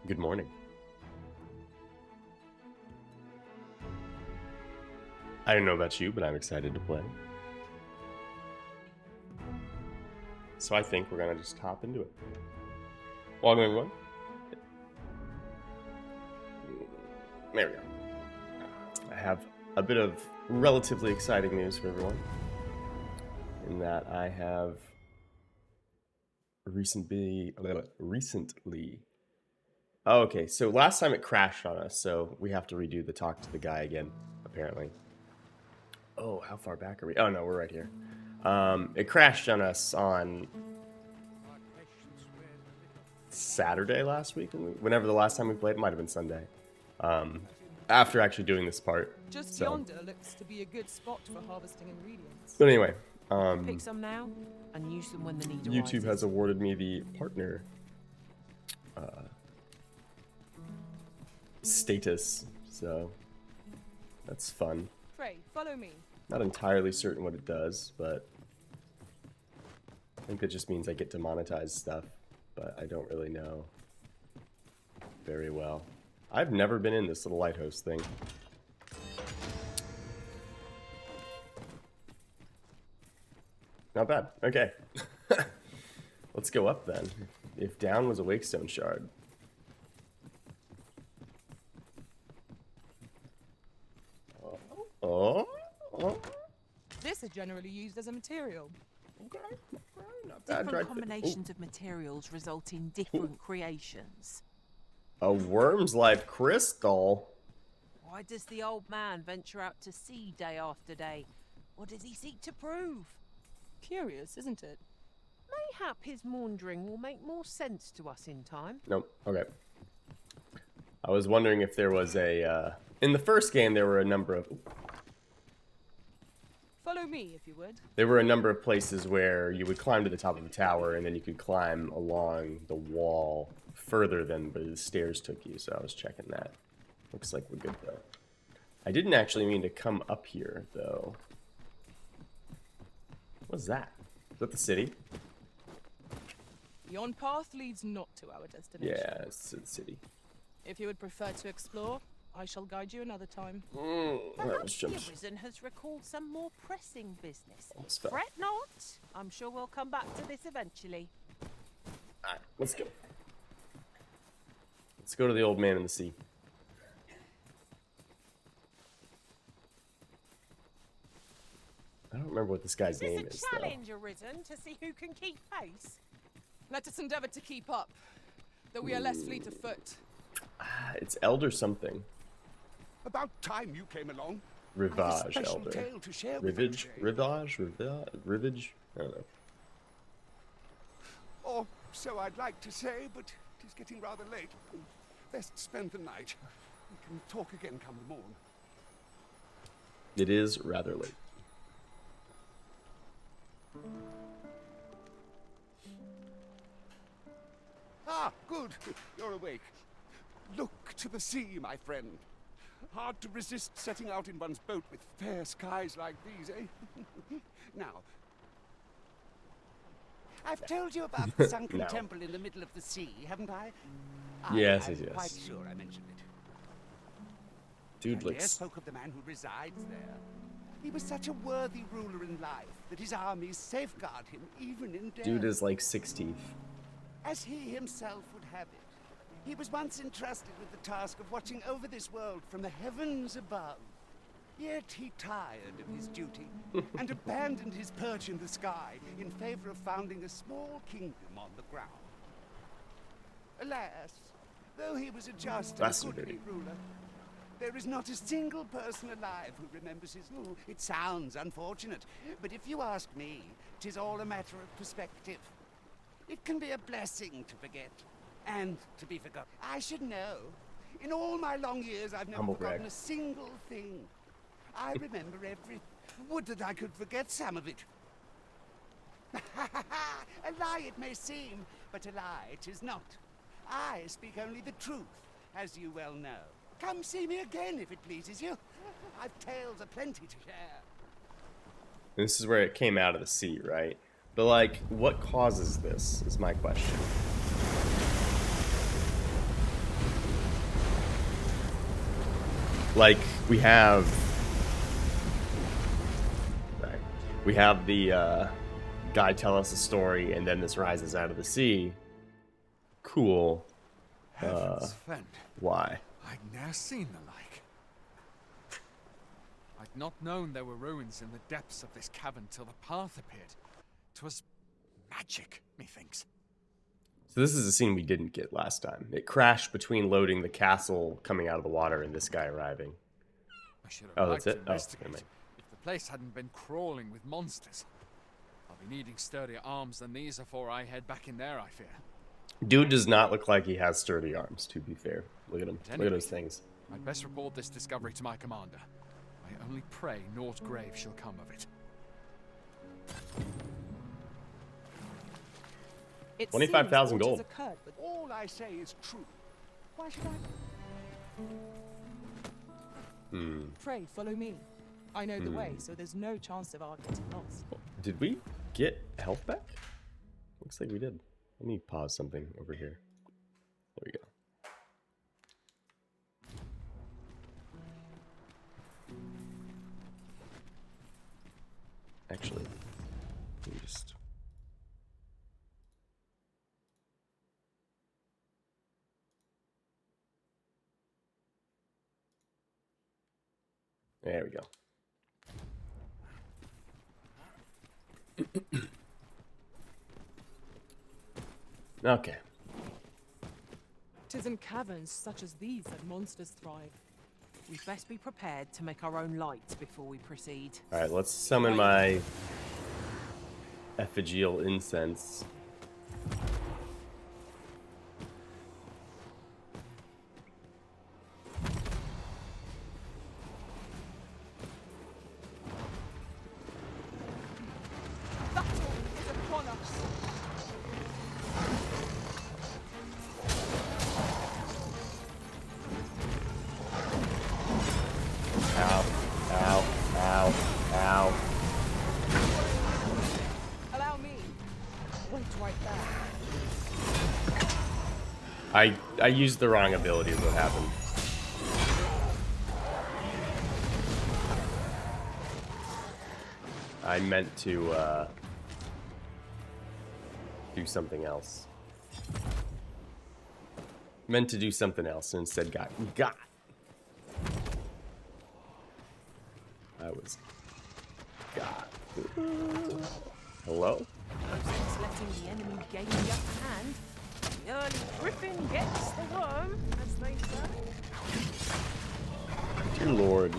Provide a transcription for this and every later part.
Good morning. I don't know about you, but I'm excited to play. So I think we're gonna just hop into it. Welcome everyone. There we go. I have a bit of relatively exciting news for everyone. In that I have recently. Oh, okay, so last time it crashed on us, so we have to redo the talk to the guy again, apparently. Oh, how far back are we? Oh no, we're right here. It crashed on us on Saturday last week, whenever the last time we played. It might have been Sunday. After actually doing this part. Just yonder looks to be a good spot for harvesting ingredients. But anyway, pick some now and use them when the need YouTube arises. has awarded me the partner status, so that's fun. Pray, follow me. Not entirely certain what it does, but I think that just means I get to monetize stuff, but I don't really know very well. I've never been in this little lighthouse thing. Not bad. Okay. Let's go up then. If down was a wakestone shard. Oh. This is generally used as a material. Okay. Not bad. Different combinations of materials result in different creations. A worm's life crystal. Why does the old man venture out to sea day after day? What does he seek to prove? Curious, isn't it? Mayhap his maundering will make more sense to us in time. Nope. Okay. I was wondering if there was a... in the first game, there were a number of... Follow me, if you would. There were a number of places where you would climb to the top of the tower, and then you could climb along the wall further than where the stairs took you, so I was checking that. Looks like we're good, though. I didn't actually mean to come up here, though. What's that? Is that the city? Yon path leads not to our destination. Yeah, it's the city. If you would prefer to explore, I shall guide you another time. Perhaps the Arisen has recalled some more pressing business. Fun. Fret not. I'm sure we'll come back to this eventually. Alright, let's go. Let's go to the old man in the sea. I don't remember what this guy's name is, Is this a challenge, Arisen, to see who can keep pace? Let us endeavor to keep up, though we are less fleet of foot. It's Elder something. About time you came along. Rivage, I have a special Elder. tale to share with you Rivage? today. Rivage? I don't know. Or so I'd like to say, but it is getting rather late. Best spend the night. We can talk again come the morn. It is rather late. Ah, good. You're awake. Look to the sea, my friend. Hard to resist setting out in one's boat with fair skies like these, eh? Now, I've told you about the sunken No. temple in the middle of the sea, haven't I? Yes, I'm yes, yes. quite sure I mentioned it. Dude I looks... spoke of the man who resides there. He was such a worthy ruler in life that his armies safeguard him even in death. Dude is like 6 teeth. As he himself would have it, he was once entrusted with the task of watching over this world from the heavens above. Yet he tired of his duty and abandoned his perch in the sky in favor of founding a small kingdom on the ground. Alas, though he was a just and goodly ruler, there is not a single person alive who remembers his rule. It sounds unfortunate, but if you ask me, 'tis all a matter of perspective. It can be a blessing to forget, and to be forgotten. I should know. In all my long years, I've never forgotten a single thing. I remember every... Would that I could forget some of it. A lie it may seem, but a lie it is not. I speak only the truth, as you well know. Come see me again if it pleases you. I've tales aplenty to share. This is where it came out of the sea, right? But like, what causes this is my question. like we have the guy tell us a story, and then this rises out of the sea. Cool. Heavens fend. Why? I'd ne'er seen the like. I'd not known there were ruins in the depths of this cavern till the path appeared. 'Twas magic, methinks. So this is a scene we didn't get last time. It crashed between loading the castle coming out of the water and this guy arriving. I should have Oh, liked that's to it? Oh, investigate never mind. if the place hadn't been crawling with monsters. I'll be needing sturdier arms than these afore I head back in there, I fear. Dude does not look like he has sturdy arms, to be fair. Look at him. Look at those things. I'd best report this discovery to my commander. I only pray naught grave shall come of it. It 25,000 seems what gold. has occurred with- All I say is true. Why should I? Pray, follow me. I know the way, so there's no chance of our getting lost. Did we get health back? Looks like we did. Let me pause something over here. There we go. Actually, let me just... There we go. Okay. 'Tis in caverns such as these that monsters thrive. We'd best be prepared to make our own light before we proceed. Alright, let's summon my effigial incense. Battle is upon us. Ow, ow, ow, ow. Allow me. Wait right there. I used the wrong ability is what happened. I meant to do something else. Meant to do something else and instead got. I was got. Hello? Since letting the enemy gain the upper hand, the early griffin gets the worm, as they say. Dear Lord.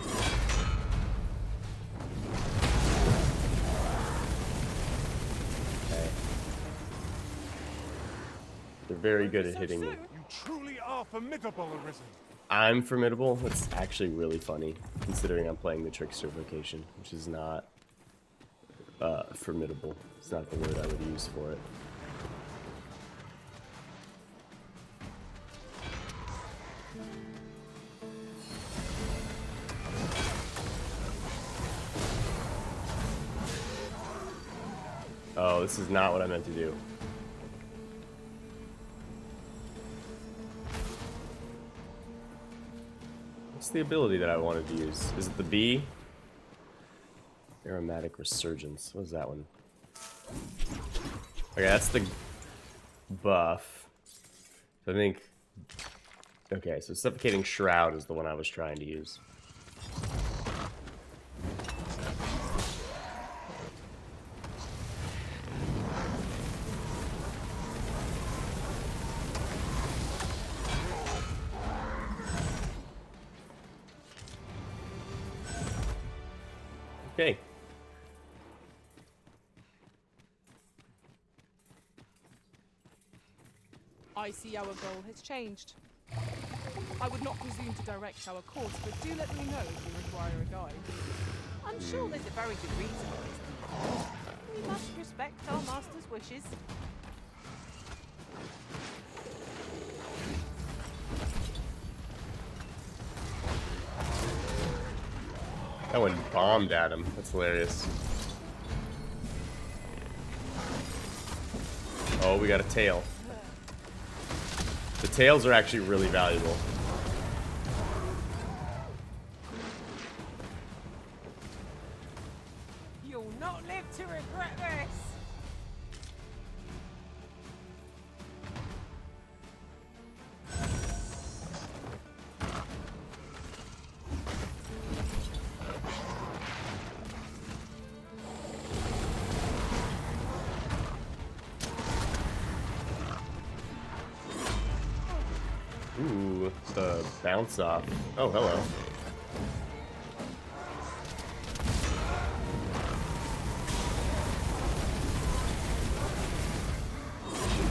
Okay. They're very good at hitting me. You truly are formidable, Arisen. I'm formidable. That's actually really funny, considering I'm playing the Trickster vocation, which is not formidable. It's not the word I would use for it. Oh, this is not what I meant to do. What's the ability that I wanted to use? Is it the B? Aromatic Resurgence. What is that one? Okay, that's the buff. So I think... Okay, so Suffocating Shroud is the one I was trying to use. Okay. I see our goal has changed. I would not presume to direct our course, but do let me know if you require a guide. I'm sure there's a very good reason for this. We must respect our master's wishes. That one bombed at him. That's hilarious. Oh, we got a tail. The tails are actually really valuable. Ooh, the bounce off. Oh, hello.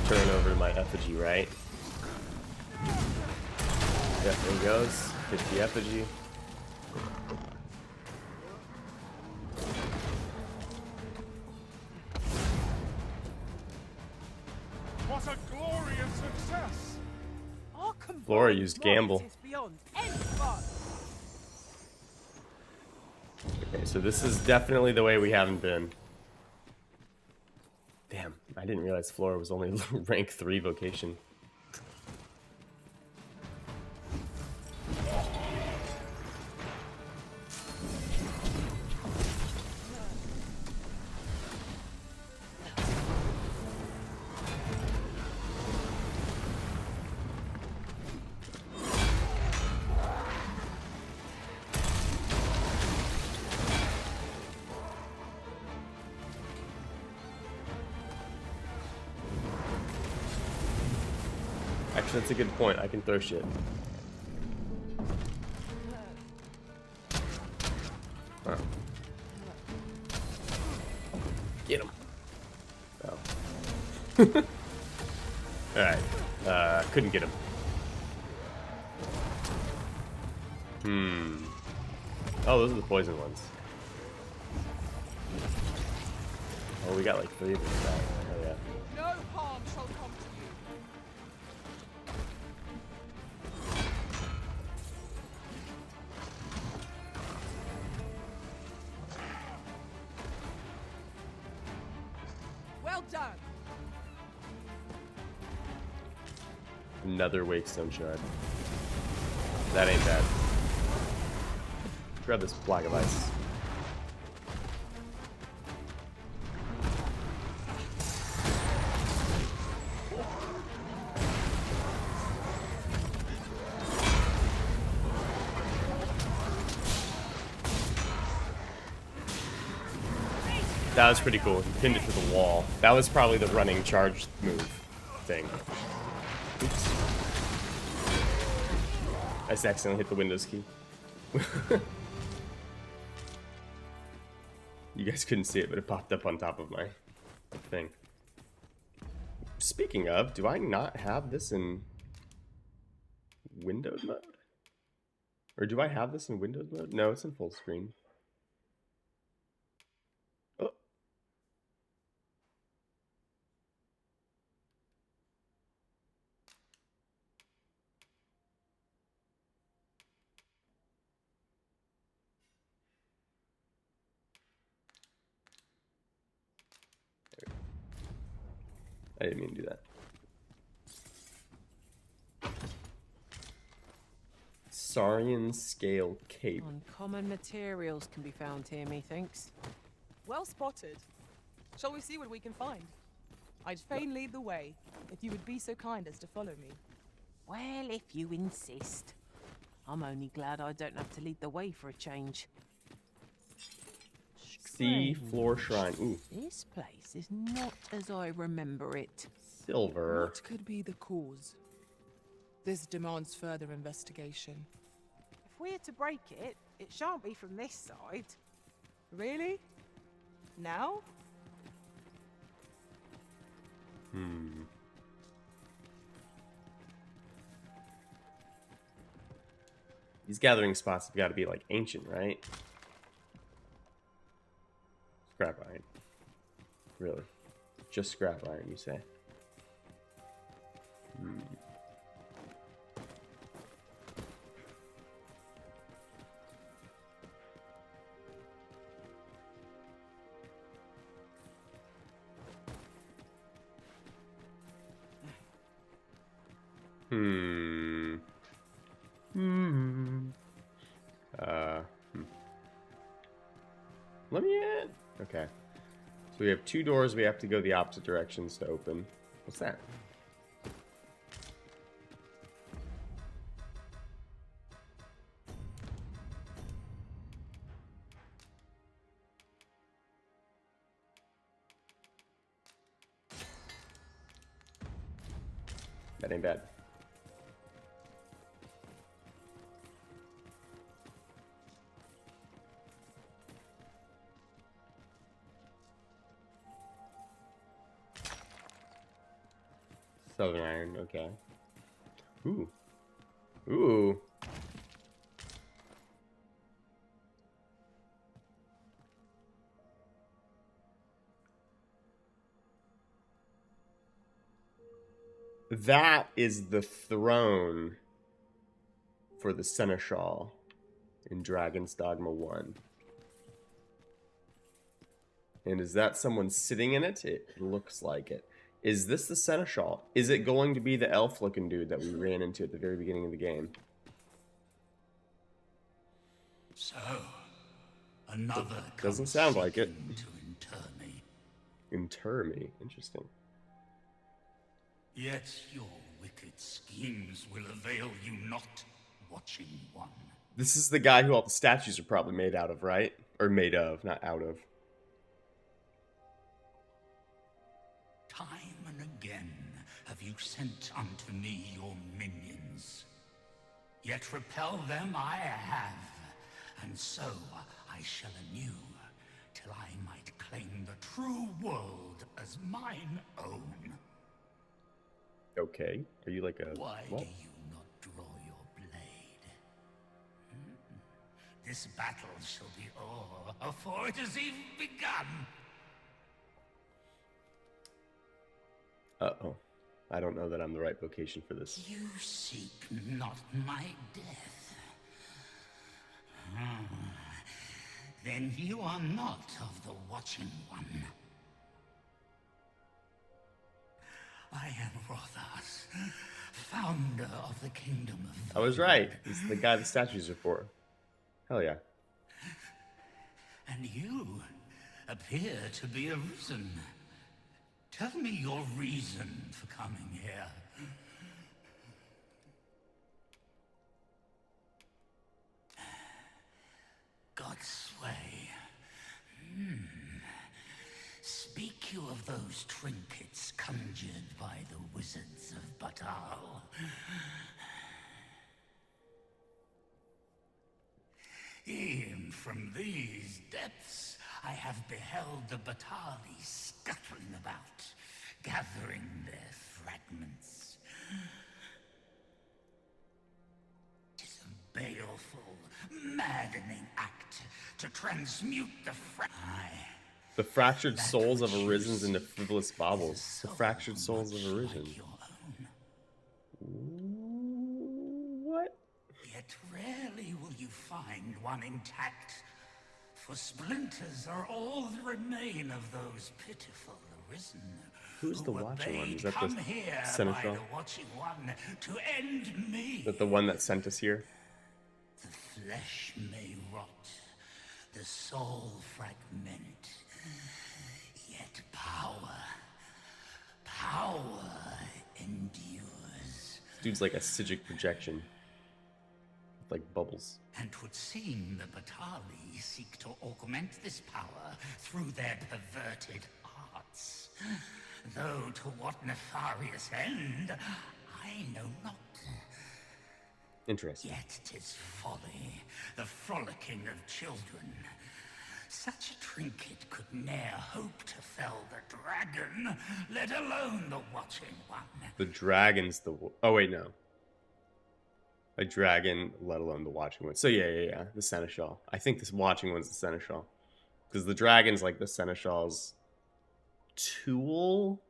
Turn over my effigy, right? Yep, there he goes. Hit the effigy. What a glorious success! Our Flora combined used might gamble. is beyond any fun. Okay, so this is definitely the way we haven't been. Damn, I didn't realize Flora was only rank 3 vocation. Actually, that's a good point. I can throw shit. Huh. Get him. Oh. Alright. Couldn't get him. Oh, those are the poison ones. Oh, we got like 3 of these guys. Oh, yeah. No harm shall come to you. Well done. Another Wakestone Shard. That ain't bad. Grab this block of ice. That was pretty cool. He pinned it to the wall. That was probably the running charge move thing. Oops. I just accidentally hit the Windows key. You guys couldn't see it, but it popped up on top of my thing. Speaking of, do I not have this in windowed mode? Or do I have this in windowed mode? No, it's in full screen. Oh. I didn't mean to do that. Saurian scale cape. Uncommon materials can be found here, methinks. Well spotted. Shall we see what we can find? I'd fain lead the way, if you would be so kind as to follow me. Well, if you insist. I'm only glad I don't have to lead the way for a change. Sea floor shrine. Ooh, This place is not as I remember it. silver. What could be the cause? This demands further investigation. If we're to break it, it shan't be from this side. Really? Now? These gathering spots have got to be like ancient, right? Scrap iron. Really? Just scrap iron, you say? Let me in. Okay. So we have 2 doors we have to go the opposite directions to open. What's that? That ain't bad. Southern Iron, okay. Ooh. Ooh. That is the throne for the Seneschal in Dragon's Dogma 1. And is that someone sitting in it? It looks like it. Is this the Seneschal? Is it going to be the elf-looking dude that we ran into at the very beginning of the game? So, another Doesn't sound like it. to inter me. Inter me? Interesting. Yet your wicked schemes will avail you not, watching one. This is the guy who all the statues are probably made out of, right? Or made of, not out of. Time and again have you sent unto me your minions. Yet repel them I have, and so I shall anew, till I might claim the true world as mine own. Okay. Are you like a... Why what? do you not draw your blade? This battle shall be o'er afore it has even begun. Uh-oh. I don't know that I'm the right vocation for this. You seek not my death. Then you are not of the Watching One. I am Rothas, founder of the Kingdom of... I was right. He's the guy the statues are for. Hell yeah. And you appear to be Arisen. Tell me your reason for coming here. God's way. Speak you of those trinkets conjured by the wizards of Batal. E'en from these depths I have beheld the Batali scuttling about, gathering their fragments. Tis a baleful, maddening act to transmute the The fractured souls of Arisens into frivolous baubles. The fractured souls of Arisen. like your own. What? Yet rarely will you find one intact, for splinters are all that remain of those pitiful Arisen. Who's the who Watching One? obeyed Is that come the here Seneschal? by the Watching One to end me. Is that the one that sent us here? The flesh may rot, the soul fragment, yet power endures. Dude's like a Sigic projection. With like bubbles. And 'twould seem the Batali seek to augment this power through their perverted arts. Though to what nefarious end, I know not. Interesting. Yet 'tis folly, the frolicking of children. Such a trinket could ne'er hope to fell the dragon, let alone the Watching One. The dragon's the... Oh, wait, no. A dragon, let alone the Watching One. So, yeah. The Seneschal. I think this Watching One's the Seneschal. Because the dragon's like the Seneschal's tool?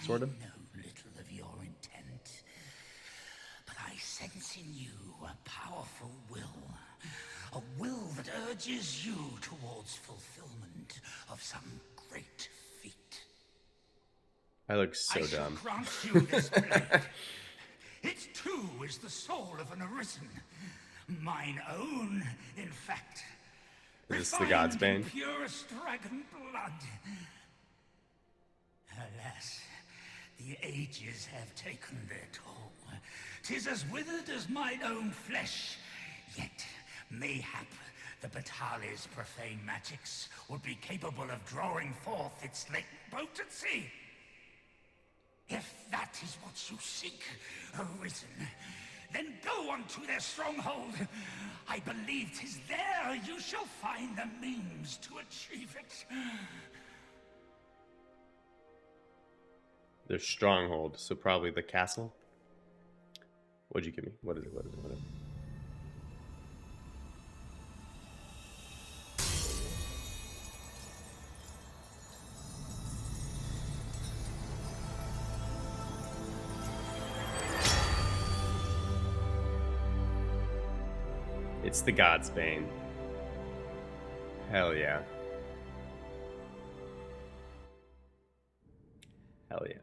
Sort of? I know little of your intent, but I sense in you a powerful will. A will that urges you towards fulfillment of some great feat. I look so I shall dumb. grant you this blade. It too is the soul of an Arisen. Mine own, in fact. Is this the God's Refined in Bane? purest dragon blood. Alas, the ages have taken their toll. 'Tis as withered as mine own flesh. Yet, mayhap, the Batali's profane magics would be capable of drawing forth its latent potency. If that is what you seek, Arisen, then go unto their stronghold. I believe 'tis there you shall find the means to achieve it. Their stronghold, so probably the castle. What'd you give me? What is it? What is it? What is it? It's the God's Bane. Hell yeah. Hell yeah.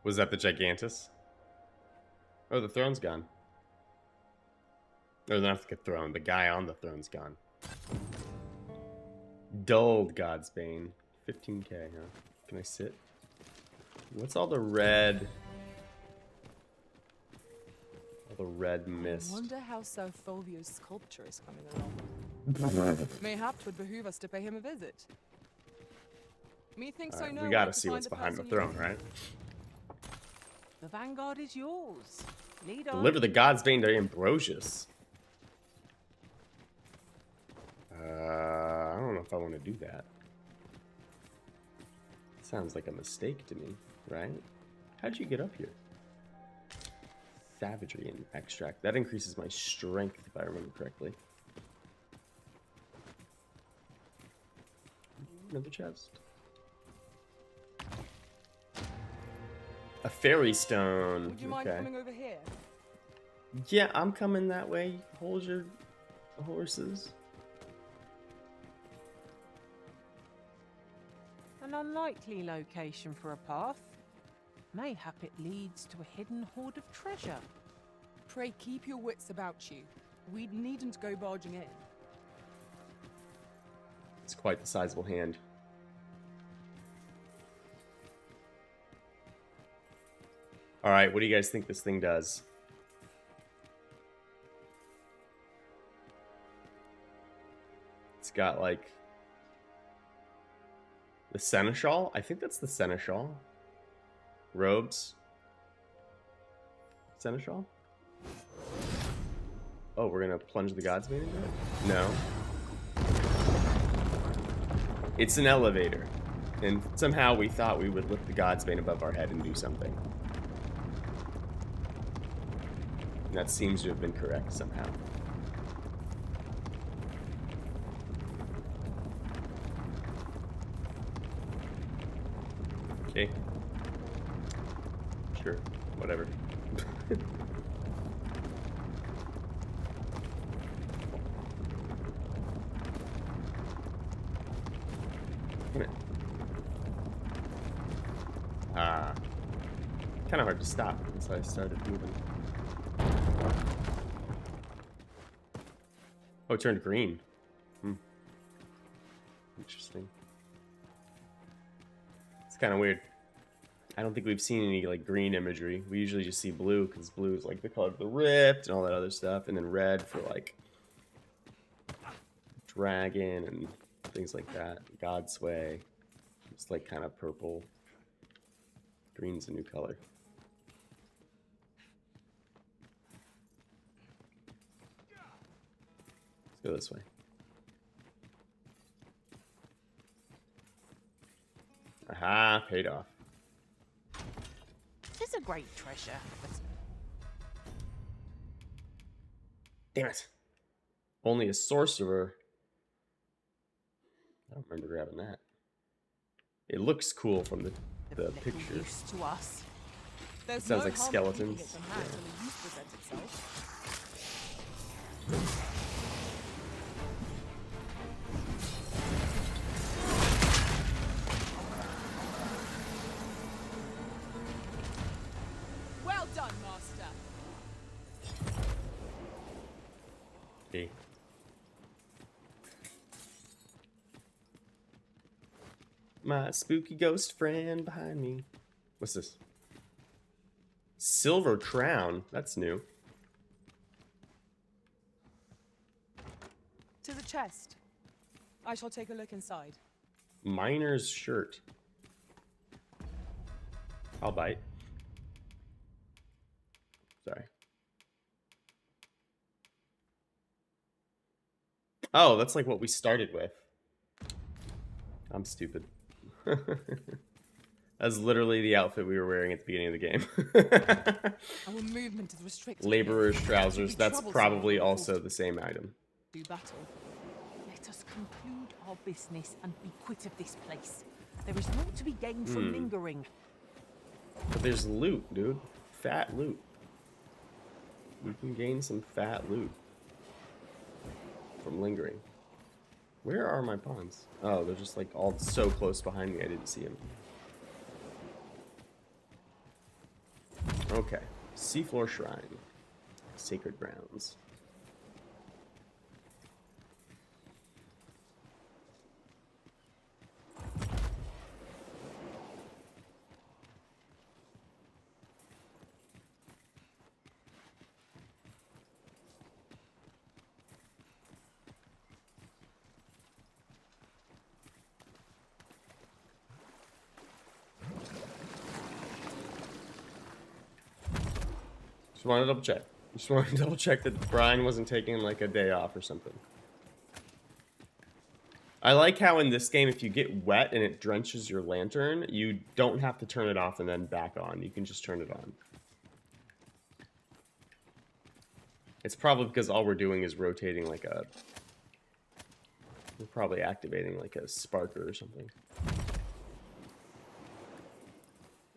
Was that the Gigantus? Oh, the throne's gone. Or not the throne, the guy on the throne's gone. Dulled God's Bane. 15k, huh? Can I sit? What's all the red? All the red mist. I wonder how Sir Fulvio's sculpture is coming along. Mayhap 'twould behoove us to pay him a visit. Methinks I know we where gotta to see find what's the behind the person you throne, need. right? The vanguard is yours. Lead on. Deliver the God's Bane to Ambrosius. I don't know if I want to do that. Sounds like a mistake to me, right? How'd you get up here? Savagery and extract. That increases my strength, if I remember correctly. Another chest. A fairy stone. Would you mind coming over here? Yeah, I'm coming that way. Hold your horses. An unlikely location for a path. Mayhap it leads to a hidden hoard of treasure. Pray keep your wits about you. We needn't go barging in. It's quite the sizable hand. Alright, what do you guys think this thing does? It's got like the seneschal? I think that's the seneschal. Robes. Seneschal? Oh, we're gonna plunge the God's Bane into it? No. It's an elevator. And somehow we thought we would lift the God's Bane above our head and do something. And that seems to have been correct somehow. Okay. Sure. Whatever. Kind of hard to stop once I started moving. Oh, it turned green. Interesting. It's kind of weird. I don't think we've seen any like green imagery. We usually just see blue because blue is like the color of the rift and all that other stuff, and then red for like dragon and things like that. Godsway. It's like kind of purple. Green's a new color. Let's go this way. Aha, paid off. Tis a great treasure, but Damn it. Only a sorcerer. I don't remember grabbing that. It looks cool from the of little picture. use to us. There's Sounds no like harm in skeletons. keeping it from hand till the use presents itself. Well done, Master. Okay. My spooky ghost friend behind me. What's this? Silver crown. That's new. To the chest. I shall take a look inside. Miner's shirt. I'll bite. Sorry. Oh, that's like what we started with. I'm stupid. That's literally the outfit we were wearing at the beginning of the game. Our movement is restricted. Laborer's It trousers. would be That's troublesome probably if we also forced the same item. to do battle. Let us conclude our business and be quit of this place. There is naught to be gained from lingering. But there's loot, dude. Fat loot. We can gain some fat loot from lingering. Where are my pawns? Oh, they're just like all so close behind me I didn't see them. Okay. Seafloor Shrine. Sacred Grounds. Just want to double check. Just want to double check that Brian wasn't taking like a day off or something. I like how in this game, if you get wet and it drenches your lantern, you don't have to turn it off and then back on. You can just turn it on. It's probably because all we're doing is rotating like a... We're probably activating like a sparker or something.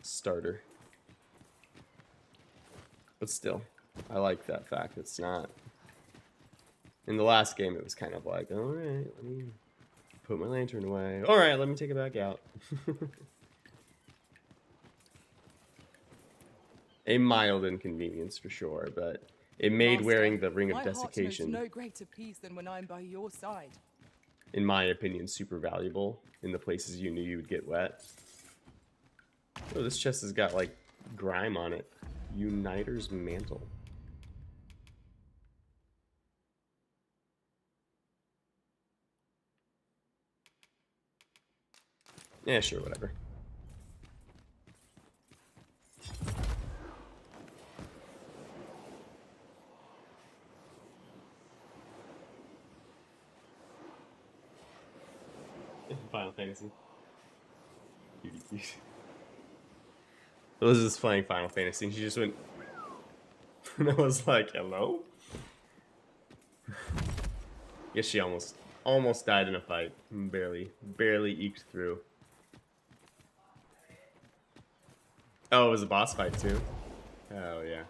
Starter. But still, I like that fact. It's not... In the last game, it was kind of like, alright, let me put my lantern away. Alright, let me take it back out. A mild inconvenience for sure, but it made Master, wearing the Ring of my heart knows Desiccation, no greater peace than when I'm by your side. in my opinion, super valuable in the places you knew you would get wet. Oh, this chest has got like grime on it. Uniter's Mantle. Yeah, sure, whatever. Final Fantasy. Liz is playing Final Fantasy and she just went... and I was like, hello? Guess she almost died in a fight. Barely eked through. Oh, it was a boss fight too? Oh, yeah.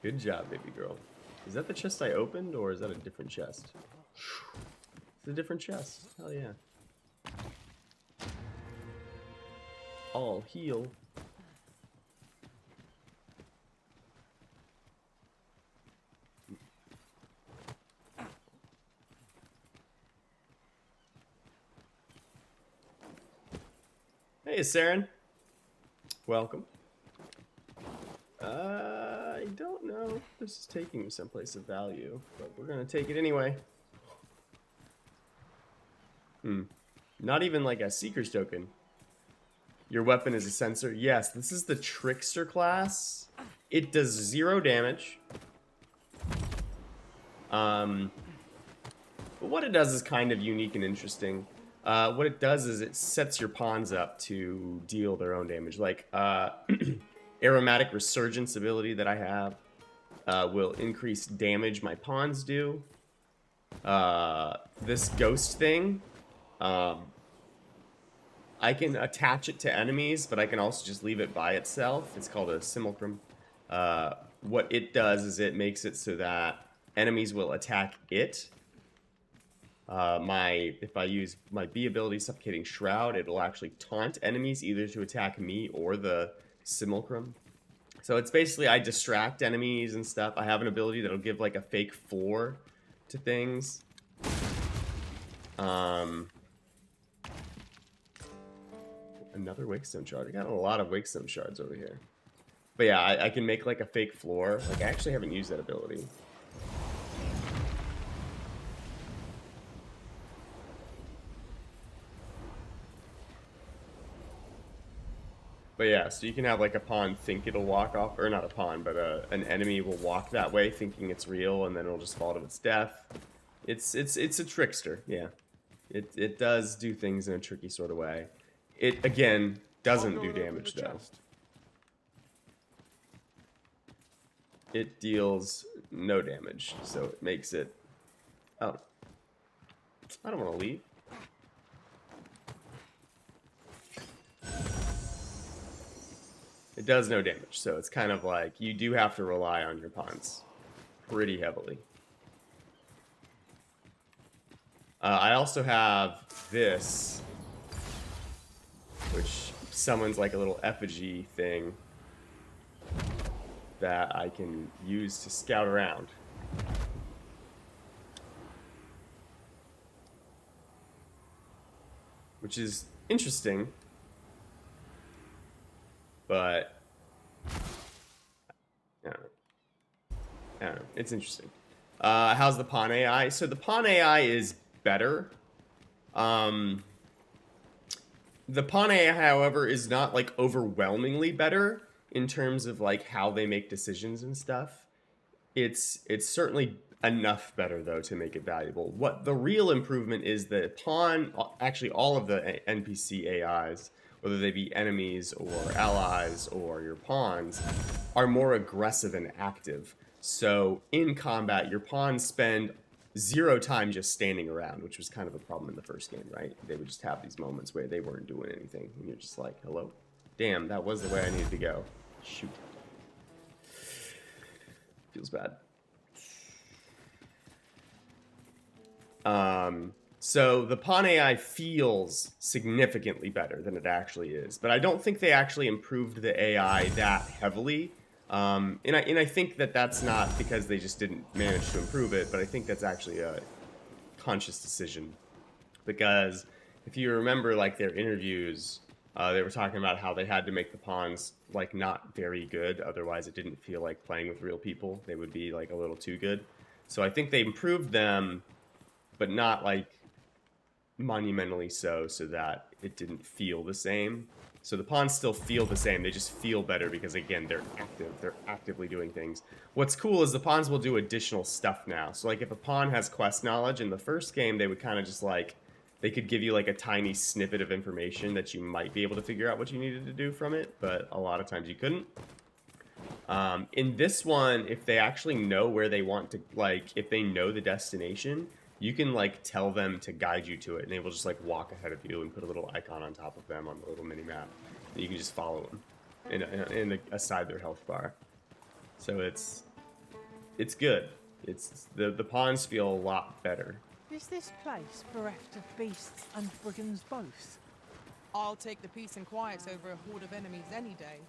Good job, baby girl. Is that the chest I opened, or is that a different chest? It's a different chest. Hell yeah. All heal. Hey, Saren. Welcome. I don't know if this is taking me someplace of value, but we're gonna take it anyway. Not even like a Seeker's Token. Your weapon is a sensor. Yes, this is the Trickster class. It does 0 damage. But what it does is kind of unique and interesting. What it does is it sets your pawns up to deal their own damage. Like, Aromatic Resurgence ability that I have will increase damage my pawns do. This ghost thing, I can attach it to enemies, but I can also just leave it by itself. It's called a simulacrum. What it does is it makes it so that enemies will attack it. If I use my B ability, Suffocating Shroud, it'll actually taunt enemies either to attack me or the simulacrum. So it's basically I distract enemies and stuff. I have an ability that'll give like a fake 4 to things. Another Wakestone shard. I got a lot of Wakestone shards over here. But yeah, I can make like a fake floor. Like I actually haven't used that ability. But yeah, so you can have like a pawn think it'll walk off, or not a pawn, but an enemy will walk that way thinking it's real, and then it'll just fall to its death. It's a trickster, yeah. It does do things in a tricky sort of way. It again doesn't do damage though. It deals no damage, so it makes it. Oh, I don't want to leave. It does no damage, so it's kind of like you do have to rely on your pawns pretty heavily. I also have this, which summons like a little effigy thing that I can use to scout around. Which is interesting, but I don't know. It's interesting. How's the pawn AI? So the pawn AI is better. The pawn AI, however, is not like overwhelmingly better in terms of like how they make decisions and stuff. It's certainly enough better though to make it valuable. What the real improvement is, the pawn, actually all of the NPC AIs, whether they be enemies or allies or your pawns, are more aggressive and active. So in combat, your pawns spend 0 time just standing around, which was kind of a problem in the first game, right? They would just have these moments where they weren't doing anything, and you're just like, hello? Damn, that was the way I needed to go. Shoot. Feels bad. So the pawn AI feels significantly better than it actually is, but I don't think they actually improved the AI that heavily. And I think that that's not because they just didn't manage to improve it, but I think that's actually a conscious decision. Because if you remember, like, their interviews, they were talking about how they had to make the pawns, like, not very good, otherwise it didn't feel like playing with real people. They would be, like, a little too good. So I think they improved them, but not, like, monumentally so that it didn't feel the same. So the pawns still feel the same, they just feel better because, again, they're active, they're actively doing things. What's cool is the pawns will do additional stuff now. So, like, if a pawn has quest knowledge, in the first game, they would kind of just, like, they could give you, like, a tiny snippet of information that you might be able to figure out what you needed to do from it, but a lot of times you couldn't. In this one, if they actually know where they want to, like, if they know the destination, you can, like, tell them to guide you to it, and they will just, like, walk ahead of you and put a little icon on top of them on the little mini-map. And you can just follow them aside their health bar. So it's good. The pawns feel a lot better. Is this place bereft of beasts and brigands both? I'll take the peace and quiet over a horde of enemies any day.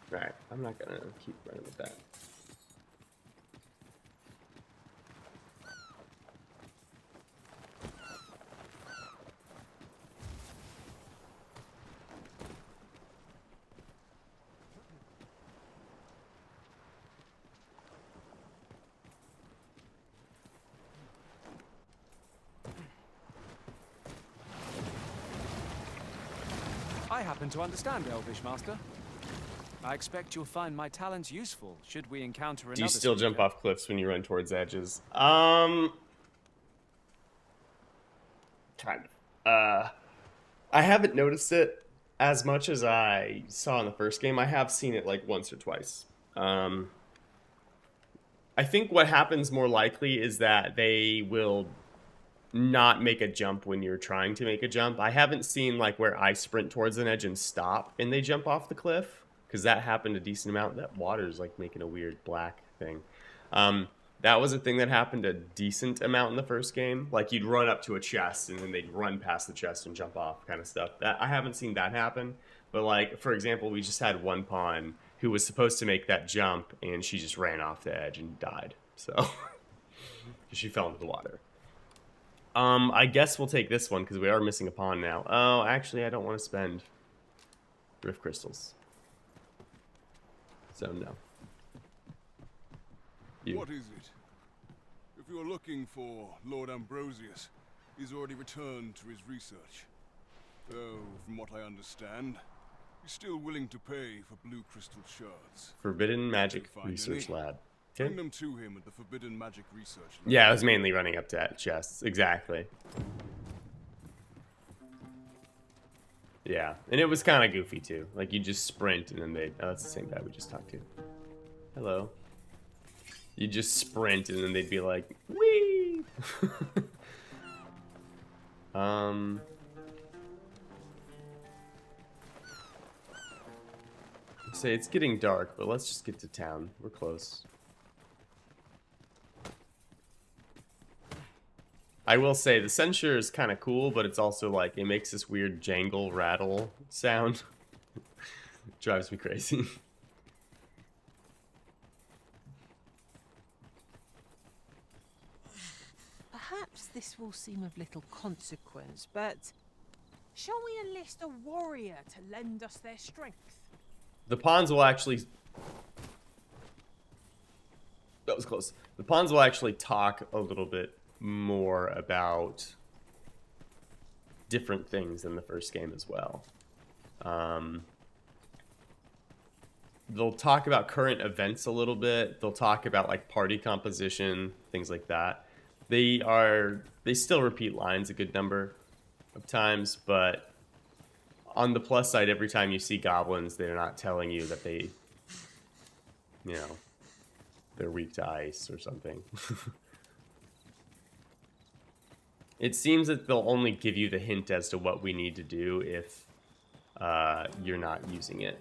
Right, I'm not gonna keep running with that. I happen to understand Elvish, Master. I expect you'll find my talents useful should we encounter another. Do you still jump off cliffs when you run towards edges? Kind of. I haven't noticed it as much as I saw in the first game. I have seen it like once or twice. I think what happens more likely is that they will not make a jump when you're trying to make a jump. I haven't seen like where I sprint towards an edge and stop and they jump off the cliff, because that happened a decent amount. That water's like making a weird black thing. That was a thing that happened a decent amount in the first game. Like you'd run up to a chest and then they'd run past the chest and jump off, kind of stuff. That I haven't seen that happen. But like, for example, we just had one pawn who was supposed to make that jump and she just ran off the edge and died. So she fell into the water. I guess we'll take this one because we are missing a pawn now. Oh, actually, I don't want to spend rift crystals. So no. What is it? If you're looking for Lord Ambrosius, he's already returned to his research. Though, from what I understand, you're still willing to pay for blue crystal shards. Forbidden Magic Find Research any? Lab. Bring Okay. them to him at the Forbidden Magic Research Lab. Yeah, I was mainly running up to chests. Exactly. Yeah, and it was kind of goofy too. Like, you just sprint and then they... Oh, that's the same guy we just talked to. Hello. You just sprint and then they'd be like, whee! Say it's getting dark, but let's just get to town. We're close. I will say the censure is kind of cool, but it's also like it makes this weird jangle rattle sound. Drives me crazy. Perhaps this will seem of little consequence, but shall we enlist a warrior to lend us their strength? The pawns will actually... That was close. The pawns will actually talk a little bit more about different things than the first game as well. They'll talk about current events a little bit. They'll talk about like party composition, things like that. They still repeat lines a good number of times, but on the plus side, every time you see goblins, they're not telling you that they, you know, they're weak to ice or something. It seems that they'll only give you the hint as to what we need to do if you're not using it.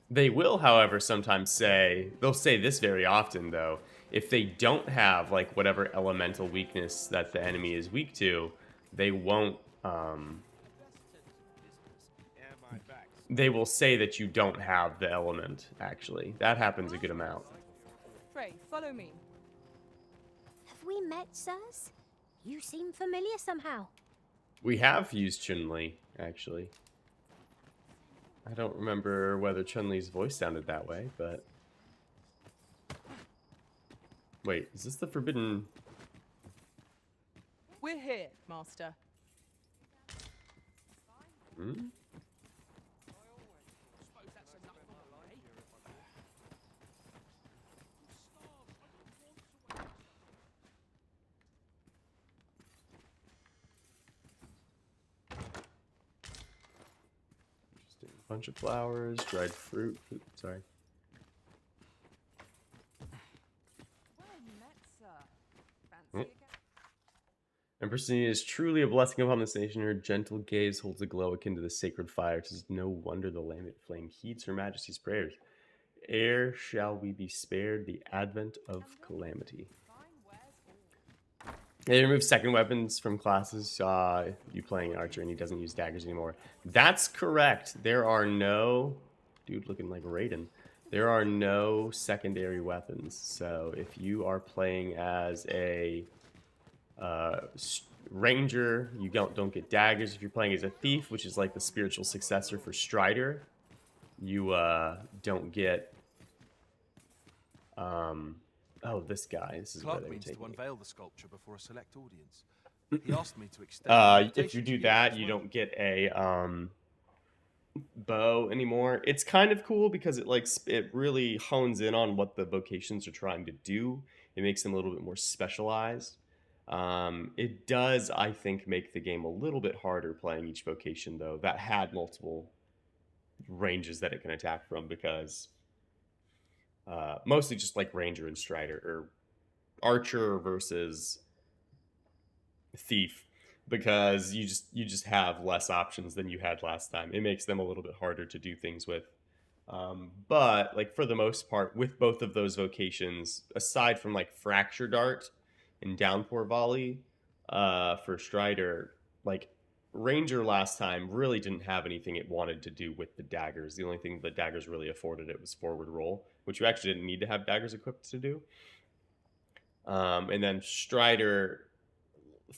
They will, however, sometimes say, they'll say this very often, though, if they don't have, like, whatever elemental weakness that the enemy is weak to, they won't, they will say that you don't have the element, actually. That happens a good amount. Frey, follow me. Have we met, sirs? You seem familiar somehow. We have used Chun-Li, actually. I don't remember whether Chun-Li's voice sounded that way, but... Wait, is this the forbidden... We're here, Master. Hmm? Bunch of flowers, dried fruit. Oops, sorry. Well met, sir. Fancy again? Empress Nina is truly a blessing upon this nation. Her gentle gaze holds a glow akin to the sacred fire. 'Tis no wonder the lambent flame heeds her majesty's prayers. Ere shall we be spared the advent of calamity. They remove second weapons from classes. You playing archer and he doesn't use daggers anymore. That's correct. There are no... Dude looking like Raiden. There are no secondary weapons. So if you are playing as a ranger, you don't get daggers. If you're playing as a thief, which is like the spiritual successor for Strider, you don't get... Oh, this guy. This is where Clark they were means to taking me. unveil the sculpture before a select audience. He asked me to extend the If you invitation do to that, as you well. don't get a bow anymore. It's kind of cool because it really hones in on what the vocations are trying to do. It makes them a little bit more specialized. It does, I think, make the game a little bit harder playing each vocation, though. That had multiple ranges that it can attack from because mostly just like Ranger and Strider, or Archer versus Thief, because you just have less options than you had last time. It makes them a little bit harder to do things with. But like for the most part, with both of those vocations, aside from like Fracture Dart and Downpour Volley for Strider, like Ranger last time really didn't have anything it wanted to do with the daggers. The only thing the daggers really afforded it was forward roll, which you actually didn't need to have daggers equipped to do. And then Strider,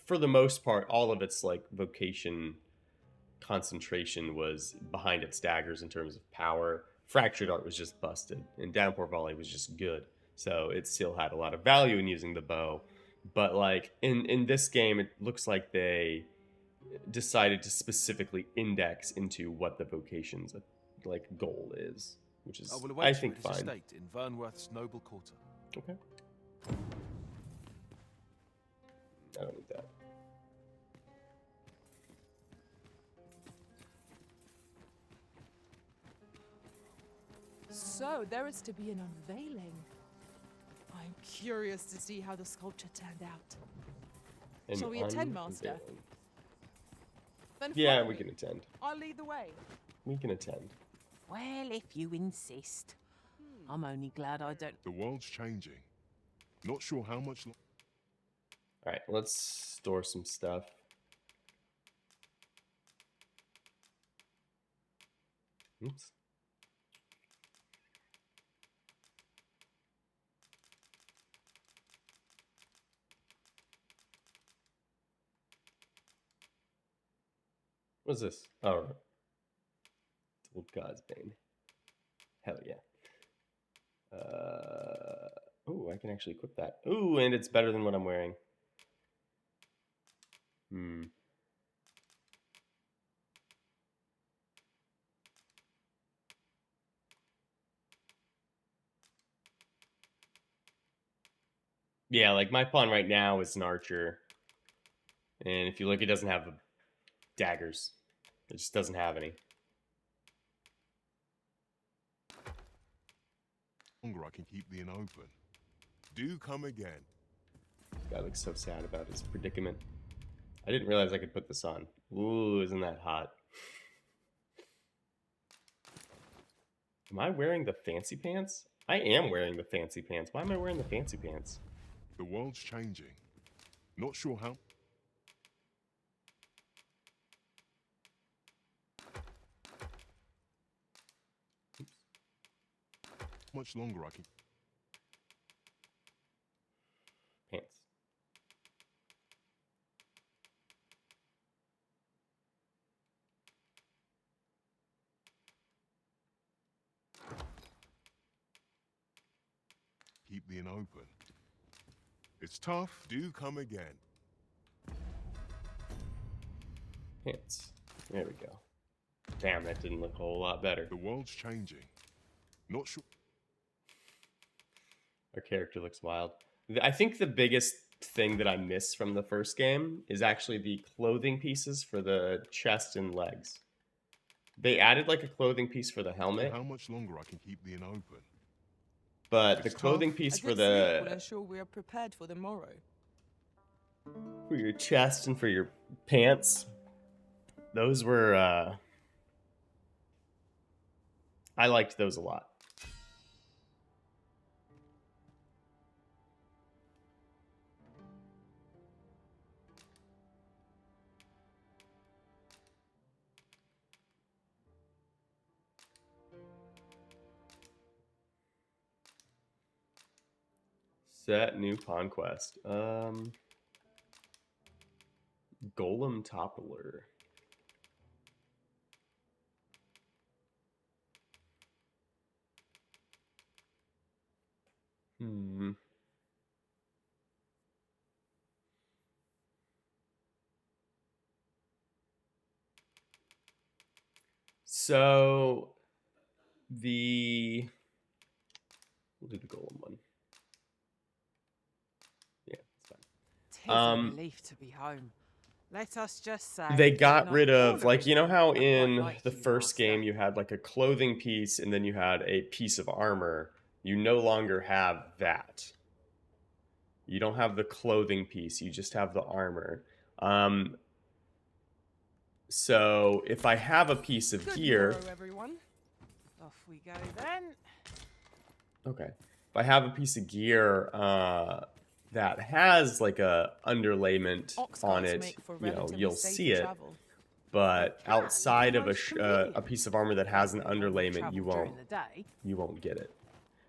for the most part, all of its like vocation concentration was behind its daggers in terms of power. Fracture Dart was just busted, and Downpour Volley was just good. So it still had a lot of value in using the bow, But like in this game, it looks like they decided to specifically index into what the vocation's like goal is, which is I will I await you think at his fine. estate in Vernworth's noble quarter. Okay. I don't need that. So, there is to be an unveiling. I'm curious to see how the sculpture turned out. Shall we attend, Master? Unveiling. Then Yeah, follow we me. can attend. I'll lead the way. We can attend. Well, if you insist. I'm only glad I don't. The world's changing. Not sure how much longer. All right, let's store some stuff. Oops. What's this? Oh, it's Old God's Bane. Hell yeah. Oh, I can actually equip that. Ooh, and it's better than what I'm wearing. Yeah, like my pawn right now is an archer. And if you look, it doesn't have daggers. It just doesn't have any. Longer I can keep the inn open. Do come again. This guy looks so sad about his predicament. I didn't realize I could put this on. Ooh, isn't that hot? Am I wearing the fancy pants? I am wearing the fancy pants. Why am I wearing the fancy pants? The world's changing. Not sure how. Much longer I can. Pants. Keep the inn open. It's tough. Do come again. Pants. There we go. Damn, that didn't look a whole lot better. The world's changing. Not sure. Our character looks wild. I think the biggest thing that I miss from the first game is actually the clothing pieces for the chest and legs. They added like a clothing piece for the helmet. How much longer I can keep the inn open? But the clothing piece for will ensure we are prepared for the morrow. For your chest and for your pants, those were I liked those a lot. Set new pawn quest. Golem Toppler. So we'll do the golem one. Yeah, it's fine. 'Tis a relief to be home. Let us just say They got not rid all of, like, you know how I quite in like the you, first Master. game you had like a clothing piece and then you had a piece of armor? You no longer have that. You don't have the clothing piece, you just have the armor. So if I have a piece of Good gear, morrow, everyone. Off we go then. okay. If I have a piece of gear that has like a underlayment Ox on carts it, make for you know, relatively you'll safe see it. travel. But They can, outside of most convenient. a piece of armor that has an Only underlayment, you travel won't during the day. get it.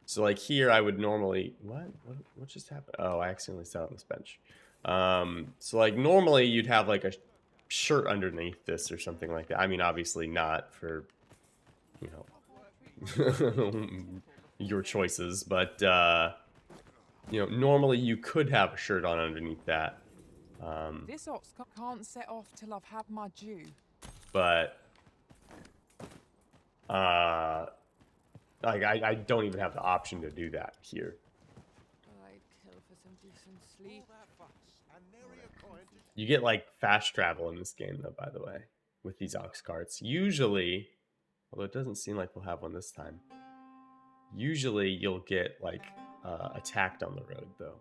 So like here, I would normally what just happened? Oh, I accidentally sat on this bench. So like normally you'd have like a shirt underneath this or something like that. I mean, obviously not for, you know, your choices, but You know, normally you could have a shirt on underneath that. This ox can't set off till I've had my due. But like I don't even have the option to do that here. I'd kill for some decent sleep. You get like fast travel in this game though, by the way, with these ox carts. Usually, although it doesn't seem like we'll have one this time. Usually you'll get like attacked on the road though.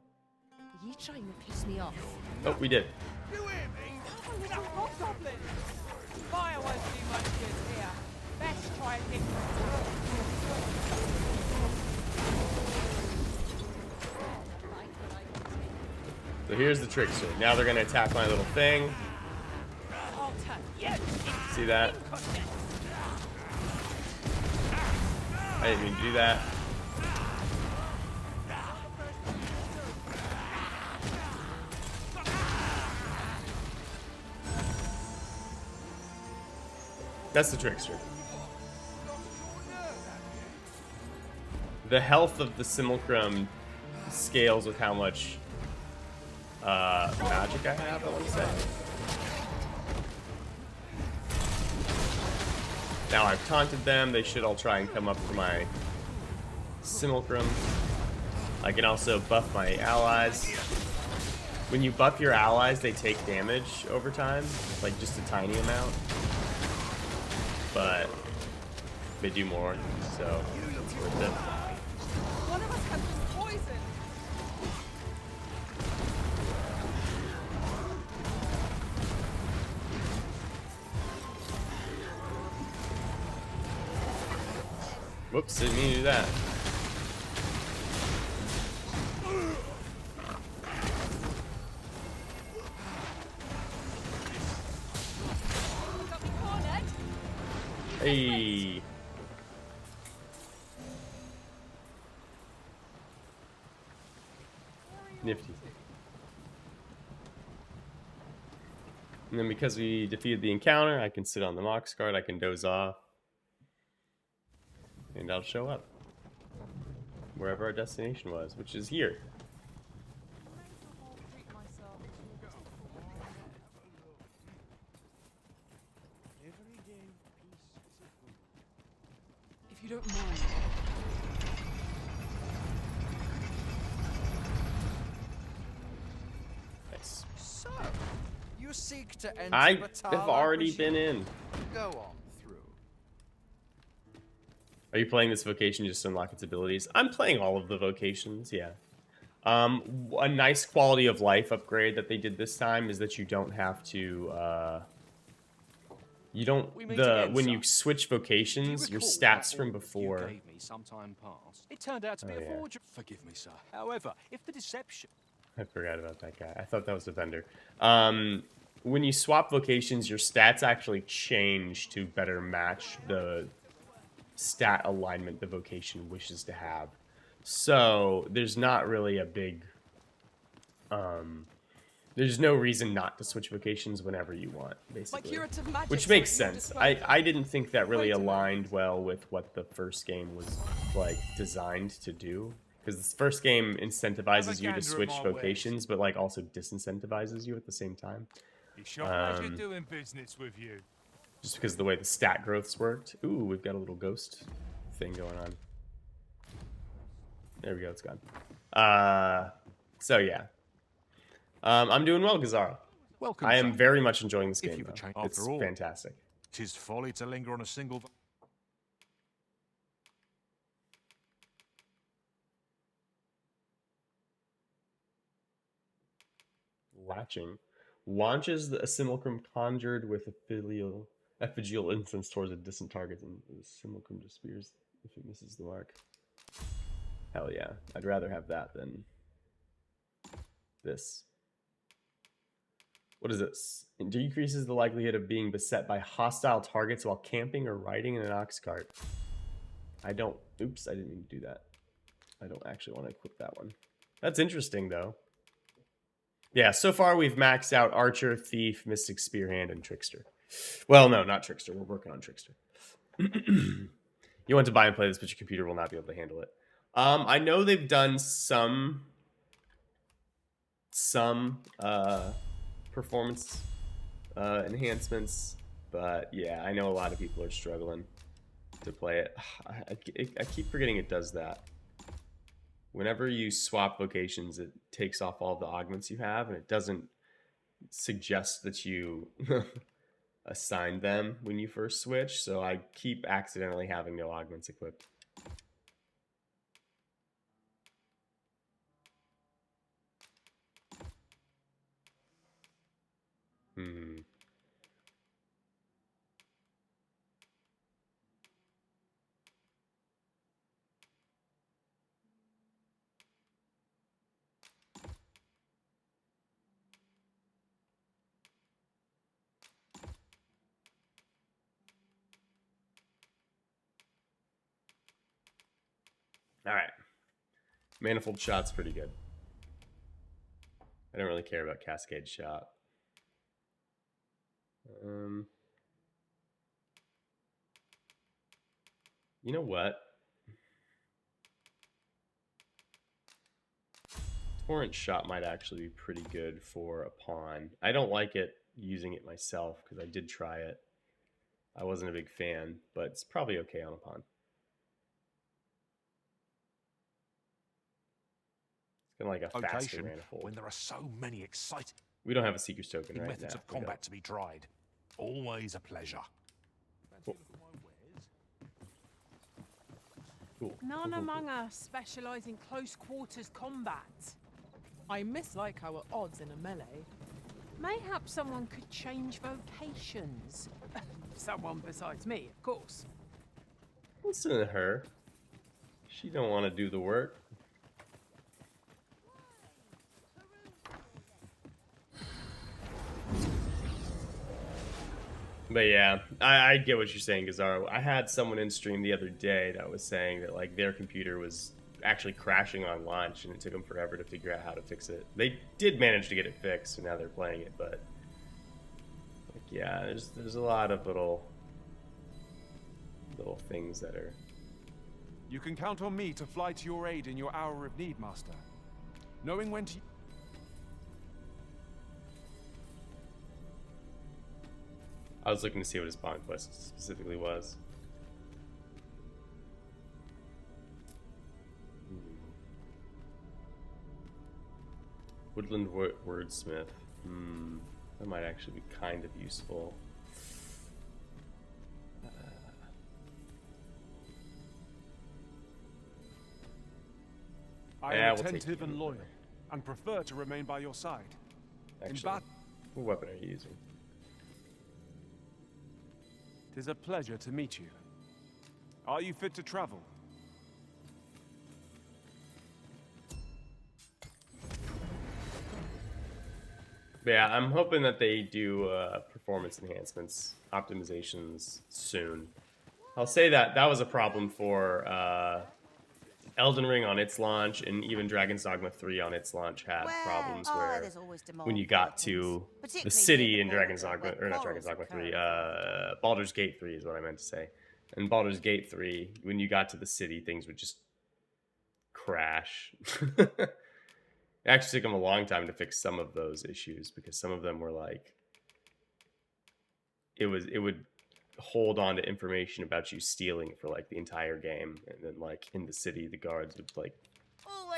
Are you trying to piss me off? Oh, we did. You hear me? Have a little hobgoblin. Fire won't do much good here. Best try and hit So here's the trickster. Now they're gonna attack my little thing. See that? I didn't mean to do that. That's the trickster. The health of the simulacrum scales with how much magic I have, I want to say. Now I've taunted them. They should all try and come up for my simulacrum. I can also buff my allies. When you buff your allies, they take damage over time, like just a tiny amount. But they do more, so it's worth it. One of us has been poisoned. Whoops, didn't mean to do that. Hey. Nifty. And then because we defeated the encounter, I can sit on the mox card, I can doze off. And I'll show up. Wherever our destination was, which is here. If you don't mind. Nice. So, you seek to enter I Batal, have already been in. Go on through. Are you playing this vocation just to unlock its abilities? I'm playing all of the vocations, yeah. A nice quality of life upgrade that they did this time is that you don't have to, when you switch vocations, your stats from before. You gave me some time past. It turned out to be a forgery. Forgive me, sir. However, if the deception... I forgot about that guy. I thought that was the vendor. When you swap vocations, your stats actually change to better match the stat alignment the vocation wishes to have. So there's not really a big there's no reason not to switch vocations whenever you want, basically. Which makes sense. I didn't think that really aligned well with what the first game was like designed to do. Because the first game incentivizes you to switch vocations, but like also disincentivizes you at the same time. Doing business with you. Just because of the way the stat growths worked. Ooh, we've got a little ghost thing going on. There we go, it's gone. So yeah. I'm doing well, Gazara. Welcome, I am sir. very much enjoying this game, though. After It's all, fantastic. 'Tis folly to linger on a single... Latching. Launches a simulacrum conjured with effigial incense towards a distant target, and the simulacrum disappears if it misses the mark. Hell yeah. I'd rather have that than this. What is this? It decreases the likelihood of being beset by hostile targets while camping or riding in an ox cart. I don't... Oops, I didn't mean to do that. I don't actually want to equip that one. That's interesting, though. Yeah, so far we've maxed out Archer, Thief, Mystic Spearhand, and Trickster. Well, no, not Trickster. We're working on Trickster. You want to buy and play this, but your computer will not be able to handle it. I know they've done some some performance enhancements, but yeah, I know a lot of people are struggling to play it. I keep forgetting it does that. Whenever you swap vocations, it takes off all the augments you have, and it doesn't suggest that you assign them when you first switch, so I keep accidentally having no augments equipped. Alright. Manifold shot's pretty good. I don't really care about cascade shot. You know what? Torrent shot might actually be pretty good for a pawn. I don't like it using it myself because I did try it. I wasn't a big fan, but it's probably okay on a pawn. It's kind of like a faster manifold. When there are so many exciting. We don't have a Seeker's Token right now. Methods of combat to be tried. Always a pleasure. Cool. None among us specialise in close quarters combat. I mislike our odds in a melee. Mayhap someone could change vocations. Someone besides me, of course. Listen to her. She don't want to do the work. But yeah, I get what you're saying, Gazaro. I had someone in stream the other day that was saying that like their computer was actually crashing on launch and it took them forever to figure out how to fix it. They did manage to get it fixed, and now they're playing it, but like yeah, there's a lot of little things that are. You can count on me to fly to your aid in your hour of need, Master. Knowing when to... I was looking to see what his bond quest specifically was. Woodland Wordsmith. That might actually be kind of useful. I am attentive and loyal, and prefer to remain by your side. Actually, what weapon are you using? 'Tis a pleasure to meet you. Are you fit to travel? Yeah, I'm hoping that they do performance enhancements, optimizations soon. I'll say that was a problem for Elden Ring on its launch, and even Dragon's Dogma 3 on its launch had problems where when you got to the city in Dragon's Dogma, or not Dragon's Dogma 3, Baldur's Gate 3 is what I meant to say. In Baldur's Gate 3, when you got to the city, things would just crash. It actually took them a long time to fix some of those issues, because some of them were like, it would hold on to information about you stealing for like the entire game, and then like in the city the guards would like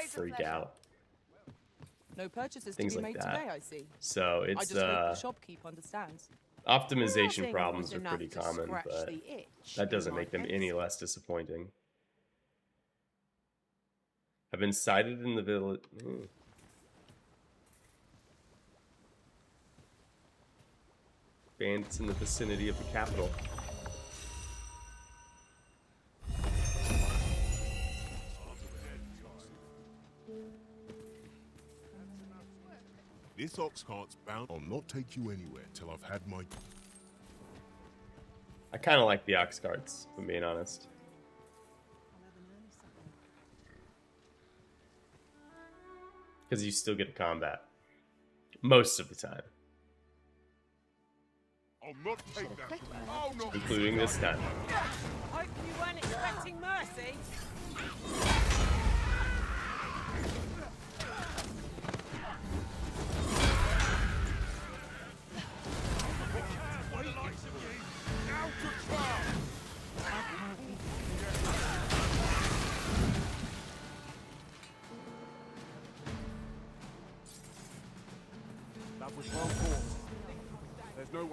freak out. No purchases Things to be like made that. today, I see. So it's I just hope the shopkeep understands. optimization problems are pretty common, but that doesn't make them any less disappointing. I've been sighted in the village. Bandits in the vicinity of the capital. This ox cart's bound. I'll not take you anywhere till I've had my. I kind of like the ox carts, if I'm being honest. Because you still get a combat. Most of the time. I'll not take that. Oh, no. Including this time. Hope you weren't expecting mercy.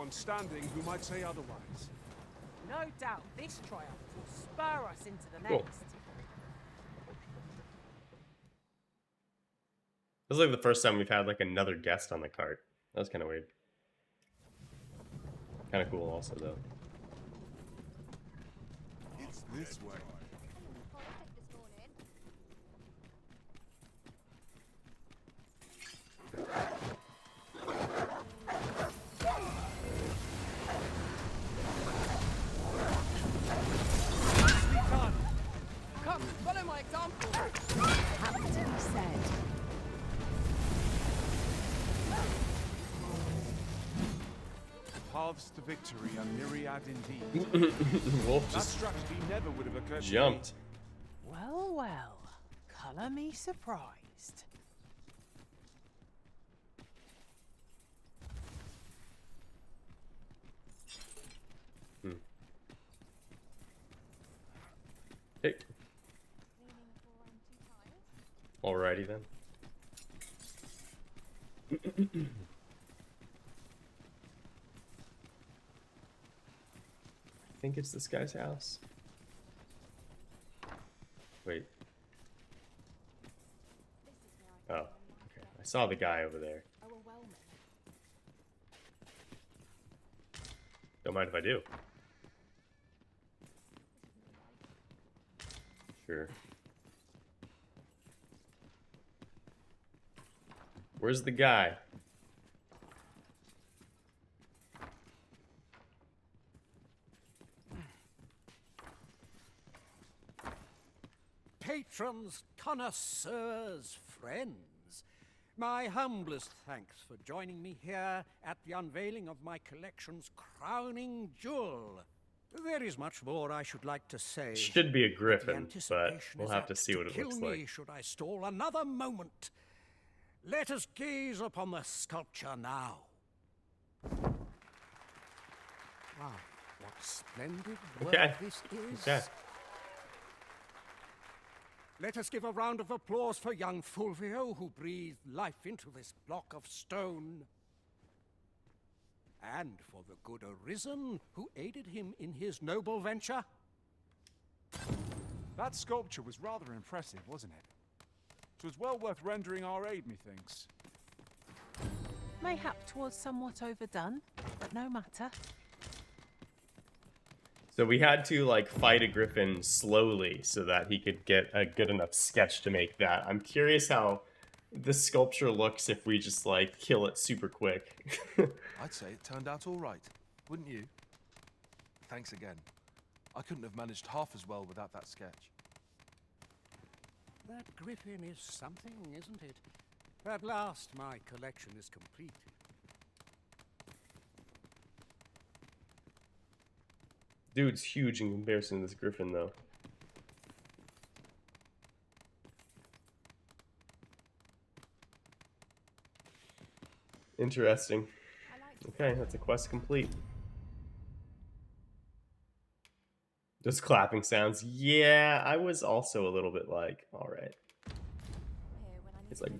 anyone standing who might say otherwise. No doubt this triumph will spur us into the Cool. next. This is like the first time we've had like another guest on the cart. That was kind of weird. Kind of cool also though. It's this way. Come, follow my example. Captain said. Paths to victory are myriad indeed. Wolf That just strategy never would have occurred jumped. to me. Well, well. Colour me surprised. Hey. Alrighty then. I think it's this guy's house. Wait. Oh, okay. I saw the guy over there. Don't mind if I do. Sure. Where's the guy? Patrons, connoisseurs, friends, my humblest thanks for joining me here at the unveiling of my collection's crowning jewel. There is much more I should like to say. Should be a but the griffin, but anticipation we'll is have to apt see what it kill looks me like. should I stall another moment. Let us gaze upon the sculpture now. Wow, what splendid work Okay. this is. Okay. Let us give a round of applause for young Fulvio, who breathed life into this block of stone. And for the good Arisen, who aided him in his noble venture. That sculpture was rather impressive, wasn't it? It was well worth rendering our aid, methinks. Mayhap 'twas somewhat overdone, but no matter. So we had to like fight a griffin slowly so that he could get a good enough sketch to make that. I'm curious how this sculpture looks if we just like kill it super quick. I'd say it turned out all right, wouldn't you? Thanks again. I couldn't have managed half as well without that sketch. That griffin is something, isn't it? At last, my collection is complete. Dude's huge in comparison to this griffin though. Interesting. Okay, that's a quest complete. Those clapping sounds. Yeah, I was also a little bit like, alright. It's like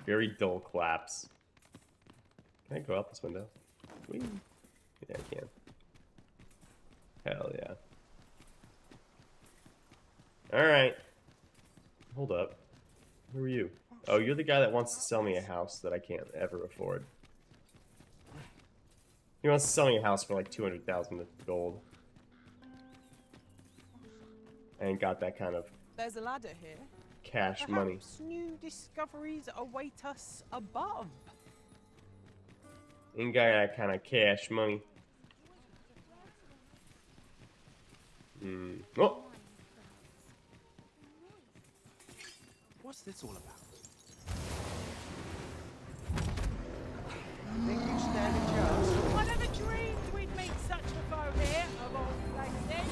very dull claps. Can I go out this window? Whee. Yeah, I can. Hell yeah. Alright. Hold up. Who are you? Oh, you're the guy that wants to sell me a house that I can't ever afford. He wants to sell me a house for like 200,000 gold. I ain't got that kind of There's a ladder here. cash money. Perhaps new discoveries await us above. Ain't got that kind of cash money. Oh! What's this all about? Think you stand a chance? I never dreamed we'd meet such a foe here, of all places.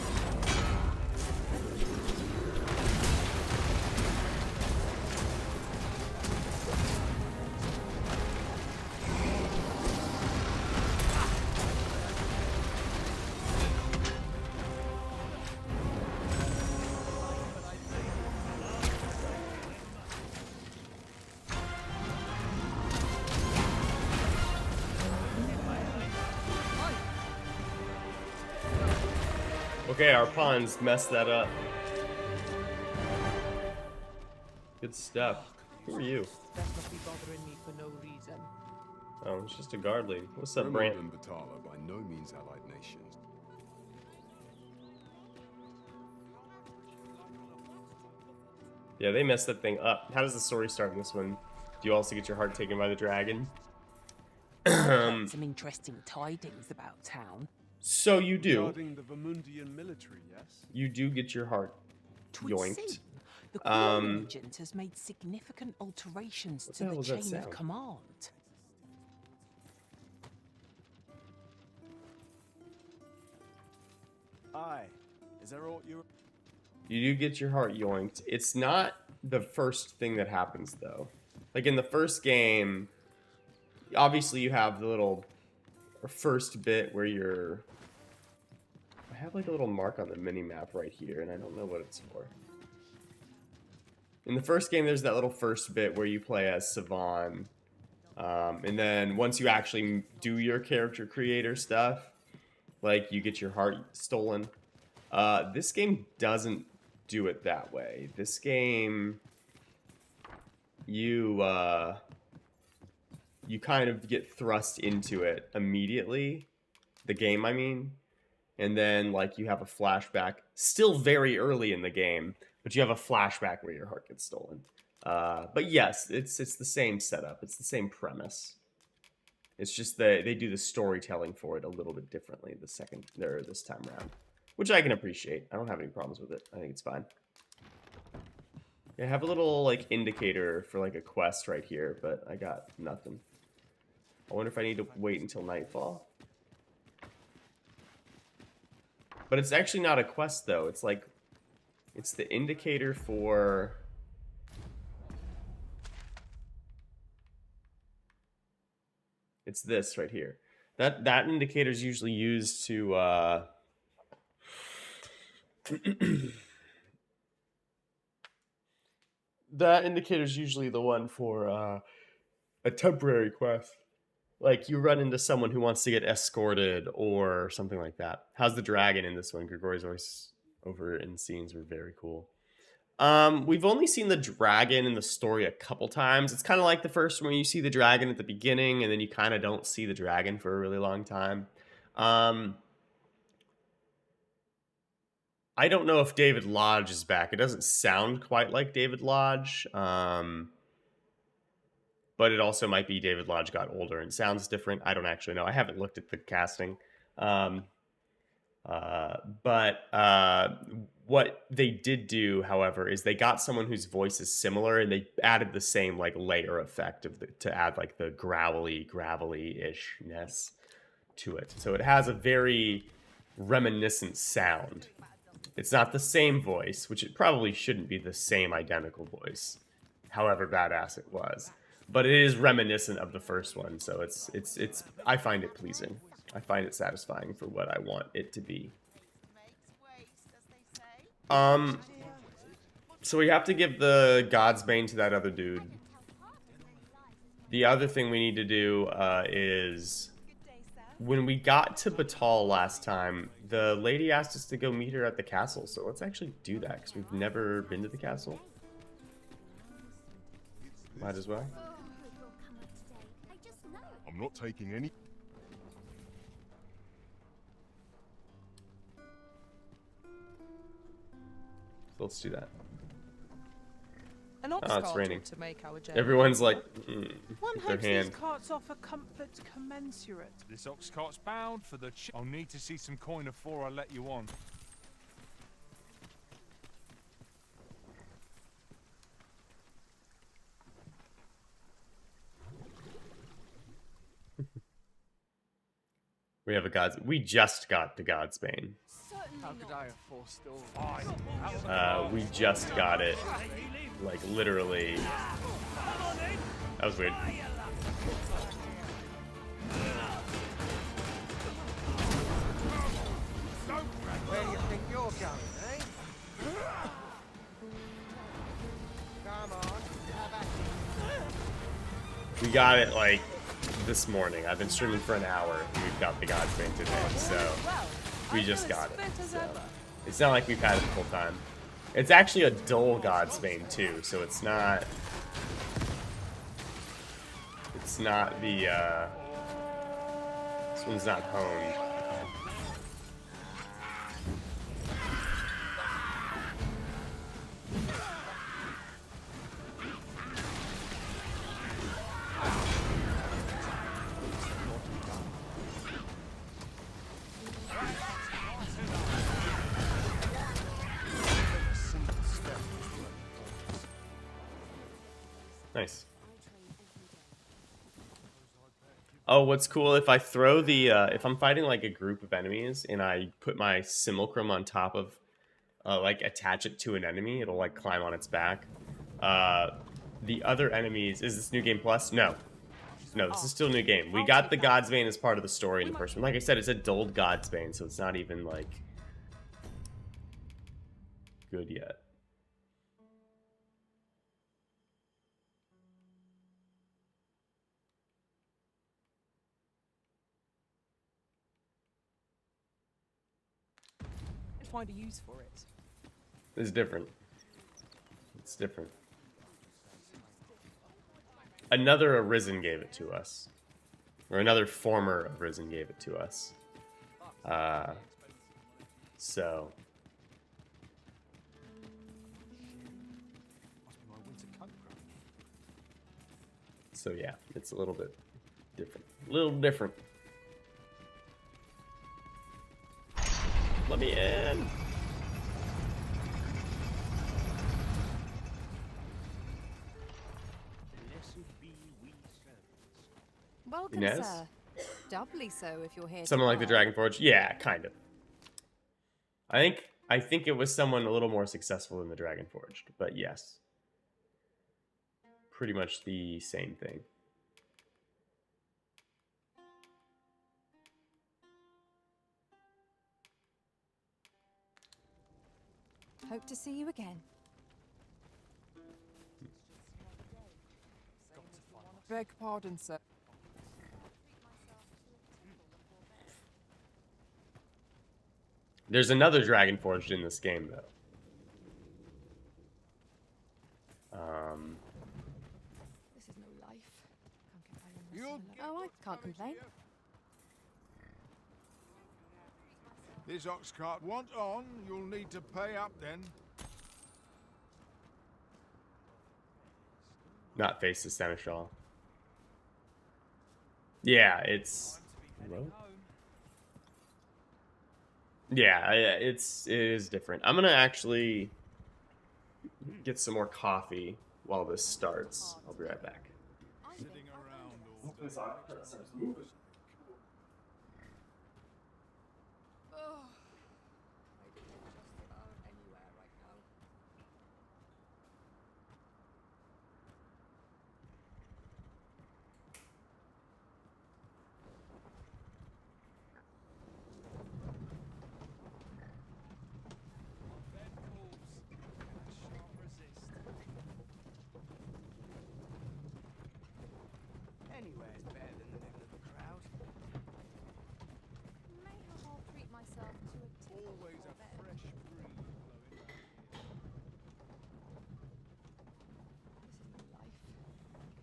Okay, our pawns messed that up. Good stuff. Who are you? Best not be bothering me for no reason. Oh, it's just a guard lady. What's up, Remnant Brant? and Batal are by no means allied nations. Yeah, they messed that thing up. How does the story start in this one? Do you also get your heart taken by the dragon? Some interesting tidings about town. So you do. Regarding the Vermundian military, yes? You do get your heart yoinked. The Queen Regent has made significant alterations to hell the was that chain of sound? command. Aye. Is there aught you... You do get your heart yoinked. It's not the first thing that happens, though. Like in the first game, obviously you have the little first bit where you're... I have like a little mark on the mini-map right here, and I don't know what it's for. In the first game, there's that little first bit where you play as Sivan. And then once you actually do your character creator stuff, like you get your heart stolen. This game doesn't do it that way. This game, you kind of get thrust into it immediately. The game, I mean. And then, like, you have a flashback, still very early in the game, but you have a flashback where your heart gets stolen. But yes, it's the same setup. It's the same premise. It's just that they do the storytelling for it a little bit differently this time around, which I can appreciate. I don't have any problems with it. I think it's fine. I have a little like indicator for like a quest right here, but I got nothing. I wonder if I need to wait until nightfall. But it's actually not a quest though. It's like, it's the indicator for... It's this right here. That indicator is usually used to that indicator is usually the one for a temporary quest. Like you run into someone who wants to get escorted or something like that. How's the dragon in this one? Grigori's voice over in scenes were very cool. We've only seen the dragon in the story a couple times. It's kind of like the first one, you see the dragon at the beginning and then you kind of don't see the dragon for a really long time. I don't know if David Lodge is back. It doesn't sound quite like David Lodge. But it also might be David Lodge got older and sounds different. I don't actually know. I haven't looked at the casting. What they did do, however, is they got someone whose voice is similar and they added the same like layer effect of to add like the growly, gravelly-ishness to it. So it has a very reminiscent sound. It's not the same voice, which it probably shouldn't be the same identical voice, however badass it was. But it is reminiscent of the first one, so it's I find it pleasing. I find it satisfying for what I want it to be. So we have to give the God's Bane to that other dude. The other thing we need to do is when we got to Batal last time, the lady asked us to go meet her at the castle. So let's actually do that because we've never been to the castle. Might as well. I'm not taking any... Let's do that. An Oh, it's raining. to make our journey. Everyone's like, One with their hopes hand. these carts offer comfort commensurate. This ox cart's bound for the I'll need to see some coin before I let you on. We have a God's. We just got to God's Bane. How could I have forestalled? We just got it. Like literally. That was weird. Where do you think you're going, eh? Come on, have at it. We got it like this morning. I've been streaming for an hour and we've got the God's Bane today. So We just got it. So. It's not like we've had it the whole time. It's actually a dull Godsbane too, so it's not. It's not the. This one's not honed. Nice. Oh, what's cool, if I throw the, if I'm fighting like a group of enemies and I put my simulacrum on top of, like attach it to an enemy, it'll like climb on its back. The other enemies, is this New Game Plus? No. No, this is still New Game. We got the Godsbane as part of the story in the first one. Like I said, it's a dulled Godsbane, so it's not even like good yet. Find a use for it. It's different. It's different. Another Arisen gave it to us. Or another former Arisen gave it to us. So. So yeah, it's a little bit different. A little different. Let me in. Welcome, Inez? sir. Doubly so if you're here. Someone like the Dragon Forge? Yeah, kind of. I think it was someone a little more successful than the Dragon Forged, but yes. Pretty much the same thing. Hope to see you again. Beg pardon, sir. There's another Dragon Forged in this game, though. This is no life. Oh, I can't complain. This ox cart want on, you'll need to pay up then. Not face the Seneschal. Yeah, it's. Hello? Yeah, it is different. I'm gonna actually get some more coffee while this starts. I'll be right back. Anywhere's better than the middle of a crowd. Maybe I'll treat myself to a tickle. Always a fresh breeze blowing.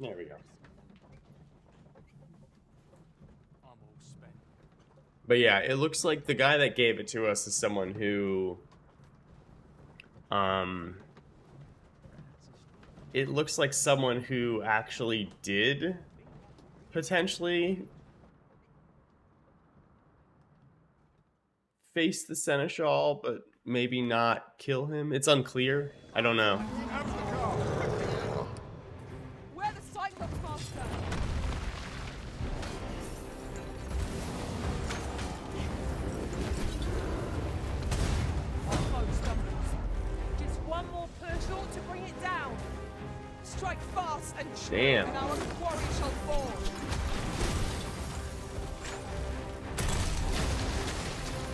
There we go. I'm all spent. But yeah, it looks like the guy that gave it to us is someone who, it looks like someone who actually did potentially face the Seneschal, but maybe not kill him. It's unclear. I don't know. Where the Cyclops Master? Just one more push ought to bring it down. Strike fast and true, Damn. and our quarry shall fall.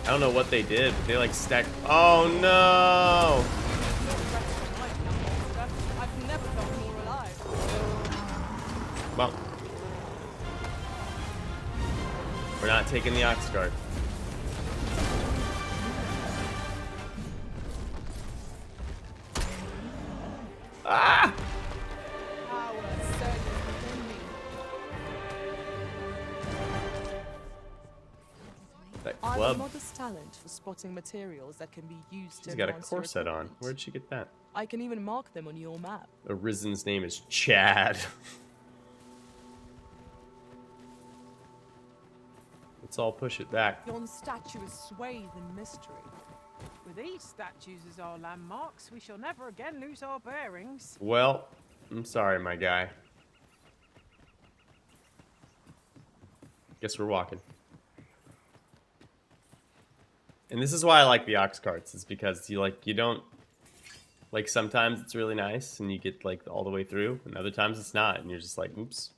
I don't know what they did, but they like stacked. Oh no! I've never felt more alive. Well, we're not taking the ox cart. a modest talent for spotting materials that can be used to She's got a enhance your corset on. equipment. Where'd she get that? I can even mark them on your map. Arisen's name is Chad. Let's all push it back. Yon statue is swathed in mystery. With these statues as our landmarks, we shall never again lose our bearings. Well, I'm sorry, my guy. Guess we're walking. And this is why I like the ox carts, is because you don't, like, sometimes it's really nice and you get like all the way through, and other times it's not, and you're just like, oops.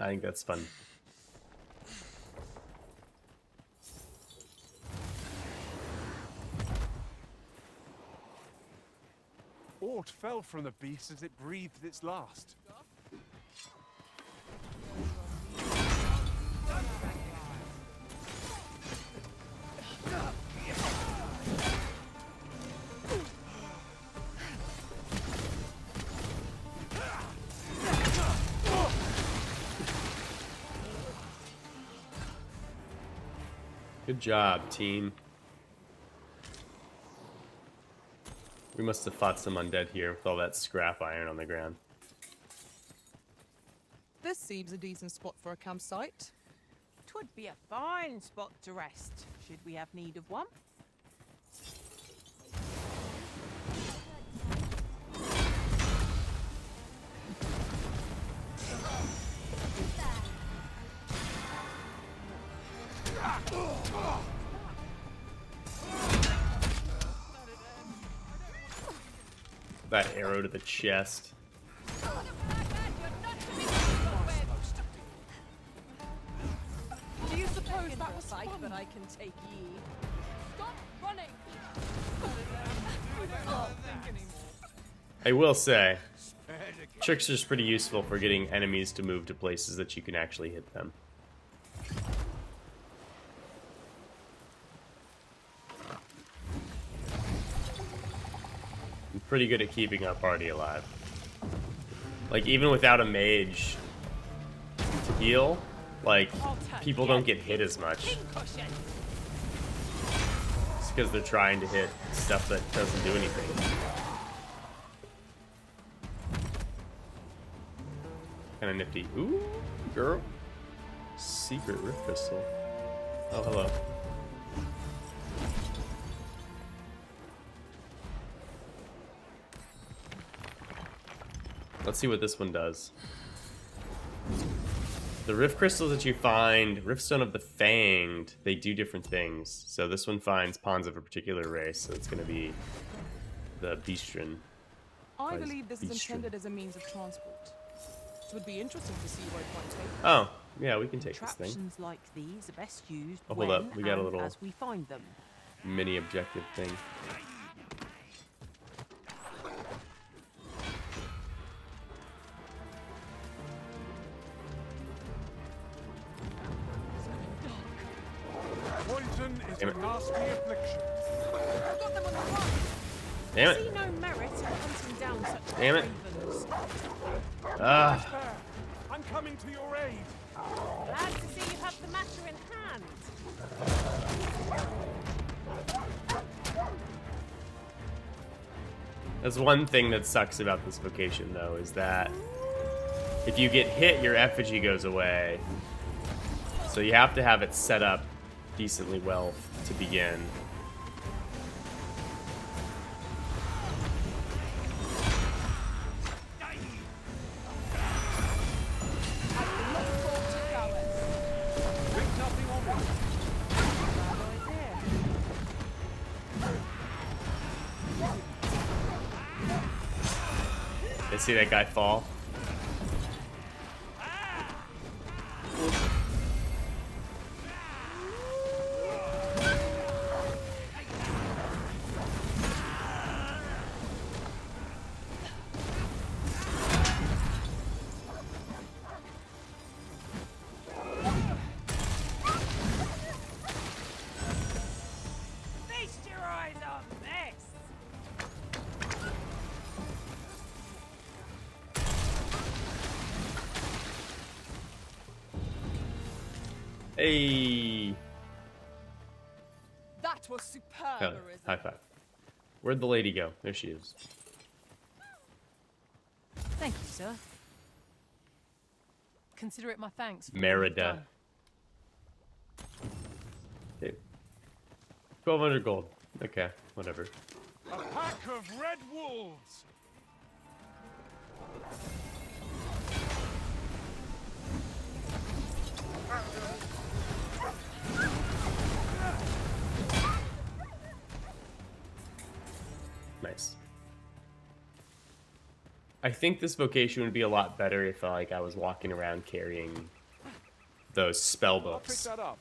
I think that's fun. Aught fell from the beast as it breathed its last. Good job, team. We must have fought some undead here with all that scrap iron on the ground. This seems a decent spot for a campsite. 'Twould be a fine spot to rest, should we have need of one. That arrow to the chest. Do you suppose that was sight, but I can take ye? Stop running! I will say, Trickster's pretty useful for getting enemies to move to places that you can actually hit them. I'm pretty good at keeping our party alive. Like, even without a mage to heal, like, people don't get hit as much. It's because they're trying to hit stuff that doesn't do anything. Kind of nifty. Ooh, girl. Secret rift crystal. Oh, hello. Let's see what this one does. The rift crystals that you find, Riftstone of the Fanged, they do different things. So this one finds pawns of a particular race, so it's going to be the Beastren. I believe this is intended as a means of transport. It would be interesting to see where it might take us. Oh, yeah, we can take this thing. Contraptions like these are best used Oh, hold when up, we got a and little as we find them. mini objective thing. Poison is Damn a it. nasty affliction. I've got them on the run. Damn it. See no merit in hunting down such Damn it. ravens. Ah. I'm coming to your aid. Glad to see you have the matter in hand. That's one thing that sucks about this vocation, though, is that if you get hit, your effigy goes away. So you have to have it set up decently well to begin. They see that guy fall. Feast your eyes on this. Hey. That was superb, Oh, Arisen. high five. Where'd the lady go? There she is. Thank you, sir. Consider it my thanks. For Merida. Okay. 1,200 gold. Okay, whatever. A pack of red wolves! Nice. I think this vocation would be a lot better if like I was walking around carrying those spell I'll pick books. that up.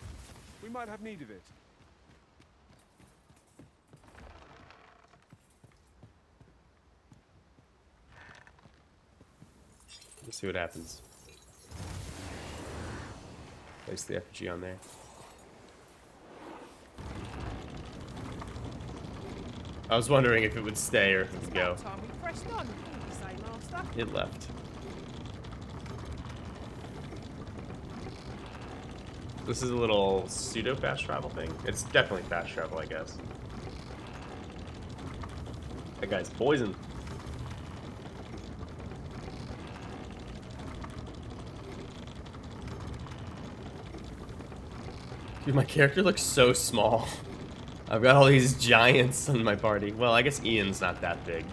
We might have need of it. Let's see what happens. Place the effigy on there. I was wondering if it would stay or if it would go. Time we pressed on, you say, Master. It left. This is a little pseudo fast travel thing. It's definitely fast travel, I guess. That guy's poisoned. Dude, my character looks so small. I've got all these giants in my party. Well, I guess Ian's not that big.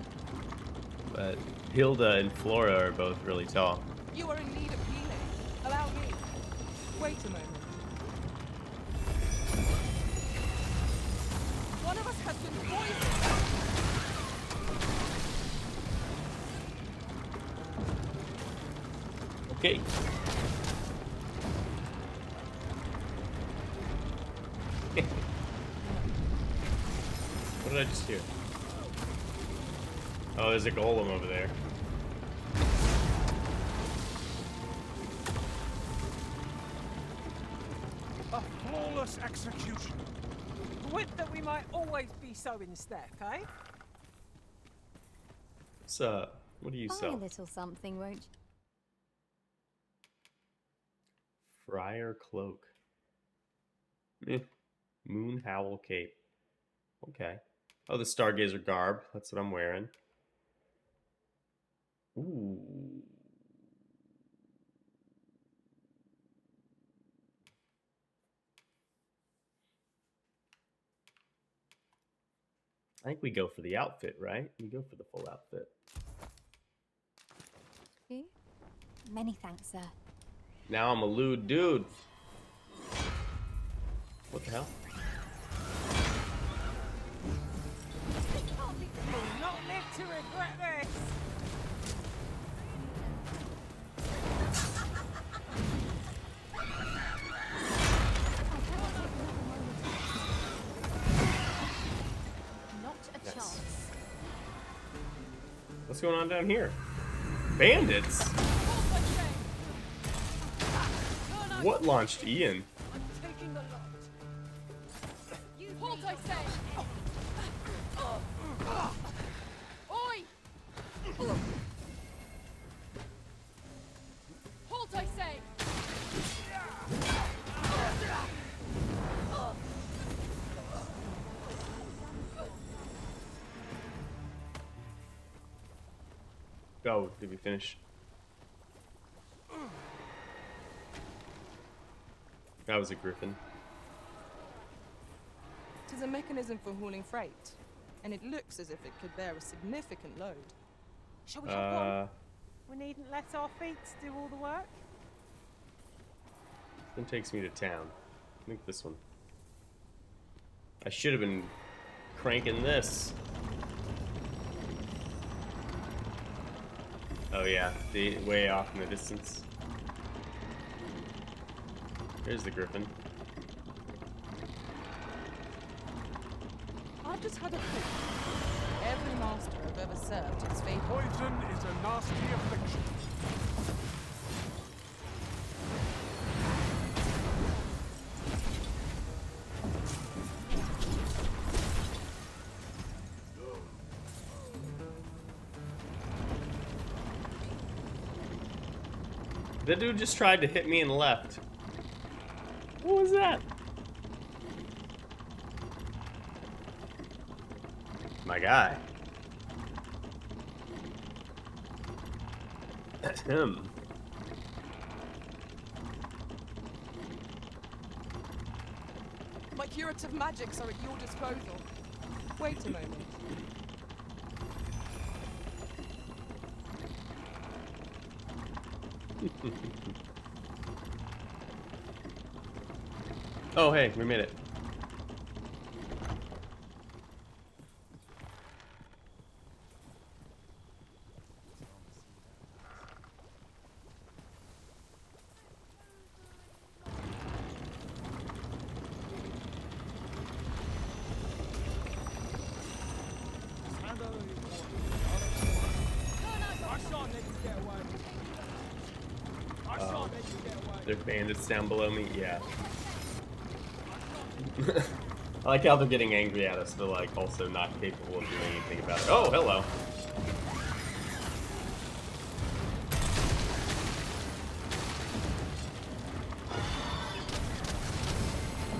But Hilda and Flora are both really tall. You are in need of healing. Allow me. Wait a moment. One of us has been poisoned. Okay. What did I just hear? Oh, there's a golem over there. A flawless execution. Would that we might always be so in step, eh? So, what do you Buy a sell? little something, won't you? Friar cloak. Eh. Moon Howl cape. Okay. Oh, the Stargazer garb. That's what I'm wearing. Ooh. I think we go for the outfit, right? We go for the full outfit. You? Many thanks, sir. Now I'm a lewd dude. What the hell? You'll not live to regret this. Not a chance. What's going on down here? Bandits? What launched Ian? Taking the lot. Halt, I say! Oi! Halt, I say! Go. Did we finish? That was a griffin. Tis a mechanism for hauling freight, and it looks as if it could bear a significant load. Shall we hop on? We needn't let our feet do all the work. Then takes me to town. I think this one. I should have been cranking this. Oh yeah, the way off in the distance. Here's the griffin. I've just had a thought. Every master I've ever served has favored. Poison is a nasty affliction. The dude just tried to hit me and left. What was that? My guy. That's him. My curative magics are at your disposal. Wait a moment. Oh, hey, we made it. There are bandits down below me? Yeah. I like how they're getting angry at us, but like also not capable of doing anything about it. Oh, hello.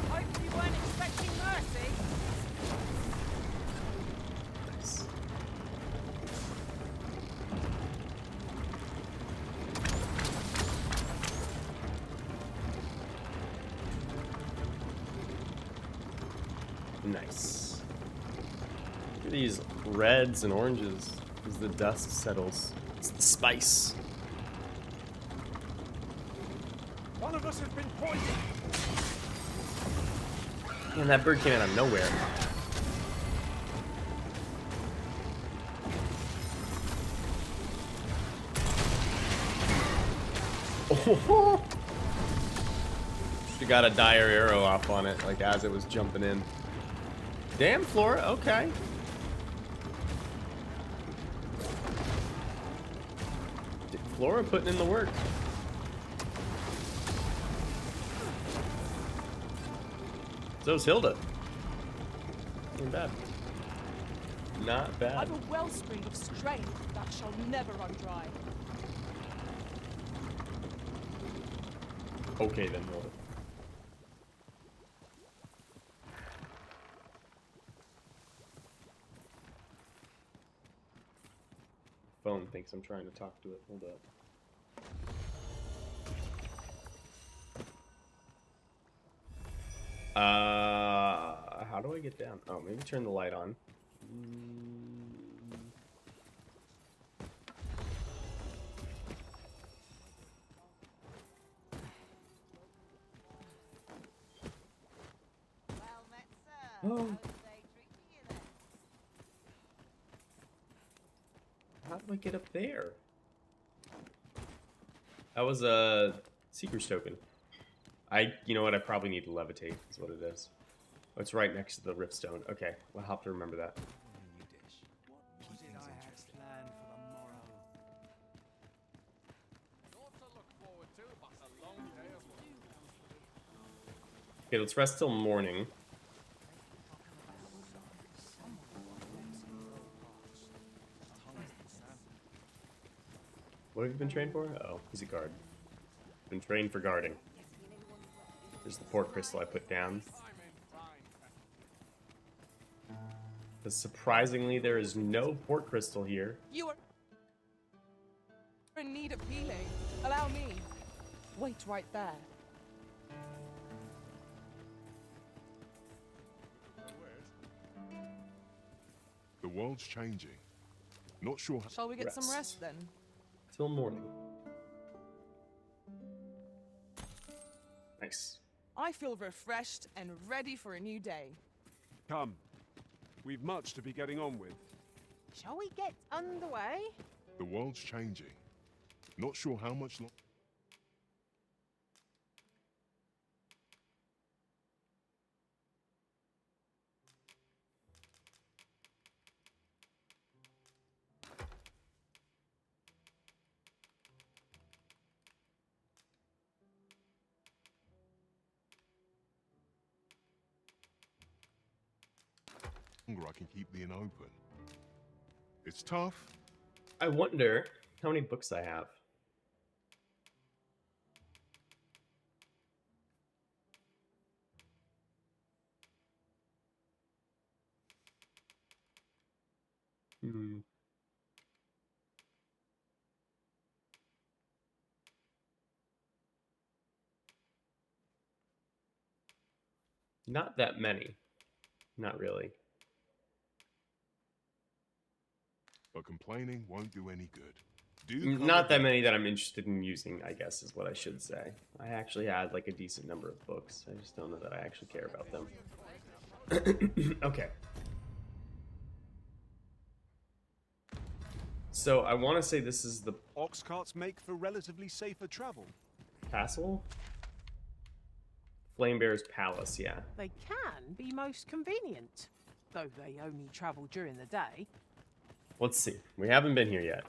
Hope you weren't expecting mercy. Nice. Nice. Look at these reds and oranges as the dust settles. It's the spice. One of us has been poisoned. Man, that bird came out of nowhere. She got a dire arrow off on it, like as it was jumping in. Damn, Flora, okay. Flora putting in the work. So's Hilda. Not bad. Not bad. I've a wellspring of strength that shall never run dry. Okay then, Hilda. Phone thinks I'm trying to talk to it. Hold up. How do I get down? Oh, maybe turn the light on. Oh. How do I get up there? That was a Seeker's token. You know what? I probably need to levitate, is what it is. Oh, it's right next to the Riftstone. Okay, we'll have to remember that. Okay, let's rest till morning. What have you been trained for? Oh, he's a guard. Been trained for guarding. There's the port crystal I put down. But surprisingly, there is no port crystal here. You are in need of healing. Allow me. Wait right there. The world's changing. Not sure how... Shall we get some rest then? Till morning. Nice. I feel refreshed and ready for a new day. Come. We've much to be getting on with. Shall we get underway? The world's changing. Not sure how much longer... I can keep the inn open. It's tough. I wonder how many books I have. Not that many. Not really. But complaining won't do any good. Not that many that I'm interested in using, I guess, is what I should say. I actually had like a decent number of books. I just don't know that I actually care about them. Okay. So I want to say this is the ox carts make for relatively safer travel. Castle? Flamebear's Palace, yeah. They can be most convenient, though they only travel during the day. Let's see. We haven't been here yet.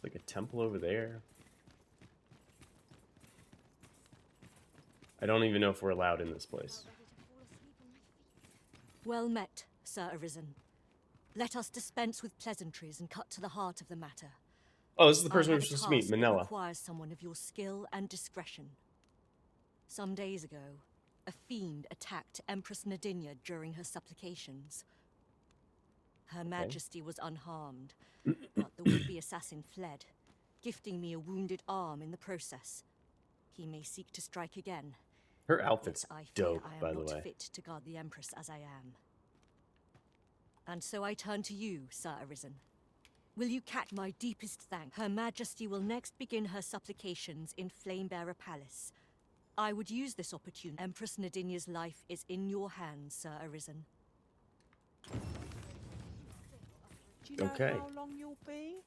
Like a temple over there. I don't even know if we're allowed in this place. Well met, Sir Arisen. Let us dispense with pleasantries and cut to the heart of the matter. Oh, this is the person we're supposed to meet, Manila. Requires someone of your skill and discretion. Some days ago, a fiend attacked Empress Nadinia during her supplications. Her Majesty was unharmed, but the would-be assassin fled, gifting me a wounded arm in the process. He may seek to strike again. Her outfit's dope, by the way. I am not fit to guard the Empress as I am. And so I turn to you, Sir Arisen. Will you catch my deepest thanks? Her Majesty will next begin her supplications in Flamebearer Palace. I would use this opportunity. Empress Nadinia's life is in your hands, Sir Arisen. Do you know how long you'll be?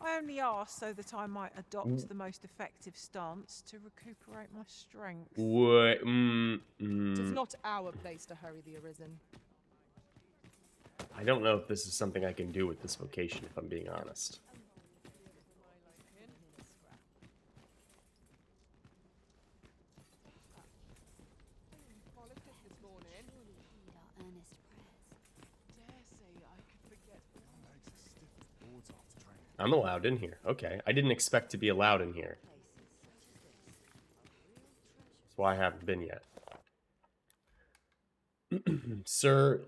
I only asked so that I might adopt the most effective stance to recuperate my strength. What? It's not our place to hurry the Arisen. I don't know if this is something I can do with this vocation, if I'm being honest. I'm allowed in here. Okay. I didn't expect to be allowed in here. That's why I haven't been yet. Sir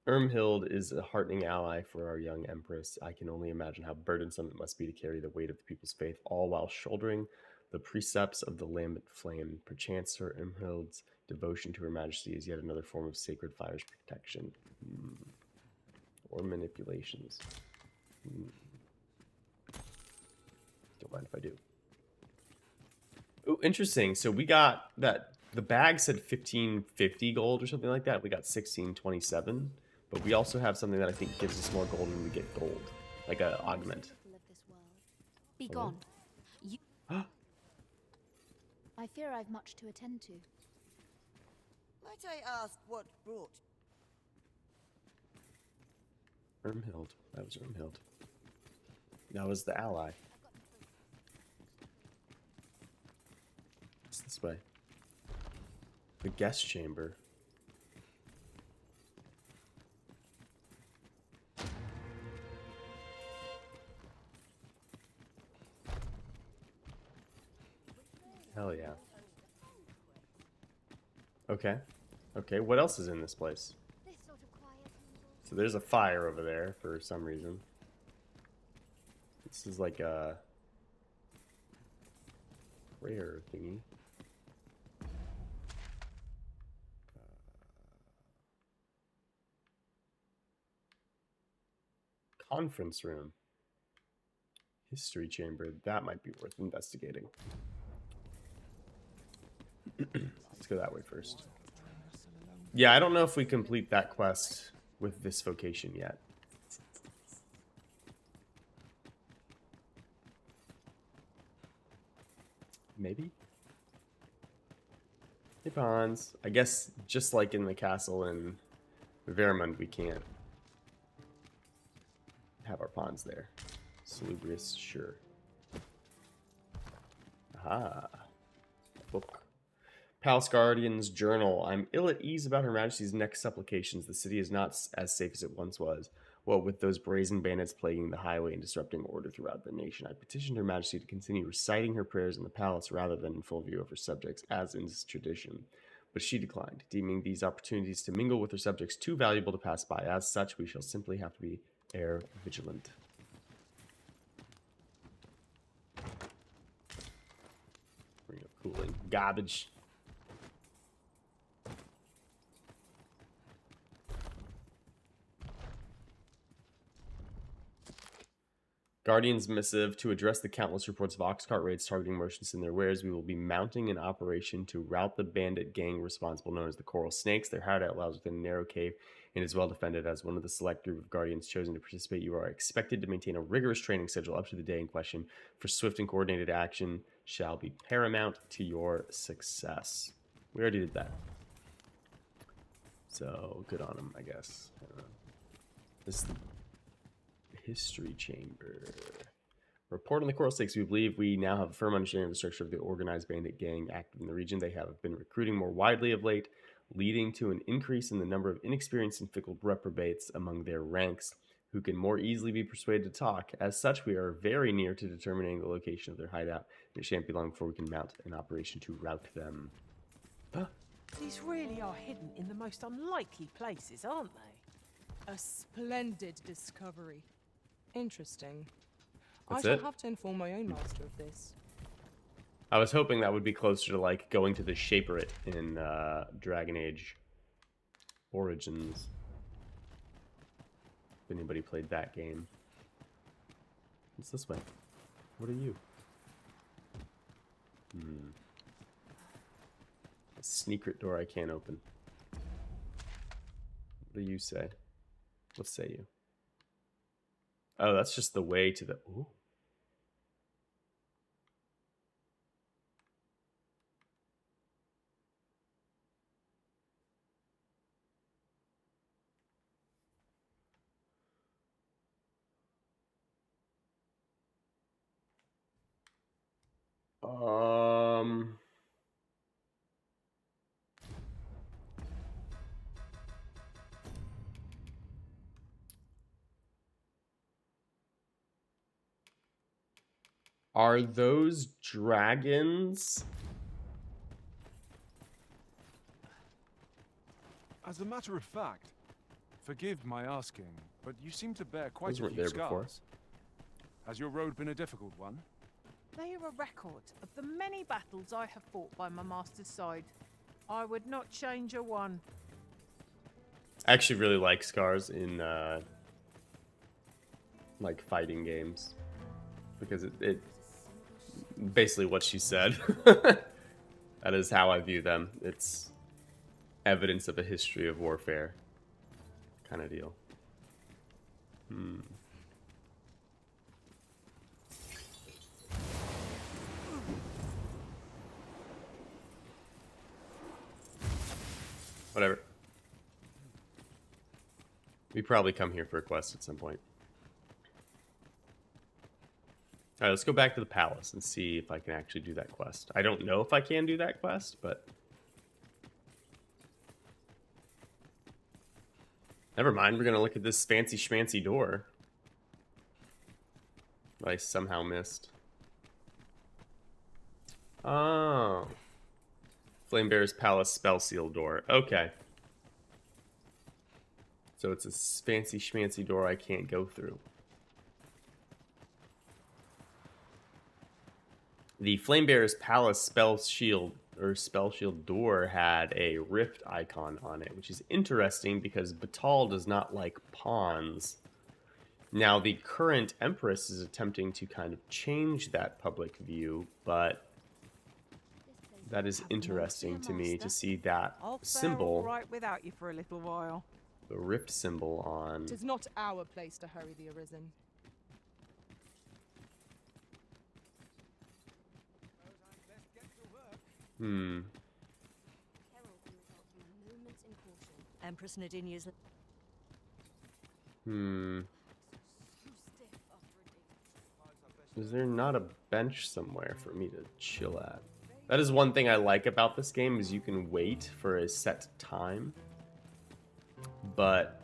Irmhild is a heartening ally for our young empress. I can only imagine how burdensome it must be to carry the weight of the people's faith, all while shouldering the precepts of the lambent flame. Perchance Sir Irmhild's devotion to her majesty is yet another form of sacred fire's protection. Or manipulations. Don't mind if I do. Oh, interesting. So we got that. The bag said 1550 gold or something like that. We got 1627. But we also have something that I think gives us more gold when we get gold. Like a augment. Be gone. You... I fear I've much to attend to. Might I ask what brought... Irmhild. That was Irmhild. That was the ally. It's this way. The guest chamber. Hell yeah. Okay. Okay, what else is in this place? So there's a fire over there for some reason. This is like a prayer thingy. Conference room. History chamber. That might be worth investigating. Let's go that way first. Yeah, I don't know if we complete that quest with this vocation yet. Maybe? Hey, pawns. I guess just like in the castle in Vermund, we can't have our pawns there. Salubrious, sure. Aha. Book. Palace Guardian's Journal. I'm ill at ease about Her Majesty's next supplications. The city is not as safe as it once was. What with those brazen bandits plaguing the highway and disrupting order throughout the nation, I petitioned Her Majesty to continue reciting her prayers in the palace rather than in full view of her subjects, as is tradition. but she declined, deeming these opportunities to mingle with her subjects too valuable to pass by. As such, we shall simply have to be air vigilant. Bring up cooling. Garbage. Guardian's missive. To address the countless reports of oxcart raids targeting merchants and their wares, we will be mounting an operation to rout the bandit gang responsible, known as the Coral Snakes. Their hideout lies within a narrow cave and is well defended. As one of the select group of Guardians chosen to participate, you are expected to maintain a rigorous training schedule up to the day in question, for swift and coordinated action shall be paramount to your success. We already did that. So, good on them, I guess. I don't know. This is the History Chamber. Report on the Coral Snakes. We believe we now have a firm understanding of the structure of the organized bandit gang active in the region. They have been recruiting more widely of late, leading to an increase in the number of inexperienced and fickle reprobates among their ranks, who can more easily be persuaded to talk. As such, we are very near to determining the location of their hideout, and it shan't be long before we can mount an operation to rout them. Huh? These really are hidden in the most unlikely places, aren't they? A splendid discovery. Interesting. That's I shall it? have to inform my own master of this. I was hoping that would be closer to like going to the Shaperate in Dragon Age Origins. If anybody played that game. What's this way? What are you? A secret door I can't open. What do you say? What say you? Oh, that's just the way to the... Ooh. Are those dragons? As a matter of fact, forgive my asking, but you seem to bear quite Those a weren't few there scars. before. Has your road been a difficult one? They are a record of the many battles I have fought by my master's side. I would not change a one. I actually really like scars in like fighting games, because it basically what she said. That is how I view them. It's evidence of a history of warfare kind of deal. Whatever. We probably come here for a quest at some point. Alright, let's go back to the palace and see if I can actually do that quest. I don't know if I can do that quest, but... Never mind, we're gonna look at this fancy schmancy door that I somehow missed. Oh. Flamebearer's Palace spell seal door. Okay. So it's a fancy schmancy door I can't go through. The Flamebearer's Palace spell shield door had a rift icon on it, which is interesting because Batal does not like pawns. Now, the current Empress is attempting to kind of change that public view, but that is interesting to me to see that I'll fare symbol, all right without you for a little while. the rift symbol on... It is not our place to hurry the Arisen. Empress Nadinia's... Is there not a bench somewhere for me to chill at? That is one thing I like about this game, is you can wait for a set time. But,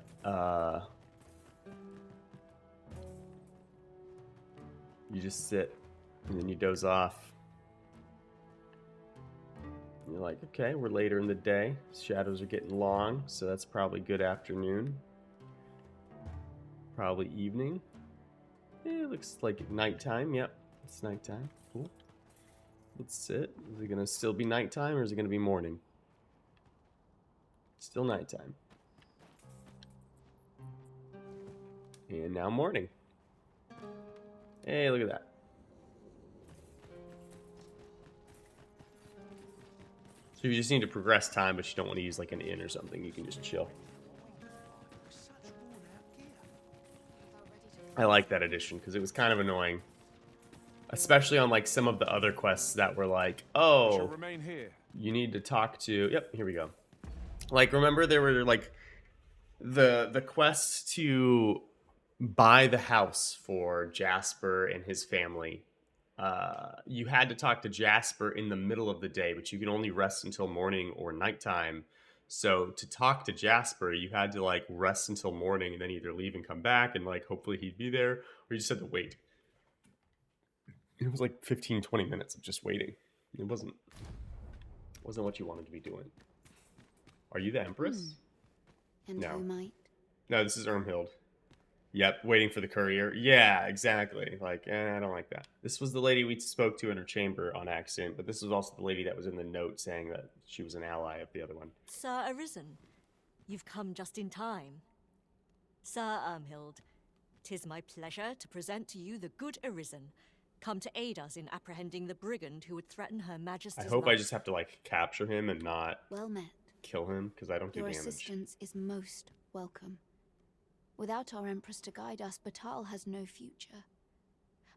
you just sit, and then you doze off. You're like, okay, we're later in the day. Shadows are getting long, so that's probably good afternoon. Probably evening. Yeah, it looks like nighttime. Yep, it's nighttime. Cool. Let's sit. Is it gonna still be nighttime or is it gonna be morning? Still nighttime. And now morning. Hey, look at that. So you just need to progress time, but you don't want to use like an inn or something. You can just chill. I like that addition because it was kind of annoying. Especially on like some of the other quests that were like, oh, remain here. You need to talk to, yep, here we go. Like, remember there were like the quest to buy the house for Jasper and his family. You had to talk to Jasper in the middle of the day, but you could only rest until morning or nighttime. So to talk to Jasper, you had to like rest until morning and then either leave and come back and like hopefully he'd be there, or you just had to wait. It was like 15, 20 minutes of just waiting. It wasn't what you wanted to be doing. Are you the Empress? And No. who might? No, this is Irmhild. Yep, waiting for the courier. Yeah, exactly. Like, I don't like that. This was the lady we spoke to in her chamber on accident, but this was also the lady that was in the note saying that she was an ally of the other one. Sir Arisen, you've come just in time. Sir Irmhild, 'tis my pleasure to present to you the good Arisen, come to aid us in apprehending the brigand who would threaten Her Majesty's I hope life. I just have to, like, capture him and not Well met. kill him, because I don't do Your damage. assistance is most welcome. Without our Empress to guide us, Batal has no future.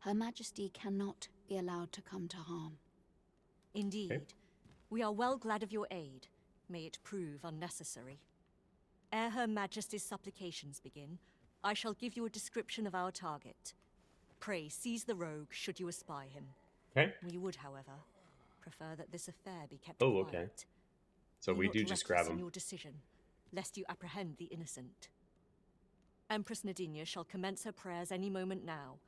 Her Majesty cannot be allowed to come to harm. Indeed. Okay. We are well glad of your aid. May it prove unnecessary. Ere Her Majesty's supplications begin, I shall give you a description of our target. Pray seize the rogue should you espy him. Okay. We would, however, prefer that this affair be kept Oh, quiet. okay. So Be we not do just reckless grab in him. your decision, lest you apprehend the innocent. Empress Nadinia shall commence her prayers any moment now.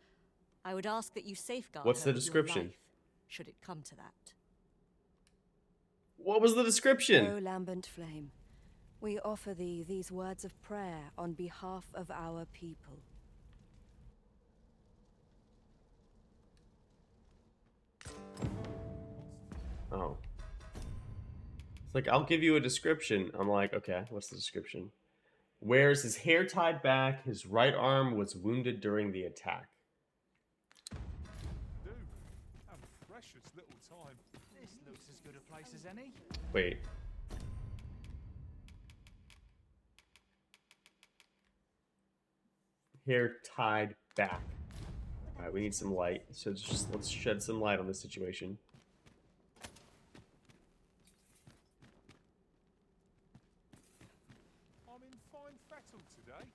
I would ask that you safeguard What's her the with your description? life, should it come to that. What was the description? O lambent flame, we offer thee these words of prayer on behalf of our people. Oh. It's like, I'll give you a description. I'm like, okay, what's the description? Wears his hair tied back, his right arm was wounded during the attack. Dude, have a precious little time. This looks as good a place as any. Wait. Hair tied back. Alright, we need some light. So just let's shed some light on this situation. I'm in fine fettle today.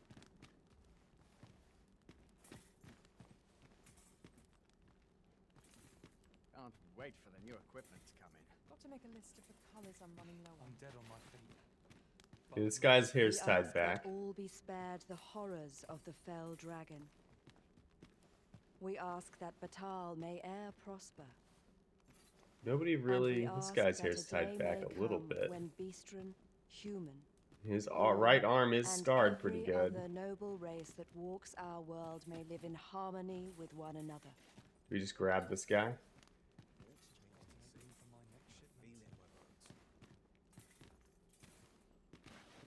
Can't wait for the new equipment to come in. Got to make a list of the colours I'm running low on. I'm dead on my feet. Okay, this guy's hair's We tied ask back. that all be spared the horrors of the fell dragon. We ask that Batal may e'er prosper. Nobody And really. we This ask guy's that hair's a day tied back may a little come bit. When beastren, human, His right arm is and scarred pretty every good. other noble race that walks our world may live in harmony with one another. We just grab this guy.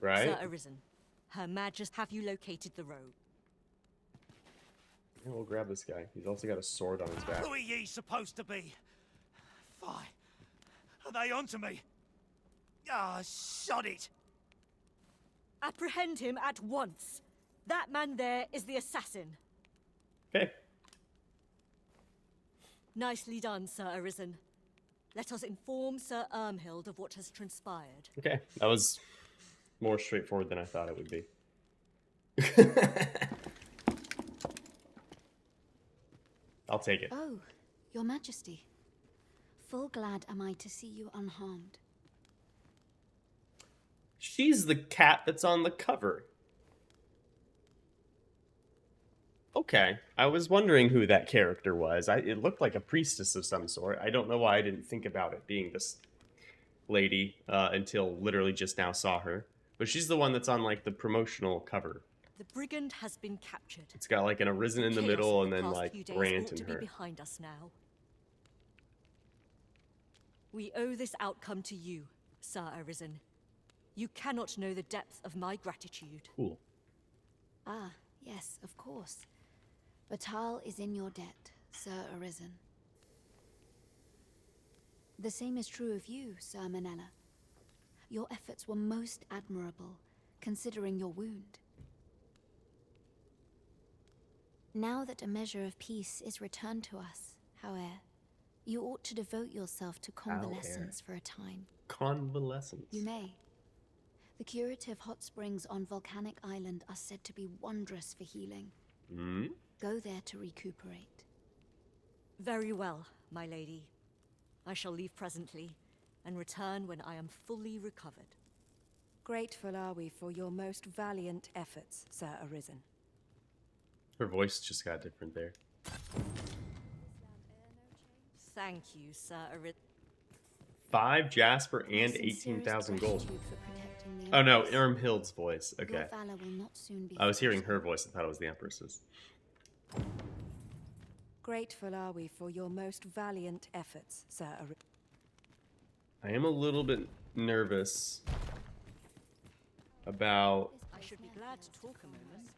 Right? Sir Arisen, Her Majesty, have you located the rogue? Yeah, we'll grab this guy. He's also got a sword on his back. Who are ye supposed to be? Fie. Are they onto me? Ah, sod it. Apprehend him at once. That man there is the assassin. Okay. Nicely done, Sir Arisen. Let us inform Sir Irmhild of what has transpired. Okay. That was more straightforward than I thought it would be. I'll take it. Oh, Your Majesty. Full glad am I to see you unharmed. She's the cat that's on the cover. Okay. I was wondering who that character was. It looked like a priestess of some sort. I don't know why I didn't think about it being this lady until literally just now saw her. But she's the one that's on like the promotional cover. The brigand has been captured. It's got like an Arisen in the chaos middle of and the then past like few days Grant ought and to be her. behind us now. We owe this outcome to you, Sir Arisen. You cannot know the depth of my gratitude. Cool. Ah, yes, of course. Batal is in your debt, Sir Arisen. The same is true of you, Sir Manella. Your efforts were most admirable, considering your wound. Now that a measure of peace is returned to us, however, you ought to devote yourself to convalescence for a time. Convalescence. You may. The curative hot springs on Volcanic Island are said to be wondrous for healing. Go there to recuperate. Very well, my lady. I shall leave presently, and return when I am fully recovered. Grateful are we for your most valiant efforts, Sir Arisen. Her voice just got different there. Thank you, Sir Arisen. 5 Jasper and 18,000 gold. Oh no, Irmhild's voice. Okay. I was hearing her voice. I thought it was the Empress's. Grateful are we for your most valiant efforts, Sir Arisen. I am a little bit nervous about I should be glad to talk a moment.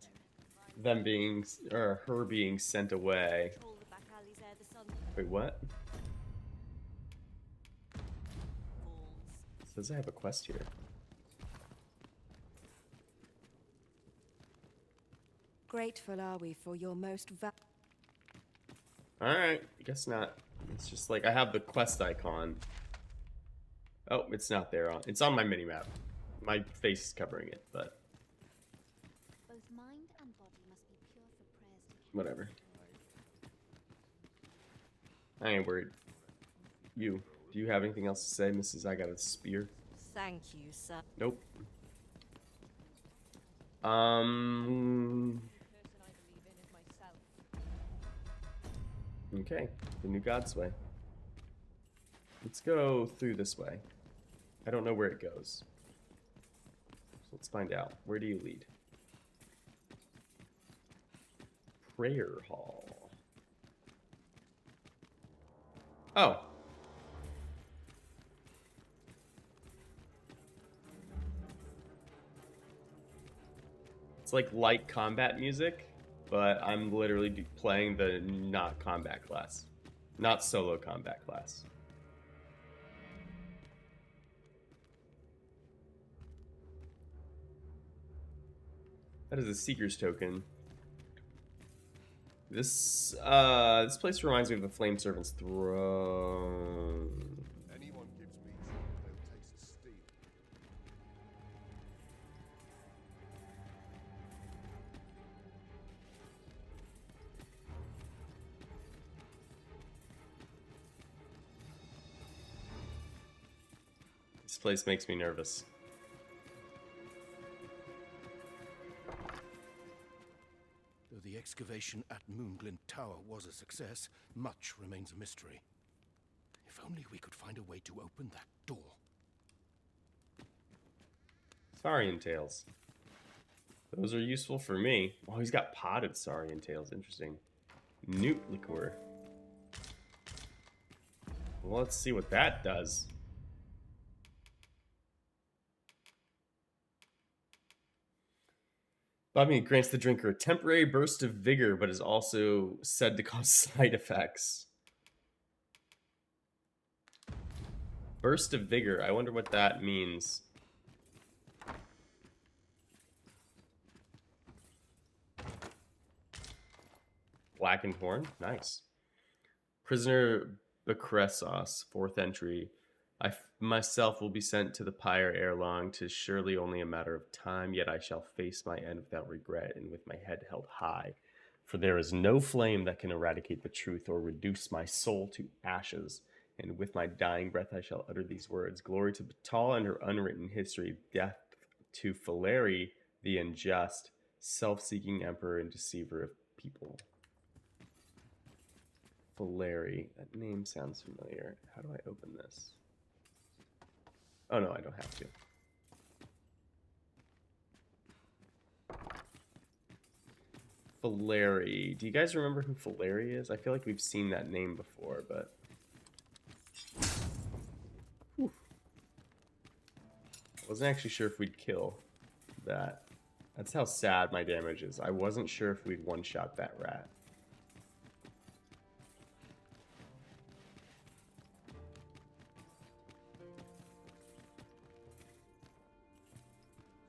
them being, or her being sent away. Wait, what? It says I have a quest here. Grateful are we for your most Alright, guess not. It's just like I have the quest icon. Oh, it's not there. It's on my minimap. My face is covering it, but Both mind and body must be pure for prayers to whatever. I ain't worried. You. Do you have anything else to say, Mrs. I got a spear? Thank you, sir. Nope. Okay, the New God's Way. Let's go through this way. I don't know where it goes. So let's find out. Where do you lead? Prayer Hall. Oh. It's like light combat music, but I'm literally playing the not combat class. Not solo combat class. That is a Seeker's token. This place reminds me of the Flame Servant's Throne. Anyone gives me trouble, they'll taste of steel. This place makes me nervous. Though the excavation at Moonglint Tower was a success, much remains a mystery. If only we could find a way to open that door. Saurian tails. Those are useful for me. Oh, he's got potted saurian tails. Interesting. Newt liqueur. Well, let's see what that does. Bombing grants the drinker a temporary burst of vigor, but is also said to cause side effects. Burst of vigor. I wonder what that means. Blackened horn. Nice. Prisoner Bacressos, 4th entry. I myself will be sent to the pyre ere long. 'Tis surely only a matter of time, yet I shall face my end without regret and with my head held high. For there is no flame that can eradicate the truth or reduce my soul to ashes. And with my dying breath I shall utter these words. Glory to Batal and her unwritten history. Death to Phileri, the unjust, self-seeking emperor and deceiver of people. Phileri. That name sounds familiar. How do I open this? Oh no, I don't have to. Valeri. Do you guys remember who Valeri is? I feel like we've seen that name before, but... Whew. I wasn't actually sure if we'd kill that. That's how sad my damage is. I wasn't sure if we'd one-shot that rat.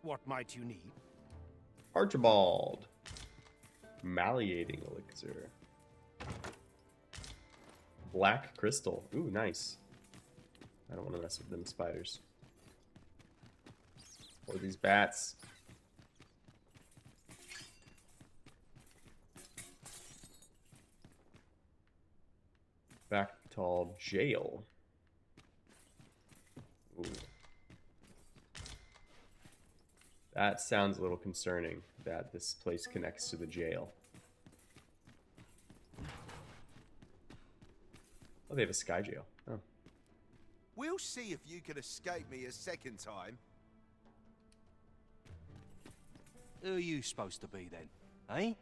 What might you need? Archibald. Malleating elixir. Black crystal. Ooh, nice. I don't want to mess with them spiders. Or these bats. Bactal jail. Ooh. That sounds a little concerning, that this place connects to the jail. Oh, they have a sky jail. Oh. We'll see if you can escape me a second time. Who are you supposed to be then, eh?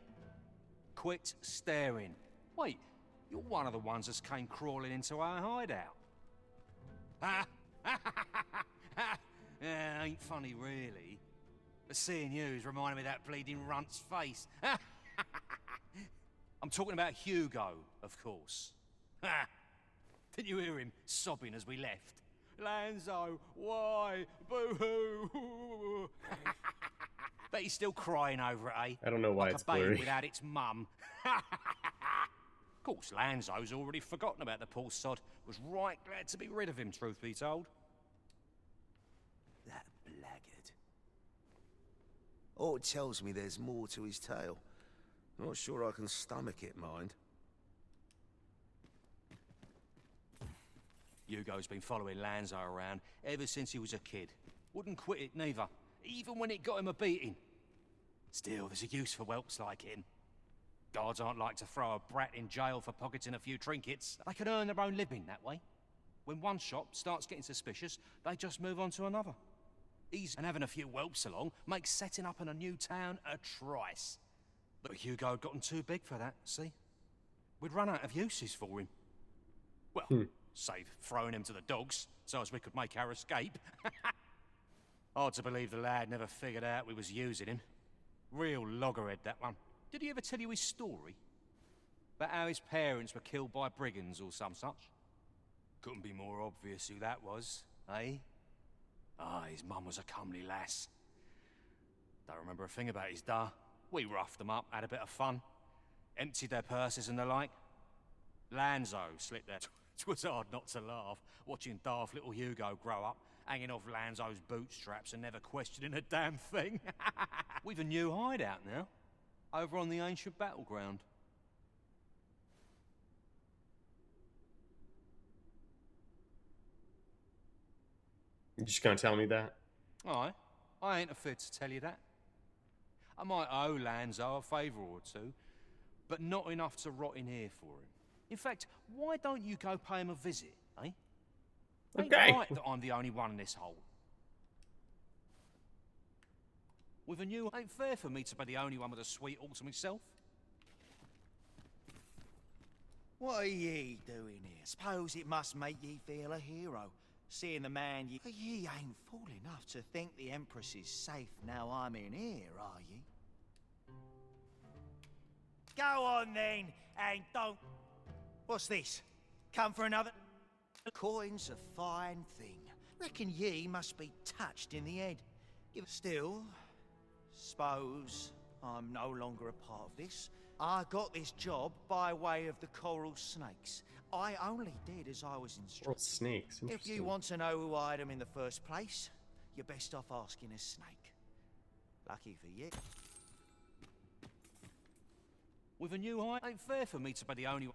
Quit staring. Wait, you're one of the ones that came crawling into our hideout. Ha! Ain't funny, really. But seeing you's reminding me of that bleeding runt's face. I'm talking about Hugo, of course. Didn't you hear him sobbing as we left? Lanzo, why? Boo-hoo! Bet he's still crying over it, eh? I don't know why like it's a baby blurry. without its mum. Of course, Lanzo's already forgotten about the poor sod. Was right glad to be rid of him, truth be told. That blackguard. Oh, it tells me there's more to his tale. Not sure I can stomach it, mind. Hugo's been following Lanzo around ever since he was a kid. Wouldn't quit it, neither. Even when it got him a beating. Still, there's a use for whelps like him. Guards aren't like to throw a brat in jail for pocketing a few trinkets. They can earn their own living that way. When one shop starts getting suspicious, they just move on to another. Easy, and having a few whelps along makes setting up in a new town a trice. But Hugo had gotten too big for that, see? We'd run out of uses for him. Well, save throwing him to the dogs, so as we could make our escape. Hard to believe the lad never figured out we was using him. Real loggerhead, that one. Did he ever tell you his story? About how his parents were killed by brigands or some such? Couldn't be more obvious who that was, eh? Ah, his mum was a comely lass. Don't remember a thing about his da. We roughed them up, had a bit of fun. Emptied their purses and the like. Lanzo slipped there. 'Twas hard not to laugh, watching daft little Hugo grow up, hanging off Lanzo's bootstraps and never questioning a damn thing. We've a new hideout now, over on the ancient battleground. You just gonna tell me that? Aye, I ain't afraid to tell you that. I might owe Lanzo a favour or two, but not enough to rot in here for him. In fact, why don't you go pay him a visit, eh? Ain't right that I'm the only one in this hole. With a new... Ain't fair for me to be the only one with a sweet all to myself. What are ye doing here? Suppose it must make ye feel a hero, seeing the man ye... Ye ain't fool enough to think the Empress is safe now I'm in here, are ye? Go on then, and don't... What's this? Come for another... Coin's a fine thing. Reckon ye must be touched in the head. Still, suppose I'm no longer a part of this. I got this job by way of the coral snakes. I only did as I was instructed. Coral snakes, If you want to know who hired them in the first place, you're best off asking a snake. Lucky for you. With a new height, ain't fair for me to be the only one.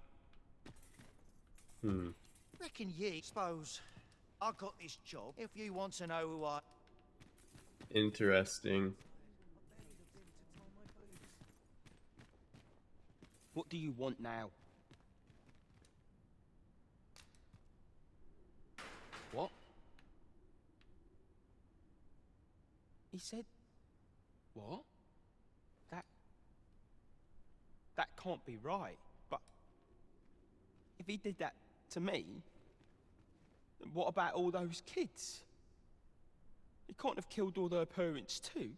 Reckon ye suppose I got this job. If you want to know who I... Interesting. What do you want now? What? said... What? That can't be right, but... If he did that to me, then what about all those kids? He can't have killed all their parents too.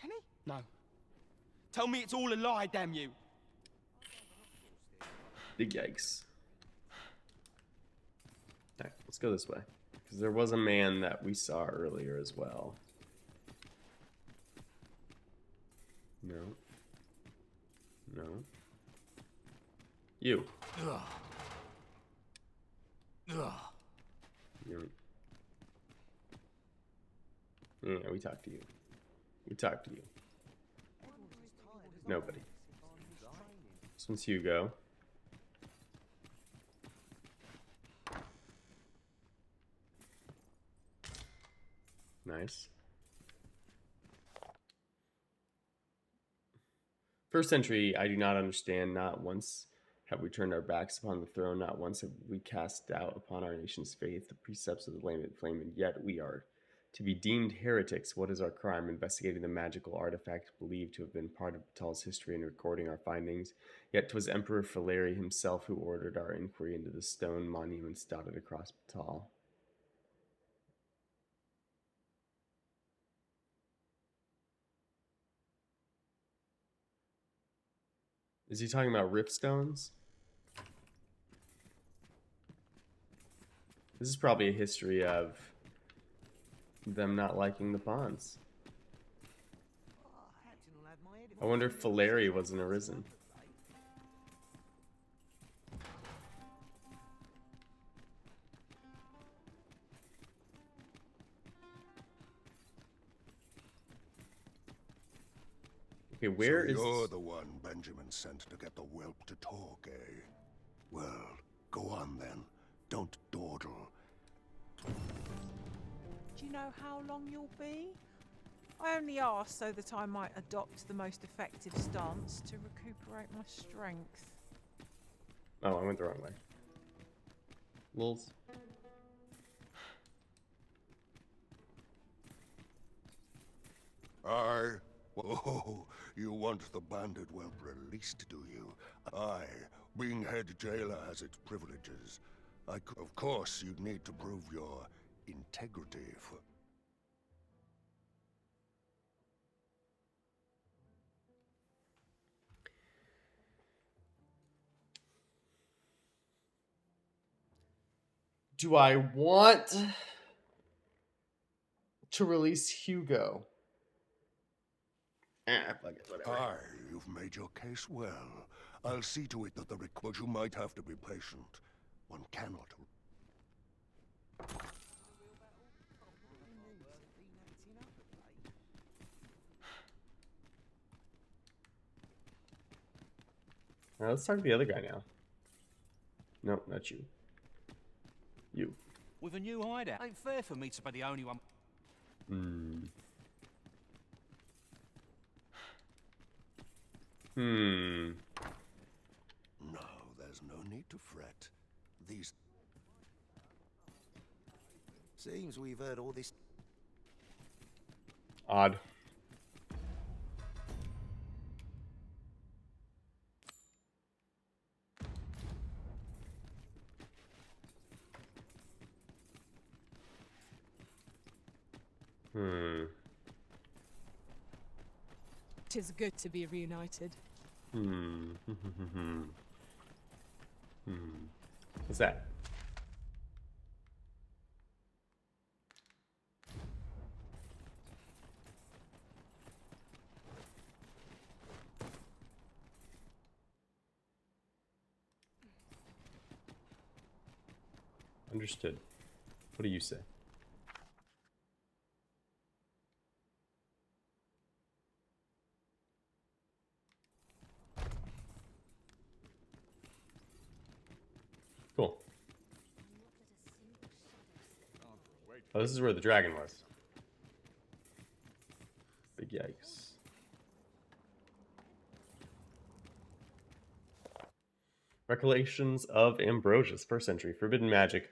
Can he? No. Tell me it's all a lie, damn you! Big yikes. Alright, let's go this way. Because there was a man that we saw earlier as well. No. No. You. You. Yeah, we talked to you. We talked to you. Nobody. This one's Hugo. Nice. First century, I do not understand. Not once have we turned our backs upon the throne. Not once have we cast doubt upon our nation's faith, the precepts of the lament flame, and yet we are to be deemed heretics. What is our crime? Investigating the magical artifact believed to have been part of Batal's history and recording our findings. Yet 'twas Emperor Philarii himself who ordered our inquiry into the stone monuments dotted across Batal. Is he talking about ripstones? This is probably a history of them not liking the pawns. I wonder if Philarii was an Arisen. Okay, where is... You're the one Benjamin sent to get the whelp to talk, eh? Well, go on then. Don't dawdle. Do you know how long you'll be? I only asked so that I might adopt the most effective stance to recuperate my strength. Oh, I went the wrong way. Lulz. Aye. Oh, you want the bandit whelp released, do you? Aye. Being head jailer has its privileges. Of course, you'd need to prove your integrity for... Do I want to release Hugo? Fuck it, whatever. Aye, you've made your case well. I'll see to it that the request... You might have to be patient. One cannot... Alright, let's talk to the other guy now. No, not you. You. With a new hideout, ain't fair for me to be the only one. No, there's no need to fret. These... Seems we've heard all this... Odd. Tis good to be reunited. What's that? Understood. What do you say? Cool. Oh, this is where the dragon was. Big yikes. Recollections of Ambrosius, 1st century. Forbidden magic,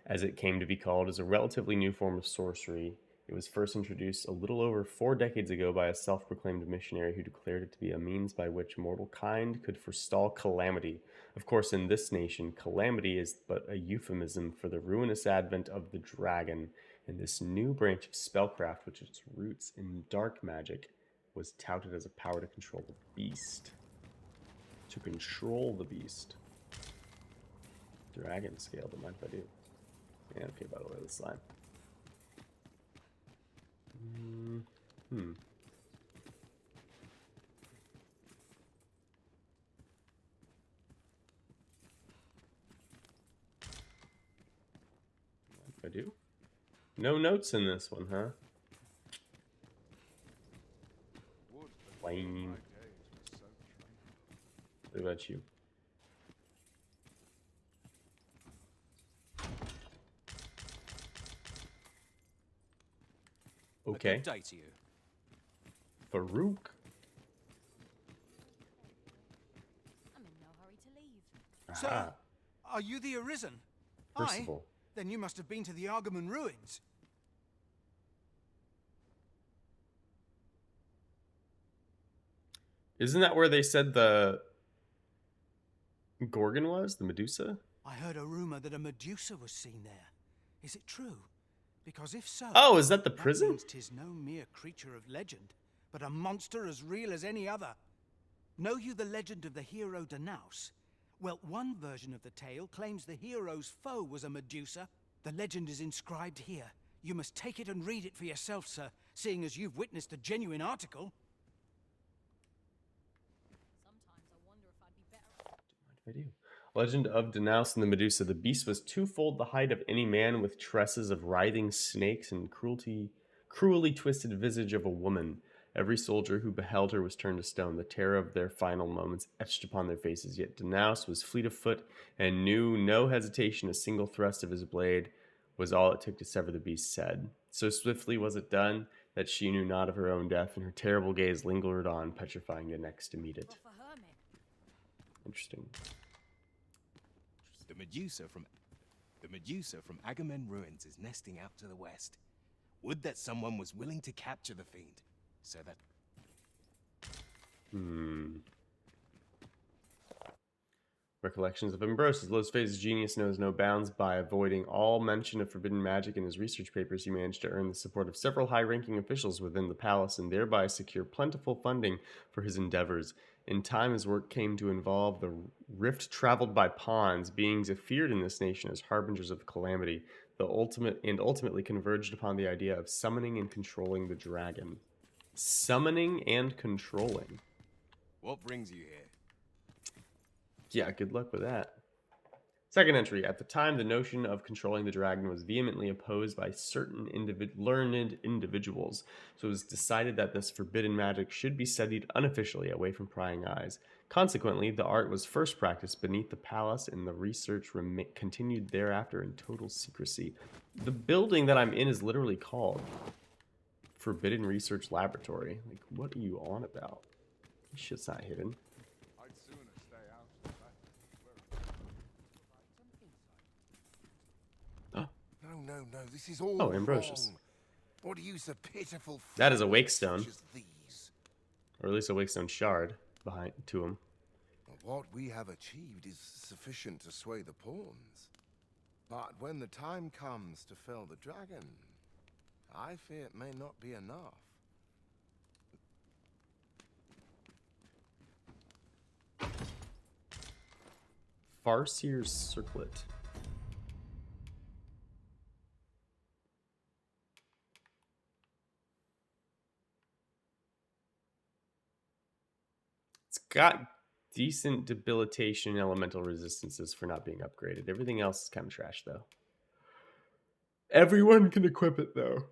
as it came to be called, is a relatively new form of sorcery It was first introduced a little over 4 decades ago by a self-proclaimed missionary who declared it to be a means by which mortal kind could forestall calamity. Of course, in this nation, calamity is but a euphemism for the ruinous advent of the dragon, and this new branch of spellcraft, which has roots in dark magic, was touted as a power to control the beast. To control the beast. Dragon scale, but mind if I do? Yeah, okay, by the way, the slime. If I do? No notes in this one, huh? Lame. What about you? Okay. Good day to you. Farouk. I'm in no hurry to leave. Sir, are you the Arisen? Percival. Then you must have been to the Argamon ruins. Isn't that where they said the Gorgon was? The Medusa? I heard a rumor that a Medusa was seen there. Is it true? Because if so... Oh, is that the prison? That means 'tis no mere creature of legend, but a monster as real as any other. Know you the legend of the hero Danaus? Well, one version of the tale claims the hero's foe was a Medusa. The legend is inscribed here. You must take it and read it for yourself, sir, seeing as you've witnessed a genuine article. Legend of Danaus and the Medusa. The beast was twofold the height of any man, with tresses of writhing snakes and cruelly twisted visage of a woman. Every soldier who beheld her was turned to stone, the terror of their final moments etched upon their faces. Yet Danaus was fleet of foot and knew no hesitation. A single thrust of his blade was all it took to sever the beast's head. So swiftly was it done that she knew not of her own death, and her terrible gaze lingered on, petrifying the next to meet it. Interesting. The Medusa from Agamemnon ruins is nesting out to the west. Would that someone was willing to capture the fiend, so that... Recollections of Ambrosius. Losface's genius knows no bounds. By avoiding all mention of forbidden magic in his research papers, he managed to earn the support of several high-ranking officials within the palace and thereby secure plentiful funding for his endeavors. In time, his work came to involve the rift traveled by pawns, beings feared in this nation as harbingers of calamity, ultimately converged upon the idea of summoning and controlling the dragon. Summoning and controlling. What brings you here? Yeah, good luck with that. Second entry. At the time, the notion of controlling the dragon was vehemently opposed by certain learned individuals, so it was decided that this forbidden magic should be studied unofficially, away from prying eyes. Consequently, the art was first practiced beneath the palace, and the research continued thereafter in total secrecy. The building that I'm in is literally called Forbidden Research Laboratory. Like, what are you on about? This shit's not hidden. No, this is all Oh, Ambrosius. wrong. What do you use a pitiful... That is a wakestone. such as these? Or at least a wakestone shard behind to him. What we have achieved is sufficient to sway the pawns. But when the time comes to fell the dragon, I fear it may not be enough. Farseer's Circlet. It's got decent debilitation and elemental resistances for not being upgraded. Everything else is kind of trash, though. Everyone can equip it, though.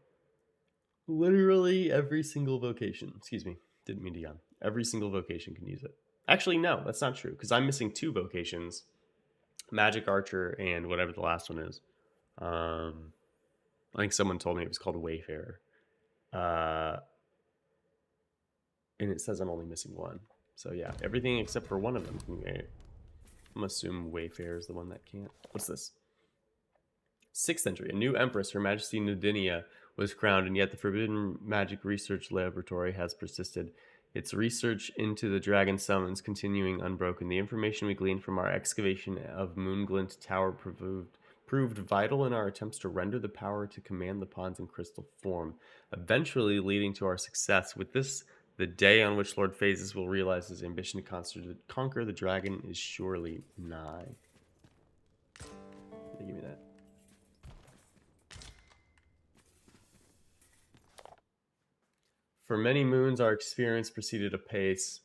Literally every single vocation. Excuse me. Didn't mean to yawn. Every single vocation can use it. Actually, no, that's not true, because I'm missing 2 vocations. Magic Archer and whatever the last one is. I think someone told me it was called Wayfarer. And it says I'm only missing 1. So yeah, everything except for one of them can get. I'm assuming Wayfarer is the one that can't. What's this? 6th entry. A new empress, Her Majesty Nudinia, was crowned, and yet the Forbidden Magic Research Laboratory has persisted. Its research into the dragon summons continuing unbroken. The information we gleaned from our excavation of Moonglint Tower proved vital in our attempts to render the power to command the pawns in crystal form, eventually leading to our success. With this, the day on which Lord Phases will realize his ambition to conquer the dragon is surely nigh. Give me that. For many moons, our experience proceeded apace.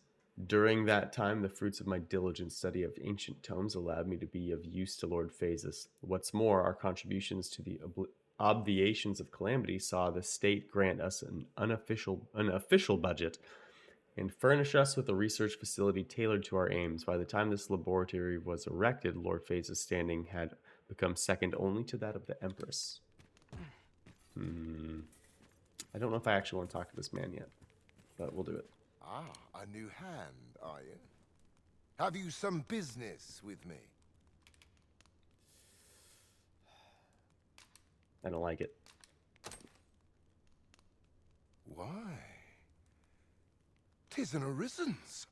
During that time, the fruits of my diligent study of ancient tomes allowed me to be of use to Lord Phases. What's more, our contributions to the obviations of calamity saw the state grant us an official budget and furnish us with a research facility tailored to our aims. By the time this laboratory was erected, Lord Phases' standing had become second only to that of the Empress. I don't know if I actually want to talk to this man yet, but we'll do it. Ah, a new hand, are you? Have you some business with me? I don't like it. Why? 'Tis an Arisen's.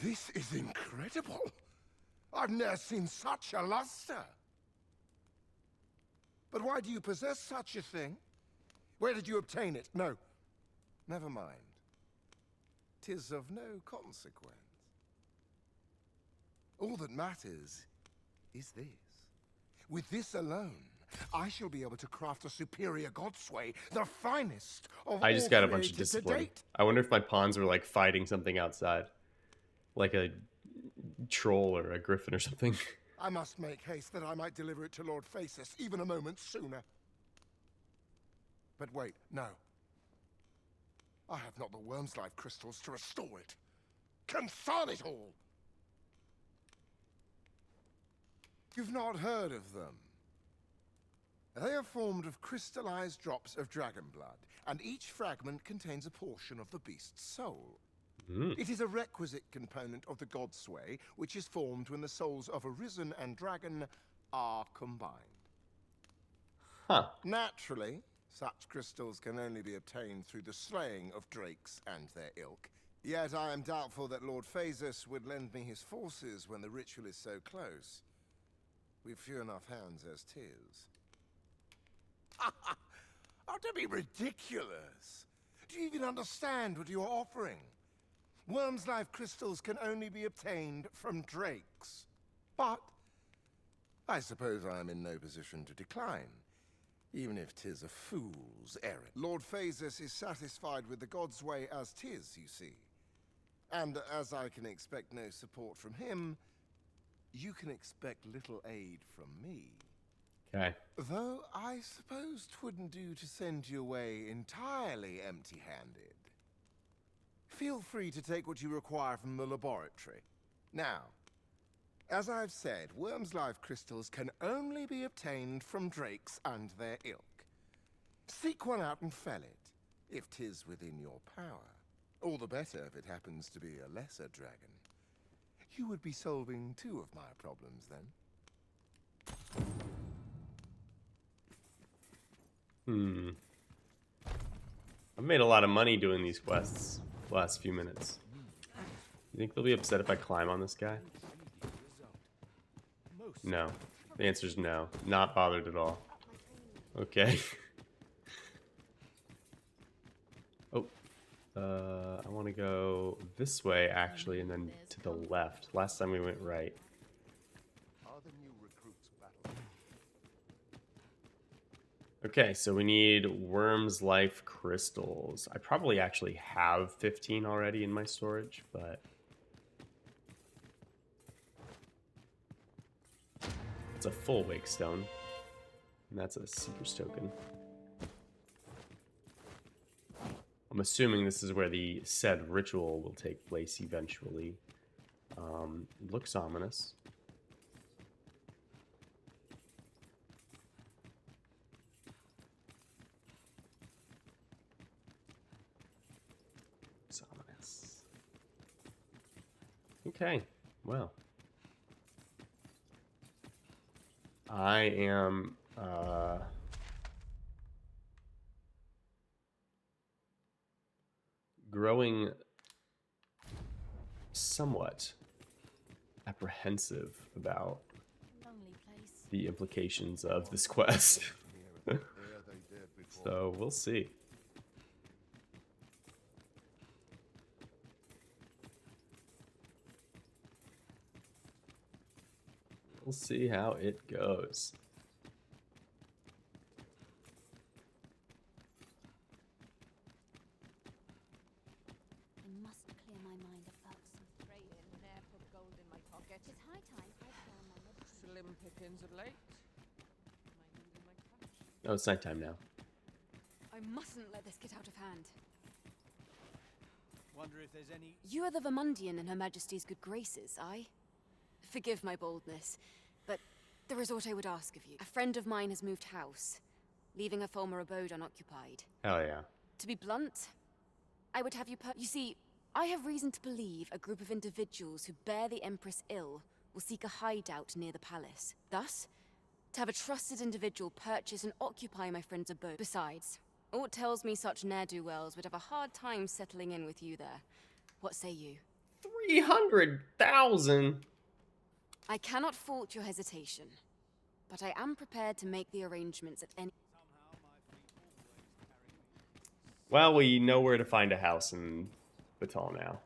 This is incredible. I've never seen such a luster. But why do you possess such a thing? Where did you obtain it? No, never mind. 'Tis of no consequence. All that matters is this. With this alone, I shall be able to craft a superior godsway, the finest of I just all got a bunch of created to discipline. date. I wonder if my pawns were like fighting something outside, like a troll or a griffin or something. I must make haste that I might deliver it to Lord Phases even a moment sooner. But wait, no. I have not the Worm's Life crystals to restore it. Confound it all! You've not heard of them. They are formed of crystallized drops of dragon blood, and each fragment contains a portion of the beast's soul. It is a requisite component of the Godsway, which is formed when the souls of Arisen and Dragon are combined. Huh. Naturally, such crystals can only be obtained through the slaying of drakes and their ilk. Yet I am doubtful that Lord Phases would lend me his forces when the ritual is so close. We've few enough hands as 'tis. Oh, don't be ridiculous! Do you even understand what you are offering? Worm's Life crystals can only be obtained from drakes. But I suppose I am in no position to decline, even if 'tis a fool's errand. Lord Phases is satisfied with the Godsway as 'tis, you see. And as I can expect no support from him, you can expect little aid from me. Okay. Though I suppose 'twouldn't do to send you away entirely empty-handed. Feel free to take what you require from the laboratory. Now, as I've said, Worm's Life crystals can only be obtained from drakes and their ilk. Seek one out and fell it, if 'tis within your power. All the better if it happens to be a lesser dragon. You would be solving 2 of my problems then. I've made a lot of money doing these quests the last few minutes. You think they'll be upset if I climb on this guy? No. The answer is no. Not bothered at all. Okay. Oh. I want to go this way, actually, and then to the left. Last time we went right. Okay, so we need Worm's Life crystals. I probably actually have 15 already in my storage, but it's a full wake stone, and that's a Seeker's token. I'm assuming this is where the said ritual will take place eventually. Looks ominous. Okay, well. I am growing somewhat apprehensive about the implications of this quest. So we'll see. We'll see how it goes. I must clear my mind of irksome. Straight in, ne'er put gold in my pocket. It's high time I found my medicine. Slim pickings of late. Oh, it's nighttime now. I mustn't let this get out of hand. Wonder if there's any... You are the Vermundian in Her Majesty's good graces, aye? Forgive my boldness, but there is aught I would ask of you. A friend of mine has moved house, leaving her former abode unoccupied. Hell yeah. To be blunt, I would have you You see, I have reason to believe a group of individuals who bear the Empress ill will seek a hideout near the palace. Thus, to have a trusted individual purchase and occupy my friend's abode. Besides, aught tells me such ne'er-do-wells would have a hard time settling in with you there. What say you? 300,000. I cannot fault your hesitation, but I am prepared to make the arrangements at any... Well, we know where to find a house in Batal now.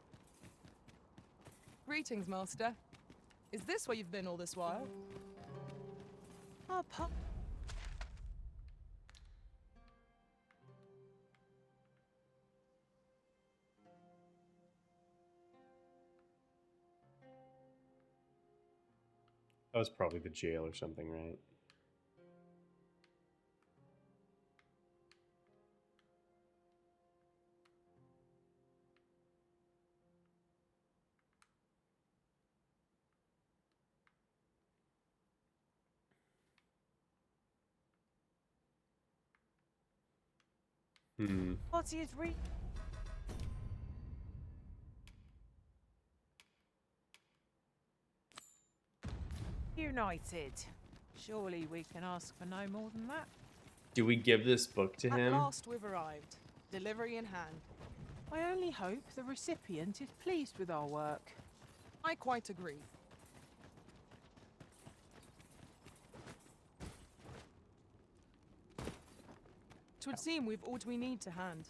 Greetings, Master. Is this where you've been all this while? Oh, Pop. That was probably the jail or something, right? What is United. Surely we can ask for no more than that. Do we give this book to At him? last we've arrived. Delivery in hand. I only hope the recipient is pleased with our work. I quite agree. Twould seem we've all we need to hand.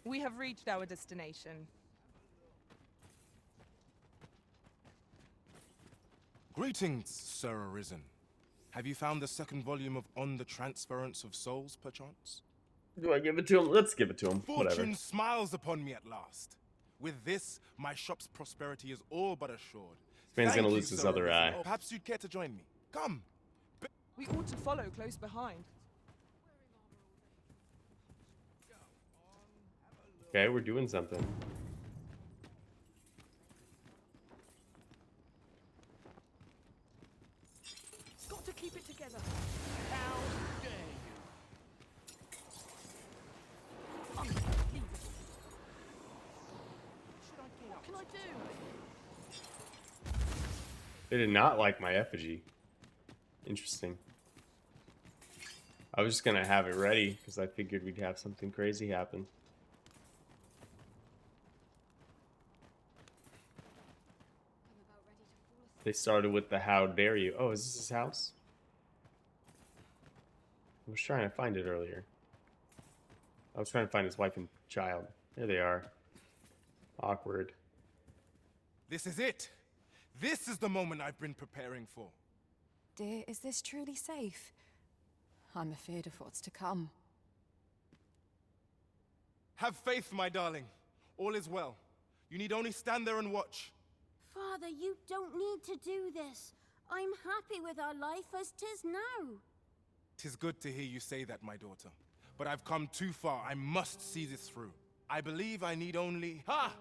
We have reached our destination. Greetings, Sir Arisen. Have you found the second volume of On the Transference of Souls, perchance? Do I give it to him? Let's give it to him. Fortune Whatever. smiles upon me at last. With this, my shop's prosperity is all but assured. This man's Thank gonna you, lose his Sir other Arisen. eye. Oh, perhaps you'd care to join me. Come. We ought to follow close behind. Okay, we're doing something. Got to keep it together. How dare you? Unbelievable. What can I do? They did not like my effigy. Interesting. I was just gonna have it ready because I figured we'd have something crazy happen. They started with the how dare you. Oh, is this his house? I was trying to find it earlier. I was trying to find his wife and child. There they are. Awkward. This is it. This is the moment I've been preparing for. Dear, is this truly safe? I'm afeard of what's to come. Have faith, my darling. All is well. You need only stand there and watch. Father, you don't need to do this. I'm happy with our life as 'tis now. 'Tis good to hear you say that, my daughter. But I've come too far. I must see this through. I believe I need only... Ha!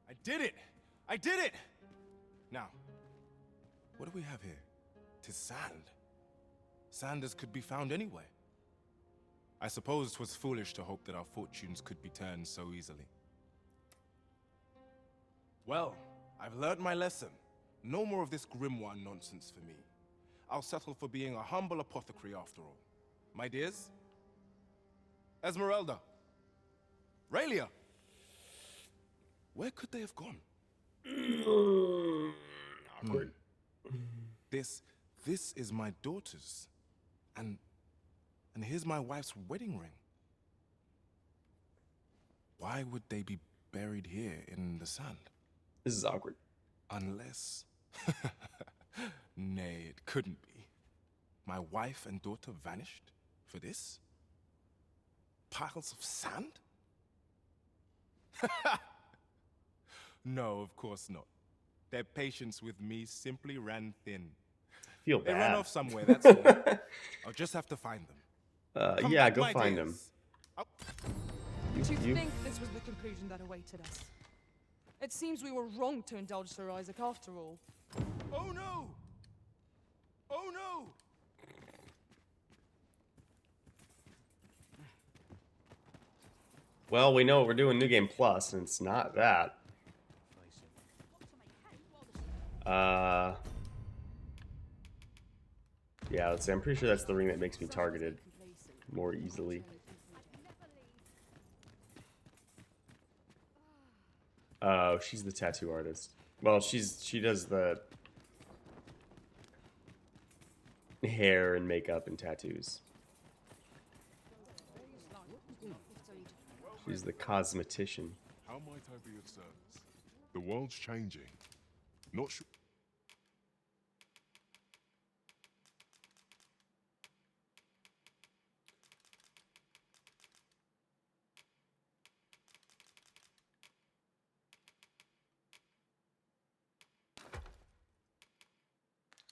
I did it! I did it! Now, what do we have here? 'Tis sand. Sand as could be found anywhere. I suppose 'twas foolish to hope that our fortunes could be turned so easily. Well, I've learned my lesson. No more of this grimoire nonsense for me. I'll settle for being a humble apothecary after all. My dears? Esmeralda? Raylia? Where could they have gone? Awkward. This is my daughter's. And here's my wife's wedding ring. Why would they be buried here in the sand? This is awkward. Unless... Nay, it couldn't be. My wife and daughter vanished for this? Piles of sand? No, of course not. Their patience with me simply ran thin. I feel They bad. ran off somewhere, that's all. I'll just have to find them. Come Yeah, back, go my find dears. him. To think this was the conclusion that awaited us. It seems we were wrong to indulge Sir Isaac after all. Oh no! Oh no! Well, we know what we're doing New Game Plus, and it's not that. Yeah, let's see. I'm pretty sure that's the ring that makes me targeted more easily. Oh, she's the tattoo artist. Well, she does the hair and makeup and tattoos. She's the cosmetician. How might I be of service? The world's changing. Not sure.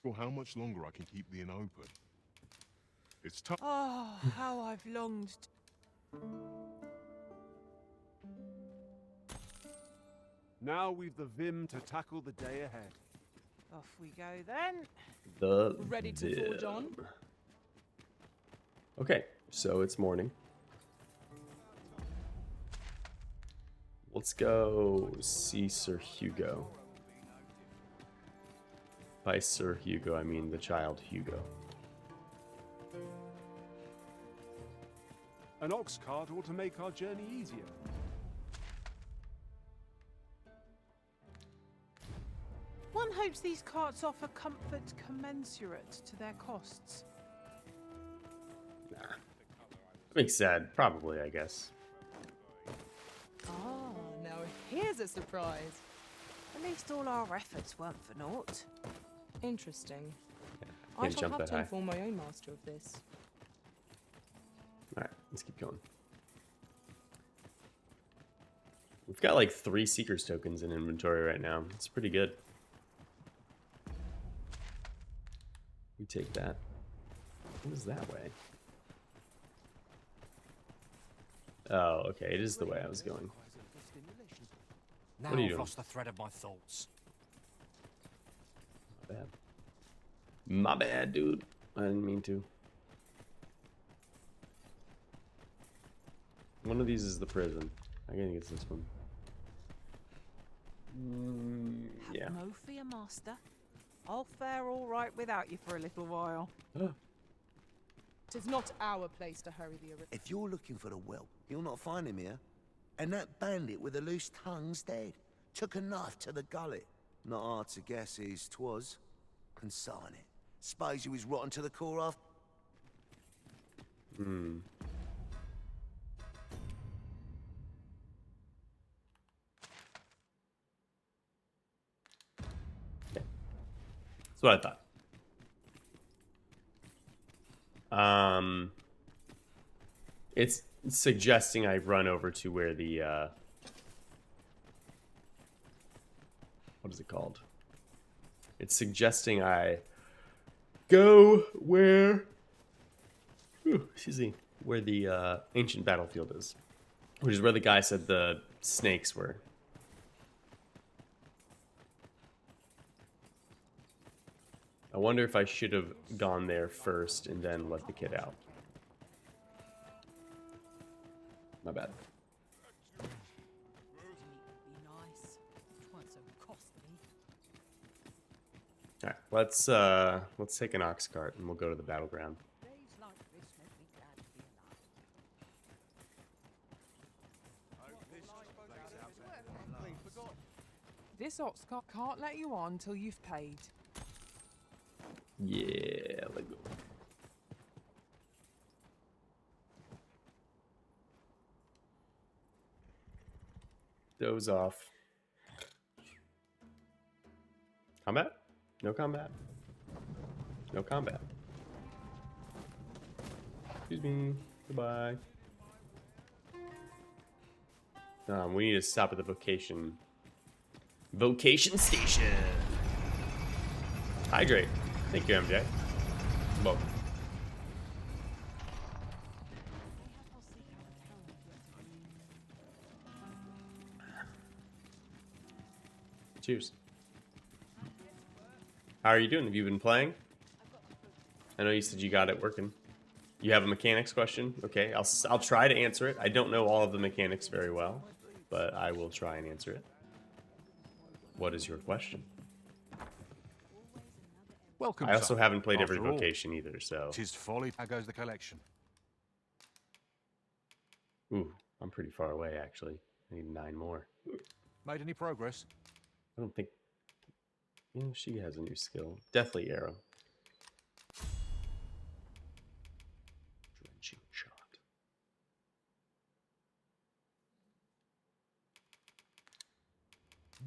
Or how much longer I can keep the inn open. It's tough. Oh, how I've longed to... Now we've the vim to tackle the day ahead. Off we go then. The Ready to forge on? Okay, so it's morning. Let's go see Sir Hugo. By Sir Hugo, I mean the child Hugo. An ox cart ought to make our journey easier. One hopes these carts offer comfort commensurate to their costs. Nah. Makes sad, probably, I guess. Ah, now here's a surprise. At least all our efforts weren't for naught. Interesting. I Can't shall jump have that to high. inform my own master of this. Alright, let's keep going. We've got like 3 Seeker's tokens in inventory right now. It's pretty good. We take that. What is that way? Oh, okay. It is the way I was going. Now What are you I've doing? lost the thread of my thoughts. My bad. My bad, dude. I didn't mean to. One of these is the prison. I think it's this one. Yeah. Have no fear, master. I'll fare all right without you for a little while. Tis not our place to hurry the Arisen. If you're looking for the whelp, you'll not find him here. And that bandit with the loose tongue's dead. Took a knife to the gullet. Not hard to guess whose 'twas. Consign it. Suppose he was rotten to the core after. Hmm. Okay. That's what I thought. It's suggesting I run over to where the, what is it called? It's suggesting I go where, excuse me, where the ancient battlefield is, which is where the guy said the snakes were. I wonder if I should have gone there first and then let the kid out. My bad. Be nice. It weren't so All right, let's take an ox cart and we'll go to the battleground. This ox cart can't let you on till you've paid. Yeah, let go. Doze off. Combat? No combat. No combat. Excuse me. Goodbye. We need to stop at the vocation station. Hydrate. Thank you, MJ. Welcome. Cheers. How are you doing? Have you been playing? I know you said you got it working. You have a mechanics question? Okay, I'll try to answer it. I don't know all of the mechanics very well, but I will try and answer it. What is your question? Welcome. I also son. haven't played every After all, vocation either, so. 'Tis folly. How goes the collection? Ooh, I'm pretty far away actually. I need 9 more. Made any progress? I don't think. You know, she has a new skill. Deathly arrow. Drenching shot.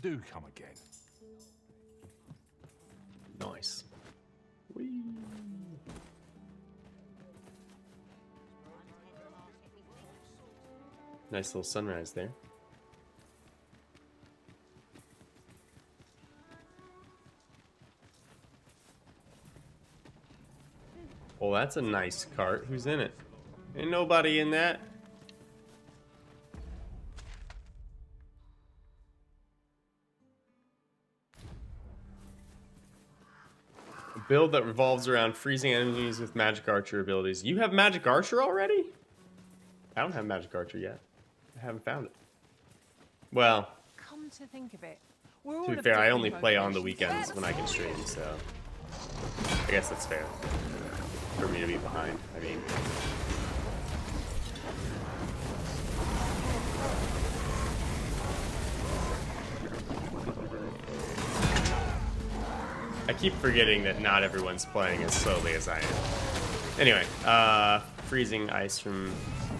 Do come again. Nice. Whee. Nice little sunrise there. Well, that's a nice cart. Who's in it? Ain't nobody in that. A build that revolves around freezing enemies with magic archer abilities. You have magic archer already? I don't have magic archer yet. I haven't found it. Well, Come to think of it, we're all to be of fair, I different only play on the vocations. weekends when I can stream, so I guess that's fair for me to be behind. I mean, I keep forgetting that not everyone's playing as slowly as I am. Anyway, freezing ice from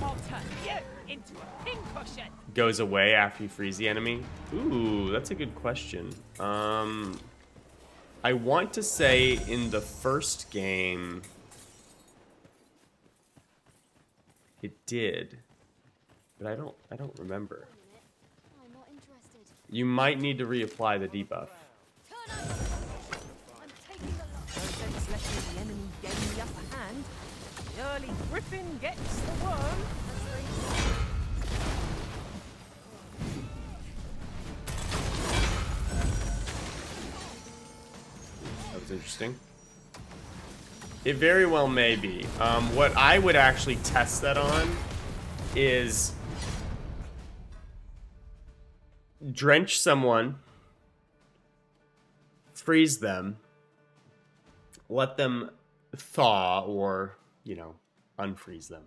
I'll turn you into a pincushion. goes away after you freeze the enemy. Ooh, that's a good question. I want to say in the first game it did, but I don't remember. I'm not interested. You might need to reapply the debuff. No sense letting the enemy gain the upper hand. The early griffin gets the worm. That was interesting. It very well may be. What I would actually test that on is drench someone, freeze them, let them thaw or, you know, unfreeze them.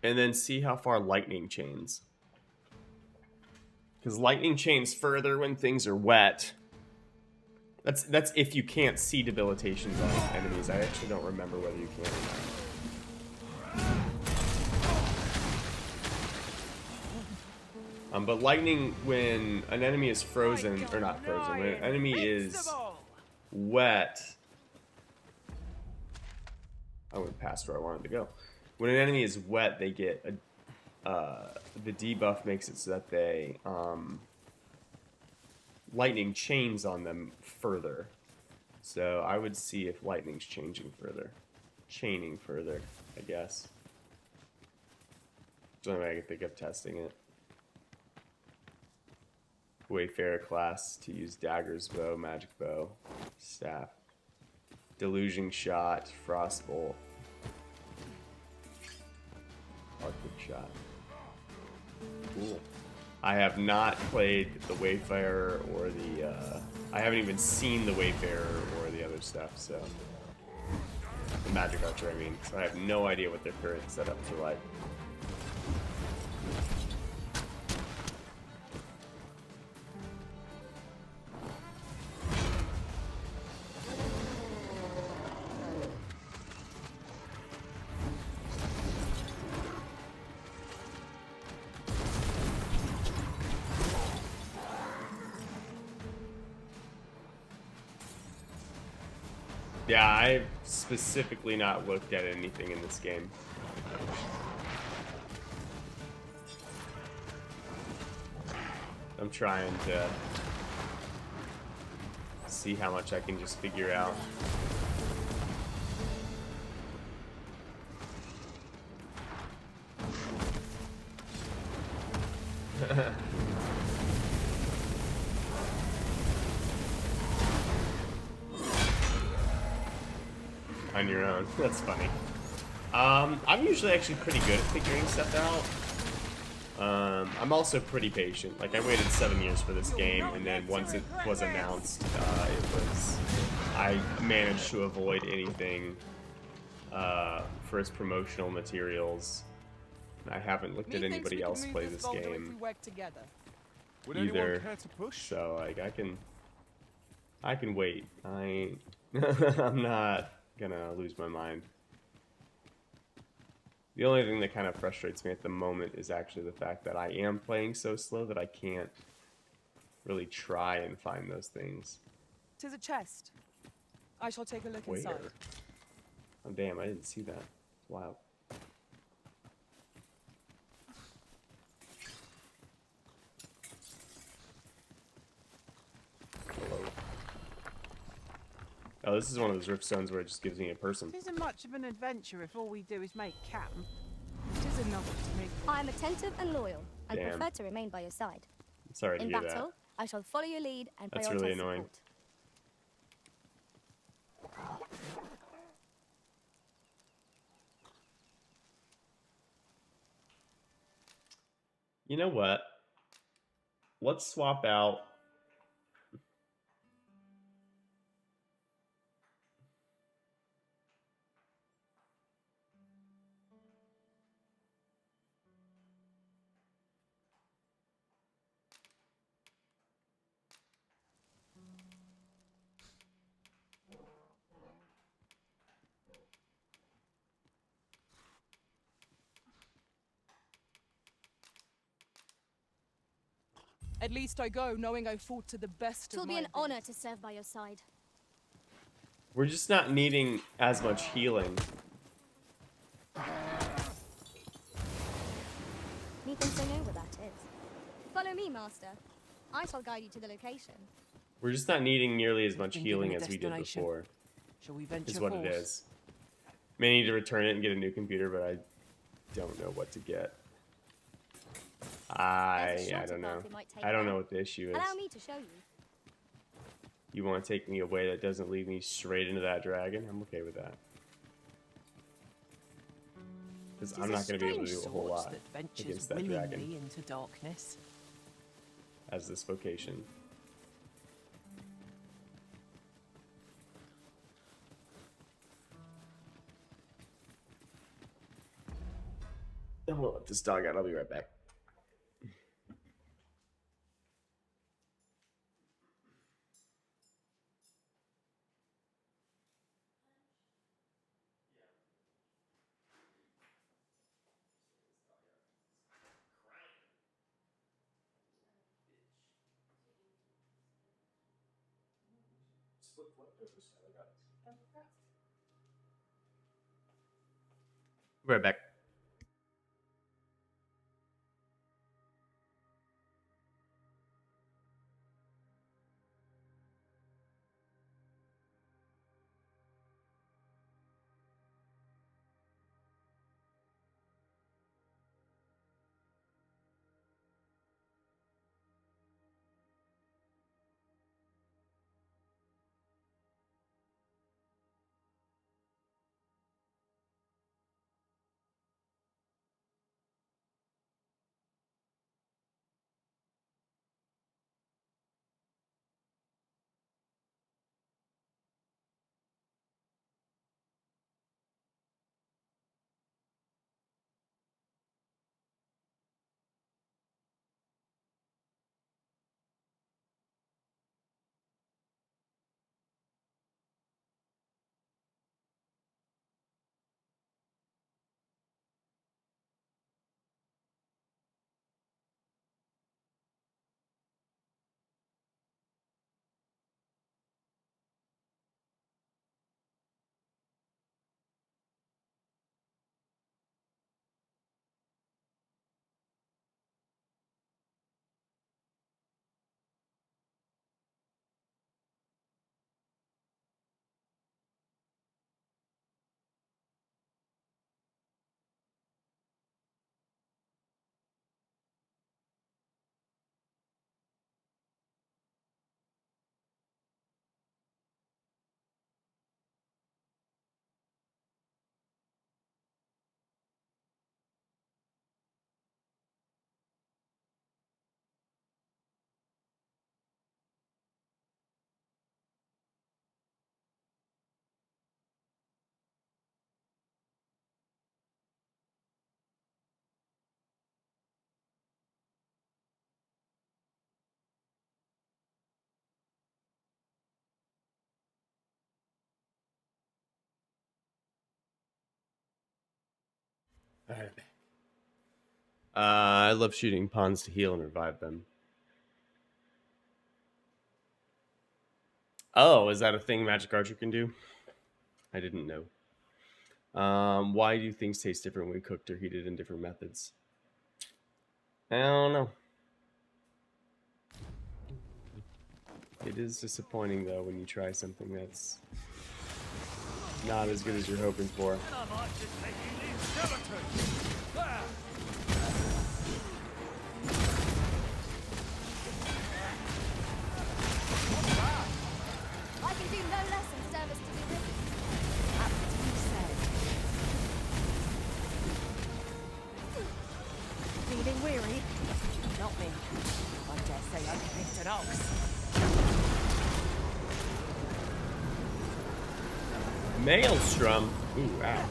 And then see how far lightning chains. Because lightning chains further when things are wet. That's if you can't see debilitations on enemies. I actually don't remember whether you can or not. But lightning, when an enemy is frozen, or not frozen, when an enemy is wet. I went past where I wanted to go. When an enemy is wet, they get the debuff makes it so that they lightning chains on them further. So I would see if lightning's chaining further, I guess. That's the only way I can think of testing it. Wayfarer class to use daggers, bow, magic bow, staff, delusion shot, frostbolt, arctic shot. Cool. I have not played the Wayfarer or the, I haven't even seen the Wayfarer or the other stuff, so. The Magic Archer, I mean. So I have no idea what their current setups are like. Yeah, I've specifically not looked at anything in this game. I'm trying to see how much I can just figure out. On your own. That's funny. I'm usually actually pretty good at figuring stuff out. I'm also pretty patient. Like, I waited 7 years for this game, and then once it was announced, I managed to avoid anything for its promotional materials. I haven't looked at anybody else play this game either. So, like, I can wait. I'm not gonna lose my mind. The only thing that kind of frustrates me at the moment is actually the fact that I am playing so slow that I can't really try and find those things. 'Tis a chest. I shall take a look Where? inside. Oh damn, I didn't see that. Wow. Hello. Oh, this is one of those rift zones where it just gives me a person. It isn't much of an adventure if all we do is make camp. It is enough to make. I'm attentive and loyal, and Damn. prefer to remain by your side. Sorry to In hear battle, that. I shall follow your lead and That's prioritize really annoying. support. You know what? Let's swap out. At least I go knowing I fought to the best It will of be my an honor to serve by your side. We're just not needing as much healing. Methinks I know where that is. Follow me, master. I shall guide you to the location. We're just not needing nearly as much Been healing given a as we did destination. before. Shall we venture Is what forth? it is. May need to return it and get a new computer, but I don't know what to get. I don't know. I don't know what the issue is. Allow me to show you. You want to take me away that doesn't lead me straight into that dragon? I'm okay with that. Because I'm not going to be able to do a whole lot against that dragon into darkness. as this vocation. I'm gonna let this dog out. I'll be right back. Right back. Alright. I love shooting pawns to heal and revive them. Oh, is that a thing Magic Archer can do? I didn't know. Why do things taste different when cooked or heated in different methods? I don't know. It is disappointing though when you try something that's not as good as you're hoping for. I can do no less than service to be written. Feeling weary? Not me. I dare say I can lift an ox. Maelstrom. Ooh, ow.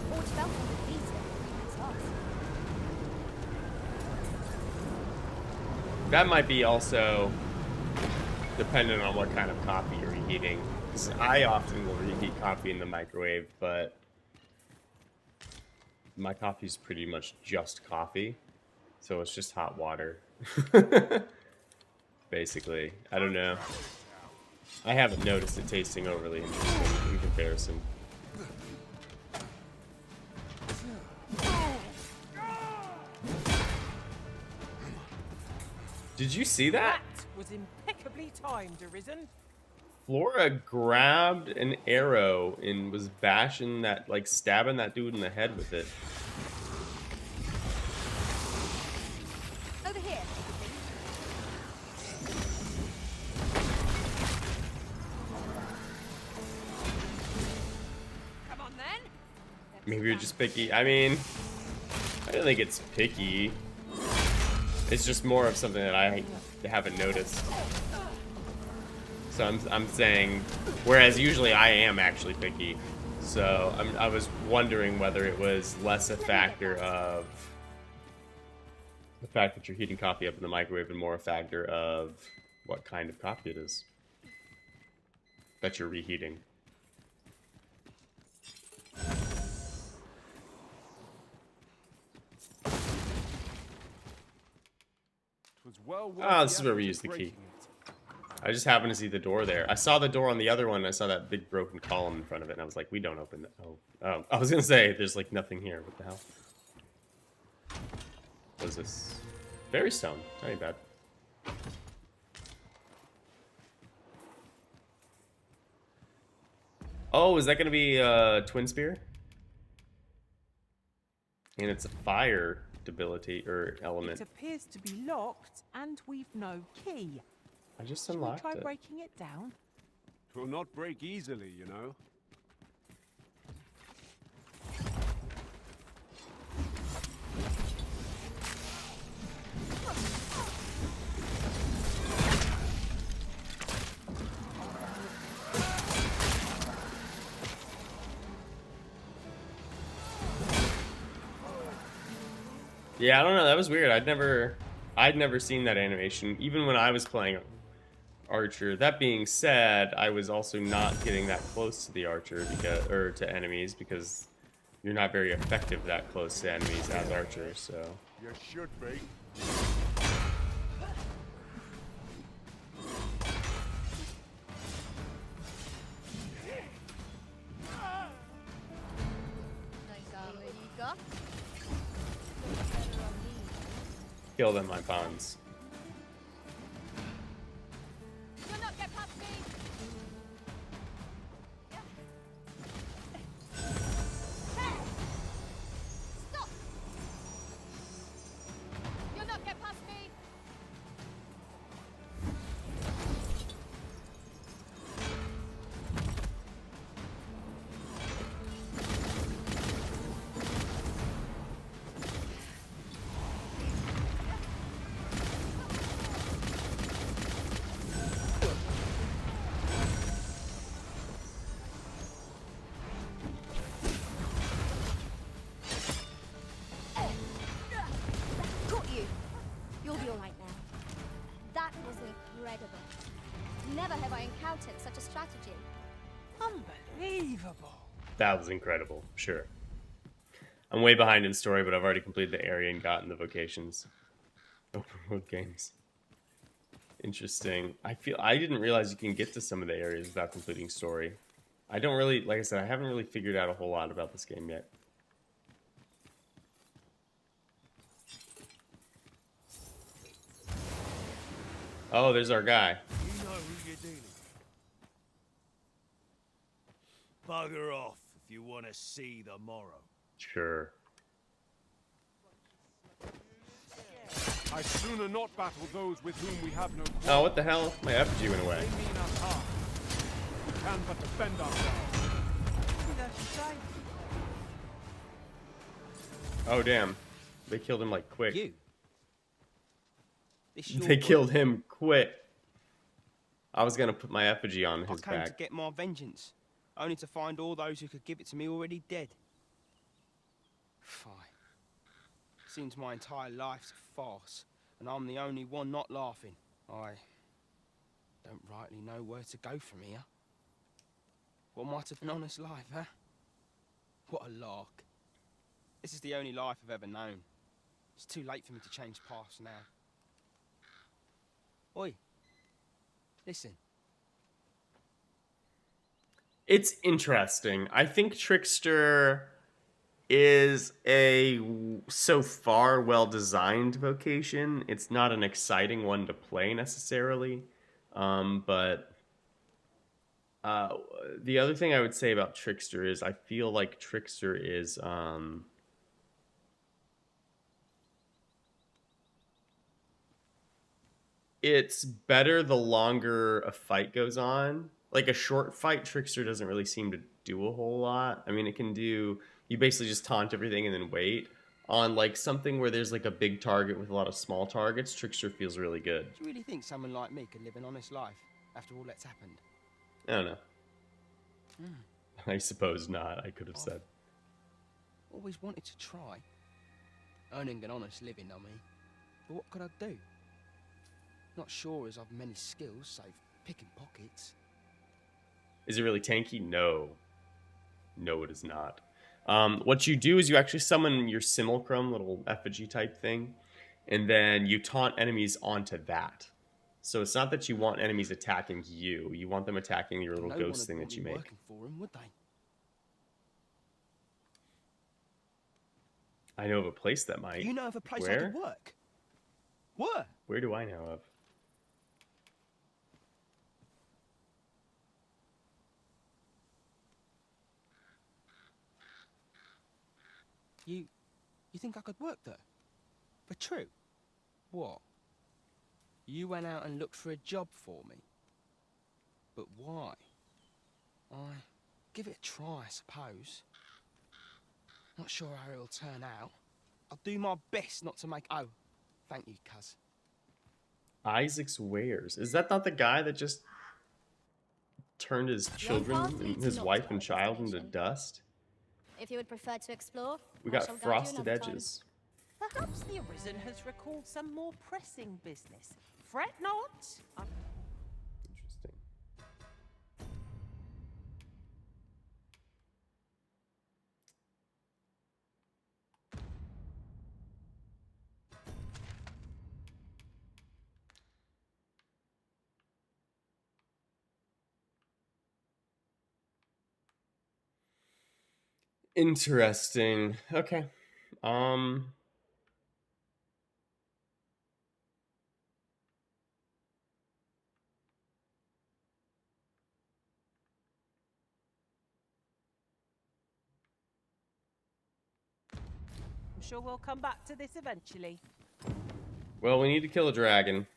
Forge felt on the pizza. That's us. That might be also dependent on what kind of coffee you're reheating. Because I often will reheat coffee in the microwave, but my coffee's pretty much just coffee. So it's just hot water. Basically. I don't know. I haven't noticed it tasting overly interesting in comparison. Did you see that? That was impeccably timed, Arisen. Flora grabbed an arrow and was bashing that, like stabbing that dude in the head with it. Over here. Come on then. Maybe you're just picky. I mean, I don't think it's picky. It's just more of something that I haven't noticed. So I'm saying, whereas usually I am actually picky. So I was wondering whether it was less a factor of the fact that you're heating coffee up in the microwave and more a factor of what kind of coffee it is that you're reheating. Ah, this is where we use the key. I just happened to see the door there. I saw the door on the other one. I saw that big broken column in front of it, and I was like, we don't open that. Oh, I was gonna say, there's like nothing here. What the hell? What is this? Fairy stone. Not any bad. Oh, is that gonna be twin spear? And it's a fire debilitate or element. It appears to be locked, and we've no key. I just Shall we unlocked try it. breaking it down? It will not break easily, you know. Yeah, I don't know. That was weird. I'd never seen that animation, even when I was playing Archer. That being said, I was also not getting that close to the Archer or to enemies because you're not very effective that close to enemies as Archer. So You should be. Nice armor you got. kill them, my pawns. You'll not get past me. Hey! Stop! You'll not get past me. Got you. You'll be all right now. That was incredible. Never have I encountered such a strategy. Unbelievable. That was incredible. Sure. I'm way behind in story, but I've already completed the area and gotten the vocations. Open world games. Interesting. I didn't realize you can get to some of the areas without completing story. I don't really, like I said, I haven't really figured out a whole lot about this game yet. Oh, there's our guy. You know who you're dealing with. Bugger off if you want to see the morrow. Sure. I'd sooner not battle those with whom we have no quarrel. Oh, what the hell? My effigy went away. They mean us harm. We can but defend ourselves. Oh, damn. They killed him, like, quick. You? They killed him quick. I was gonna put my effigy on his I came back. to get my vengeance, only to find all those who could give it to me already dead. Fine. Seems my entire life's a farce, and I'm the only one not laughing. I don't rightly know where to go from here. What am I to an honest life, huh? What a lark. This is the only life I've ever known. It's too late for me to change paths now. Oi. Listen. It's interesting. I think Trickster is a so far well-designed vocation. It's not an exciting one to play necessarily, but the other thing I would say about Trickster is I feel like Trickster is it's better the longer a fight goes on. Like a short fight, Trickster doesn't really seem to do a whole lot. I mean, it can do, you basically just taunt everything and then wait. On like something where there's like a big target with a lot of small targets, Trickster feels really good. Do you really think someone like me could live an honest life after all that's happened? I don't know. I suppose not, I could have said. Always wanted to try. Earning an honest living, I mean. But what could I do? Not sure as I've many skills, save picking pockets. Is it really tanky? No. No, it is not. What you do is you actually summon your simulacrum, little effigy type thing, and then you taunt enemies onto that. So it's not that you want enemies attacking you. You want them attacking your little ghost thing that you make. Working for him, would they? I know of a place that might. You know of a place I Where? could work? Where? Where do I know of? You think I could work there? For true? What? You went out and looked for a job for me? But why? Give it a try, I suppose. Not sure how it'll turn out. I'll do my best not to make... Oh, thank you, cuz. Isaac's Wares. Is that not the guy that just turned his children, his wife and child into dust? If you would prefer to explore, We I got shall guide you frosted another time. edges. Perhaps the Arisen has recalled some more pressing business. Fret not. Interesting. Interesting. Okay. I'm sure we'll come back to this eventually. Well, we need to kill a dragon.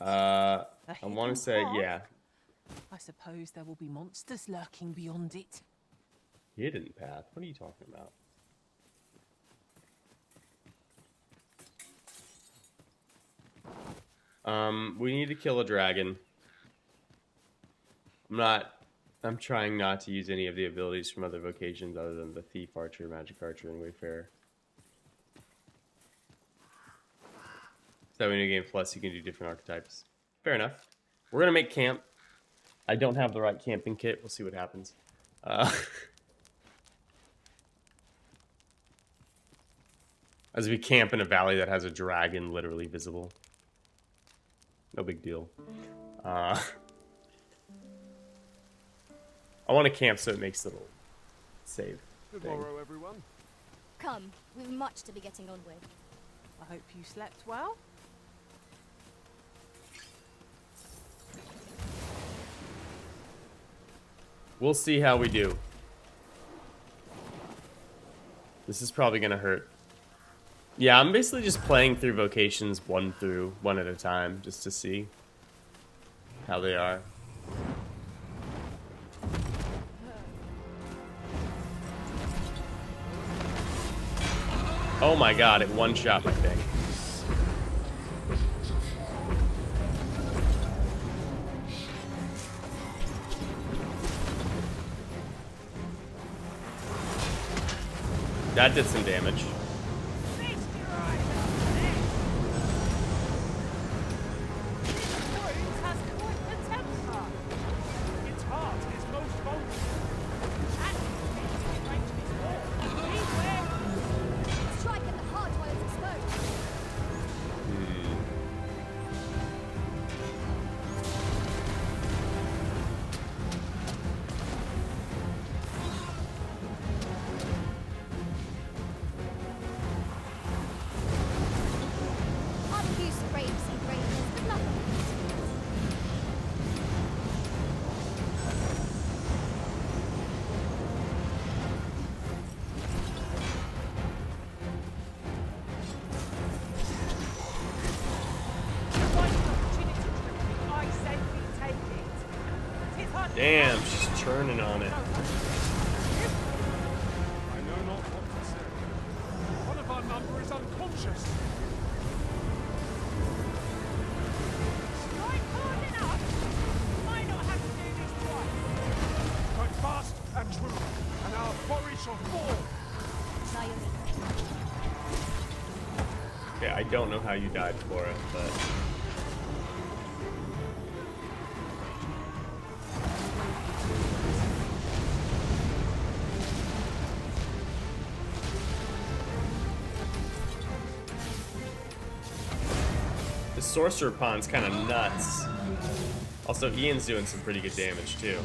I want to say, yeah. I suppose there will be monsters lurking beyond it. Hidden path? What are you talking about? We need to kill a dragon. I'm trying not to use any of the abilities from other vocations other than the Thief, Archer, Magic Archer, and Wayfarer. So when you game plus, you can do different archetypes. Fair enough. We're gonna make camp. I don't have the right camping kit. We'll see what happens. As we camp in a valley that has a dragon literally visible. No big deal. I want to camp so it makes the little save Good thing. morrow, everyone. Come, we've much to be getting on with. I hope you slept well. We'll see how we do. This is probably gonna hurt. Yeah, I'm basically just playing through vocations one at a time, just to see how they are. Oh my god, it one-shot my thing. That did some damage. Damn, she's churning on it. I know not what to say. One of our number is unconscious. Strike hard enough. Might not have to do this twice. Strike fast and true, and our quarry shall fall. Okay, I don't know how you died for it, but... The sorcerer pawn's kind of nuts. Also, Ian's doing some pretty good damage too.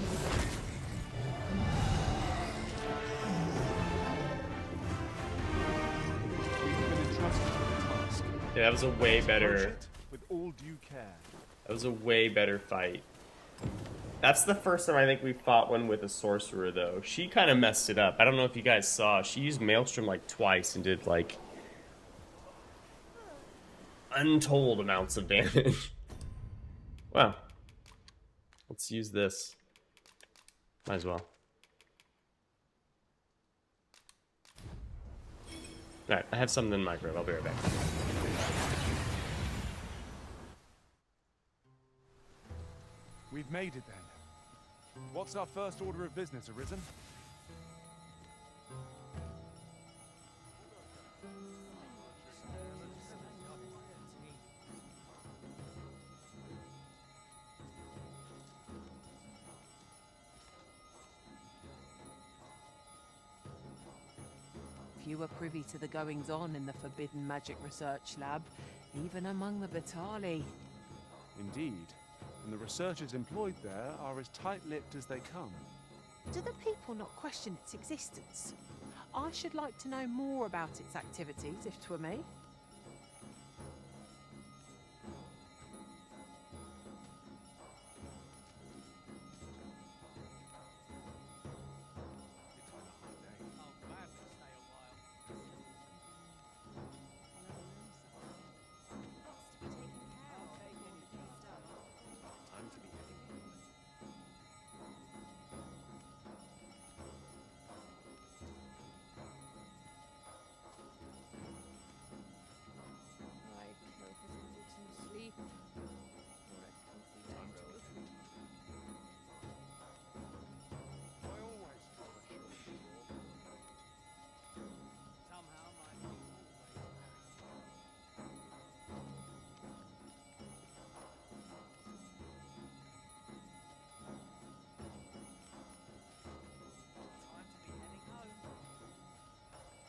Yeah, that was a way better. With all due care. That was a way better fight. That's the first time I think we fought one with a sorcerer, though. She kind of messed it up. I don't know if you guys saw. She used Maelstrom like twice and did like untold amounts of damage. Well, let's use this. Might as well. Alright, I have something in the microwave. I'll be right back. We've made it then. What's our first order of business, Arisen? Few were privy to the goings-on in the Forbidden Magic Research Lab, even among the Batali. Indeed. And the researchers employed there are as tight-lipped as they come. Do the people not question its existence? I should like to know more about its activities, if 'twere me.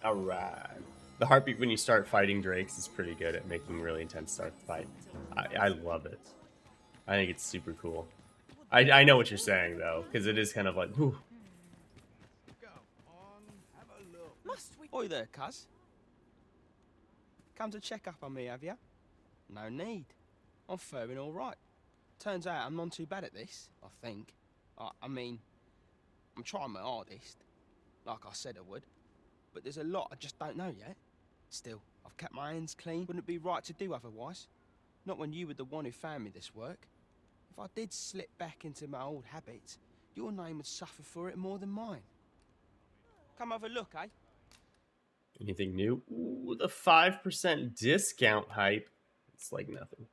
Alright. The heartbeat when you start fighting drakes is pretty good at making really intense start the fight. I love it. I think it's super cool. I know what you're saying though, because it is kind of like, whew. Oi there, cuz. Come to check up on me, have ya? No need. I'm faring all right. Turns out I'm not too bad at this, I think. I mean, I'm trying my hardest, like I said I would. But there's a lot I just don't know yet. Still, I've kept my hands clean. Wouldn't it be right to do otherwise? Not when you were the one who found me this work. If I did slip back into my old habits, your name would suffer for it more than mine. Come have a look, eh? Anything new? Ooh, the 5% discount hype. It's like nothing.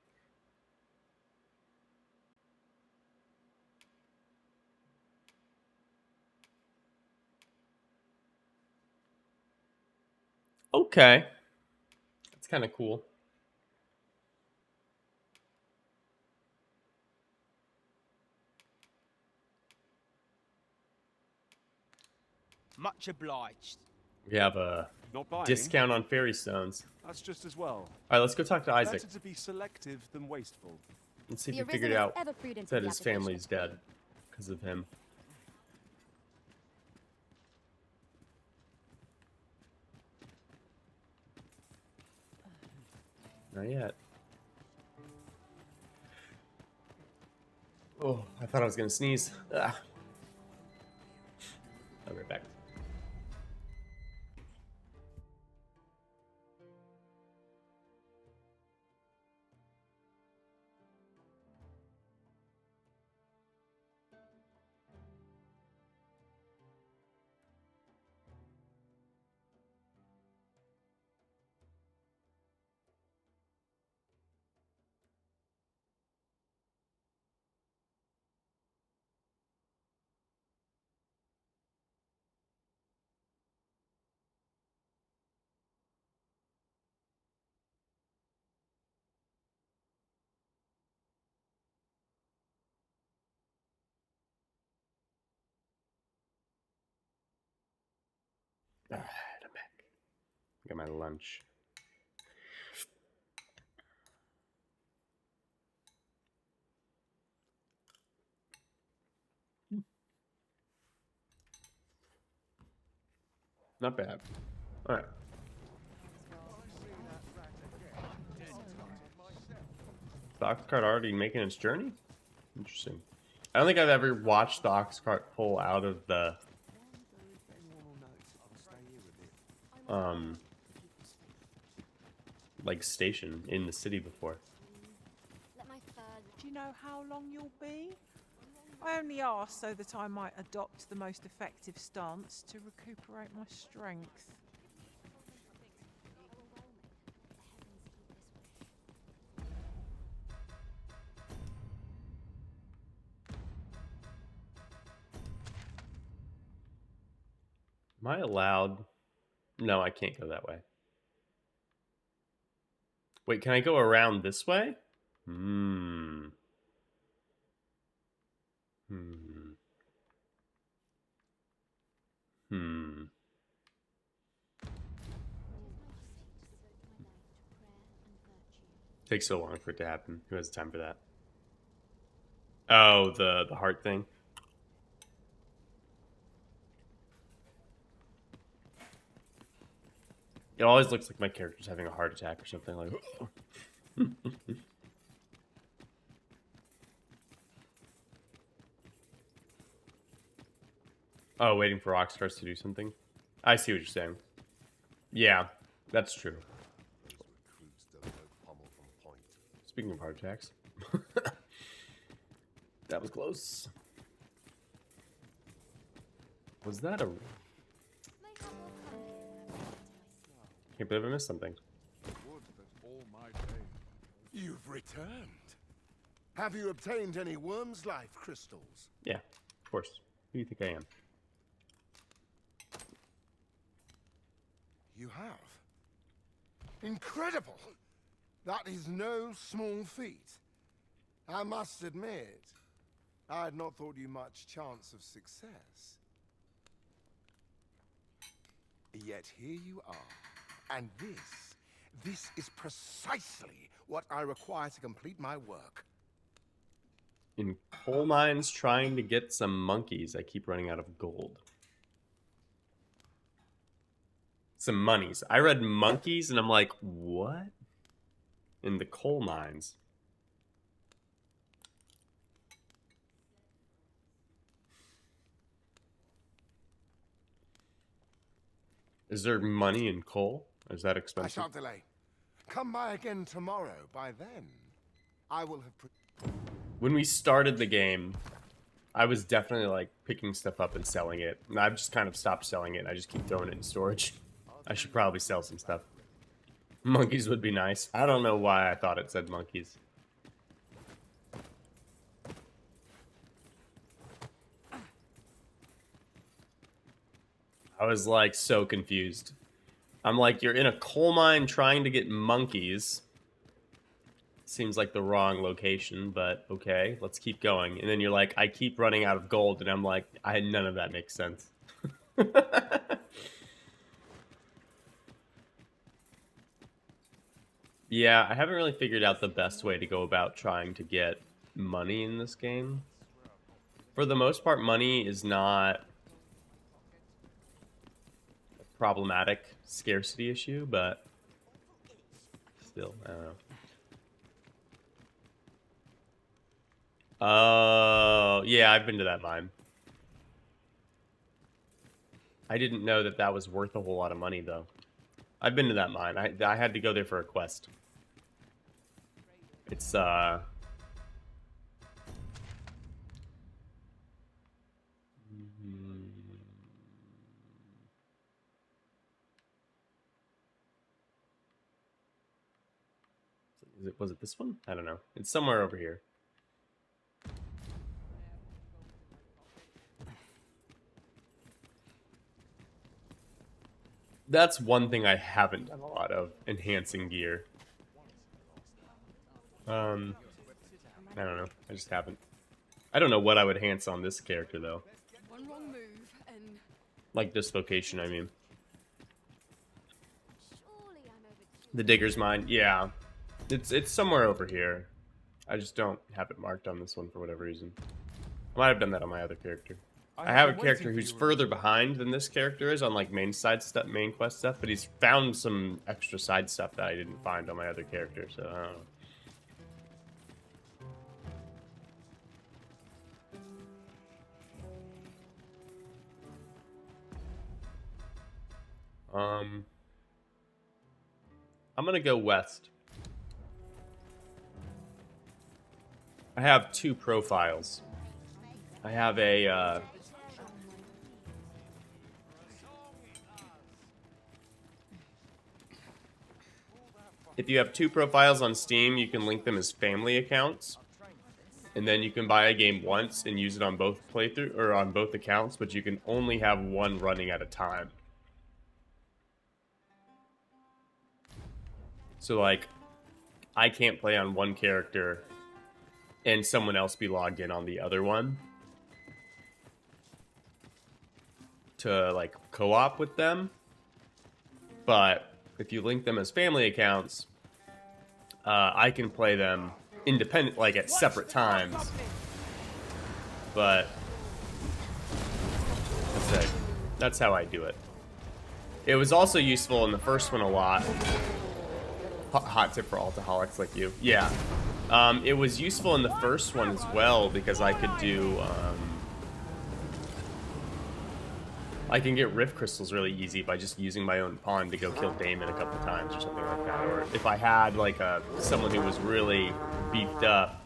Okay. That's kind of cool. Much obliged. We have a discount on fairy stones. That's just as well. Alright, let's go talk to Isaac. Better to be selective than wasteful. Let's see if The we figured Arisen is out ever prudent that in the his application family's of blame. dead because of him. Not yet. Oh, I thought I was gonna sneeze. Ah. I'll be right back. Alright, I'm back. Got my lunch. Not bad. Alright. The ox cart already making its journey? Interesting. I don't think I've ever watched the ox cart pull out of the like station in the city before. Do you know how long you'll be? I only asked so that I might adopt the most effective stance to recuperate my strength. Am I allowed? No, I can't go that way. Wait, can I go around this way? Hmm. Takes so long for it to happen. Who has time for that? Oh, the heart thing. It always looks like my character's having a heart attack or something like. Oh, waiting for ox carts to do something. I see what you're saying. Yeah, that's true. Speaking of heart attacks, that was close. Was that a? Can't believe I missed something. You've returned. Have you obtained any worm's life crystals? Yeah, of course. Who do you think I am? You have. Incredible! That is no small feat. I must admit, I had not thought you much chance of success. Yet here you are. And this is precisely what I require to complete my work. In coal mines trying to get some monkeys, I keep running out of gold. Some monies. I read monkeys and I'm like, what? In the coal mines. Is there money in coal? Is that I expensive? shan't delay. Come by again tomorrow. By then, I will have... When we started the game, I was definitely like picking stuff up and selling it. And I've just kind of stopped selling it. I just keep throwing it in storage. I should probably sell some stuff. Monkeys would be nice. I don't know why I thought it said monkeys. I was like so confused. I'm like, you're in a coal mine trying to get monkeys. Seems like the wrong location, but okay, let's keep going. And then you're like, I keep running out of gold, and I'm like, none of that makes sense. Yeah, I haven't really figured out the best way to go about trying to get money in this game. For the most part, money is not a problematic scarcity issue, but still, I don't know. Oh, yeah, I've been to that mine. I didn't know that that was worth a whole lot of money, though. I've been to that mine. I had to go there for a quest. It's, was it this one? I don't know. It's somewhere over here. That's one thing I haven't done a lot of, enhancing gear. I don't know. I just haven't. I don't know what I would enhance on this character, though. One wrong move and... Like dislocation, I mean. The digger's mine, yeah. It's somewhere over here. I just don't have it marked on this one for whatever reason. I might have done that on my other character. I have a character who's further behind than this character is on like main quest stuff, but he's found some extra side stuff that I didn't find on my other character, so I don't know. I'm gonna go west. I have two profiles. I have a if you have two profiles on Steam, you can link them as family accounts. And then you can buy a game once and use it on both playthrough or on both accounts, but you can only have one running at a time. So like I can't play on one character and someone else be logged in on the other one to like co-op with them. But if you link them as family accounts, I can play them independent, like at separate times. But that's how I do it. It was also useful in the first one a lot. Hot tip for alcoholics like you. Yeah. It was useful in the first one as well because I could do I can get rift crystals really easy by just using my own pawn to go kill Damon a couple times or something like that. Or if I had like someone who was really beefed up,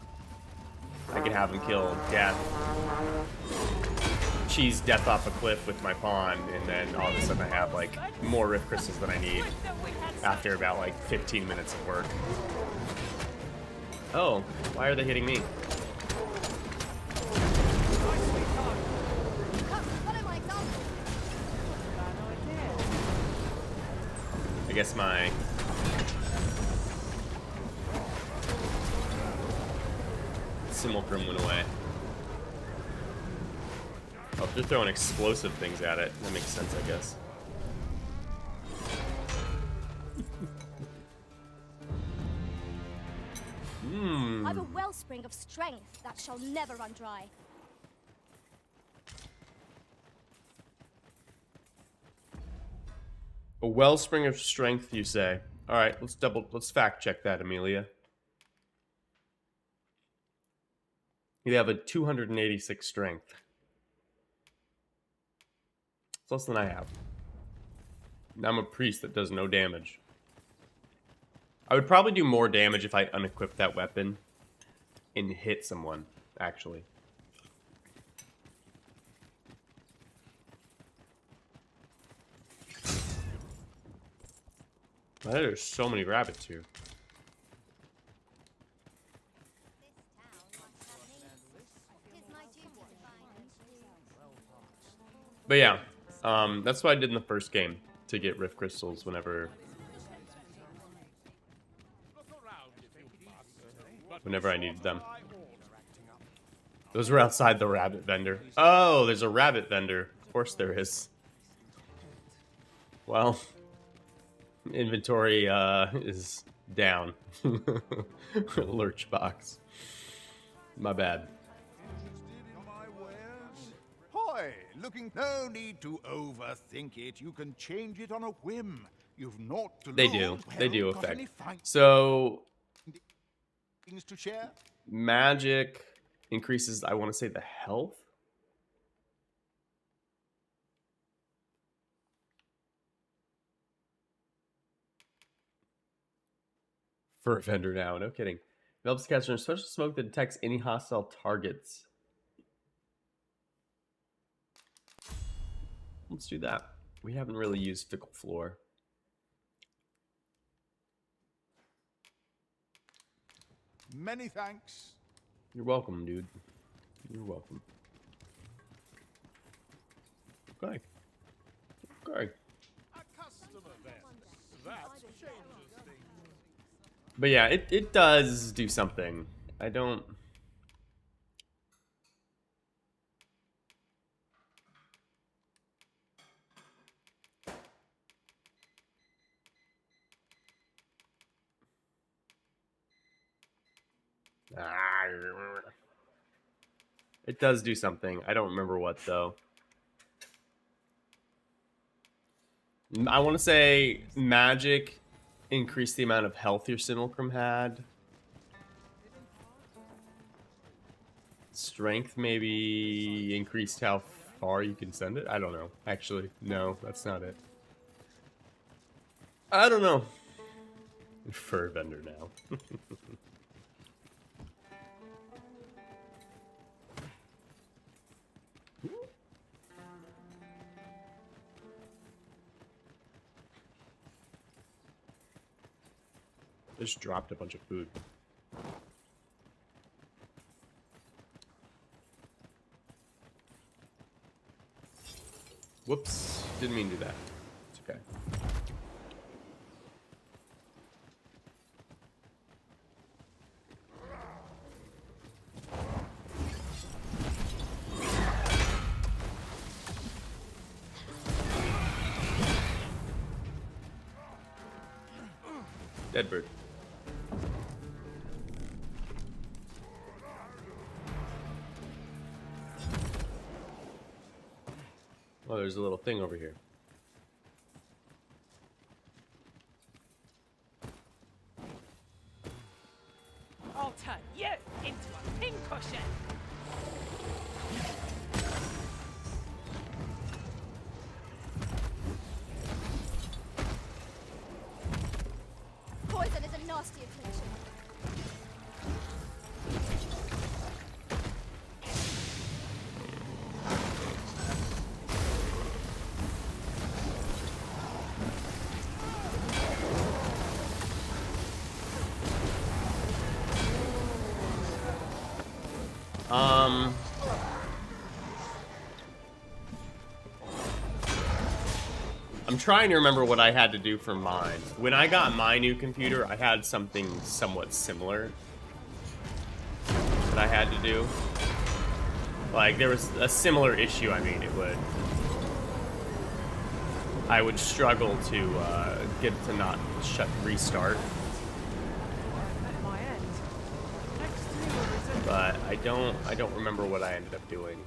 I could have him kill Death, cheese Death off a cliff with my pawn, and then all of a sudden I have like more rift crystals than I need after about like 15 minutes of work. Oh, why are they hitting me? I guess my simulacrum went away. Oh, if they're throwing explosive things at it, that makes sense, I guess. I've a wellspring of strength that shall never run dry. A wellspring of strength, you say? All right, let's fact check that, Amelia. You have a 286 strength. It's less than I have. I'm a priest that does no damage. I would probably do more damage if I unequip that weapon and hit someone, actually. Why are there so many rabbits here? But yeah, that's what I did in the first game to get rift crystals whenever I needed them. Those were outside the rabbit vendor. Oh, there's a rabbit vendor. Of course there is. Well, inventory is down. Lurch box. My bad. Hoy, looking, no need to overthink it. You can change it on a whim. You've not to They lose. do. They do Well, got affect. any fine So things to share? magic increases, I want to say, the health. For a vendor now, no kidding. It helps catch a special smoke that detects any hostile targets. Let's do that. We haven't really used Fickle Floor. Many thanks. You're welcome, dude. You're welcome. Okay. Okay. But yeah, it does do something. I don't... It does do something. I don't remember what, though. I want to say magic increased the amount of health your Simulacrum had. Strength maybe increased how far you can send it. I don't know. Actually, no, that's not it. I don't know. Fur vendor now. Just dropped a bunch of food. Whoops, didn't mean to do that. It's okay. Dead bird. Oh, there's a little thing over here. I'll turn you into a pincushion. Poison is a nasty affliction. I'm trying to remember what I had to do for mine. When I got my new computer, I had something somewhat similar that I had to do. Like, there was a similar issue, I mean, I would struggle to get it to not restart. At my end. but I don't remember what I ended up doing.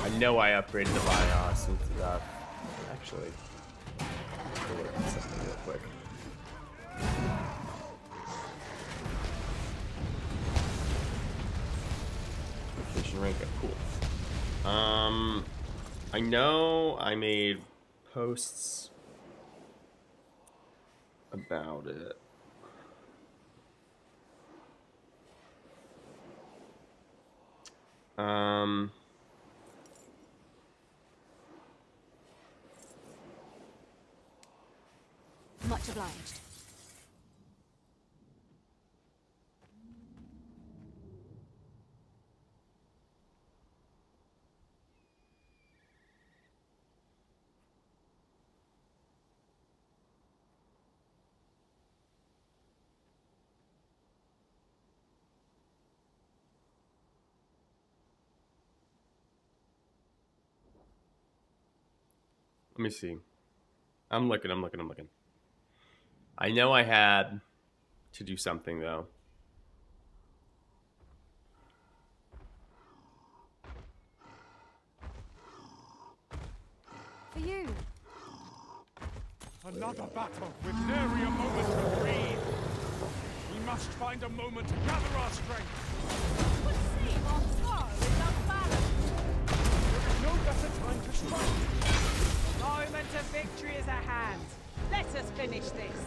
I know I upgraded the BIOS and stuff. Actually, I'll look at something real quick. Location rank up, cool. I know I made posts about it. Much obliged. Let me see. I'm looking. I know I had to do something, though. For you. Another battle with nary a moment to breathe. We must find a moment to gather our strength. Would seem our foe is unbalanced. There is no better time to strike. Moment of victory is at hand. Let us finish this.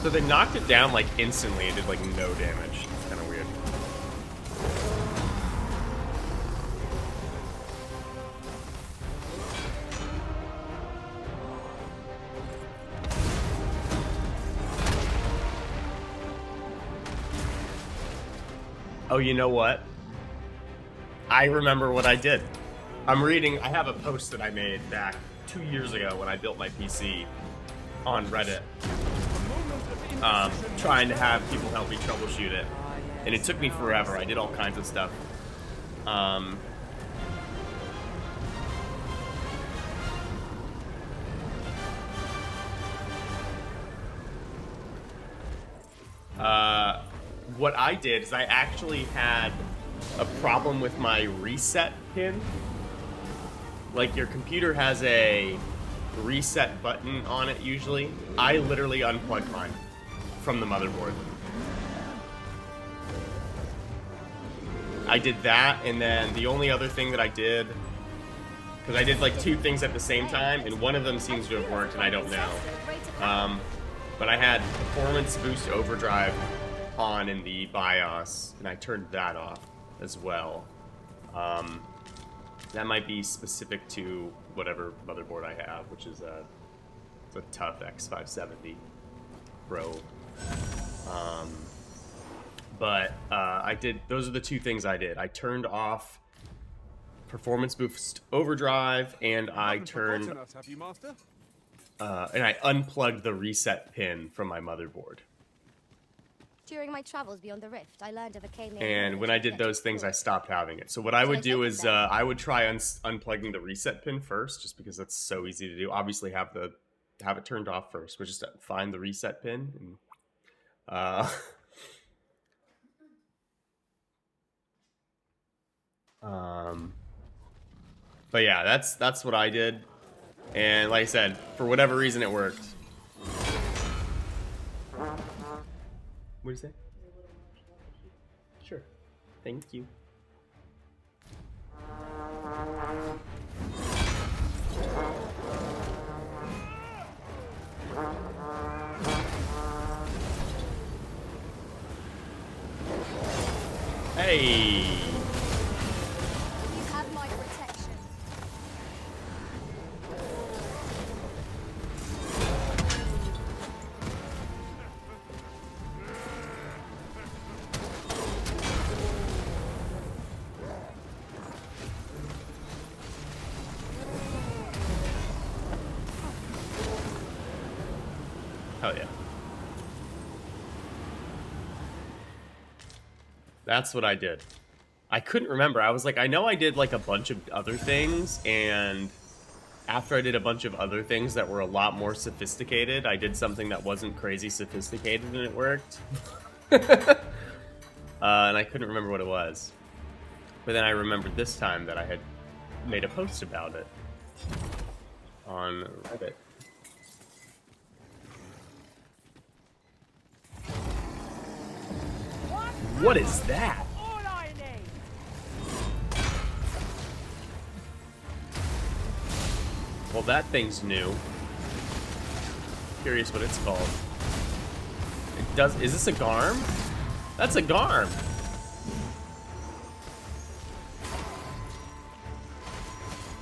So they knocked it down like instantly. It did like no damage. It's kind of weird. Oh, you know what? I remember what I did. I'm reading, I have a post that I made back 2 years ago when I built my PC on Reddit. Trying to have people help me troubleshoot it. And it took me forever. I did all kinds of stuff. What I did is I actually had a problem with my reset pin. Like, your computer has a reset button on it usually. I literally unplugged mine from the motherboard. I did that, and then the only other thing that I did, because I did like 2 things at the same time, and one of them seems to have worked, and I don't know. But I had performance boost overdrive on in the BIOS, and I turned that off as well. That might be specific to whatever motherboard I have, which is it's a tough X570 Pro. But I did, those are the 2 things I did. I turned off performance boost overdrive, and I turned and I unplugged the reset pin from my motherboard. During my travels beyond the rift, I learned of a cave. And when I did those things, I stopped having it. So what I would do is I would try unplugging the reset pin first, just because that's so easy to do. Obviously, have it turned off first, but just find the reset pin. And, but yeah, that's what I did. And like I said, for whatever reason, it worked. What do you say? Sure. Thank you. Hey! You have my protection. Hell yeah. That's what I did. I couldn't remember. I was like, I know I did like a bunch of other things, and after I did a bunch of other things that were a lot more sophisticated, I did something that wasn't crazy sophisticated and it worked. And I couldn't remember what it was. But then I remembered this time that I had made a post about it on Reddit. What is that? All I need. Well, that thing's new. Curious what it's called. It does. Is this a Garm? That's a Garm.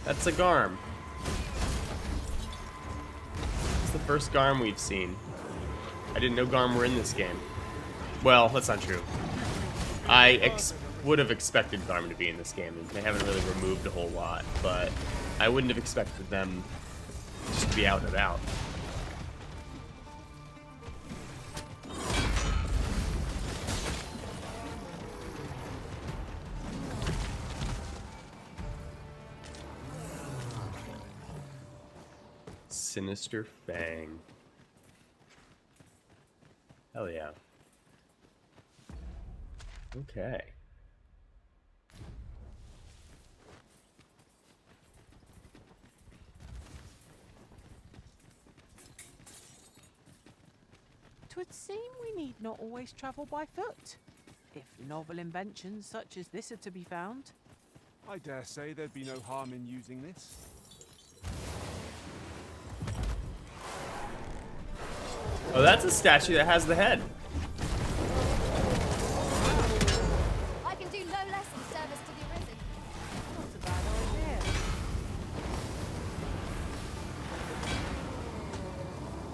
That's a Garm. It's the first Garm we've seen. I didn't know Garm were in this game. Well, that's not true. I would have expected Garm to be in this game. They haven't really removed a whole lot, but I wouldn't have expected them just to be out and about. Sinister Fang. Hell yeah. Okay. Twould seem we need not always travel by foot, if novel inventions such as this are to be found. I dare say there'd be no harm in using this. Oh, that's a statue that has the head. I can do no less in service to the Arisen. Not a bad idea.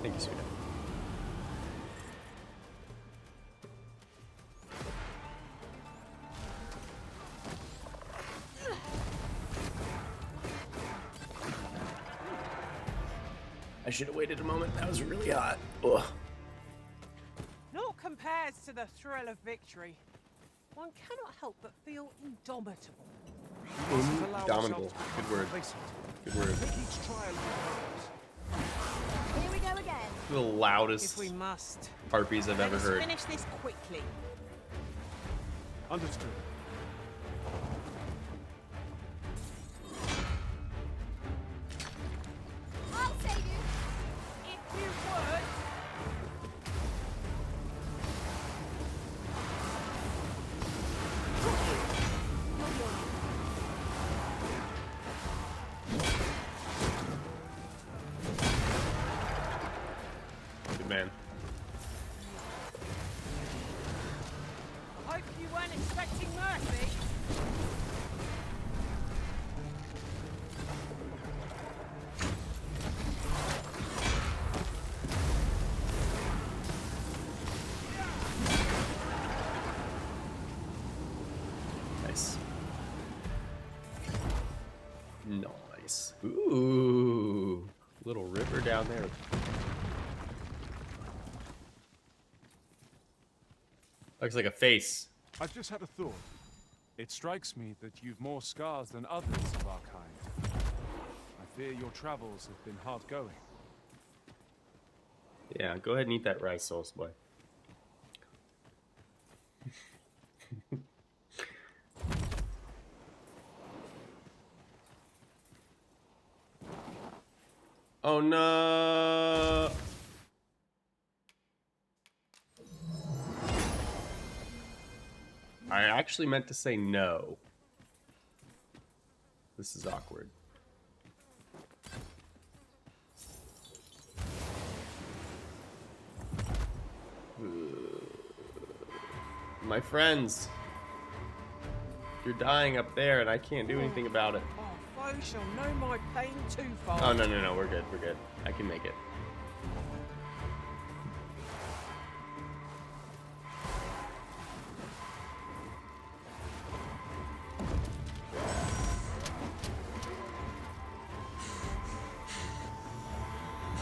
Thank you, sweetheart. I should have waited a moment. That was really hot. Ugh. Naught compares to the thrill of victory. One cannot help but feel indomitable. Indomitable. Good word. Good word. Here we go again. The loudest If we must. harpies I've ever heard. Finish this quickly. Understood. I'll save you. If you would. Good man. Hope you weren't expecting mercy. Nice. Nice. Ooh. Little river down there. Looks like a face. I've just had a thought. It strikes me that you've more scars than others of our kind. I fear your travels have been hard going. Yeah, go ahead and eat that rice sauce, boy. Oh no! I actually meant to say no. This is awkward. My friends, you're dying up there and I can't do anything about it. Oh, foe shall know my pain too far. Oh, no, no, no, we're good, we're good. I can make it.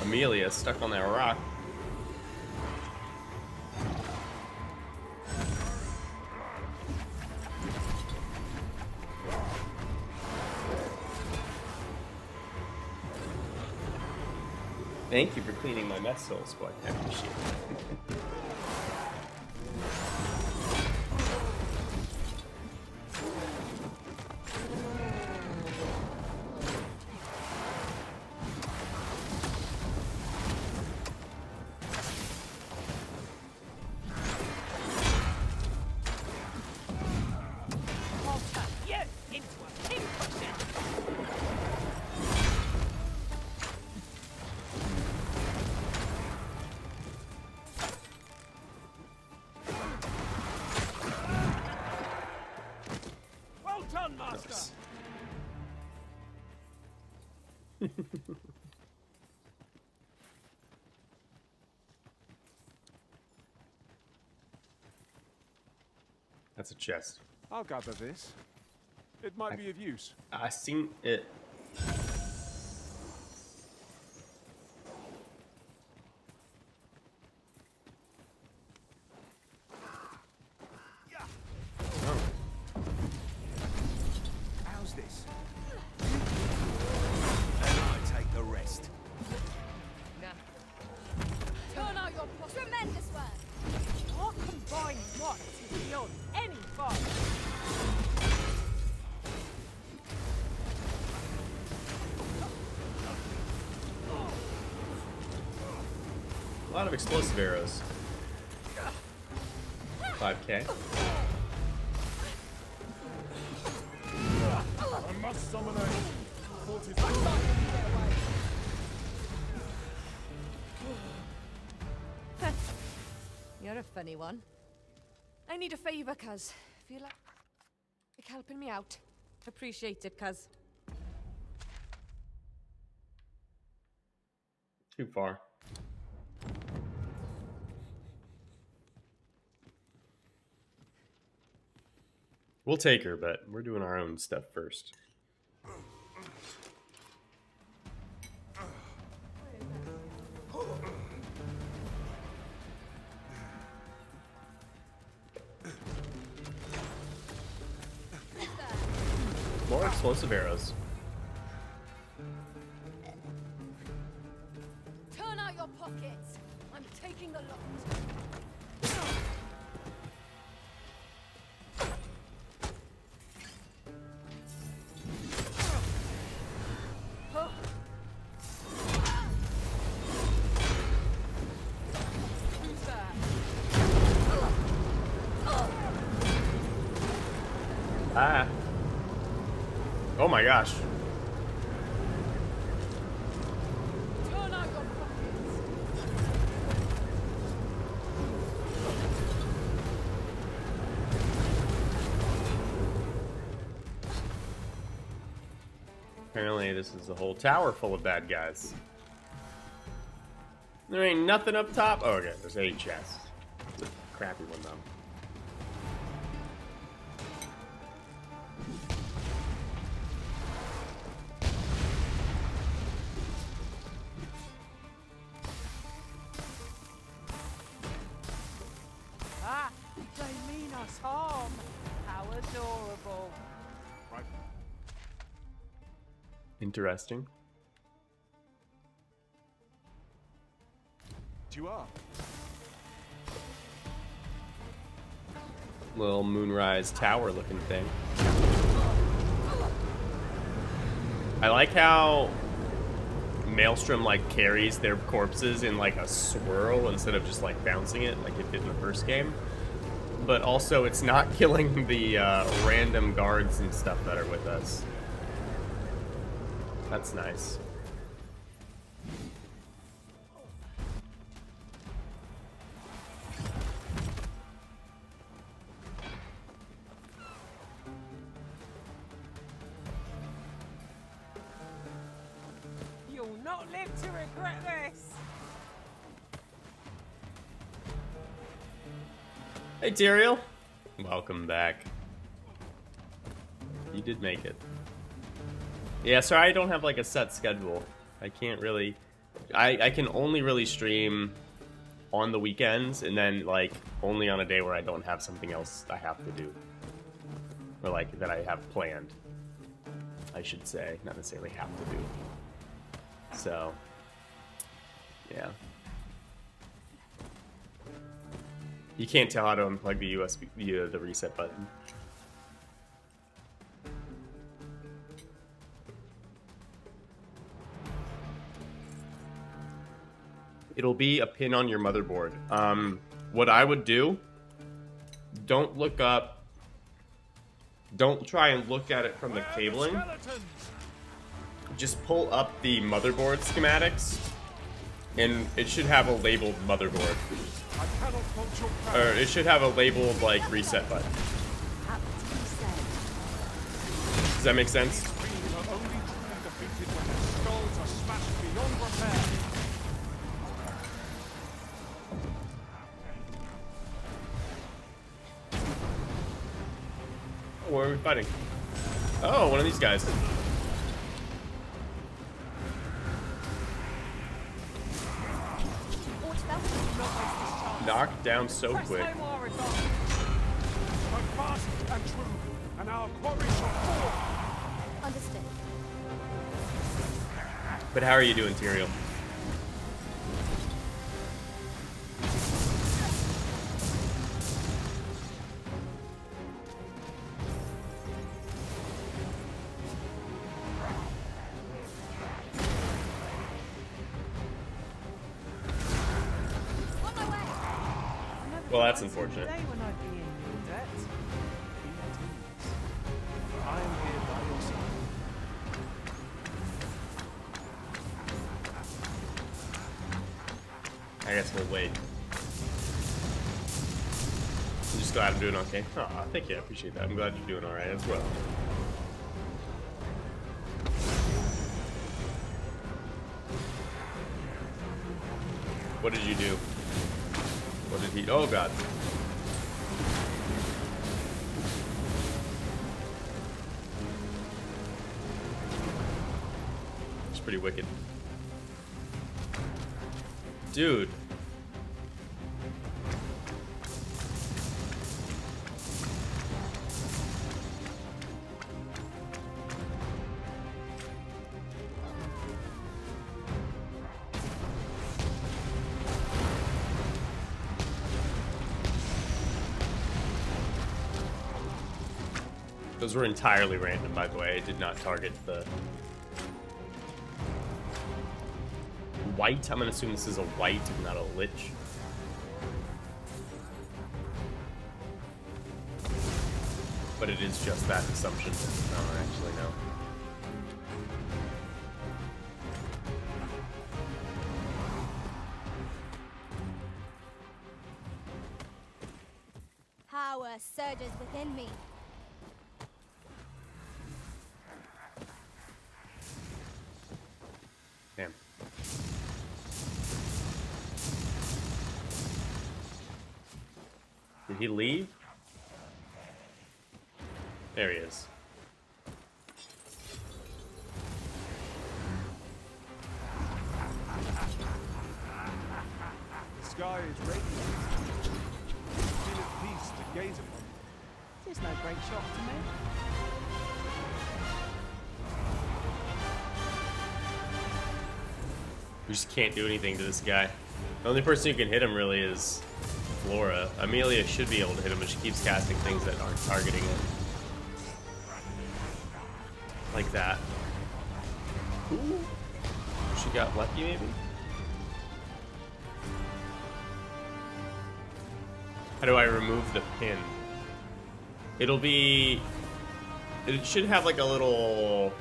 Amelia stuck on that rock. Thank you for cleaning my mess, Soul Squad. I appreciate it. That's a chest. I'll gather this. It might be of use. I seen it. How's this? And I take the rest. Turn out your tremendous work. Our combined might is beyond any foe. A lot of explosive arrows. 5k. I must summon a You're a funny one. I need a favor, cuz. Feel like helping me out. Appreciate it, cuz. Too far. We'll take her, but we're doing our own stuff first. More explosive arrows. Turn out your pockets. I'm taking the lot. Ah. Oh my gosh. Turn out your pockets. Apparently this is the whole tower full of bad guys. There ain't nothing up top. Oh, okay, there's a chest. It's a crappy one though. Ah, they mean us harm. How adorable. Right. Interesting. You are. Little moonrise tower looking thing. I like how Maelstrom like carries their corpses in like a swirl instead of just like bouncing it like it did in the first game. But also it's not killing the random guards and stuff that are with us. That's nice. You'll not live to regret this. Hey Tyrael, welcome back. You did make it. Yeah, sorry I don't have like a set schedule. I can't really, I can only really stream on the weekends and then like only on a day where I don't have something else I have to do. Or like that I have planned, I should say, not necessarily have to do. So, Yeah. You can't tell how to unplug the USB, the reset button. It'll be a pin on your motherboard. What I would do, don't look up, don't try and look at it from the cabling. Just pull up the motherboard schematics, and it should have a labeled motherboard. Or it should have a labeled, like, reset button. Does that make sense? Where are we fighting? Oh, one of these guys. Knocked down so quick. Understood. But how are you doing, Tyrael? Well, that's unfortunate. Day when I'd be in your debt. I am here by your side. I guess we'll wait. I'm just glad I'm doing okay. Aw, thank you. I appreciate that. I'm glad you're doing alright as well. What did you do? What did he? Oh god. It's pretty wicked. Dude. Those were entirely random, by the way. I did not target the white. I'm gonna assume this is a white, not a lich. But it is just that assumption. No, actually, no. Power surges within me. Damn. Did he leave? There he is. The sky is radiant. Feel at peace to gaze upon. There's no great shock to me. We just can't do anything to this guy. The only person who can hit him really is Flora. Amelia should be able to hit him, but she keeps casting things that aren't targeting him. Like that. Ooh. She got lucky, maybe? How do I remove the pin? It'll be... It should have like a little...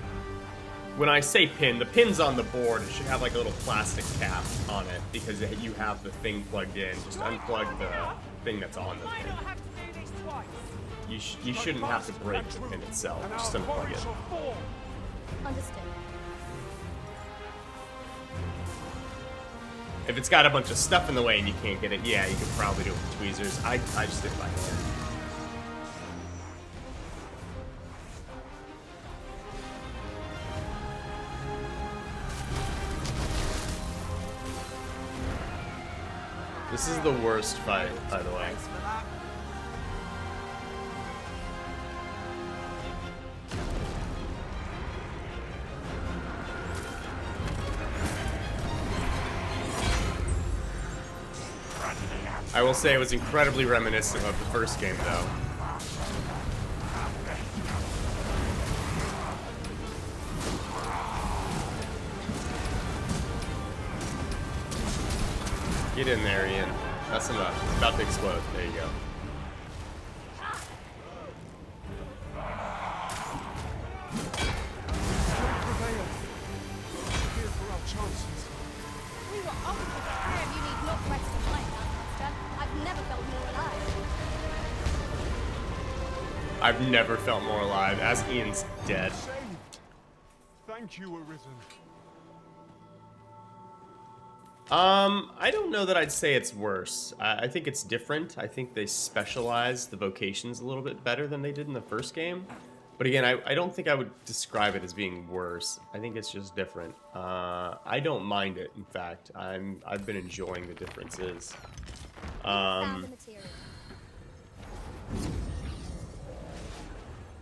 When I say pin, the pin's on the board. It should have like a little plastic cap on it because you have the thing plugged in. Just unplug the thing that's on the pin. You shouldn't have to break the pin itself. Just unplug it. Understood. If it's got a bunch of stuff in the way and you can't get it, yeah, you could probably do it with tweezers. I just did it by hand. This is the worst fight, by the way. I will say it was incredibly reminiscent of the first game, though. Get in there, Ian. That's him up. It's about to explode. There you go. We were off the damn. You need not rest of life, Trickster. I've never felt more alive. I've never felt more alive, as Ian's dead. Thank you, Arisen. I don't know that I'd say it's worse. I think it's different. I think they specialize the vocations a little bit better than they did in the first game. But again, I don't think I would describe it as being worse. I think it's just different. I don't mind it, in fact. I've been enjoying the differences.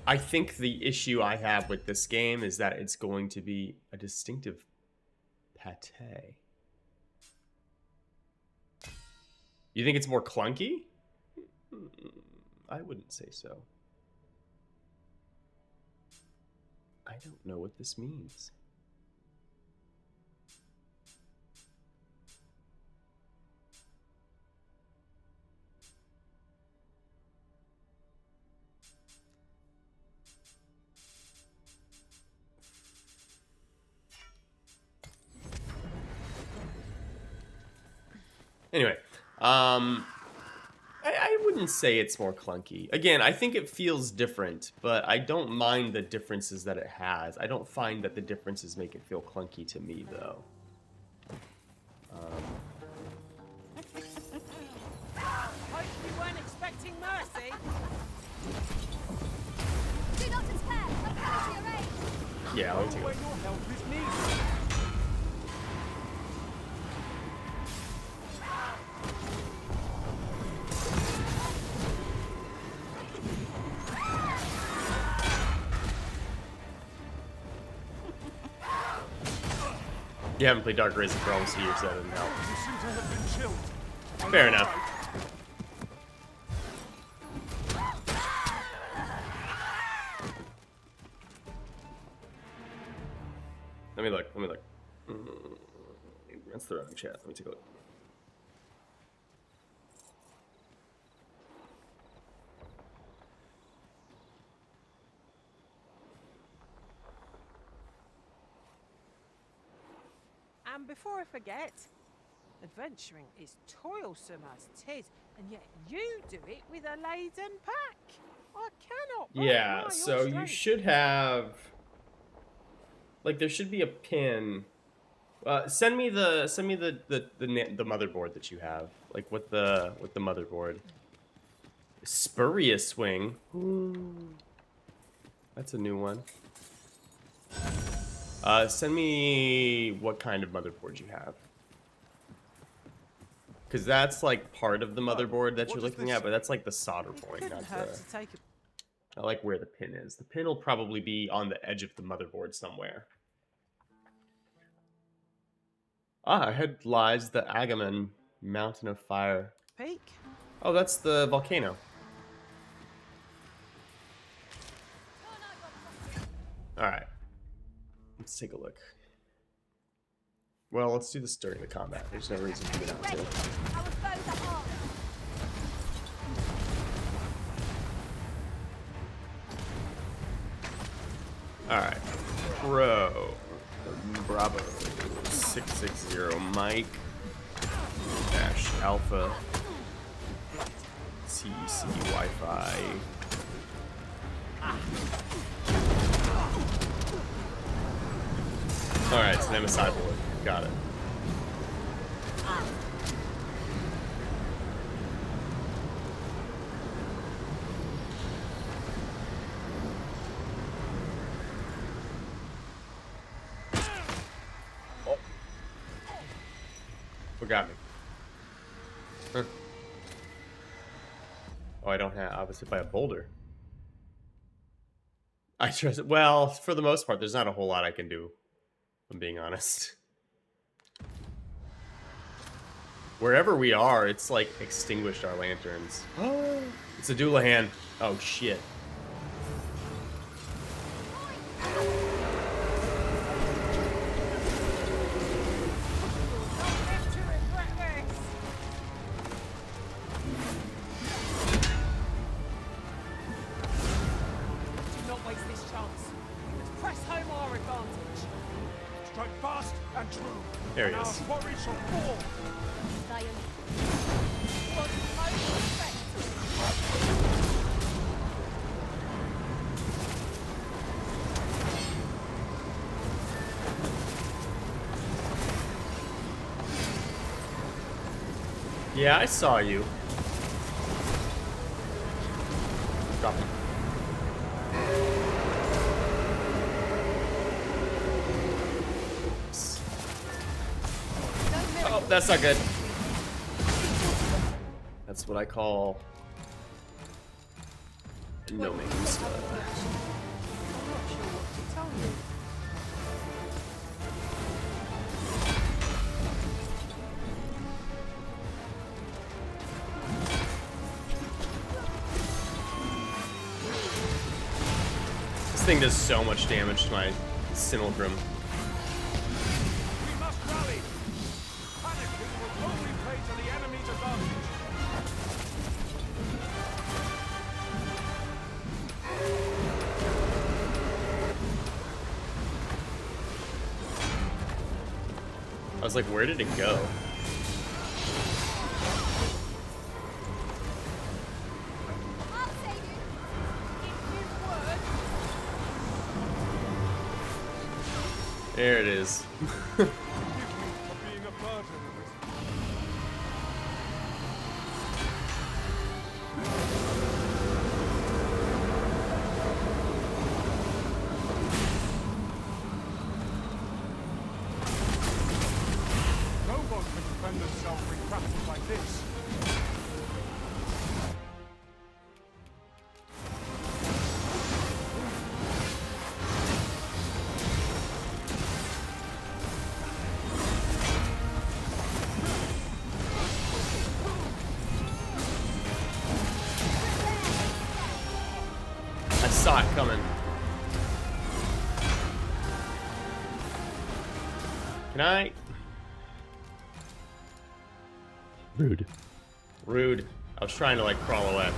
I think the issue I have with this game is that it's going to be a distinctive pate. You think it's more clunky? I wouldn't say so. I don't know what this means. Anyway, I wouldn't say it's more clunky. Again, I think it feels different, but I don't mind the differences that it has. I don't find that the differences make it feel clunky to me, though. Hope you weren't expecting mercy. Do not despair. I'm coming to your aid. Yeah, let me take a look. Your help is needed. You haven't played Dark Arisen for almost a year, so that doesn't help. You seem to have been chilled. Fair enough. Let me look. That's the wrong chat. Let me take a look. And before I forget, adventuring is toilsome as 'tis, and yet you do it with a laden pack. I cannot. Yeah, so you should have, like, there should be a pin. Send me the motherboard that you have, like with the motherboard. Spurious swing. Ooh. That's a new one. Send me what kind of motherboard you have. Because that's like part of the motherboard that you're looking at, but that's like the solder point, not the... I like where the pin is. The pin will probably be on the edge of the motherboard somewhere. Ah, ahead lies the Agamemnon Mountain of Fire. Peak? Oh, that's the volcano. Alright. Let's take a look. Well, let's do this during the combat. There's no reason to get out to it. Alright. Bravo 660 Mike dash Alpha CC Wi-Fi. Alright, so MSI board. Got it. Oh. What got me? Huh. Oh, I don't have. I was hit by a boulder. I trust it. Well, for the most part, there's not a whole lot I can do, if I'm being honest. Wherever we are, it's like extinguished our lanterns. It's a Doulahan. Oh shit. Do not waste this chance. We must press home our advantage. Strike fast and true. There he and is. Our quarry shall fall. Was most effective. Yeah, I saw you. Drop him. Oh, that's not good. That's what I call no making stuff. I'm not sure what to tell you. This thing does so much damage to my Simulacrum. We must rally. Panicking will only play to the enemy's advantage. I was like, where did it go? I'll save you. There it is. Forgive me for being a burden in this. No one can defend themselves when grappled like this. I saw it coming. Can I? Rude. Rude. I was trying to like crawl away.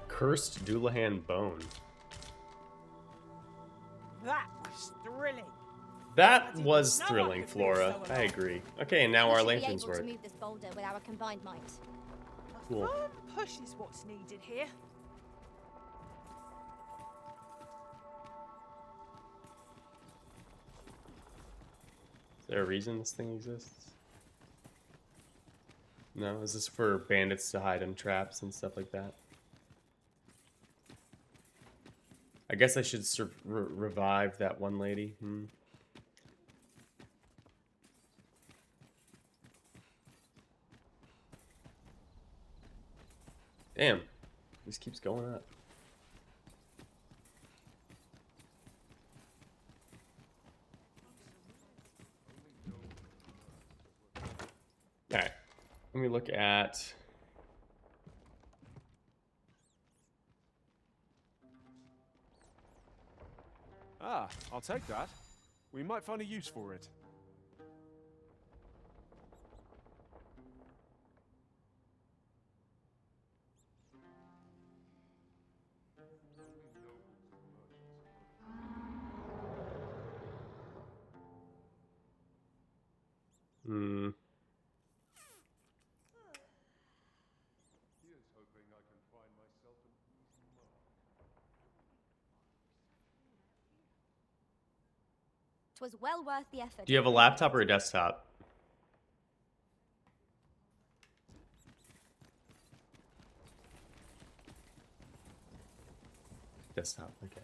Cursed Doulahan bone. That was thrilling. That was thrilling, Flora. I agree. Okay, and now We our should be lanterns able to work. move this boulder with our combined might. Cool. Firm push is what's needed here. Is there a reason this thing exists? No? Is this for bandits to hide in traps and stuff like that? I guess I should revive that one lady. Damn. This keeps going up. Alright. Let me look at... Ah, I'll take that. We might find a use for it. 'Twas well worth the effort. Do you have a laptop or a desktop? Desktop, okay.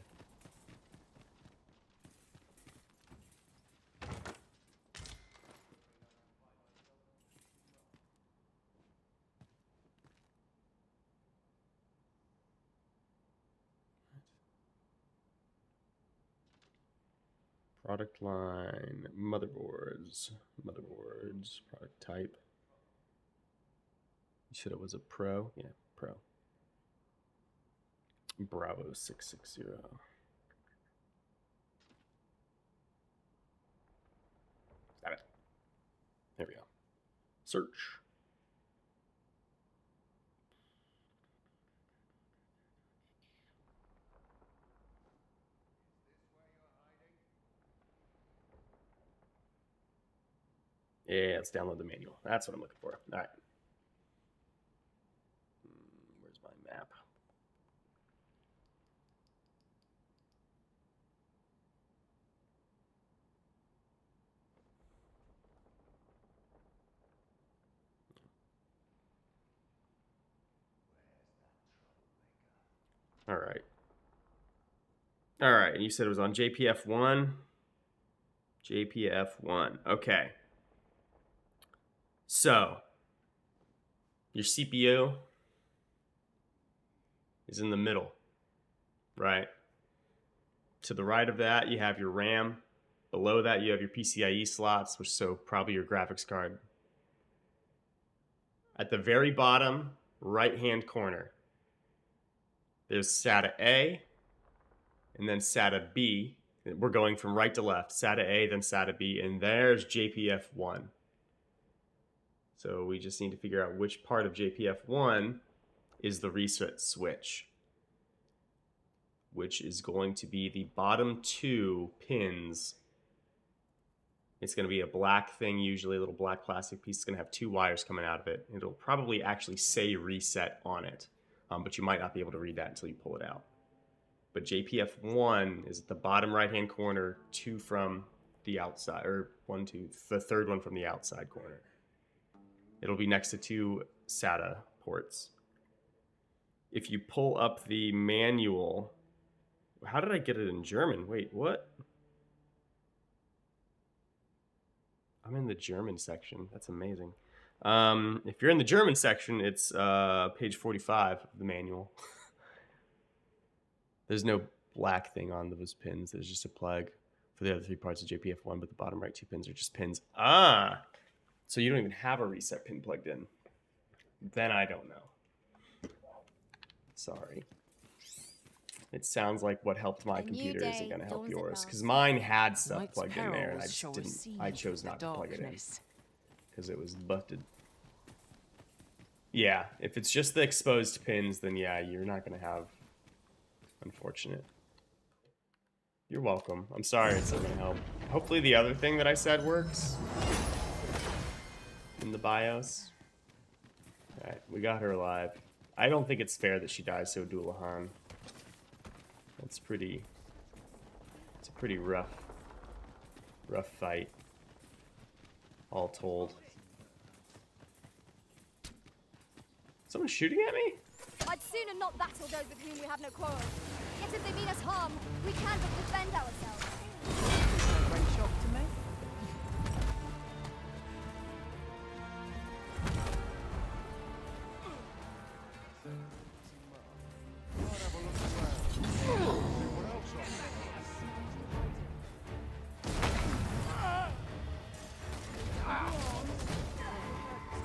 Product line, motherboards, product type. You said it was a Pro? Yeah, Pro. Bravo 660. Got it. There we go. Search. Yeah, let's download the manual. That's what I'm looking for. All right. Where's my map? All right. All right, and you said it was on JPF1? JPF1. Okay. So, your CPU is in the middle, right? To the right of that, you have your RAM. Below that, you have your PCIe slots, which so probably your graphics card. At the very bottom, right-hand corner, there's SATA A, and then SATA B. We're going from right to left. SATA A, then SATA B, and there's JPF1. So we just need to figure out which part of JPF1 is the reset switch, which is going to be the bottom 2 pins. It's going to be a black thing, usually a little black plastic piece. It's going to have 2 wires coming out of it. It'll probably actually say reset on it, but you might not be able to read that until you pull it out. But JPF1 is at the bottom right-hand corner, 2 from the outside, or 1, 2, the third one from the outside corner. It'll be next to 2 SATA ports. If you pull up the manual, how did I get it in German? Wait, what? I'm in the German section. That's amazing. If you're in the German section, it's page 45 of the manual. There's no black thing on those pins. There's just a plug for the other 3 parts of JPF1, but the bottom right 2 pins are just pins. Ah! So you don't even have a reset pin plugged in. Then I don't know. Sorry. It sounds like what helped my computer isn't going to help yours. Because mine had stuff plugged in there, and I chose not to plug it in. Because it was busted. Yeah, if it's just the exposed pins, then yeah, you're not going to have... Unfortunate. You're welcome. I'm sorry it's not going to help. Hopefully the other thing that I said works. In the BIOS. Alright, we got her alive. I don't think it's fair that she dies so Doulahan. It's a pretty rough fight. All told. Someone's shooting at me? I'd sooner not battle those with whom we have no quarrel. Yet if they mean us harm, we can but defend ourselves. No great shock to me.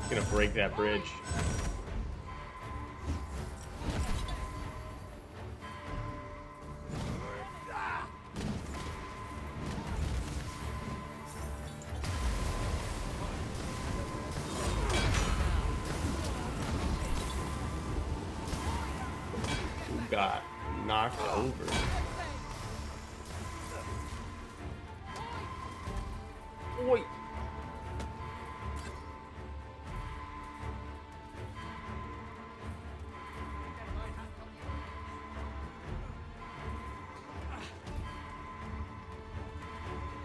Gonna break that bridge. Got knocked over. Oi.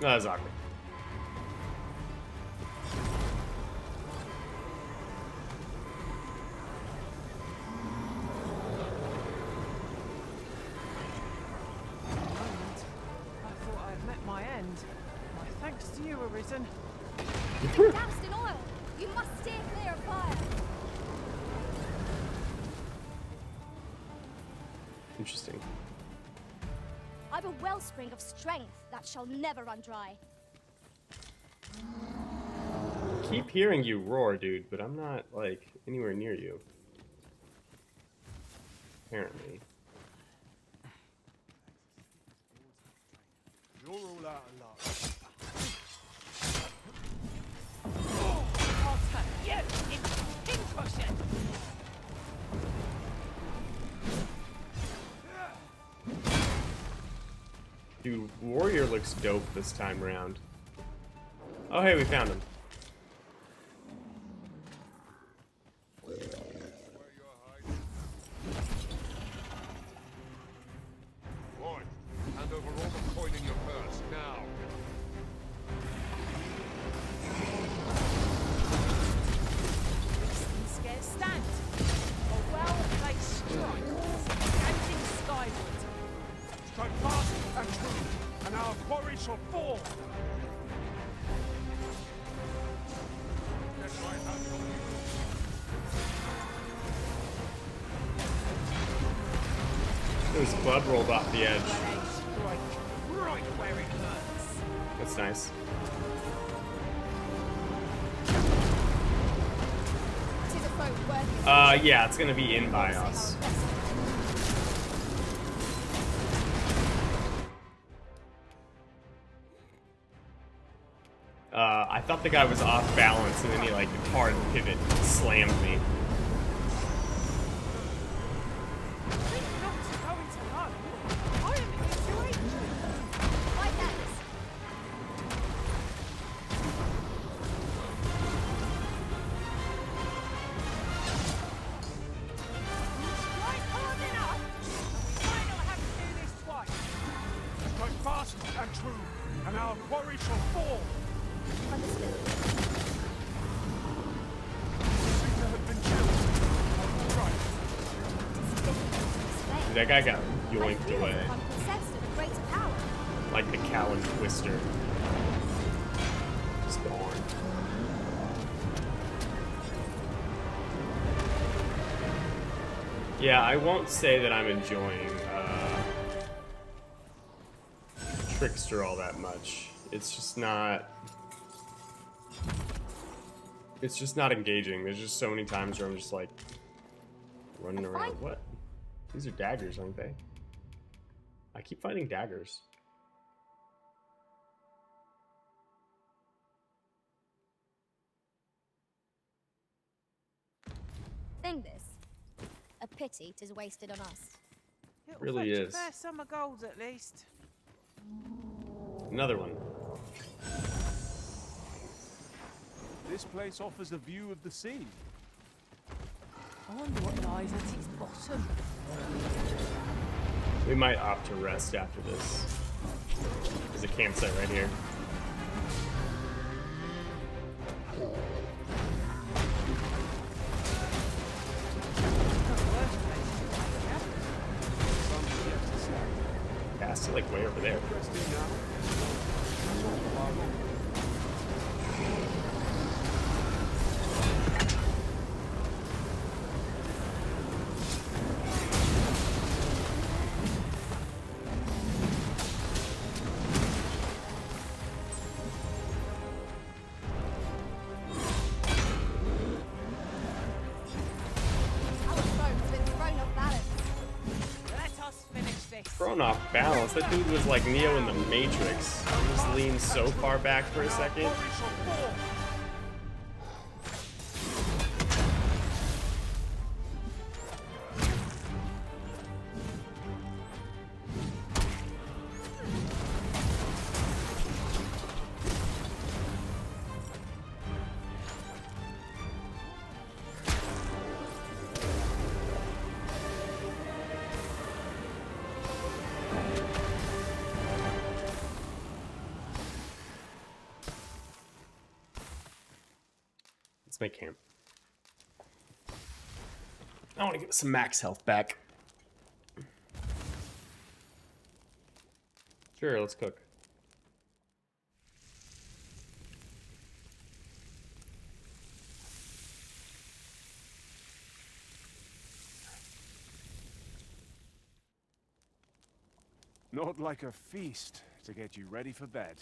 No, that's awkward. I thought I had met my end. My thanks to you, Arisen. You've been doused in oil. You must steer clear of fire. Interesting. I'm a wellspring of strength that shall never run dry. Keep hearing you roar, dude, but I'm not, like, anywhere near you. Apparently. You're all out of luck. I'll turn you into pincushion. Dude, Warrior looks dope this time around. Oh, hey, we found him. Boy, hand over all the coin in your purse, now. These scarce stand. A well-placed strike, gazing skyward. Strike fast and true, and our quarry shall fall. Get my hand on you. His club rolled off the edge. Right where it hurts. That's nice. Tis a foe worthy. Yeah, it's gonna be in by us. I thought the guy was off balance, and then he, like, hard pivot slammed me. Think not to go into alone. I am here to aid you. My thanks. Strike hard enough. We might not have to do this twice. Strike fast and true, and our quarry shall fall. Understood. Seeker had been killed. Right. Dude, that guy got I yoinked feel away. as if I'm possessed of a greater power. Like the Cowan Twister. Just gone. Yeah, I won't say that I'm enjoying Trickster all that much. It's just not engaging. There's just so many times where I'm just like running around. What? These are daggers, aren't they? I keep finding daggers. Thing this. A pity 'tis wasted on us. It'll Really fetch is. a fair sum of gold at least. Another one. This place offers a view of the sea. I wonder what lies at its bottom. We might opt to rest after this. There's a campsite right here. Yeah, it's still like way over there. Our throne's been thrown off balance. Let us finish this. Thrown off balance. That dude was like Neo in the Matrix. He just leaned so far back for a second. Let's make camp. I want to get some max health back. Sure, let's cook. Not like a feast to get you ready for bed.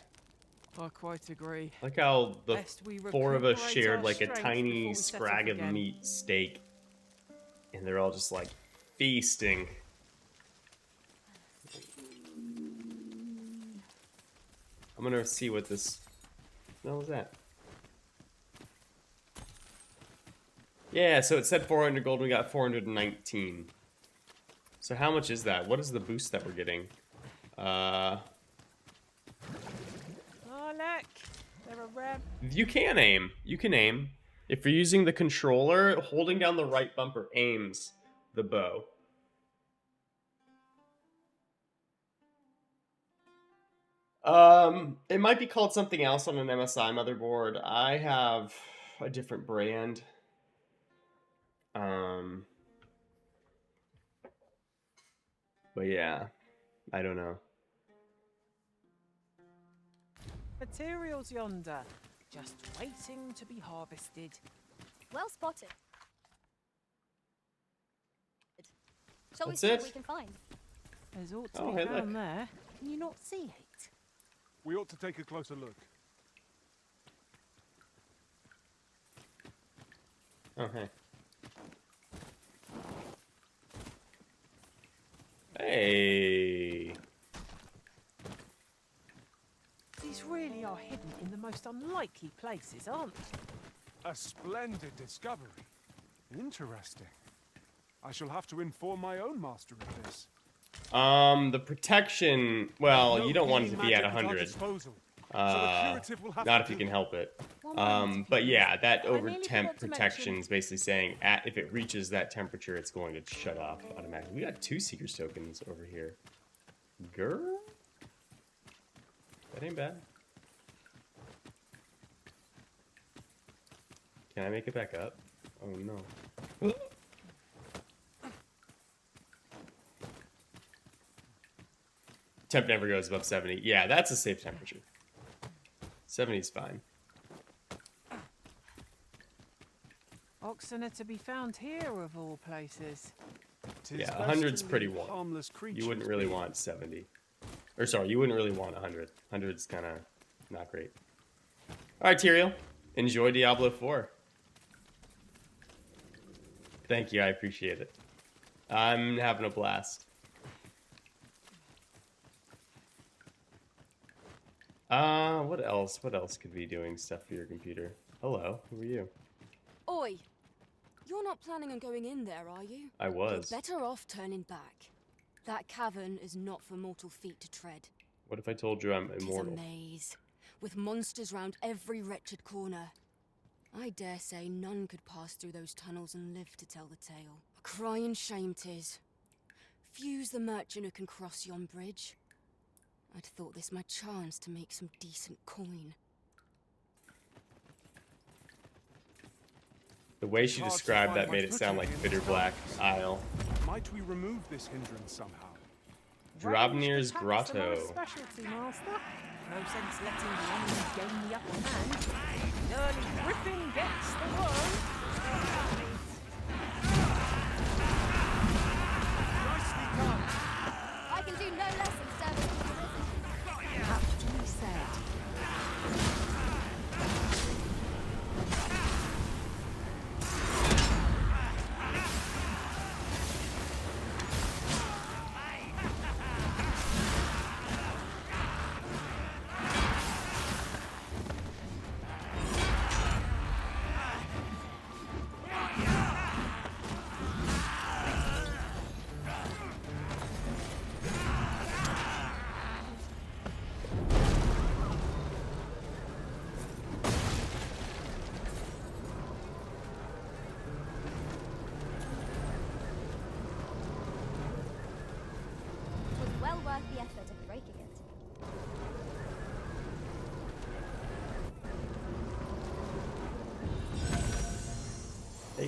I quite agree. Like how the Lest we 4 of us recuperate shared our like a strength tiny before we set off scrag of again. meat steak. And they're all just like feasting. I'm gonna see what this... What was that? Yeah, so it said 400 gold, we got 419. So how much is that? What is the boost that we're getting? Oh, look. They're a rare... You can aim. You can aim. If you're using the controller, holding down the right bumper aims the bow. It might be called something else on an MSI motherboard. I have a different brand. But yeah, I don't know. Materials yonder, just waiting to be harvested. Well spotted. Shall we That's see it? what we can find? There's ought to Oh, be hey, found look. there. Can you not see it? We ought to take a closer look. Oh, hey. Hey. These really are hidden in the most unlikely places, aren't they? A splendid discovery. Interesting. I shall have to inform my own master of this. The protection, well, No you don't want it to healing be at magic at our 100. disposal, so the curative will have Not to if you do. can help it. One moment, But please. yeah, that I over nearly temp forgot to protection mention- is basically saying if it reaches that temperature, it's going to shut off automatically. We got 2 Seeker's tokens over here. Girl? That ain't bad. Can I make it back up? Oh no. Temp never goes above 70. Yeah, that's a safe temperature. 70 is fine. Oxen are to be found here, of all places. Yeah, 100's pretty warm. You wouldn't really want 70. Or sorry, you wouldn't really want 100. 100's kind of not great. All right, Tyrael. Enjoy Diablo 4. Thank you, I appreciate it. I'm having a blast. What else? What else could be doing stuff for your computer? Hello, who are you? Oi! You're not planning on going in there, are you? I was. You're better off turning back. That cavern is not for mortal feet to tread. What if I told you I'm It is immortal? a maze, with monsters round every wretched corner. I dare say none could pass through those tunnels and live to tell the tale. A crying shame 'tis. Few's the merchant who can cross yon bridge. I'd thought this my chance to make some decent coin. The way she Hard to described find that my made it sound footing like in Bitter this Black darkness. Isle. Might we remove this hindrance somehow? Drobnir's Ranged attacks are Grotto. my specialty, Master. No sense letting the enemy gain the upper hand. The early griffin gets the worm. Nicely done. I can do no less in service to the risen. Aptly said.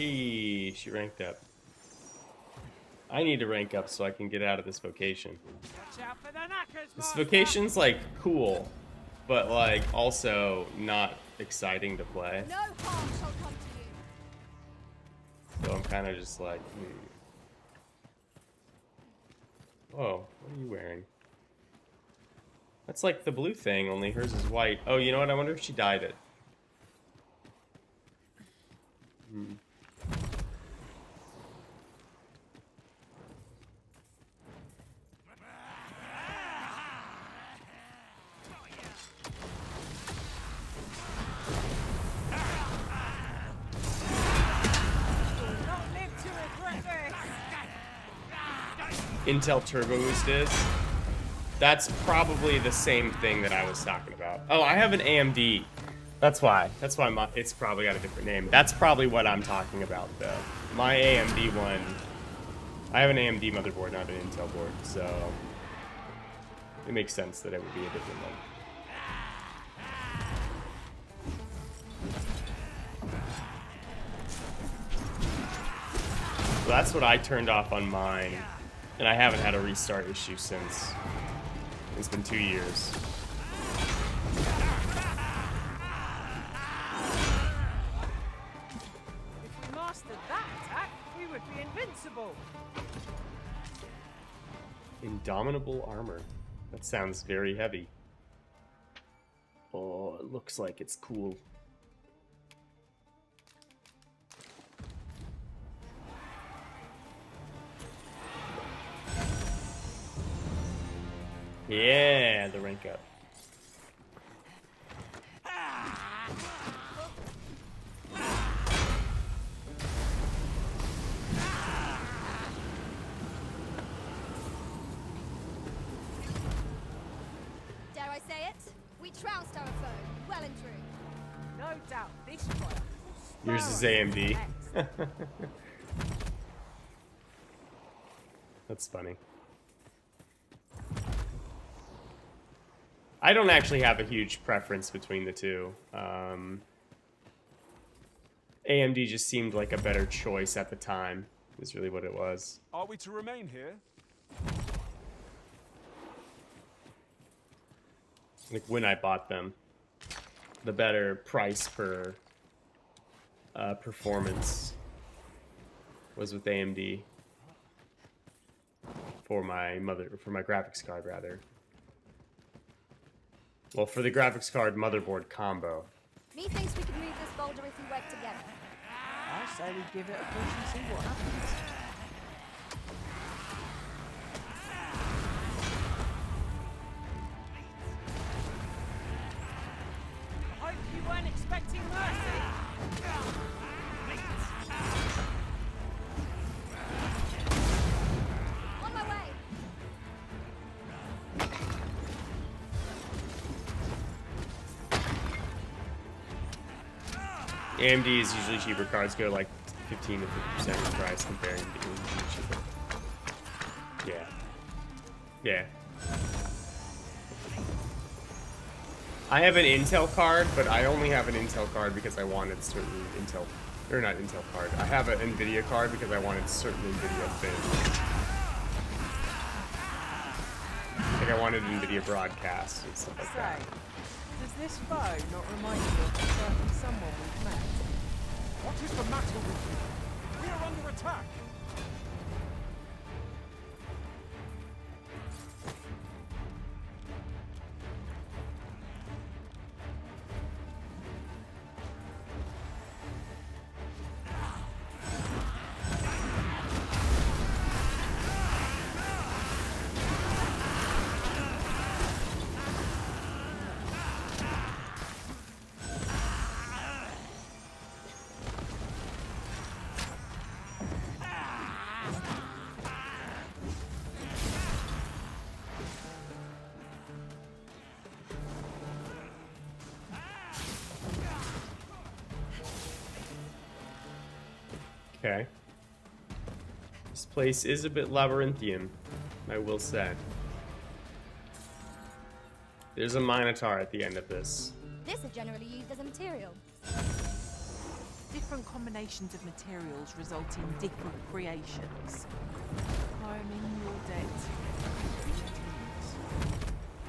Hey, she ranked up. I need to rank up so I can get out of this vocation. Watch out for the knackers, This Master. vocation's like cool, but like also not exciting to play. No harm shall come to you. So I'm kind of just like, Whoa, what are you wearing? That's like the blue thing, only hers is white. Oh, you know what? I wonder if she dyed it. Intel Turbo Boost is. That's probably the same thing that I was talking about. Oh, I have an AMD. That's why. That's why it's probably got a different name. That's probably what I'm talking about, though. My AMD one. I have an AMD motherboard, not an Intel board, so it makes sense that it would be a different one. So that's what I turned off on mine. And I haven't had a restart issue since. It's been 2 years. If we mastered that attack, we would be invincible. Indomitable armor. That sounds very heavy. Oh, it looks like it's cool. Yeah, the rank up. Dare I say it? We trounced our foe, well and true. No doubt this fire. Yours is AMD. That's funny. I don't actually have a huge preference between the two. AMD just seemed like a better choice at the time, is really what it was. Are we to remain here? Like when I bought them, the better price per performance was with AMD for my graphics card rather. Well, for the graphics card motherboard combo. Methinks we could move this boulder if we work together. I say we give it a push and see what happens. I hope you weren't expecting mercy. On my way. AMD's usually cheaper cards go like 15 to 50% in price comparing to AMD cheaper. Yeah. Yeah. I have an Intel card, but I only have an Intel card because I wanted certain Intel, or not Intel card. I have an NVIDIA card because I wanted certain NVIDIA things. Like I wanted NVIDIA broadcast and stuff like that. Does this foe not remind you of a certain someone we've met? What is the matter with you? We are under attack. Okay. This place is a bit labyrinthian, I will say. There's a Minotaur at the end of this. This is generally used as a material. Different combinations of materials result in different creations. I'm in your debt.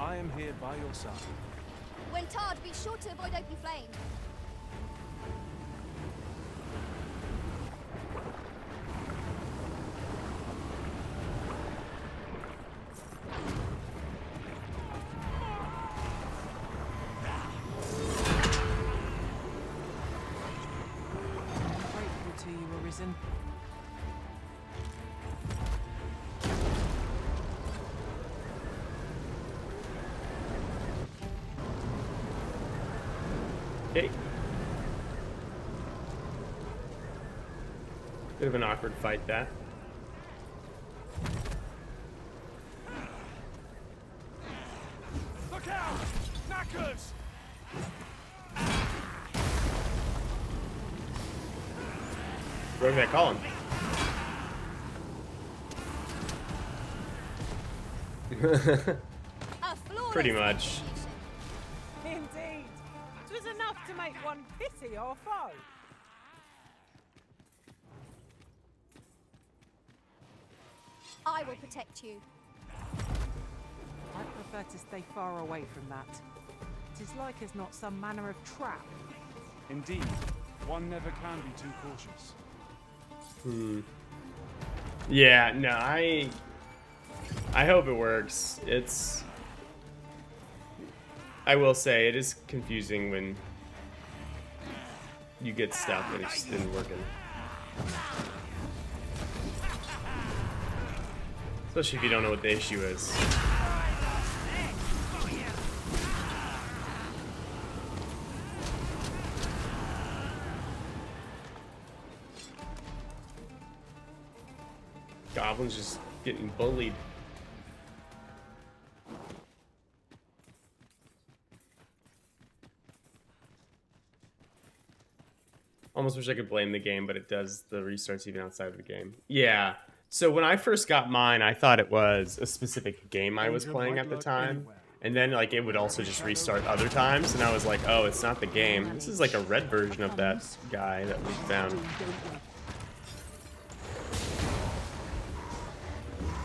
I am here by your side. When tarred, be sure to avoid open flame. Grateful to you, Arisen. Okay. Bit of an awkward fight, that. Look out! Knackers! What did I call him? Pretty much. Indeed. 'Twas enough to make one pity our foe. I will protect you. I prefer to stay far away from that. It is like as not some manner of trap. Indeed, one never can be too cautious. Yeah, no, I hope it works. I will say, it is confusing when you get stuff and it just isn't working. Especially if you don't know what the issue is. Goblin's just getting bullied. Almost wish I could blame the game, but it does the restarts even outside of the game. Yeah. So when I first got mine, I thought it was a specific game I was playing at the time. And then like it would also just restart other times, and I was like, oh, it's not the game. This is like a red version of that guy that we found.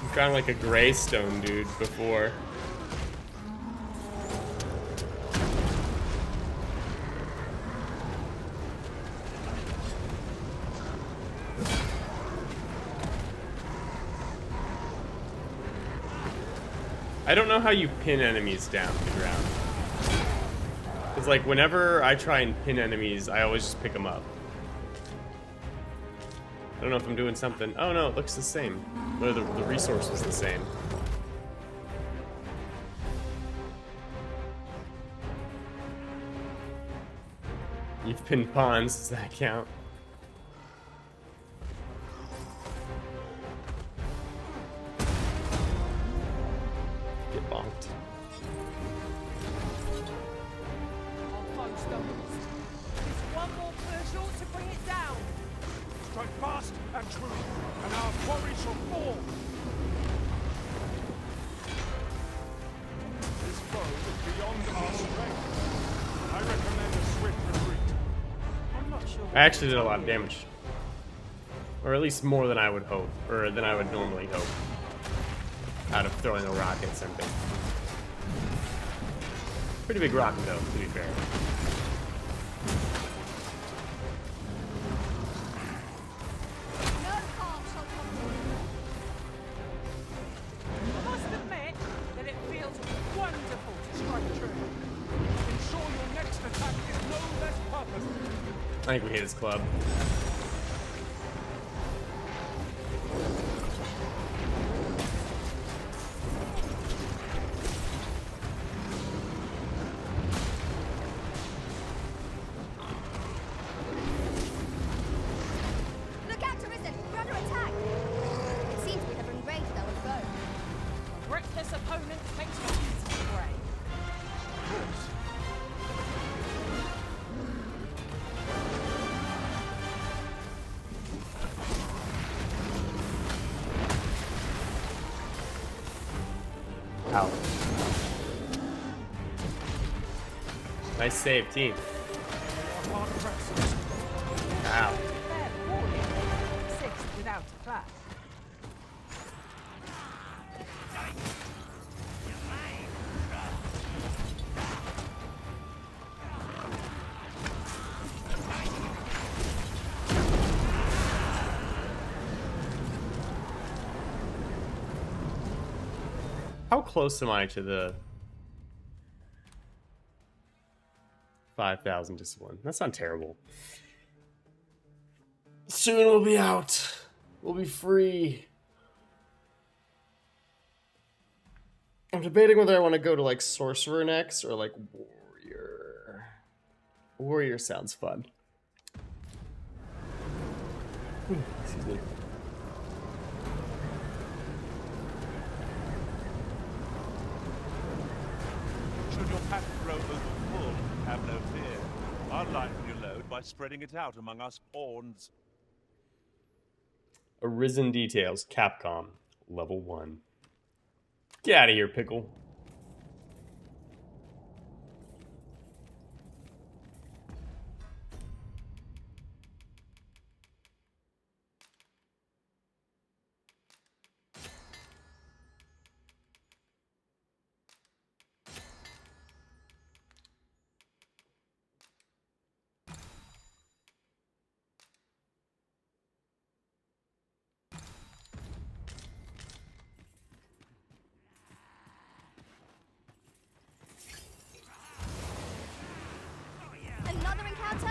We found like a gray stone dude before. I don't know how you pin enemies down to the ground. It's like whenever I try and pin enemies, I always just pick them up. I don't know if I'm doing something. Oh no, it looks the same. Or the resource is the same. You've pinned pawns, does that count? Get bonked. It's one more push to bring it down. Strike fast and true, and our quarry shall fall. This foe is beyond our strength. I recommend a swift retreat. I'm not sure. I actually did a lot of damage. Or at least more than I would hope. Or than I would normally hope. Out of throwing the rockets and things. Pretty big rocket though, to be fair. I must admit that it feels wonderful to strike true. Ensure your next attack is no less purposeful. I think we hit his club. Look out, Arisen! We're under attack! It seems we have enraged our foe. A reckless opponent makes for easy prey. Ow. Nice save, team. Ow. Fair warning. Assist without a clap. How close am I to the 5,000 discipline? That's not terrible. Soon we'll be out. We'll be free. I'm debating whether I want to go to like sorcerer next or like warrior. Warrior sounds fun. Excuse me. Should your pack grow overfull, have no fear. I'll lighten your load by spreading it out among us pawns. Arisen details, Capcom, level 1. Get out of here, Pickle. Another encounter?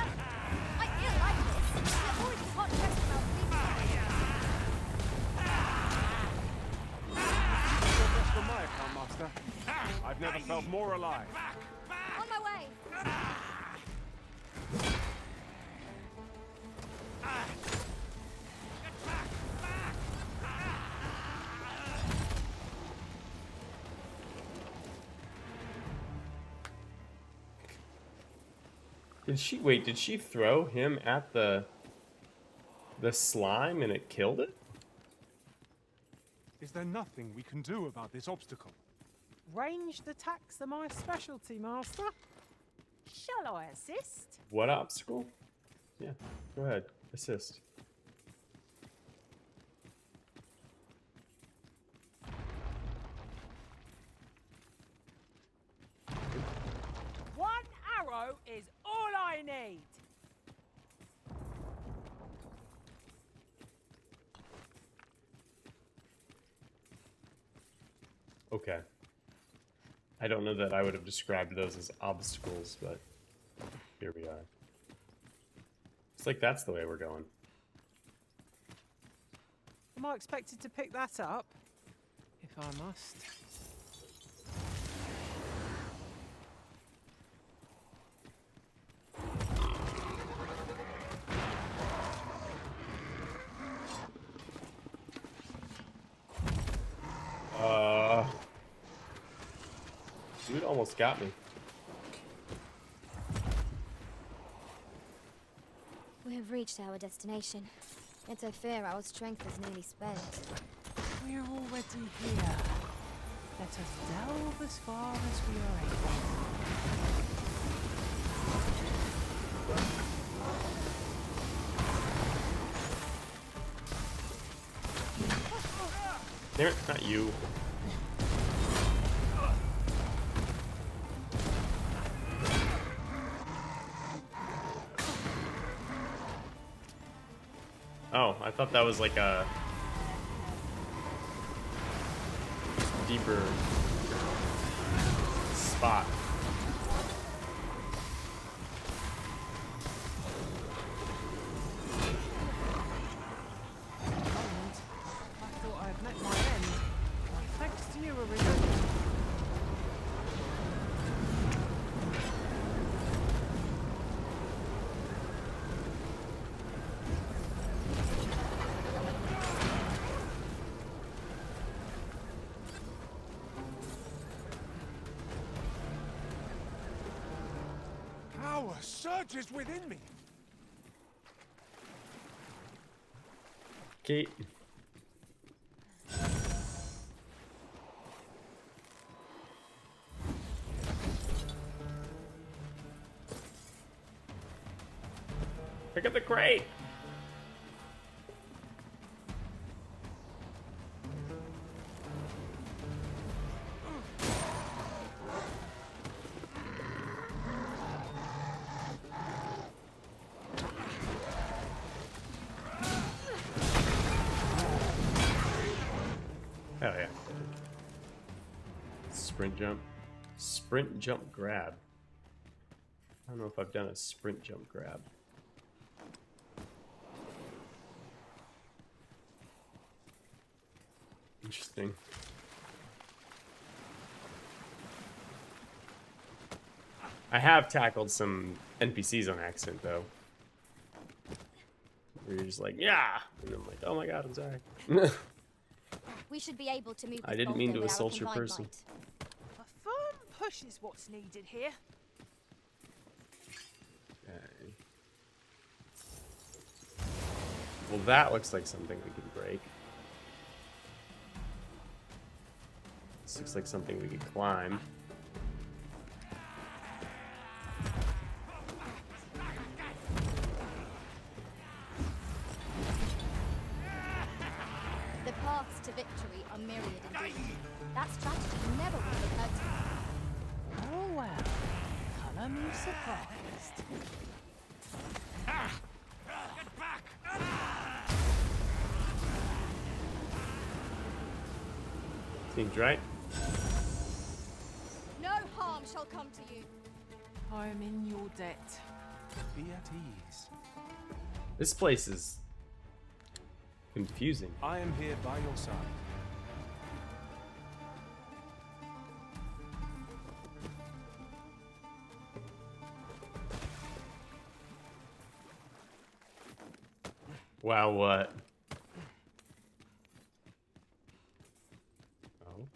I feel like this. We're already hot pressed about Your best for my account, Master. I've never felt more alive. on my way. Did she throw him at the slime and it killed it? Is there nothing we can do about this obstacle? Ranged attacks are my specialty, Master. Shall I assist? What obstacle? Yeah, go ahead. Assist. One arrow is all I need. Okay. I don't know that I would have described those as obstacles, but here we are. It's like that's the way we're going. Am I expected to pick that up? If I must. Dude almost got me. We have reached our destination. Yet I fear our strength is nearly spent. We're already here. Let us delve as far as we are able. Damn it, not you. Oh, I thought that was like a deeper spot. I thought I had met my end. Thanks to you, Arisen. Power surges within me. Kate. Pick up the crate! Hell yeah. Sprint jump. Sprint jump grab. I don't know if I've done a sprint jump grab. Interesting. I have tackled some NPCs on accident though. Where you're just like, yeah! And I'm like, oh my god, I'm sorry. We should be able to move. I didn't mean to assault your person. A firm push is what's needed here. Okay. Well, that looks like something we can break. This looks like something we could climb. The paths to victory are myriad indeed. That strategy never would have occurred to me. Oh well. Colour me surprised. Get back! Seems right. No harm shall come to you. I am in your debt. Be at ease. This place is confusing. I am here by your side. Wow, what? Oh.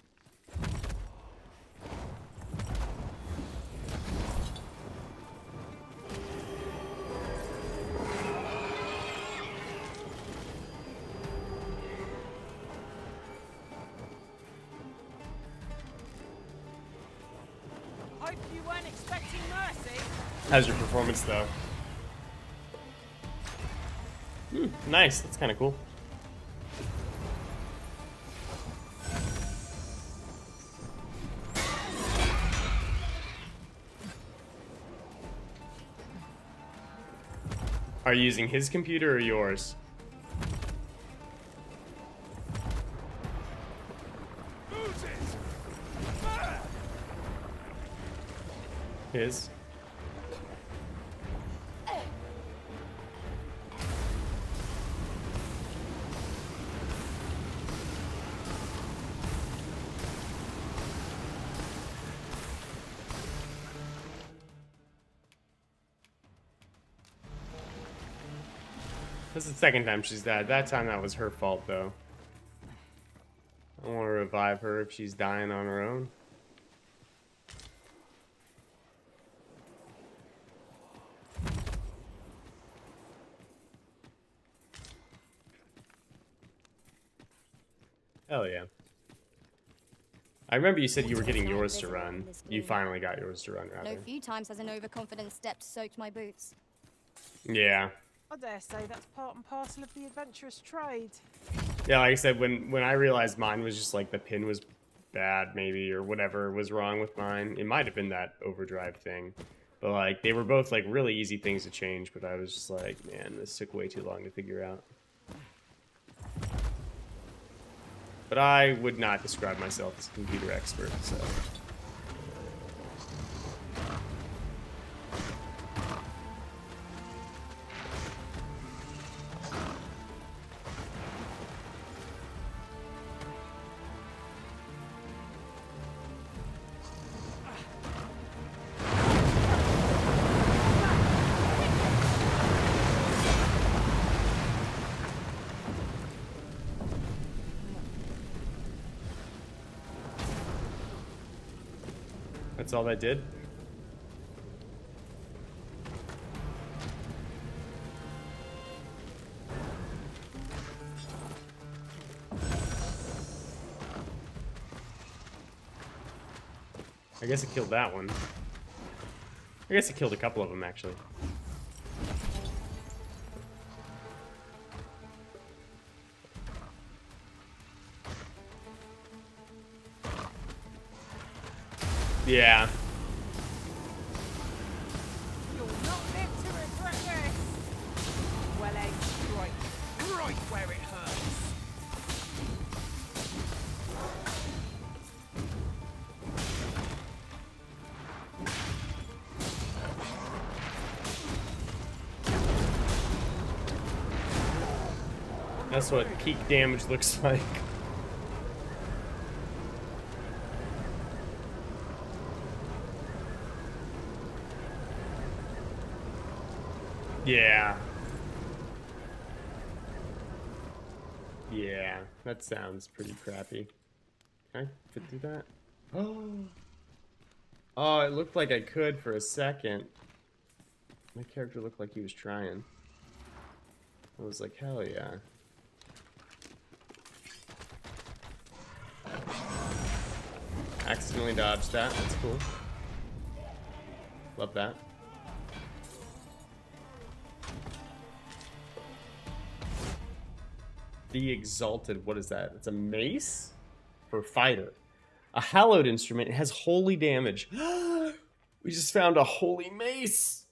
Hope you weren't expecting mercy. How's your performance though? Nice, that's kind of cool. Are you using his computer or yours? His. This is the second time she's died. That time that was her fault, though. I don't want to revive her if she's dying on her own. Hell yeah. I remember you said you were getting yours to run. You finally got yours to run, rather. No few times has an overconfident step soaked my boots. Yeah. I dare say that's part and parcel of the adventurous trade. Yeah, like I said, when I realized mine was just like the pin was bad, maybe, or whatever was wrong with mine. It might have been that overdrive thing. But like, they were both like really easy things to change, but I was just like, man, this took way too long to figure out. But I would not describe myself as a computer expert, so... That's all that did? I guess it killed that one. I guess it killed a couple of them, actually. Yeah. You'll not live to regret this. Well aimed strike. Right where it hurts. That's what peak damage looks like. Yeah. Yeah, that sounds pretty crappy. Can I fit through that? Oh, it looked like I could for a second. My character looked like he was trying. I was like, hell yeah. Accidentally dodged that. That's cool. Love that. The Exalted. What is that? It's a mace for fighter. A hallowed instrument. It has holy damage. We just found a holy mace.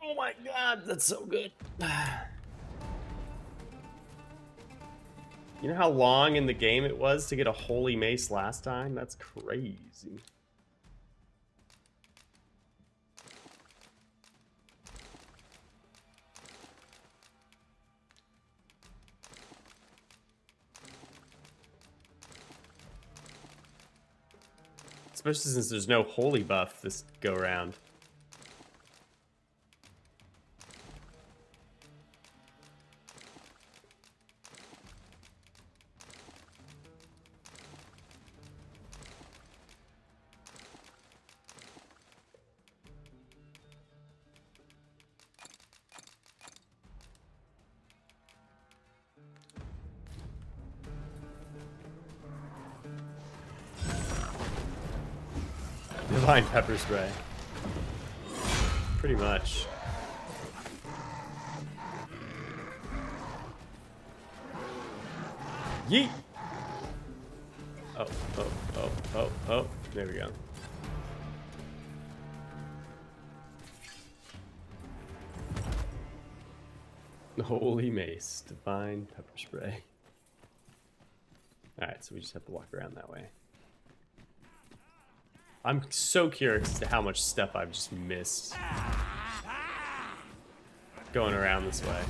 Oh my god, that's so good. You know how long in the game it was to get a holy mace last time? That's crazy. Especially since there's no holy buff this go around. Divine pepper spray. Pretty much. Yeet! Oh, oh, oh, oh, oh. There we go. The holy mace. Divine pepper spray. Alright, so we just have to walk around that way. I'm so curious as to how much stuff I've just missed going around this way.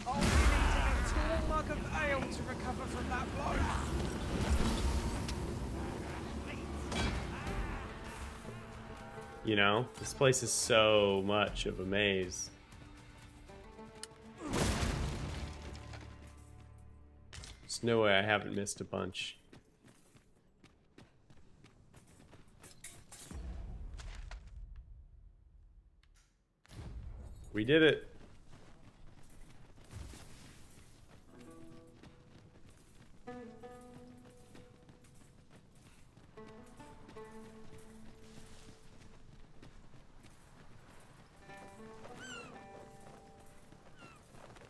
Oh, you need a tall mug of ale to recover from that blow. You know, this place is so much of a maze. There's no way I haven't missed a bunch. We did it.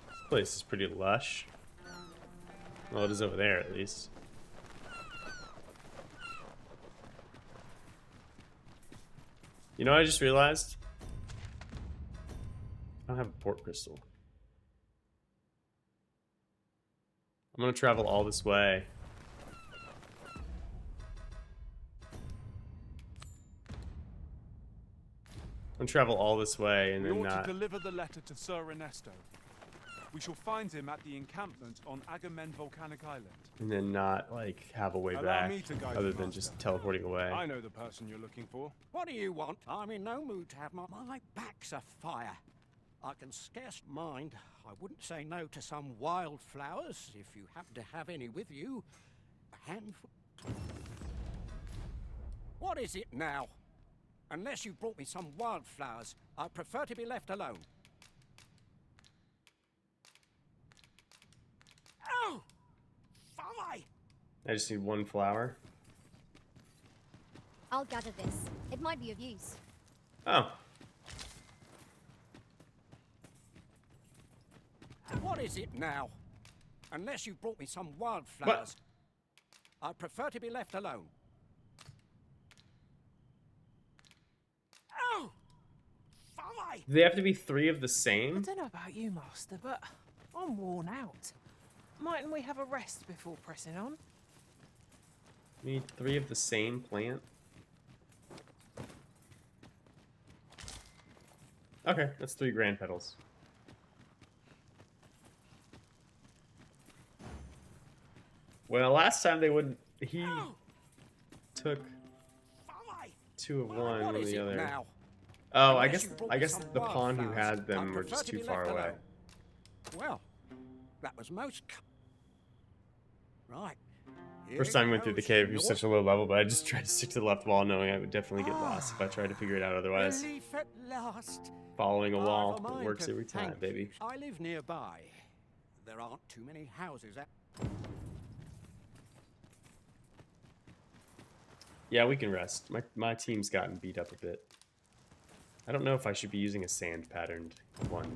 This place is pretty lush. Well, it is over there, at least. You know what I just realized? I don't have a port crystal. I'm gonna travel all this way. I'm gonna travel all this way and We then ought not... to deliver the letter to Sir Ernesto. We shall find him at the encampment on Agamemnon Volcanic Island. And then not, like, have a way Allow back, me to guide other you, than Master. just teleporting away. I know the person you're looking for. What do you want? I'm in no mood to have my back's afire. I can scarce mind. I wouldn't say no to some wildflowers, if you happen to have any with you. A handful. What is it now? Unless you brought me some wildflowers, I'd prefer to be left alone. Oh! Fie! I just need one flower. I'll gather this. It might be of use. Oh. What is it now? Unless you brought me some wildflowers. I prefer to be left alone. Oh! Fie! Do they have to be 3 of the same? I don't know about you, Master, but I'm worn out. Mightn't we have a rest before pressing on? We need 3 of the same plant. Okay, that's 3 grand petals. Well, last time they wouldn't. He took 2 of one and the other. Now? Oh, I guess the pawn who had them were just too far away. Well, that was most. Right. First time I went through the cave, it was such a low level, but I just tried to stick to the left wall, knowing I would definitely get lost if I tried to figure it out otherwise. Relief at last. Following a wall, I've a it mind works to every time, thank baby. you. I live nearby. There aren't too many houses at. Yeah, we can rest. My team's gotten beat up a bit. I don't know if I should be using a sand patterned one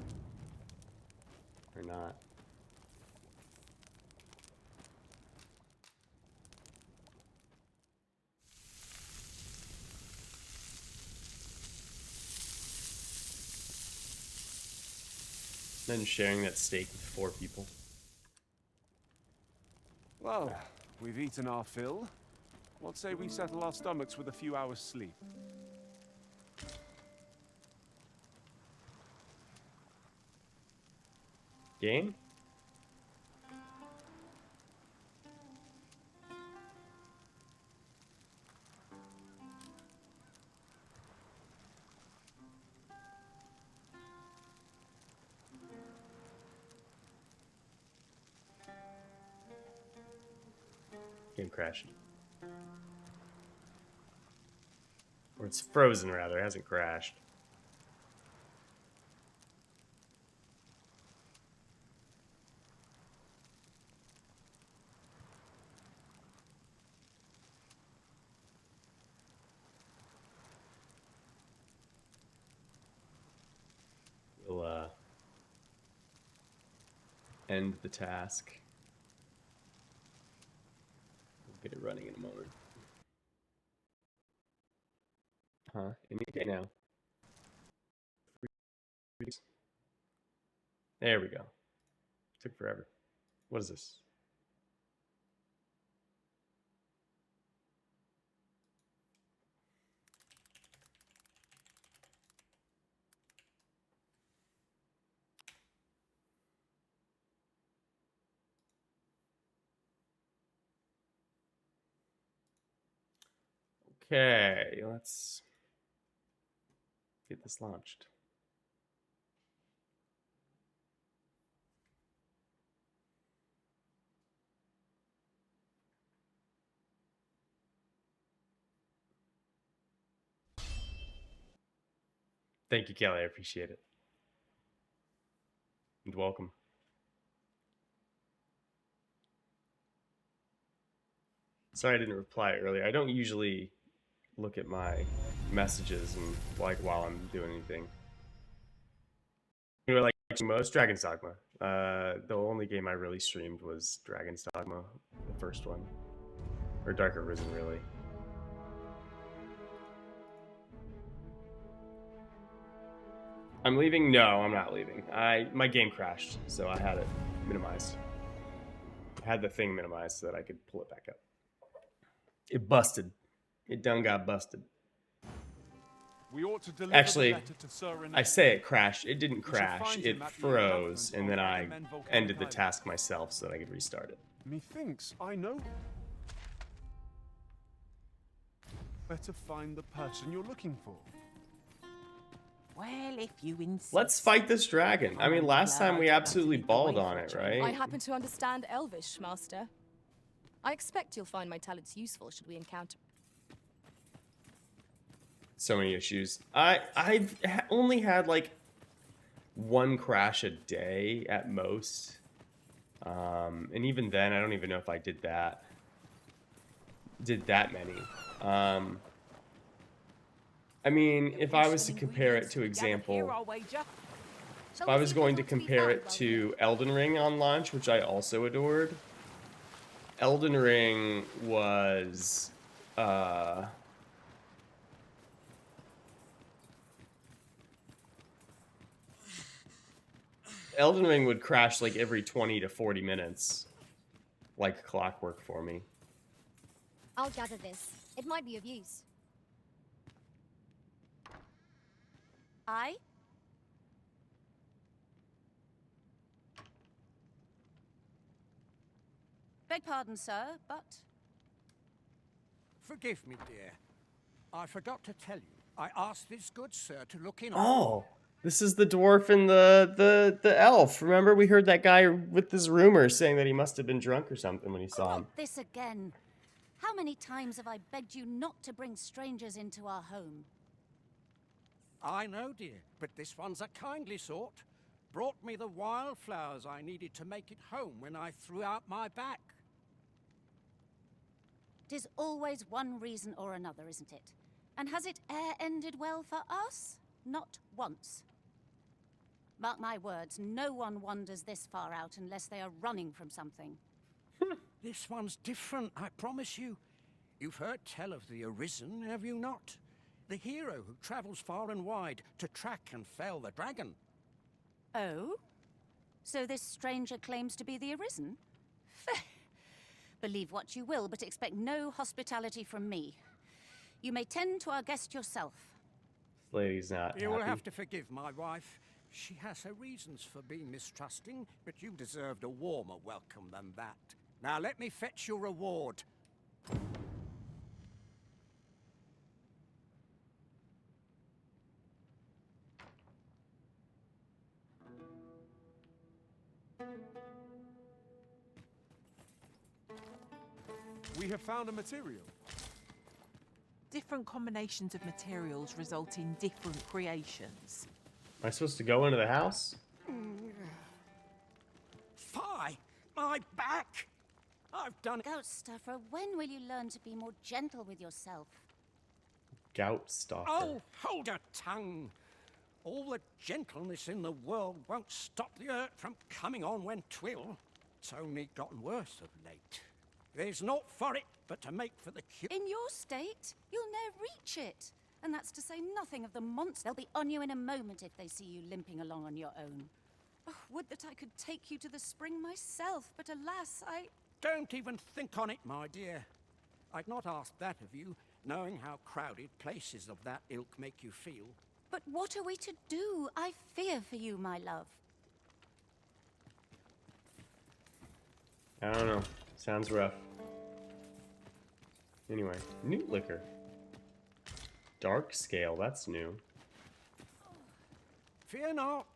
or not. Then sharing that steak with 4 people. Well, we've eaten our fill. What say we settle our stomachs with a few hours' sleep? Game? Game crashed. Or it's frozen, rather. It hasn't crashed. We'll, end the task. We'll get it running in a moment. Huh? Any day now. There we go. Took forever. What is this? Okay, let's get this launched. Thank you, Kelly. I appreciate it. And welcome. Sorry I didn't reply earlier. I don't usually look at my messages and while I'm doing anything. You know, like most Dragon's Dogma. The only game I really streamed was Dragon's Dogma, the first one, or Dark Arisen, really. I'm leaving? No, I'm not leaving. My game crashed, so I had it minimized. I had the thing minimized so that I could pull it back up. It busted. It done got busted. We ought to deliver Actually, the letter to Sir René. I say it crashed. It didn't We shall crash. find It him at the froze, encampment and then on I Agamemnon Volcanic ended the Island. task myself so that I could restart it. Methinks I know. Where to find the person you're looking for? Well, if you insist. Let's fight this dragon. I mean, last time we absolutely balled on it, I right? happen to understand Elvish, Master. I expect you'll find my talents useful should we encounter. So many issues. I've only had like 1 crash a day at most, and even then, I don't even know if I did that many. I mean, if I was to compare it to example, If I was going to compare it to Elden Ring on launch, which I also adored, Elden Ring was Elden Ring would crash like every 20 to 40 minutes, like clockwork for me. I'll gather this. It might be of use. I? Beg pardon, sir, but... Forgive me, dear. I forgot to tell you. I asked this good sir to look in on... Oh, this is the dwarf and the elf. Remember, we heard that guy with this rumor saying that he must have been drunk or something when he saw him. This again. How many times have I begged you not to bring strangers into our home? I know, dear, but this one's a kindly sort. Brought me the wildflowers I needed to make it home when I threw out my back. 'Tis always one reason or another, isn't it? And has it e'er ended well for us? Not once. Mark my words, no one wanders this far out unless they are running from something. This one's different, I promise you. You've heard tell of the Arisen, have you not? The hero who travels far and wide to track and fell the dragon. Oh? So this stranger claims to be the Arisen? Believe what you will, but expect no hospitality from me. You may tend to our guest yourself. This lady's not You will happy. have to forgive my wife. She has her reasons for being mistrusting, but you deserved a warmer welcome than that. Now let me fetch your reward. We have found a material. Different combinations of materials result in different creations. Am I supposed to go into the house? Fie! My back! I've done it. Goat stuffer, when will you learn to be more gentle with yourself? Gout stalker. Oh, hold your tongue! All the gentleness in the world won't stop the hurt from coming on when 'twill. It's only gotten worse of late. There's naught for it but to make for the cure. In your state, you'll ne'er reach it. And that's to say nothing of the monster. They'll be on you in a moment if they see you limping along on your own. Oh, would that I could take you to the spring myself, but alas, I... Don't even think on it, my dear. I'd not ask that of you, knowing how crowded places of that ilk make you feel. But what are we to do? I fear for you, my love. I don't know. Sounds rough. Anyway, newt liquor. Dark scale, that's new. Fear not.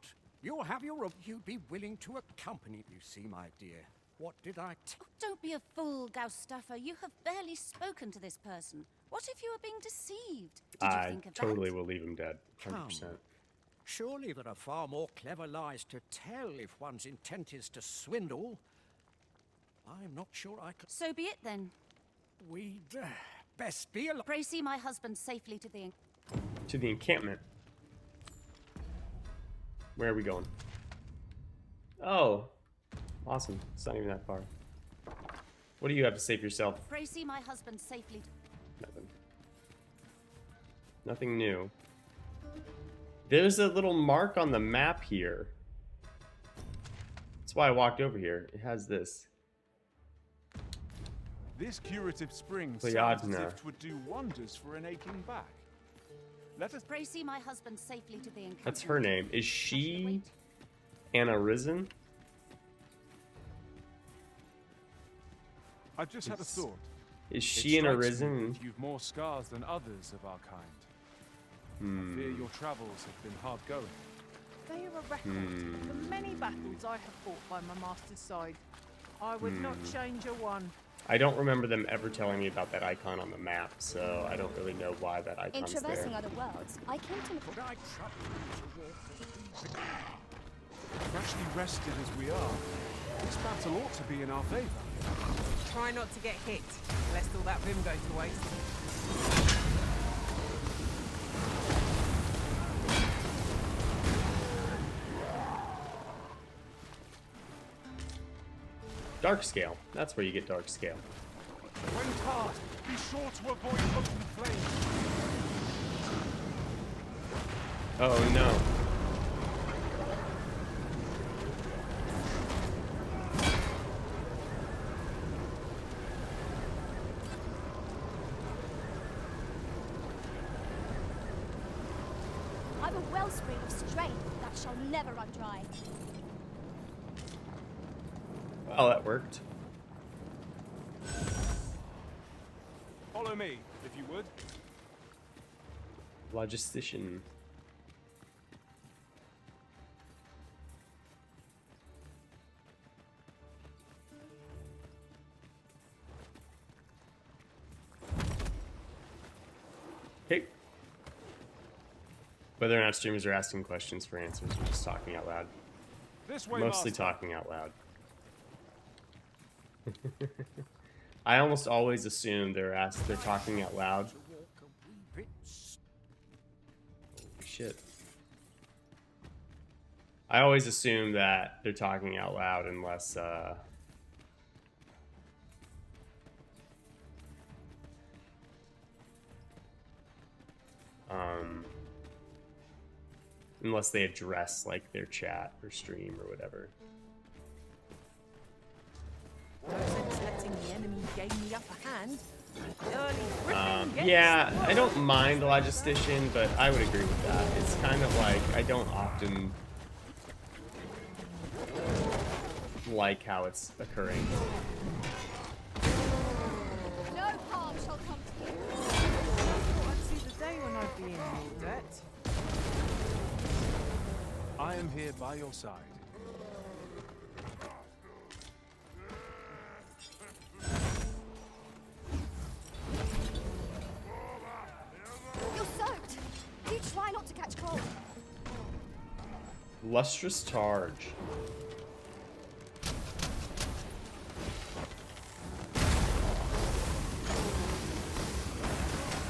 You'll have your... You'd be willing to accompany, you see, my dear. What did I Don't be a fool, Gaustuffer. You have barely spoken to this person. What if you were being deceived? Did you think of totally that? will leave him dead. 100%. Come. Surely there are far more clever lies to tell if one's intent is to swindle. I'm not sure I could... So be it, then. We'd best be alone. Pray see my husband safely to the... To the encampment. Where are we going? Oh. Awesome. It's not even that far. What do you have to say for yourself? Pray see my husband safely to... Nothing. Nothing new. There's a little mark on the map here. That's why I walked over here. It has this. This curative spring Playadna. sounds as if 'twould do wonders for an aching back. Let us... Pray see my husband safely to the encampment. That's her name. Is she Arisen? I've just had a thought. Is she an Arisen? You've more scars than others of our kind. I fear your travels have been hard going. They are a record of the many battles I have fought by my master's side. I would not change a one. I don't remember them ever telling me about that icon on the map, so I don't really know why that In icon's traversing there. other worlds, I came to... Freshly rested as we are, this battle ought to be in our favor. Try not to get hit, lest all that vim go to waste. Dark scale. That's where you get dark scale. When tasked, be sure to avoid open flames. Oh no. I've a wellspring of strength that shall never run dry. Well, that worked. Follow me, if you would. Logistician. Okay. Whether or not streamers are asking questions for answers or just talking out loud. This way, Mostly master. talking out loud. I almost always assume they're talking out loud. Holy shit. I always assume that they're talking out loud unless unless they address like their chat or stream or whatever. No sense letting the enemy gain the upper hand. Early Griffin gets Yeah, the I don't mind the logistician, but I would agree with that. It's kind of like I don't often like how it's occurring. No harm shall come to you. I'd see the day when I'd be in your debt. I am here by your side. You're soaked. Do try not to catch cold. Lustrous Targe.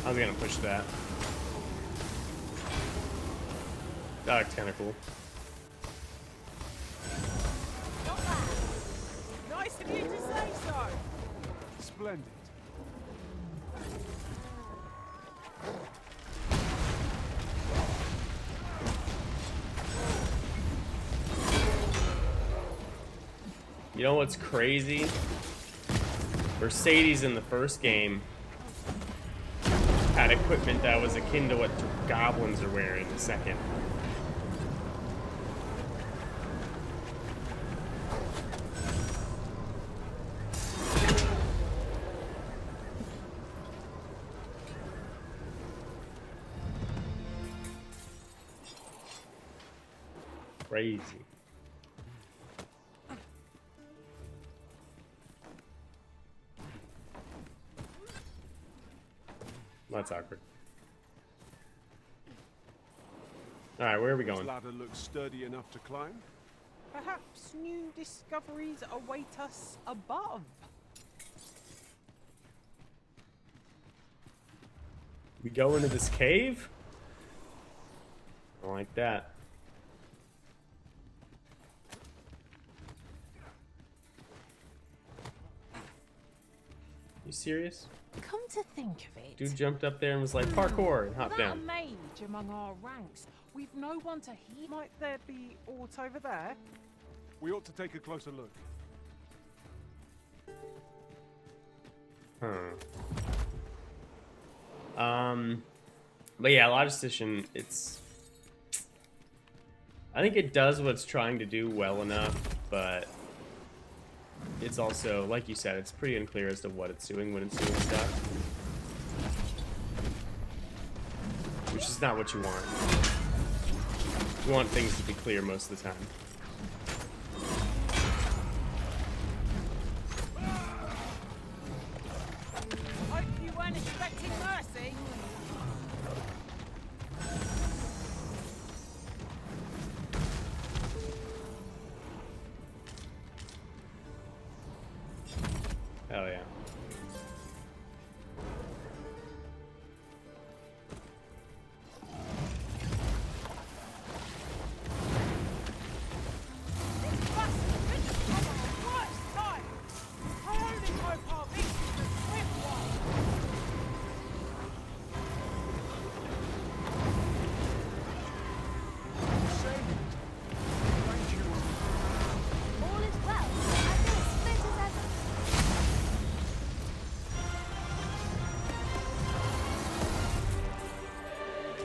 I was gonna push that. Dark Tentacle. Not bad. Nice of you to say so. Splendid. You know what's crazy? Mercedes in the first game had equipment that was akin to what goblins are wearing in the second. Crazy. That's awkward. Alright, where are we going? This ladder looks sturdy enough to climb. Perhaps new discoveries await us above. We go into this cave? I like that. You serious? Come to think of it, Dude jumped up there and was like, parkour, and hopped without down. a mage among our ranks, we've no one to heal. Might there be aught over there? We ought to take a closer look. But yeah, Logistician, it's... I think it does what it's trying to do well enough, but it's also, like you said, it's pretty unclear as to what it's doing when it's doing stuff. Which is not what you want. You want things to be clear most of the time. Hope you weren't expecting mercy. Hell yeah.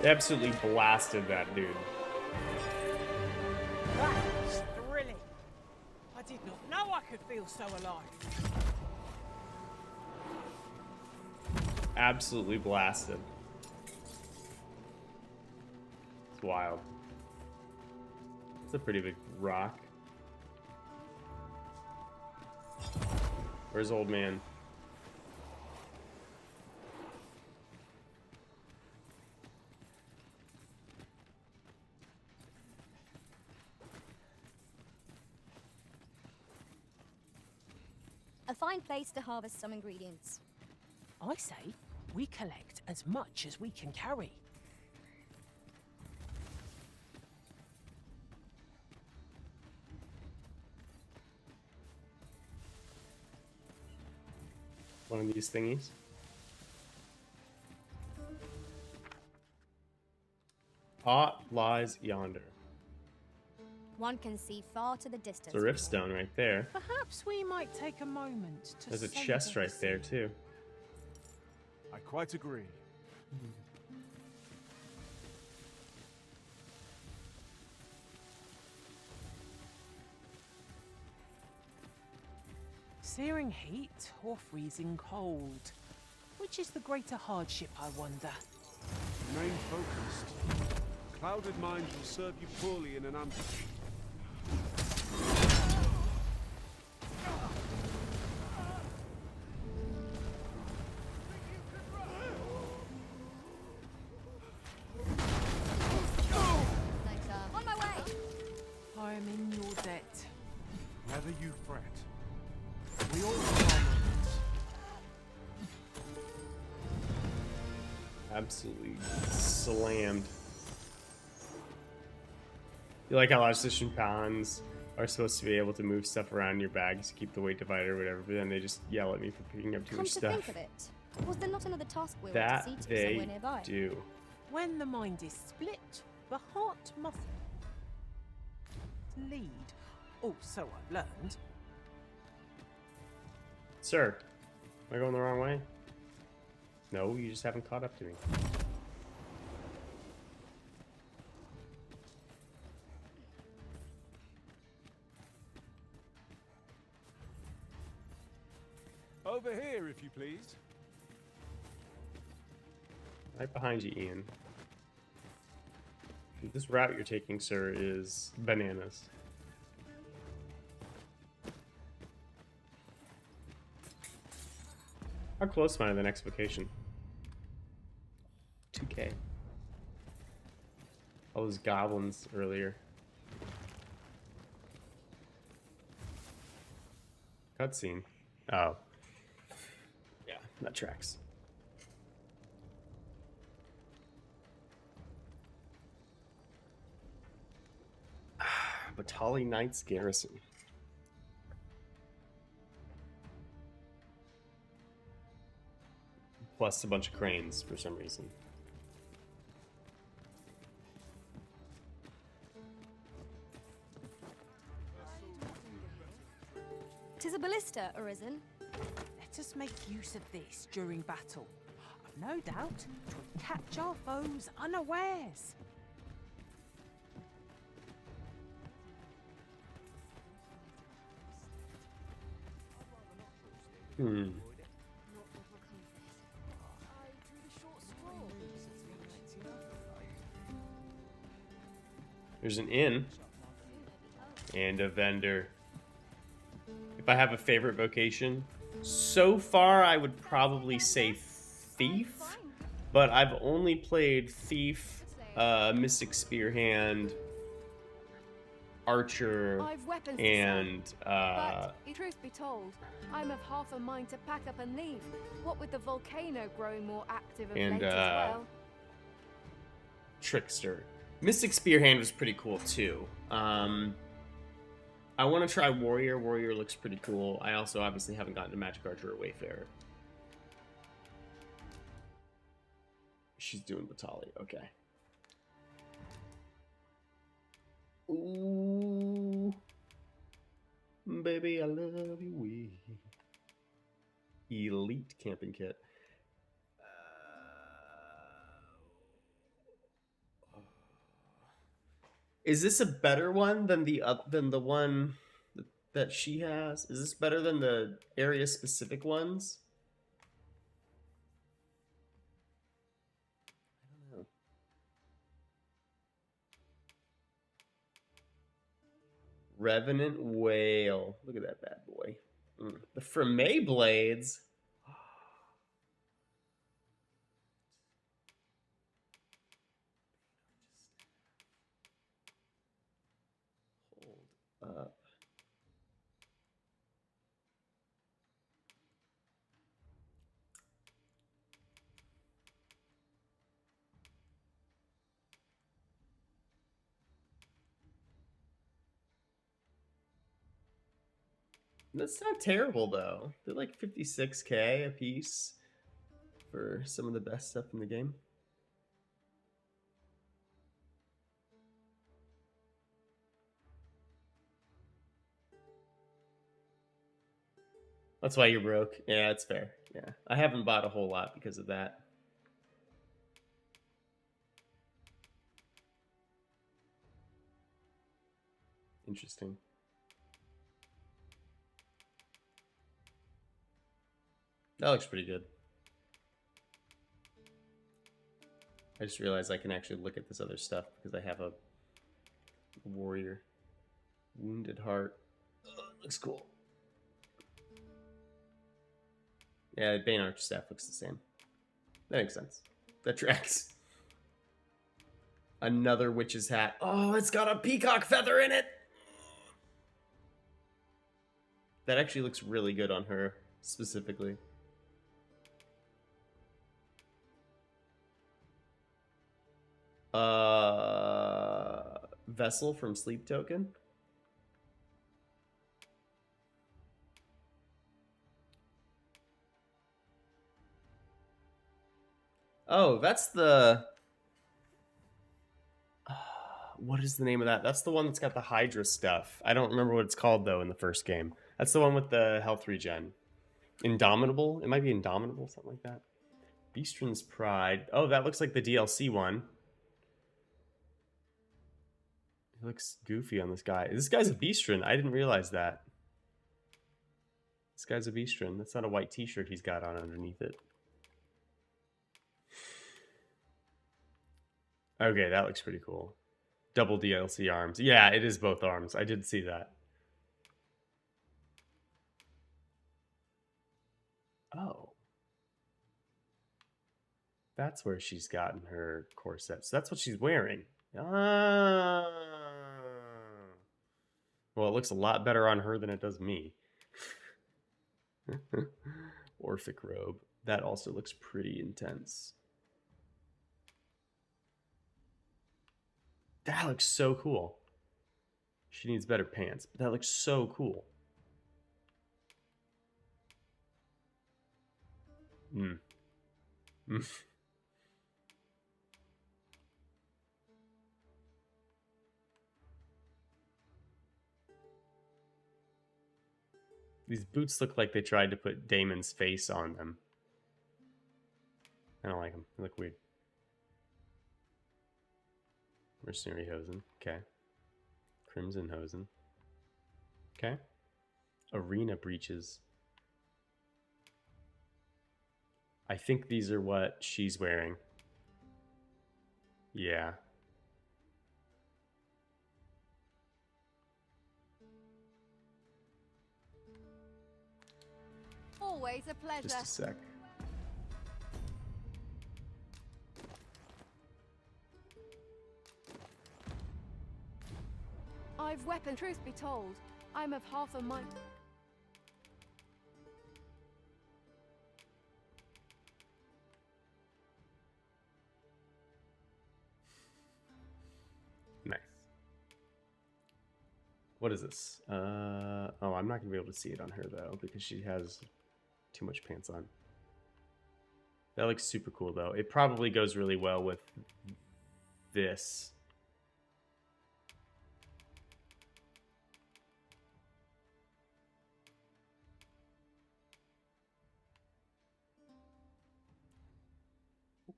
They absolutely blasted that dude. That was thrilling. I did not know I could feel so alive. Absolutely blasted. It's wild. It's a pretty big rock. Where's old man? A fine place to harvest some ingredients. I say we collect as much as we can carry. One of these thingies. Pot lies yonder. One can see far to the distance. It's a riftstone right there. Perhaps we might take a moment to There's a savor chest the right there too. I quite agree. Searing heat or freezing cold? Which is the greater hardship, I wonder? Remain focused. Clouded mind will serve you poorly in an ambush. On my way! I am in your debt. Never you fret. We all have our moments. Absolutely slammed. You like how logistician pawns are supposed to be able to move stuff around in your bags to keep the weight divider or whatever, but then they just yell at me for picking up too Come much to stuff. think of it, was there not another task wheel That to see to they somewhere nearby? do. When the mind is split, the heart must lead. Oh, so I've learned. Sir, am I going the wrong way? No, you just haven't caught up to me. Over here, if you please. Right behind you, Ian. This route you're taking, sir, is bananas. How close am I to the next location? 2K. All those goblins earlier. Cutscene. Oh. Yeah, that tracks. Batali Knights Garrison. Plus a bunch of cranes for some reason. Tis a ballista, Arisen. Let us make use of this during battle. I've no doubt 'twill catch our foes unawares. There's an inn and a vendor. If I have a favorite vocation, so far I would probably say thief, but I've only played thief, mystic spearhand, archer, I've weapons to and but, truth be told, I'm of half a mind to pack up and leave. What with the volcano growing more active of And, late as well. trickster. Mystic spearhand was pretty cool too. I want to try warrior. Warrior looks pretty cool. I also obviously haven't gotten to magic archer or wayfarer. She's doing Batali. Okay. Ooh, baby, I love you. We elite camping kit. Is this a better one than the one that she has? Is this better than the area specific ones? I don't know. Revenant Whale. Look at that bad boy. The Freme Blades. Hold up. That's not terrible though. They're like 56k a piece for some of the best stuff in the game. That's why you're broke. Yeah, that's fair. Yeah, I haven't bought a whole lot because of that. Interesting. That looks pretty good. I just realized I can actually look at this other stuff because I have a warrior. Wounded Heart. Looks cool. Yeah, Bane Arch staff looks the same. That makes sense. That tracks. Another witch's hat. Oh, it's got a peacock feather in it. That actually looks really good on her, specifically. Vessel from Sleep Token. Oh, that's the... what is the name of that? That's the one that's got the Hydra stuff. I don't remember what it's called, though, in the first game. That's the one with the health regen. Indomitable? It might be Indomitable, something like that. Beastron's Pride. Oh, that looks like the DLC one. It looks goofy on this guy. This guy's a Beastron. I didn't realize that. This guy's a Beastron. That's not a white t-shirt he's got on underneath it. Okay, that looks pretty cool. Double DLC arms. Yeah, it is both arms. I did see that. Oh. That's where she's gotten her corset. So that's what she's wearing. Ah. Well, it looks a lot better on her than it does me. Orphic robe. That also looks pretty intense. That looks so cool. She needs better pants, but that looks so cool. These boots look like they tried to put Damon's face on them. I don't like them. They look weird. Mercenary Hosen. Okay. Crimson Hosen. Okay. Arena breeches. I think these are what she's wearing. Yeah. Always a pleasure. Just a sec. I've weapon. Truth be told, I'm of half a mind. Nice. What is this? Oh, I'm not gonna be able to see it on her though because she has too much pants on. That looks super cool though. It probably goes really well with this.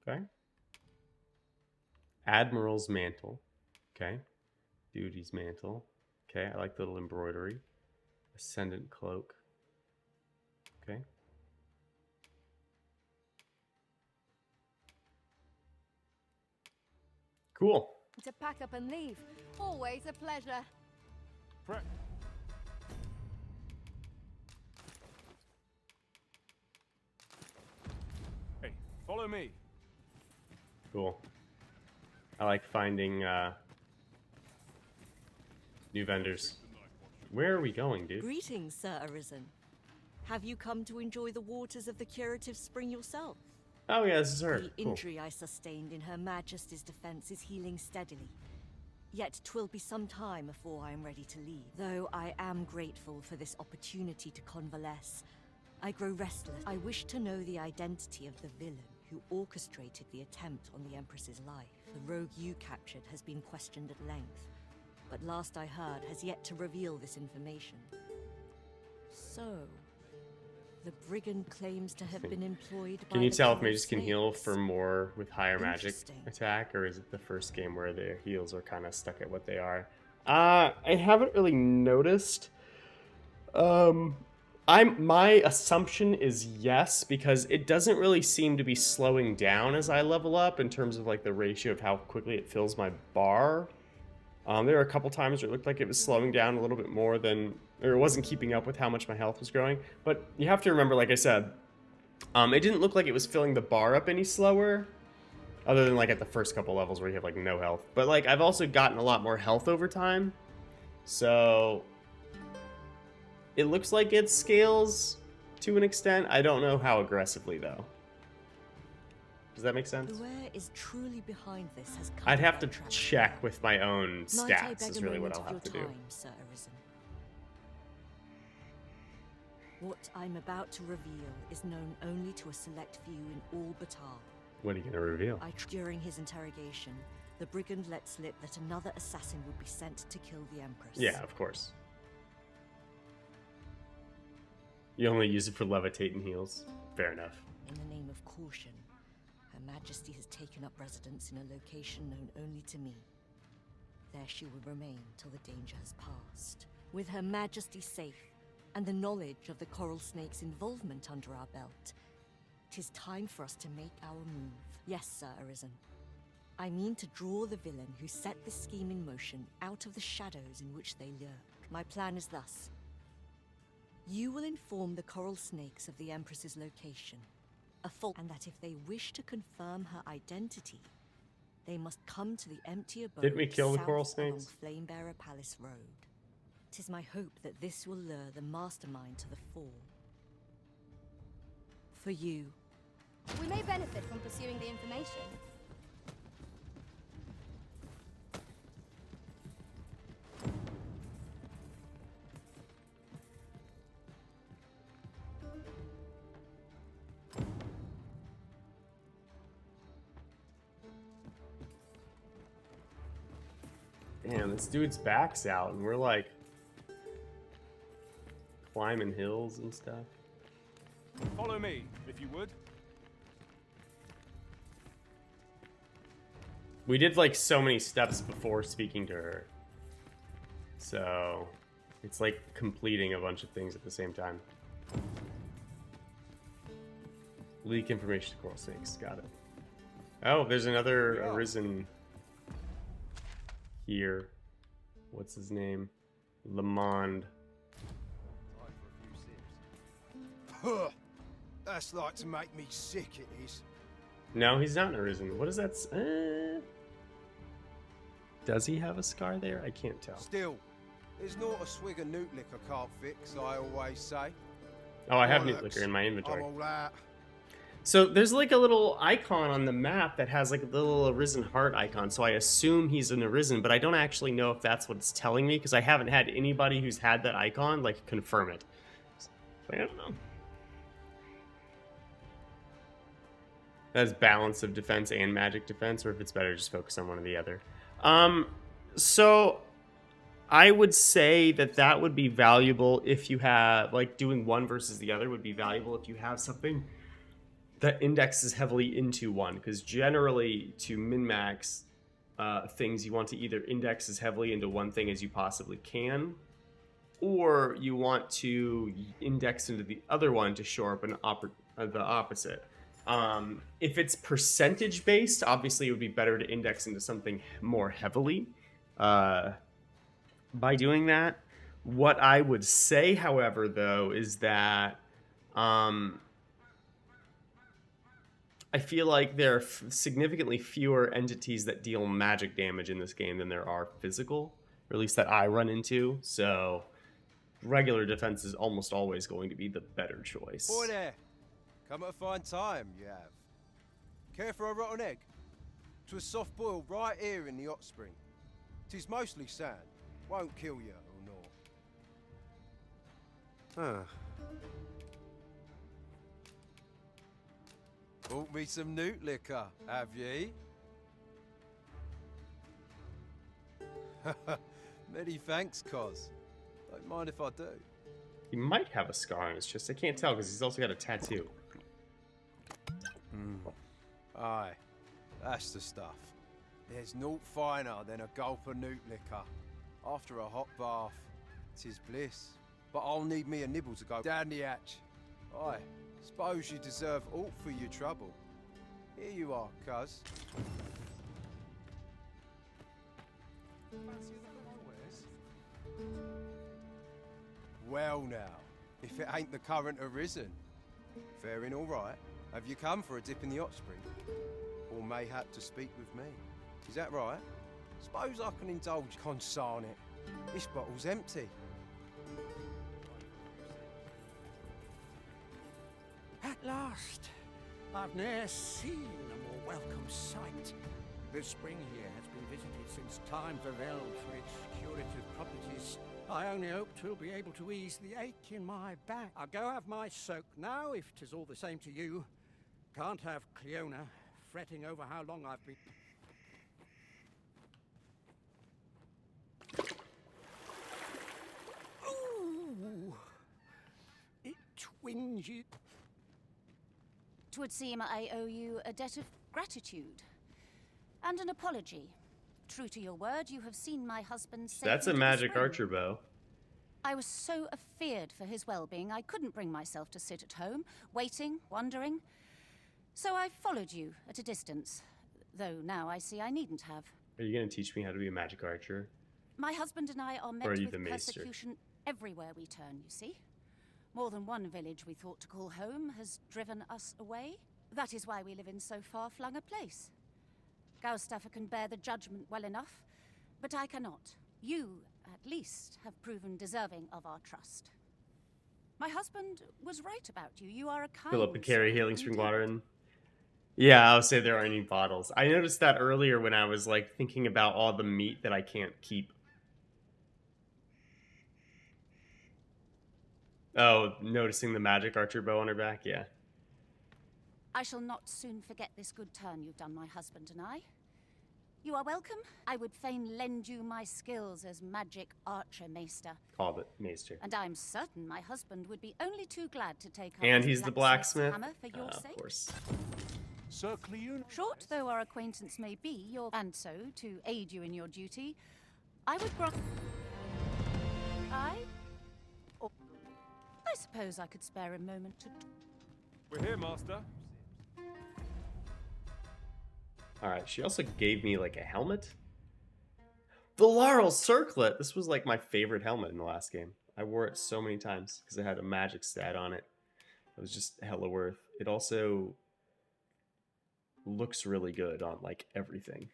Okay. Admiral's Mantle. Okay. Duty's mantle. Okay, I like the little embroidery. Ascendant cloak. Okay. Cool. To pack up and leave. Always a pleasure. Hey, follow me. Cool. I like finding new vendors. Where are we going, dude? Greetings, Sir Arisen. Have you come to enjoy the waters of the curative spring yourself? Oh yeah, this is her. The Cool. injury I sustained in Her Majesty's defense is healing steadily. Yet 'twill be some time before I am ready to leave. Though I am grateful for this opportunity to convalesce, I grow restless. I wish to know the identity of the villain who orchestrated the attempt on the Empress's life. The rogue you captured has been questioned at length, but last I heard has yet to reveal this information. So, the brigand claims to have been employed by Can you the tell if Coral mages can heal Snakes. for more with higher magic Interesting. attack, or is it the first game where their heals are kind of stuck at what they are? I haven't really noticed. My assumption is yes, because it doesn't really seem to be slowing down as I level up in terms of like the ratio of how quickly it fills my bar. There were a couple times where it looked like it was slowing down a little bit more than, or it wasn't keeping up with how much my health was growing. But you have to remember, like I said, it didn't look like it was filling the bar up any slower, other than like at the first couple levels where you have like no health. But like I've also gotten a lot more health over time, so it looks like it scales to an extent. I don't know how aggressively though. Does that make sense? Whoever is truly behind this has come I'd have to by trap. check with my own Might I stats beg is a really what moment I'll of have to your do. time, Sir Arisen? What I'm about to reveal is known only to a select few in all Batar. What are you gonna reveal? During his interrogation, the brigand let slip that another assassin would be sent to kill the Empress. Yeah, of course. You only use it for levitating heals. Fair enough. In the name of caution, Her Majesty has taken up residence in a location known only to me. There she will remain till the danger has passed. With Her Majesty safe, and the knowledge of the Coral Snake's involvement under our belt, 'tis time for us to make our move. Yes, Sir Arisen. I mean to draw the villain who set this scheme in motion out of the shadows in which they lurk. My plan is thus. You will inform the Coral Snakes of the Empress's location, and that if they wish to confirm her identity, they must come to the empty abode Didn't we kill the south Coral along Snakes? Flamebearer Palace Road. 'Tis my hope that this will lure the mastermind to the fore. For you. We may benefit from pursuing the information. Damn, this dude's back's out, and we're like climbing hills and stuff. Follow me, if you would. We did like so many steps before speaking to her, so it's like completing a bunch of things at the same time. Leak information to Coral Snakes. Got it. Oh, there's another Arisen here. What's his name? Lamond. Huh. That's like to make me sick, it is. No, he's not an Arisen. What is that? Does he have a scar there? I can't tell. Still, there's not a swig of newt liquor can't fix, I always say. Oh, I have Bollocks. Newt Liquor in my inventory. I'm all out. So there's like a little icon on the map that has like a little Arisen heart icon. So I assume he's an Arisen, but I don't actually know if that's what it's telling me because I haven't had anybody who's had that icon like confirm it. So I don't know. That's balance of defense and magic defense, or if it's better to just focus on one or the other. So I would say that that would be valuable if you have, like, doing one versus the other would be valuable if you have something that indexes heavily into one, because generally to min-max things, you want to either index as heavily into one thing as you possibly can, or you want to index into the other one to shore up the opposite. If it's percentage based, obviously it would be better to index into something more heavily by doing that. What I would say, however, though, is that I feel like there are significantly fewer entities that deal magic damage in this game than there are physical, or at least that I run into. So regular defense is almost always going to be the better choice. Boy there, come at a fine time, you have. Care for a rotten egg? 'Twas soft boiled right here in the hot spring. 'Tis mostly sand, won't kill you or naught. Bought me some newt liquor, have ye? Many thanks, Cos. Don't mind if I do. He might have a scar on his chest. I can't tell because he's also got a tattoo. Aye, that's the stuff. There's naught finer than a gulp of newt liquor. After a hot bath, 'tis bliss. But I'll need me a nibble to go down the hatch. Aye, suppose you deserve aught for your trouble. Here you are, cuz. Well now, if it ain't the current Arisen. Faring all right. Have you come for a dip in the hot spring? Or mayhap to speak with me? Is that right? Suppose I can indulge, consign it. This bottle's empty. At last, I've ne'er seen a more welcome sight. This spring here has been visited since times of eld for its curative properties. I only hope 'twill be able to ease the ache in my back. I'll go have my soak now, if 'tis all the same to you. Can't have Cleona fretting over how long I've been... Ooh! It twinges. 'Twould seem I owe you a debt of gratitude. And an apology. True to your word, you have seen my husband safely That's a to the magic spring. archer bow. I was so afeared for his well-being, I couldn't bring myself to sit at home, waiting, wondering. So I followed you at a distance, though now I see I needn't have. Are you going to teach me how to be a magic archer? My husband and I are met Or are you with the maester? persecution everywhere we turn, you see. More than one village we thought to call home has driven us away. That is why we live in so far-flung a place. Gaustaffer can bear the judgment well enough, but I cannot. You, at least, have proven deserving of our trust. My husband was right about you. You are a kind Fill up and carry soul healing spring indeed. water in. Yeah, I'll say there aren't any bottles. I noticed that earlier when I was like thinking about all the meat that I can't keep. Oh, noticing the magic archer bow on her back? Yeah. I shall not soon forget this good turn you've done, my husband and I. You are welcome. I would fain lend you my skills as magic archer maester. Called it maester. And I'm certain my husband would be only too glad to take up And his he's the blacksmith's blacksmith? hammer for your Of sake. course. Sir Cleon? Short though our acquaintance may be, and so, to aid you in your duty, I would grant... Or I suppose I could spare a moment to... We're here, Master. Alright, she also gave me like a helmet. The Laurel Circlet! This was like my favorite helmet in the last game. I wore it so many times because it had a magic stat on it. It was just hella worth. It also looks really good on like everything.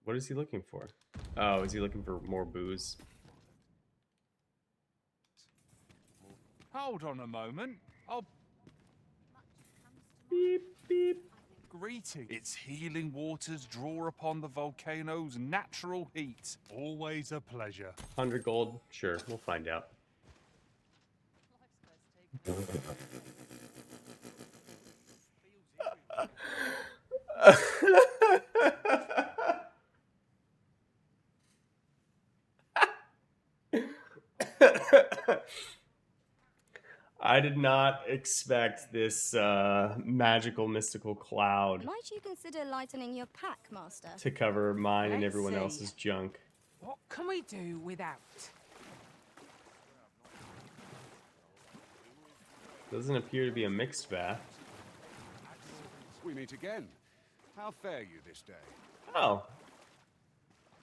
What is he looking for? Oh, is he looking for more booze? Hold on a moment. I'll... Beep, beep. Greeting. Its healing waters draw upon the volcano's natural heat. Always a pleasure. 100 gold? Sure, we'll find out. I did not expect this magical, mystical cloud Might you consider lightening your pack, Master? to cover mine and Let's everyone see. else's junk. What can we do without? Doesn't appear to be a mixed bath. We meet again. How fare you this day? Oh.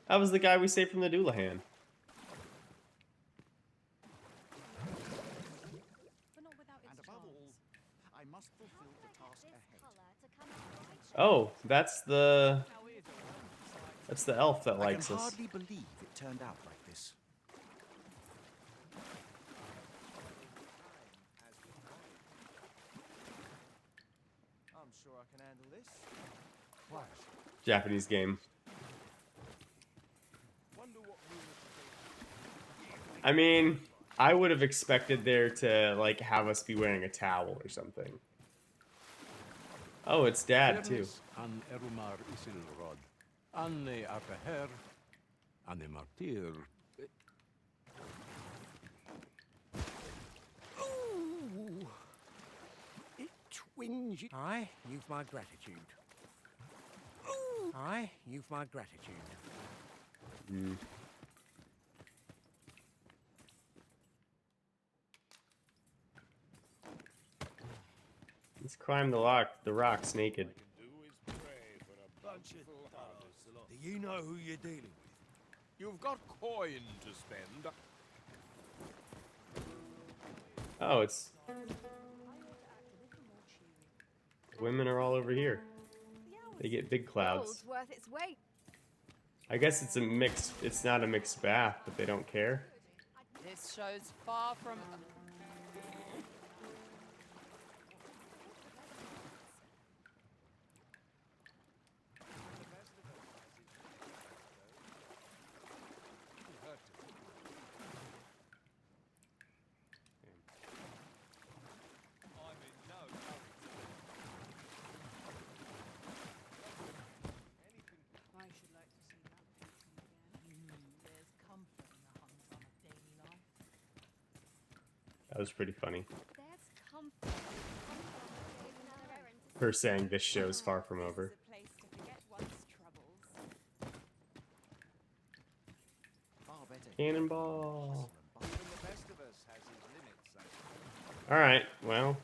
That was the guy we saved from the Doulahan. And above all, I must fulfill the task ahead. Oh, that's the elf that I likes can us. hardly believe it turned out like this. I'm sure I can handle this. Japanese game. I mean, I would have expected there to like have us be wearing a towel or something. Oh, it's Dad too. An erumar isilrod. Anne apeher. Anne martir. Ooh. It twinges. Aye, you've my gratitude. Ooh. Aye, you've my gratitude. Mm. Let's climb the rocks naked. Do you know who you're dealing with? You've got coin to spend. Oh, it's... Women are all over here. They get big clouds. Gold's worth its weight. I guess it's a mixed... It's not a mixed bath, but they don't care. This show's far from... That was pretty funny. Her saying this show's far from over. Cannonball. Alright, well.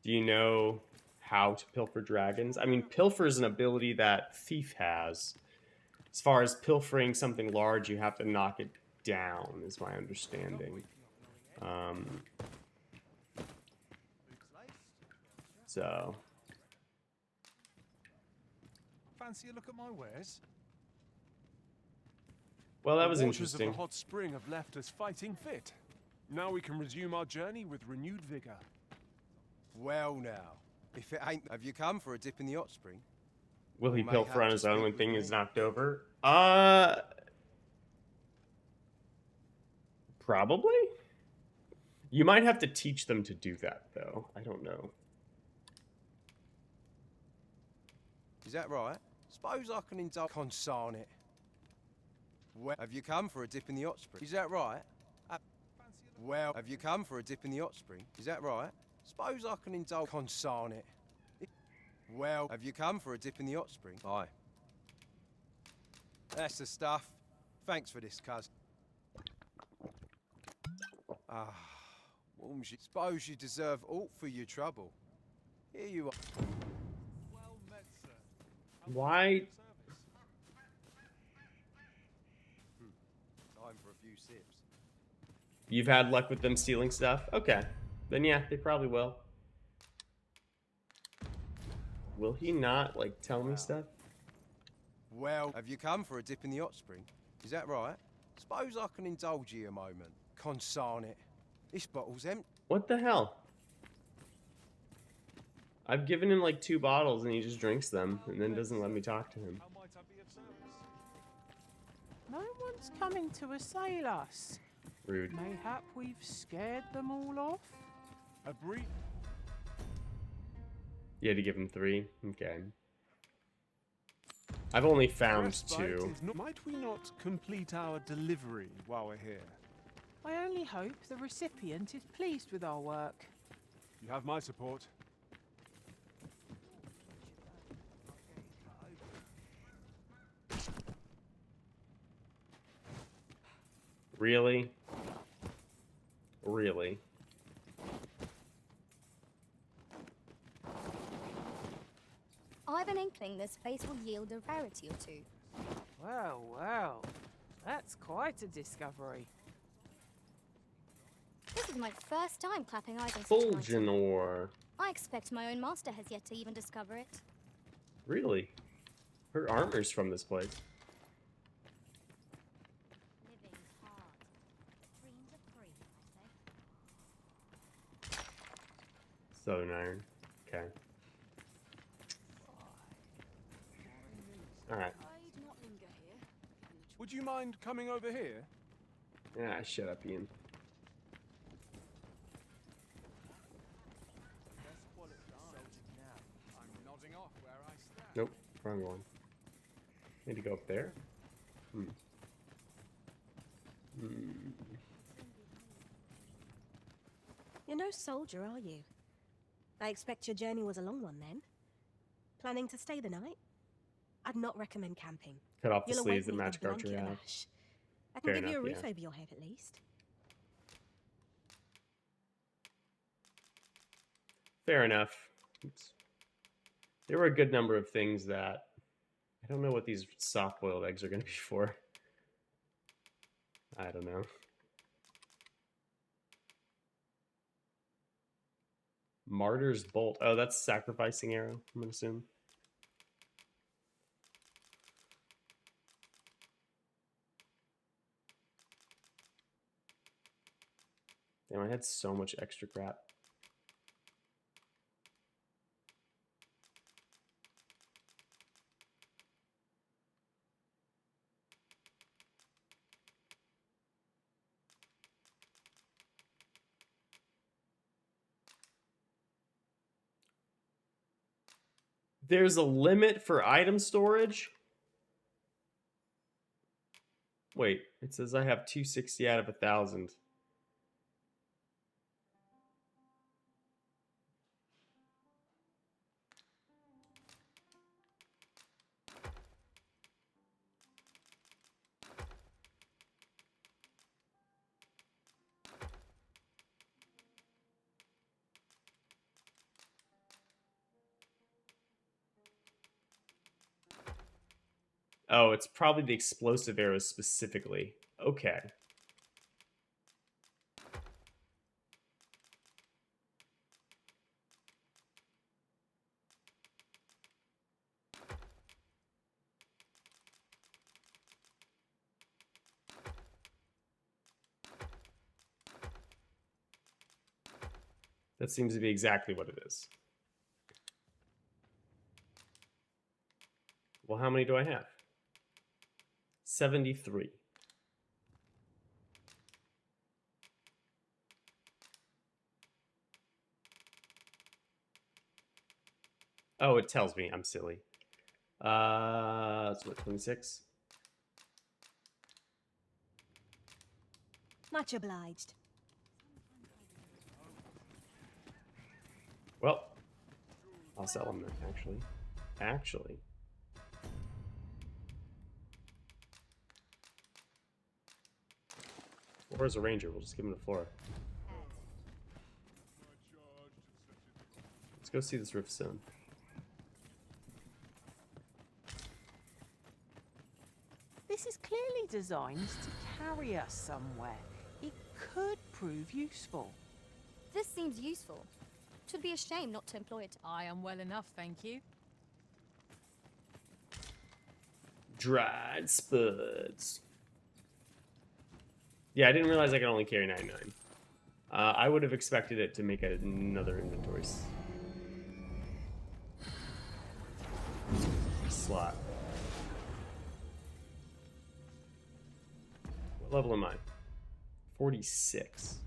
Do you know how to pilfer dragons? I mean, pilfer is an ability that Thief has. As far as pilfering something large, you have to knock it down, is my understanding. So. Fancy a look at my wares? Well, that was The waters interesting. of the hot spring have left us fighting fit. Now we can resume our journey with renewed vigor. Well now, if it ain't... Have you come for a dip in the hot spring? Will he Or pilfer mayhap on his just own speak when with thing me? is knocked over? Probably? You might have to teach them to do that, though. I don't know. Is that right? Suppose I can indulge... Consign it. Well, have you come for a dip in the hot spring? Is that right? Well, have you come for a dip in the hot spring? Is that right? Suppose I can indulge... Consign it. Well, have you come for a dip in the hot spring? Aye. That's the stuff. Thanks for this, cuz. Ah, Walmsy. Suppose you deserve aught for your trouble. Here you are. Why? Time for a few sips. You've had luck with them stealing stuff? Okay. Then yeah, they probably will. Will he not, like, tell me stuff? Well, have you come for a dip in the hot spring? Is that right? Suppose I can indulge you a moment. Consign it. This bottle's empty. What the hell? I've given him like 2 bottles and he just drinks them and then doesn't let me talk to him. No one's coming to assail us. Rude. Mayhap we've scared them all off. A brief. You had to give him 3? Okay. I've only found Respite 2. Might we not complete our delivery while we're here? I only hope the recipient is pleased with our work. You have my support. Really? Really? I've an inkling this place will yield a rarity or two. Well, well. That's quite a discovery. This is my first time clapping eyes on such an item. Fulginor. I expect my own master has yet to even discover it. Really? Her armor's from this place. Living hard. Dreams are free, I say. Southern iron. Okay. Alright. Would you mind coming over here? Ah, shut up, Ian. I'm nodding off where I stand. Nope, wrong one. Need to go up there? You're no soldier, are you? I expect your journey was a long one then. Planning to stay the night? I'd not recommend camping. Cut off the You'll sleeves await that me match with a blanket Garcher of out. ash. I can Fair give you a enough, roof yeah. over your head at least. Fair enough. Oops. There were a good number of things that I don't know what these soft-boiled eggs are going to be for. I don't know. Martyr's Bolt. Oh, that's sacrificing arrow, I'm going to assume. Damn, I had so much extra crap. There's a limit for item storage? Wait, it says I have 260 out of 1,000. Oh, it's probably the explosive arrows specifically. Okay. That seems to be exactly what it is. Well, how many do I have? 73. Oh, it tells me. I'm silly. That's what, 26? Much obliged. Well, I'll sell them then, actually. Actually. Flora's a ranger. We'll just give him to Flora. Let's go see this roof soon. This is clearly designed to carry us somewhere. It could prove useful. This seems useful. Twould be a shame not to employ it. I am well enough, thank you. Dried spuds. Yeah, I didn't realize I could only carry 99. I would have expected it to make another inventory slot. What level am I? 46.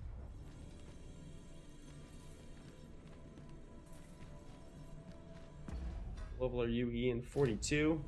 What level are you, Ian? 42.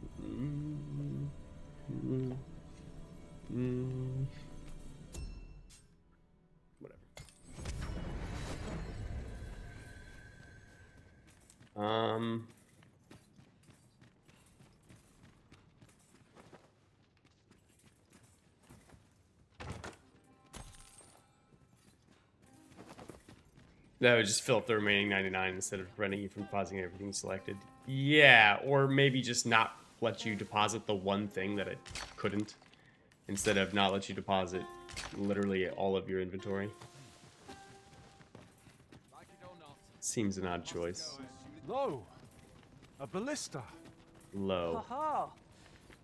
That would just fill up the remaining 99 instead of preventing you from depositing everything selected. Yeah, or maybe just not let you deposit the one thing that it couldn't, instead of not let you deposit literally all of your inventory. Seems an odd choice. Lo, a ballista. Low. Ha ha!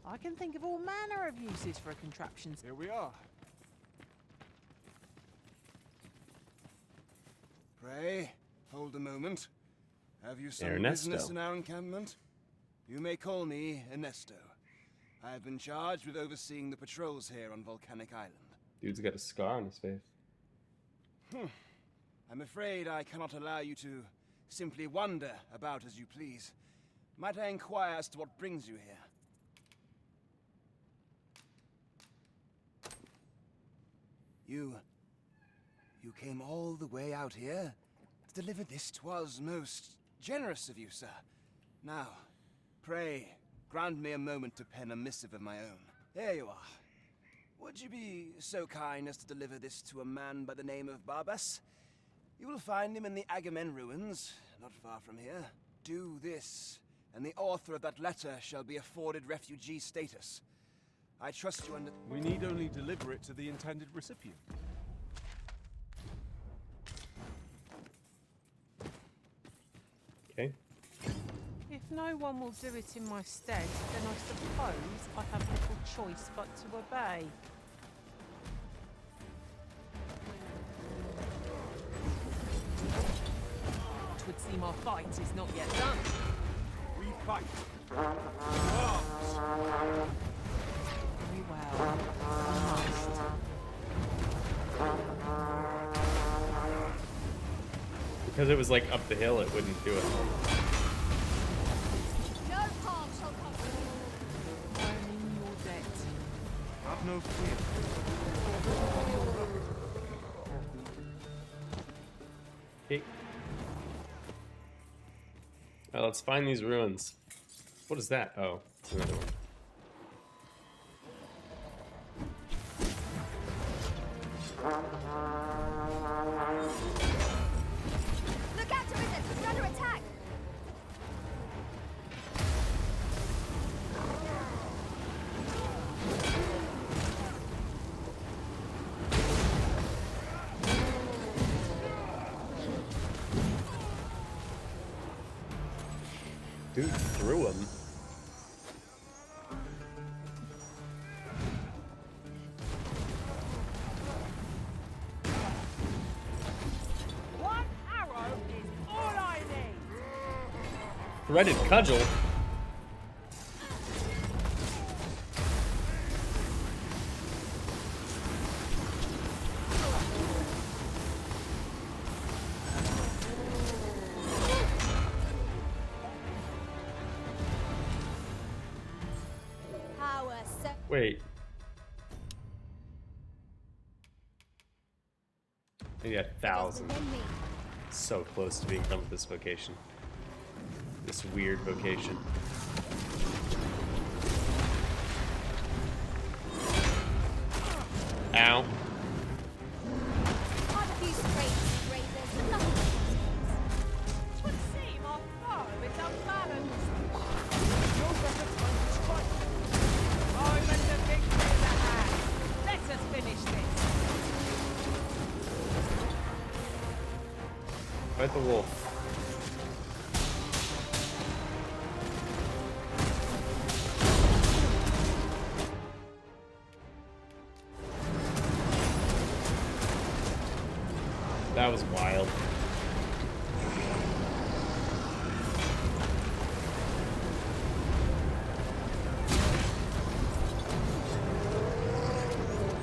I can think of all manner of uses for a contraption. Here we are. Pray, hold a moment. Have you some Ernesto. business in our encampment? You may call me Ernesto. I have been charged with overseeing the patrols here on Volcanic Island. Dude's got a scar on his face. I'm afraid I cannot allow you to simply wander about as you please. Might I inquire as to what brings you here? You came all the way out here to deliver this to us. Most generous of you, sir. Now, pray, grant me a moment to pen a missive of my own. Here you are. Would you be so kind as to deliver this to a man by the name of Barbas? You will find him in the Agamemnon ruins, not far from here. Do this, and the author of that letter shall be afforded refugee status. I trust you under... We need only deliver it to the intended recipient. Okay. If no one will do it in my stead, then I suppose I have little choice but to obey. It would seem our fight is not yet done. We fight. Very well. I must. Because it was like up the hill, it wouldn't do it. No harm shall come to you. I'm in your debt. Have no fear. Okay. Well, let's find these ruins. What is that? Oh, it's another one. Look out, Arisen! We're under attack! Dude threw him. One arrow is all I need. Threaded cudgel. Power Wait. Maybe 1,000. So close to being done with this vocation. This weird vocation. Ow. These crazy razors are nothing. It would seem our foe is unbalanced. No better time to strike. I'm in the victory in the hand. Let us finish this. Fight the wolf. That was wild.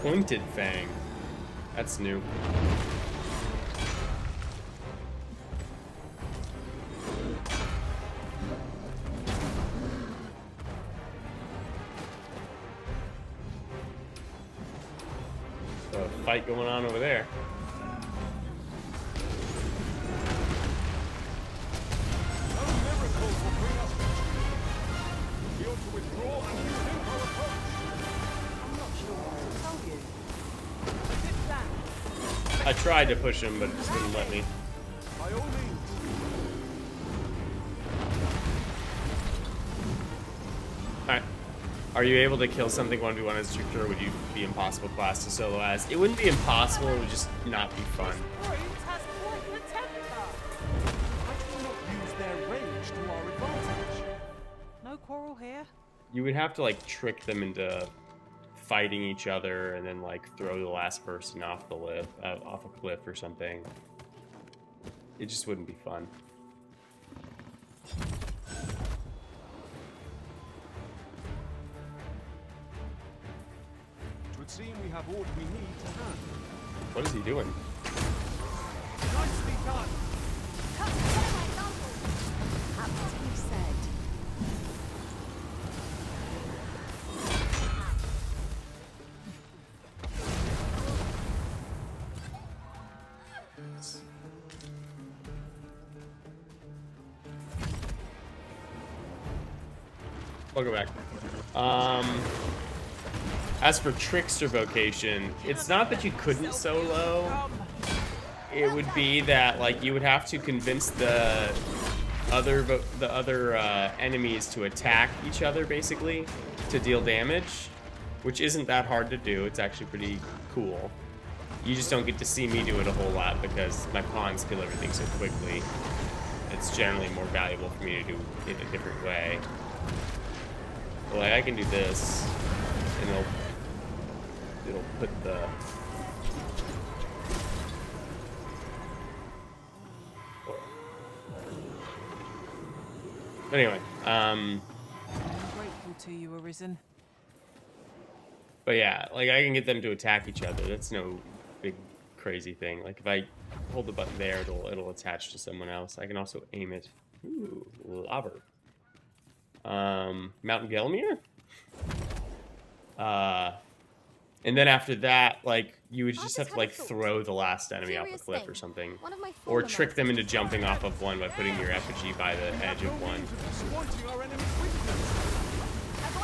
Pointed fang. That's new. A fight going on over there. Oh I tried to push him, but it just wouldn't let me. By all means. Alright. Are you able to kill something 1v1 as a Trickster, or would you be impossible class to solo as? It wouldn't be impossible, it would just not be fun. Brute has quite the temper. I cannot use their rage to our advantage. No quarrel here. You would have to like trick them into fighting each other and then like throw the last person off the off a cliff or something. It just wouldn't be fun. It would seem we have all we need to hand. What is he doing? Nicely done. Have what you said. Welcome back. As for Trickster vocation, it's not that you couldn't solo. It would be that like you would have to convince the other enemies to attack each other, basically, to deal damage, which isn't that hard to do. It's actually pretty cool. You just don't get to see me do it a whole lot because my pawns kill everything so quickly. It's generally more valuable for me to do it a different way. But, like, I can do this, and it'll put the... Anyway, I'm grateful to you, Arisen. but yeah, like I can get them to attack each other. That's no big crazy thing. Like if I hold the button there, it'll attach to someone else. I can also aim it. Ooh, lobber. Mountain Gelmir? And then after that, like, you would just have to, like, throw the last enemy off a cliff or something. Or trick them into jumping off of one by putting your effigy by the edge of one. Avoid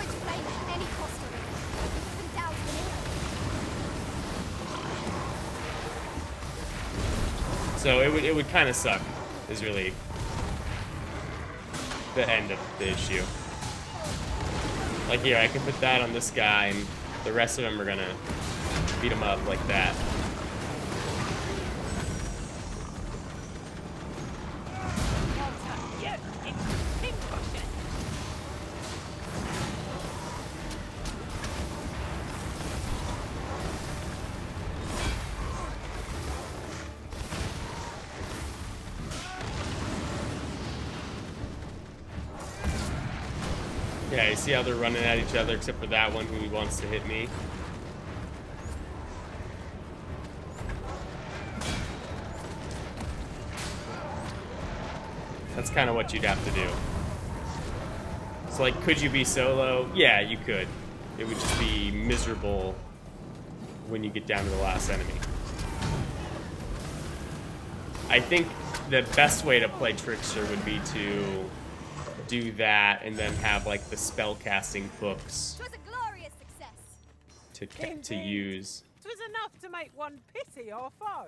flame at any cost of it. Put it down to the So it would kind of suck, is really the end of the issue. Like here, I can put that on this guy, and the rest of them are gonna beat him up like that. Yeah, you see how they're running at each other, except for that one who wants to hit me. That's kind of what you'd have to do. So, like, could you be solo? Yeah, you could. It would just be miserable when you get down to the last enemy. I think the best way to play Trickster would be to do that and then have like the spell casting books to use. 'Twas enough to make one pity our foe.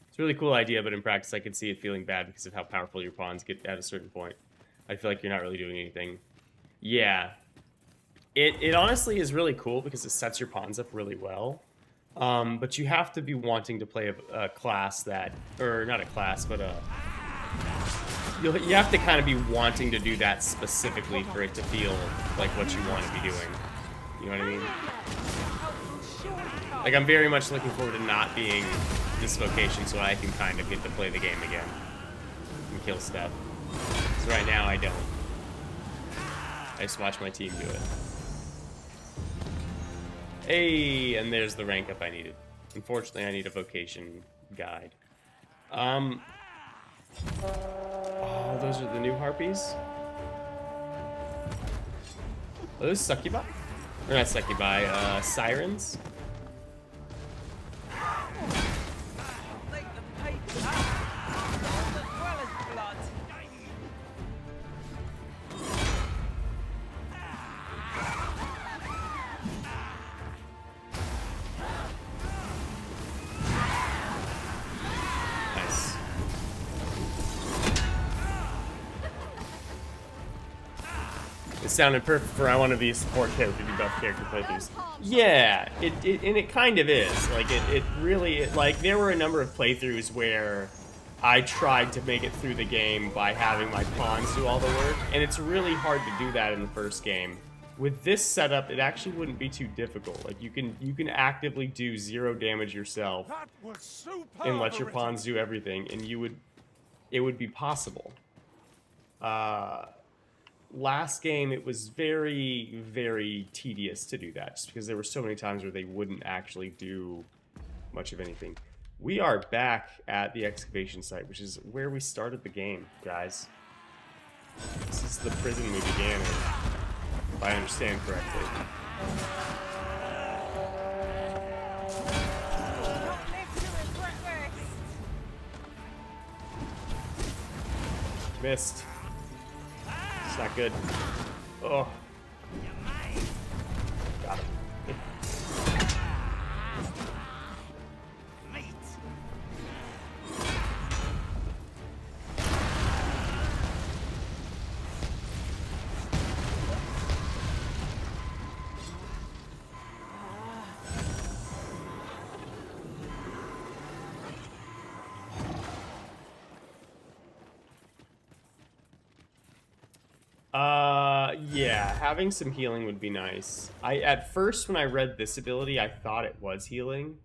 It's a really cool idea, but in practice I can see it feeling bad because of how powerful your pawns get at a certain point. I feel like you're not really doing anything. Yeah. It honestly is really cool because it sets your pawns up really well. But you have to be wanting to play a class that, or not a class, but you have to kind of be wanting to do that specifically for it to feel like what you want to be doing. You know what I mean? Like, I'm very much looking forward to not being this vocation so I can kind of get to play the game again and kill stuff. So right now, I don't. I just watch my team do it. Hey, and there's the rank up I needed. Unfortunately, I need a vocation guide. Oh, those are the new harpies? Are those succubi? They're not succubi, sirens? It sounded perfect for I want to be a support character, debuff character playthroughs. Yeah, it kind of is. Like, it really, like, there were a number of playthroughs where I tried to make it through the game by having my pawns do all the work, and it's really hard to do that in the first game. With this setup, it actually wouldn't be too difficult. Like, you can actively do 0 damage yourself and let your pawns do everything, and it would be possible. Last game, it was very, very tedious to do that, just because there were so many times where they wouldn't actually do much of anything. We are back at the excavation site, which is where we started the game, guys. This is the prison we began in, if I understand correctly. Missed. It's not good. Oh. Got him. Yeah, having some healing would be nice. At first, when I read this ability, I thought it was healing.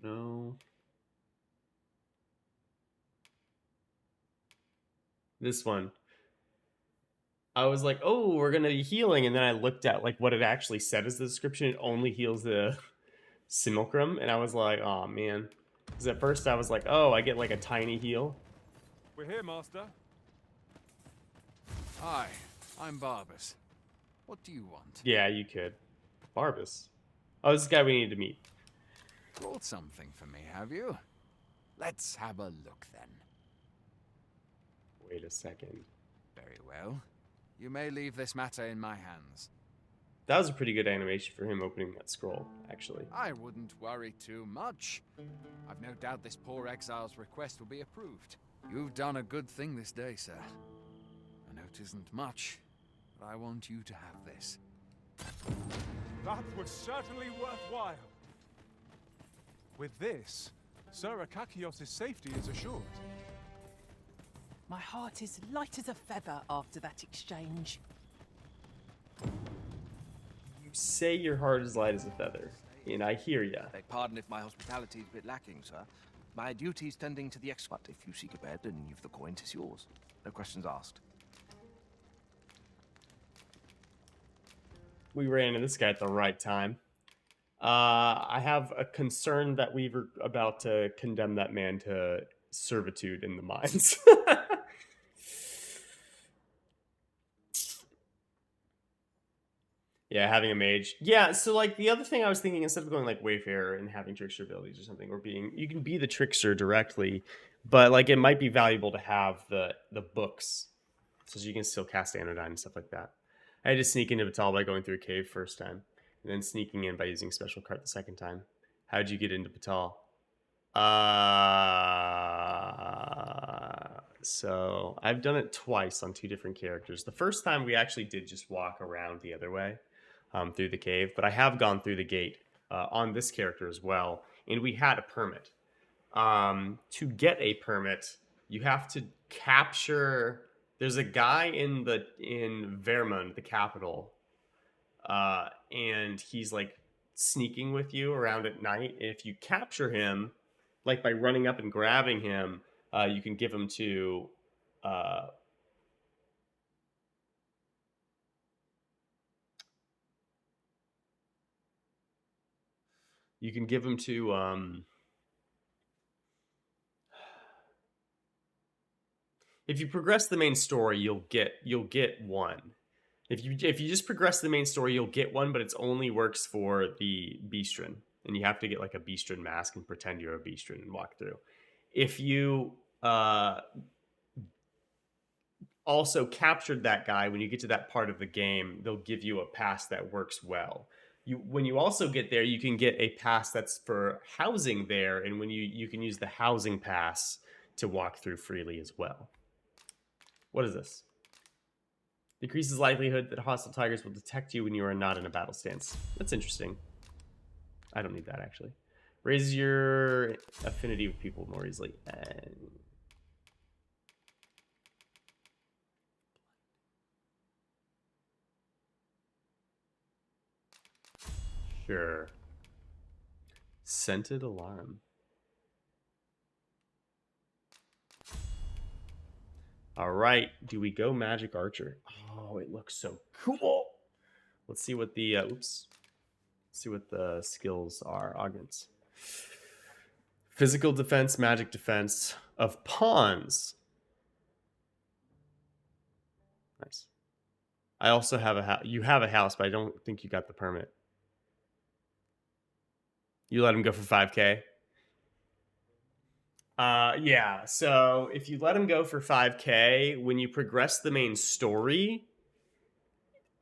No. This one. I was like, oh, we're gonna be healing, and then I looked at like what it actually said as the description. It only heals the simulacrum, and I was like, oh man. Because at first I was like, oh, I get like a tiny heal. We're here, Master. Hi, I'm Barbas. What do you want? Yeah, you could. Barbas. Oh, this is the guy we need to meet. Brought something for me, have you? Let's have a look then. Wait a second. Very well. You may leave this matter in my hands. That was a pretty good animation for him opening that scroll, actually. I wouldn't worry too much. I've no doubt this poor exile's request will be approved. You've done a good thing this day, sir. I know it isn't much, but I want you to have this. That was certainly worthwhile. With this, Sir Akakios' safety is assured. My heart is light as a feather after that exchange. You say your heart is light as a feather, and I hear ya. Beg pardon if my hospitality is a bit lacking, sir. My duty's tending to the expert. If you seek a bed and you've the coin, 'tis yours. No questions asked. We ran into this guy at the right time. I have a concern that we were about to condemn that man to servitude in the mines. Yeah, having a mage. Yeah, so like the other thing I was thinking, instead of going like Wayfarer and having Trickster abilities or something, or you can be the Trickster directly, but like it might be valuable to have the books, so you can still cast Anodyne and stuff like that. I had to sneak into Batal by going through a cave first time, and then sneaking in by using special cart the second time. How'd you get into Batal? So I've done it twice on 2 different characters. The first time we actually did just walk around the other way through the cave, but I have gone through the gate on this character as well, and we had a permit. To get a permit, you have to capture. There's a guy in Vermund, the capital, and he's like sneaking with you around at night. And if you capture him, like by running up and grabbing him, you can give him to if you progress the main story, you'll get one. If you just progress the main story, you'll get one, but it only works for the Beastren, and you have to get like a Beastren mask and pretend you're a Beastren and walk through. If you also captured that guy, when you get to that part of the game, they'll give you a pass that works well. when you also get there, you can get a pass that's for housing there, and when you can use the housing pass to walk through freely as well. What is this? Decreases likelihood that hostile tigers will detect you when you are not in a battle stance. That's interesting. I don't need that, actually. Raises your affinity with people more easily. Sure. Scented alarm. All right. Do we go magic archer? Oh, it looks so cool. Let's see what the oops. Let's see what the skills are. Augments. Physical defense, magic defense of pawns. Nice. I also have a house. You have a house, but I don't think you got the permit. You let him go for 5K. Yeah. So if you let him go for 5K, when you progress the main story,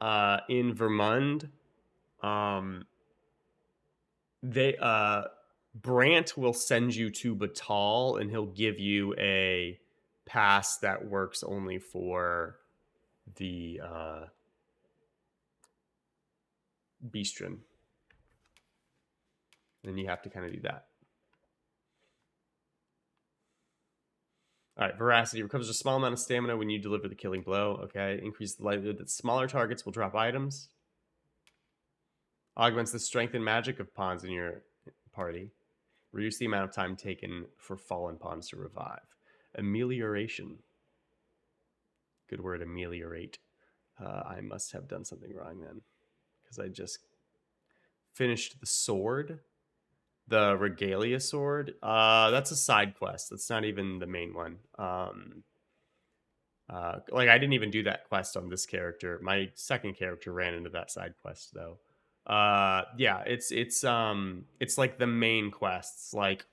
in Vermund, Brant will send you to Batal, and he'll give you a pass that works only for the Beastren. And you have to kind of do that. All right, Veracity recovers a small amount of stamina when you deliver the killing blow. Okay, increase the likelihood that smaller targets will drop items. Augments the strength and magic of pawns in your party. Reduce the amount of time taken for fallen pawns to revive. Amelioration. Good word, ameliorate. I must have done something wrong then, because I just finished the sword. The Regalia sword. That's a side quest. That's not even the main one. Like I didn't even do that quest on this character. My second character ran into that side quest though. Yeah, it's like the main quests, like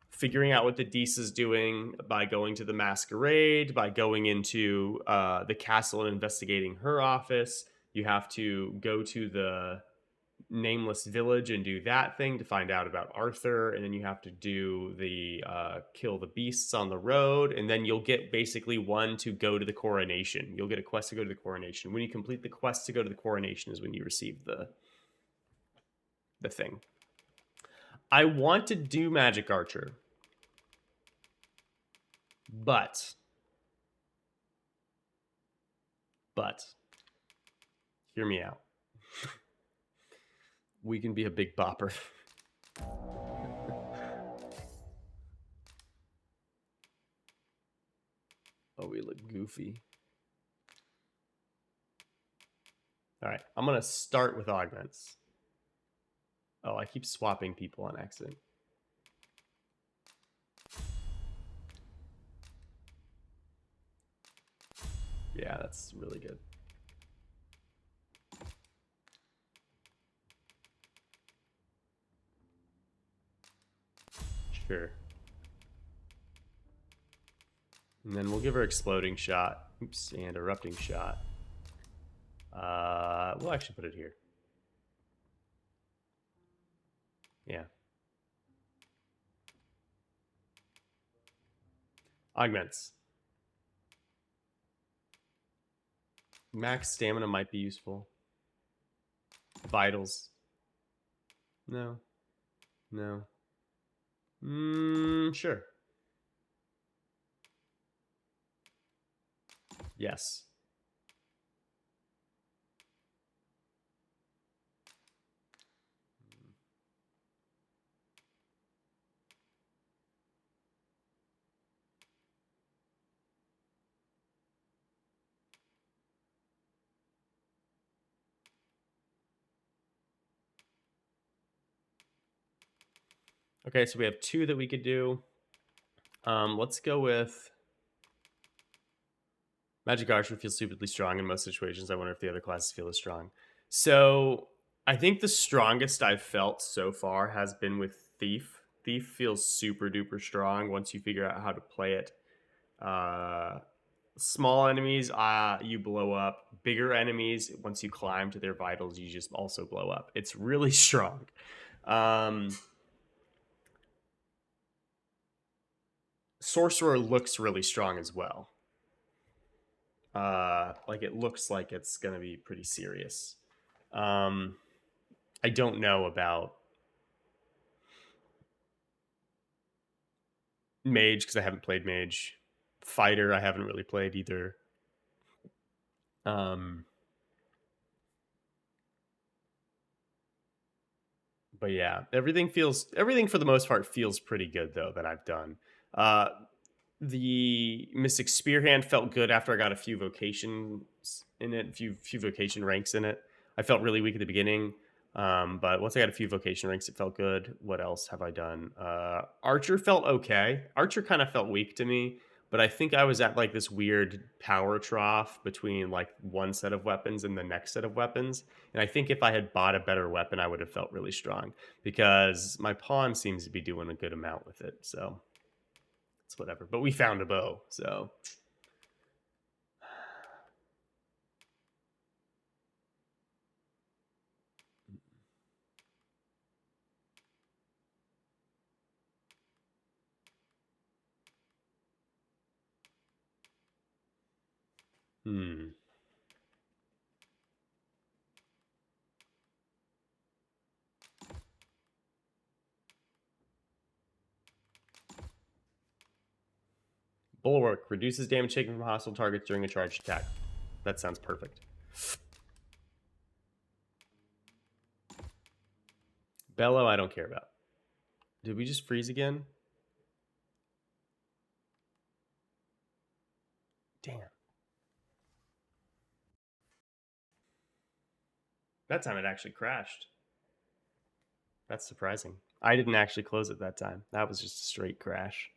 figuring out what the Dees is doing by going to the masquerade, by going into the castle and investigating her office. You have to go to the Nameless Village and do that thing to find out about Arthur, and then you have to do the kill the beasts on the road, and then you'll get basically one to go to the coronation. You'll get a quest to go to the coronation. When you complete the quest to go to the coronation is when you receive the thing. I want to do Magic Archer, but hear me out. We can be a big bopper. Oh, we look goofy. All right, I'm gonna start with augments. Oh, I keep swapping people on accident. Yeah, that's really good. Sure. And then we'll give her exploding shot. Oops, and erupting shot. We'll actually put it here. Yeah. Augments. Max stamina might be useful. Vitals. No. No. Sure. Yes. Okay, so we have two that we could do. Let's go with Magic Archer feels stupidly strong in most situations. I wonder if the other classes feel as strong. So I think the strongest I've felt so far has been with Thief. Thief feels super duper strong once you figure out how to play it. Small enemies, you blow up. Bigger enemies, once you climb to their vitals, you just also blow up. It's really strong. Sorcerer looks really strong as well. Like it looks like it's gonna be pretty serious. I don't know about Mage because I haven't played Mage. Fighter, I haven't really played either. But yeah, everything for the most part feels pretty good though that I've done. The Mystic Spearhand felt good after I got a few vocations in it, few vocation ranks in it. I felt really weak at the beginning, but once I got a few vocation ranks, it felt good. What else have I done? Archer felt okay. Archer kind of felt weak to me, but I think I was at like this weird power trough between like one set of weapons and the next set of weapons. And I think if I had bought a better weapon, I would have felt really strong because my pawn seems to be doing a good amount with it. So it's whatever. But we found a bow, so. Bulwark reduces damage taken from hostile targets during a charged attack. That sounds perfect. Bellow, I don't care about. Did we just freeze again? Damn. That time it actually crashed. That's surprising. I didn't actually close it that time. That was just a straight crash.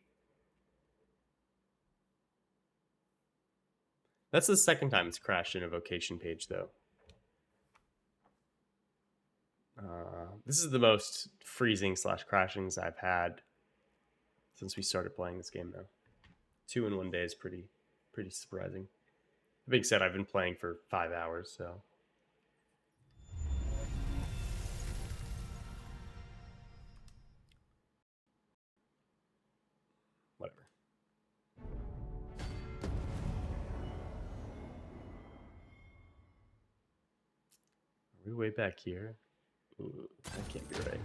That's the second time it's crashed in a vocation page, though. This is the most freezing / crashings I've had since we started playing this game, though. 2 in 1 day is pretty surprising. Being said, I've been playing for 5 hours, so. Whatever. Are we way back here? Ooh, that can't be right.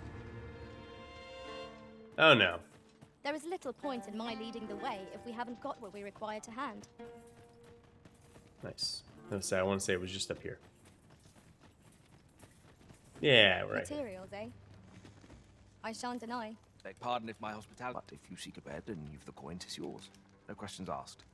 Oh no. There is little point in my leading the way if we haven't got what we require to hand. Nice. I want to say it was just up here. Yeah, right. Materials, eh? I shan't deny. Beg pardon if my hospitality. But if you seek a bed and you've the coin, 'tis yours. No questions asked.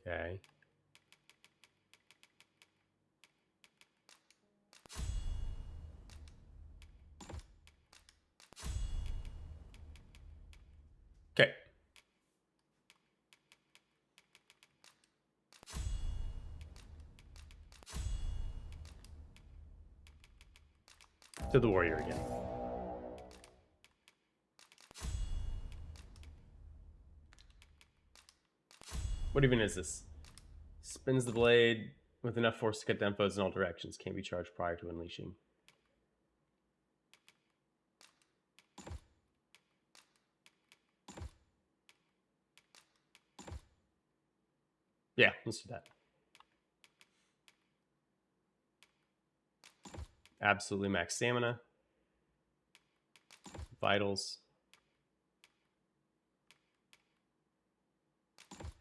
Okay. Okay. To the warrior again. What even is this? Spins the blade with enough force to cut down foes in all directions. Can't be charged prior to unleashing. Yeah, let's do that. Absolutely max stamina. Vitals.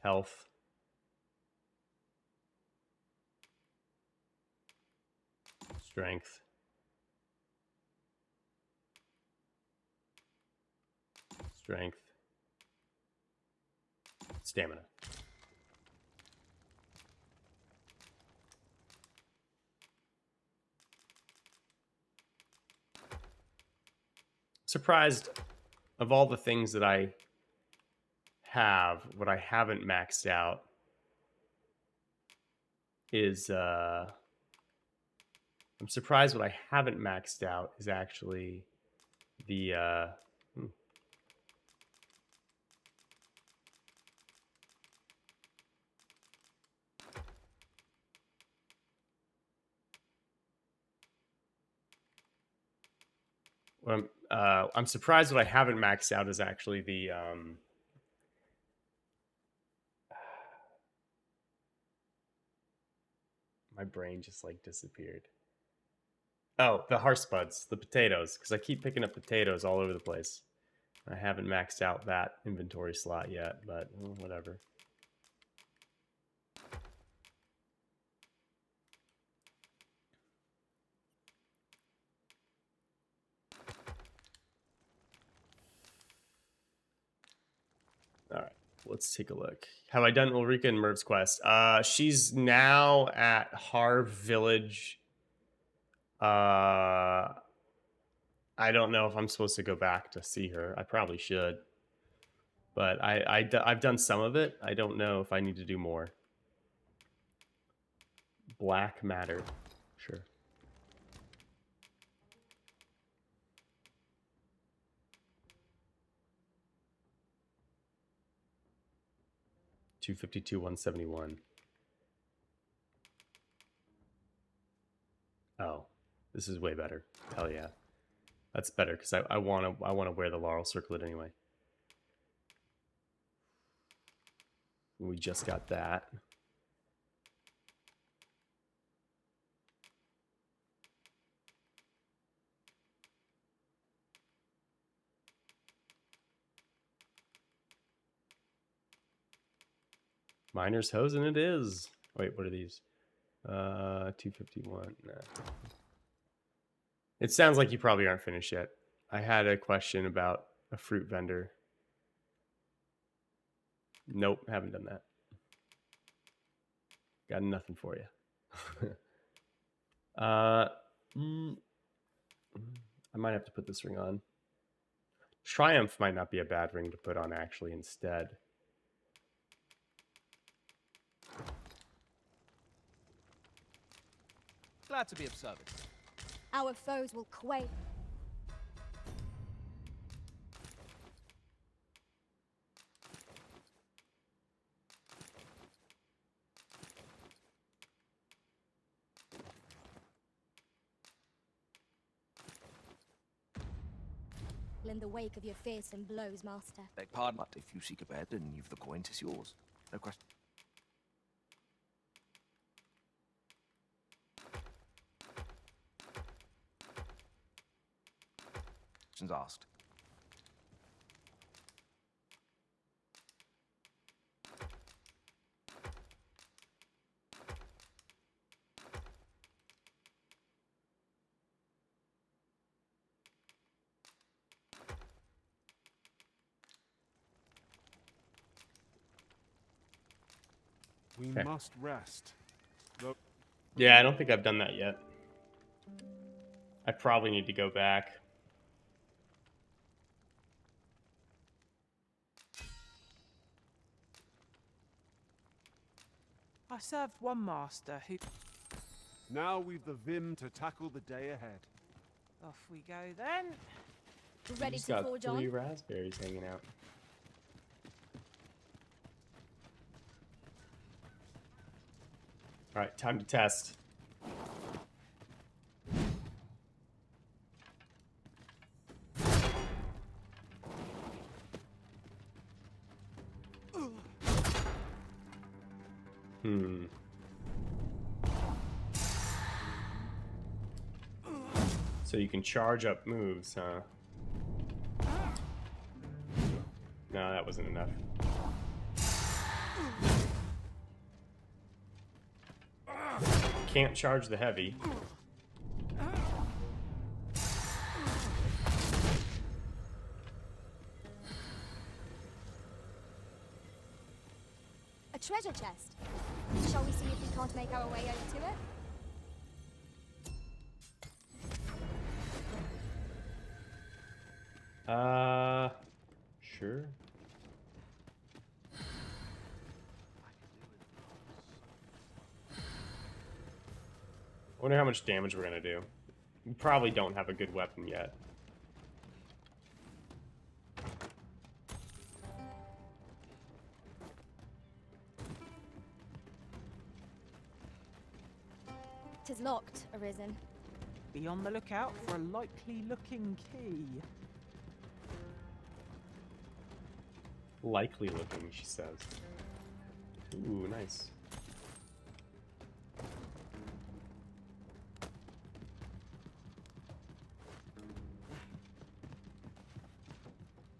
Health. Strength. Strength. Stamina. Surprised of all the things that I have, what I haven't maxed out is I'm surprised what I haven't maxed out is actually the what I'm surprised what I haven't maxed out is actually the my brain just like disappeared. Oh, the hearth buds, the potatoes, because I keep picking up potatoes all over the place. I haven't maxed out that inventory slot yet, but whatever. All right, let's take a look. Have I done Ulrika and Merv's quest? She's now at Harv Village. I don't know if I'm supposed to go back to see her. I probably should. But I've done some of it. I don't know if I need to do more. Black matter. Sure. $252, $171. Oh, this is way better. Hell yeah. That's better because I wanna wear the laurel circlet anyway. We just got that. Miner's hose, and it is. Wait, what are these? 251. Nah. It sounds like you probably aren't finished yet. I had a question about a fruit vendor. Nope, haven't done that. Got nothing for you. I might have to put this ring on. Triumph might not be a bad ring to put on actually instead. Glad to be of service. Our foes will quake. In the wake of your fearsome blows, Master. Beg pardon, but if you seek a bed and you've the coin, 'tis yours. No question. Questions asked. We Okay. must rest. Yeah, I don't think I've done that yet. I probably need to go back. I served one master who... Now we've the vim to tackle the day ahead. Off we go then. Ready He's to got forge 3 on? raspberries hanging out. All right, time to test. So you can charge up moves, huh? No, that wasn't enough. Can't charge the heavy. A treasure chest. Shall we see if we can't make our way over to it? Sure. wonder how much damage we're gonna do. We probably don't have a good weapon yet. Tis locked, Arisen. Be on the lookout for a likely-looking key. Likely looking, she says. Ooh, nice.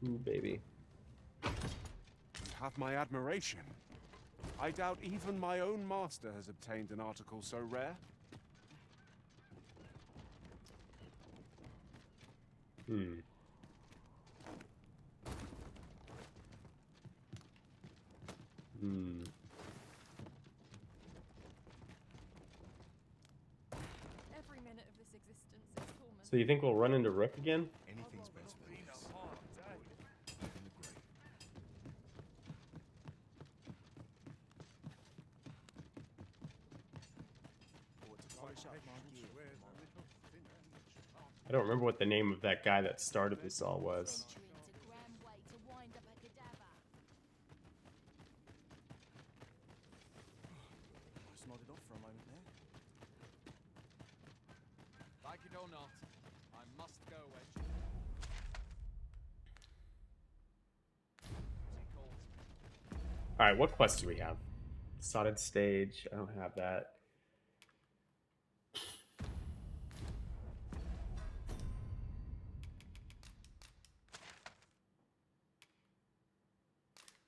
Ooh, baby. You have my admiration. I doubt even my own master has obtained an article so rare. Hmm. Hmm. Every minute of this existence is torment. So you think we'll run into Rook again? Anything's better than this. I don't remember what the name of that guy that started this all was. Just nodded off for a moment there. Like it or not, I must go, Wedge. Alright, what quest do we have? Sodded Stage. I don't have that.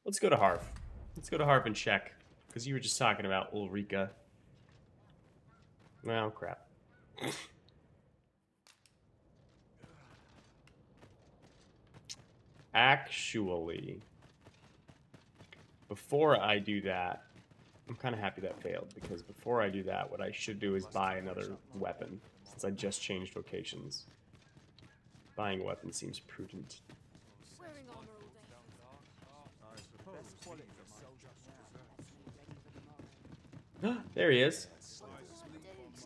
Let's go to Harv. Let's go to Harv and check. Because you were just talking about Ulrika. Well, crap. Actually, before I do that, I'm kind of happy that failed. Because before I do that, what I should do is buy another weapon. Since I just changed vocations. Buying a weapon seems prudent. There he is.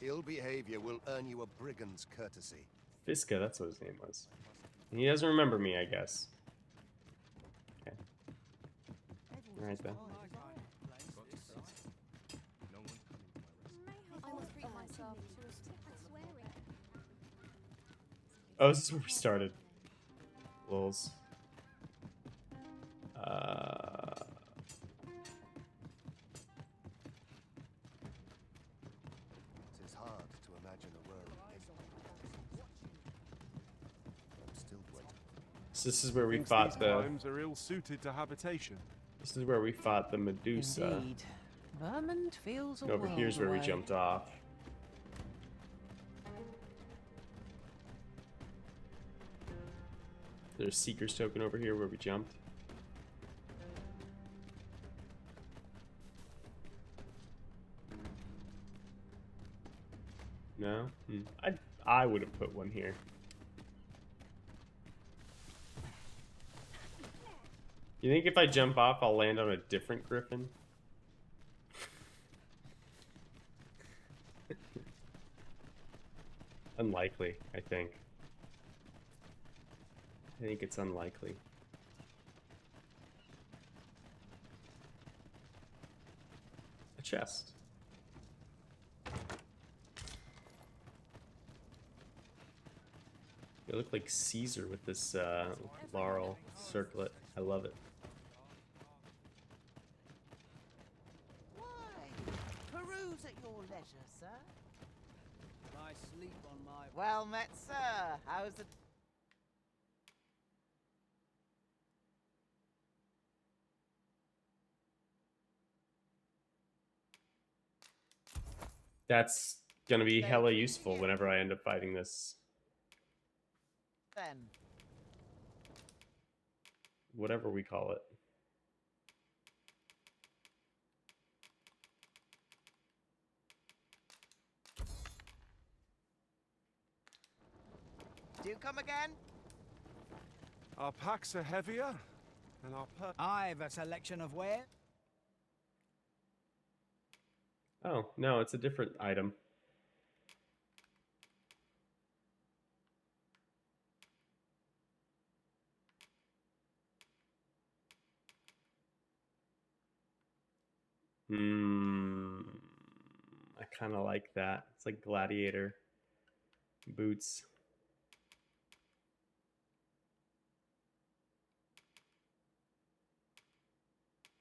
Ill behavior will earn you a brigand's courtesy. Fiska, that's what his name was. He doesn't remember me, I guess. Okay. Alright then. Oh, this is where we started. Lols. It's hard to imagine a world I'm still waiting. So this is where we Thinks fought these the... climes are ill-suited to habitation. This is where we fought the Medusa. Indeed. Vermont feels a And over world here's where we away. jumped off. There's a Seeker's token over here where we jumped. No? I would have put one here. You think if I jump off, I'll land on a different griffin? Unlikely, I think. I think it's unlikely. A chest. You look like Caesar with this laurel circlet. I love it. Peruse at your leisure, sir. I sleep on my... Well met, sir. How's it? That's gonna be hella useful whenever I end up fighting this. Then. Whatever we call it. Do you come again? Our packs are heavier, and our I've a selection of where. Oh, no, it's a different item. I kind of like that. It's like gladiator boots.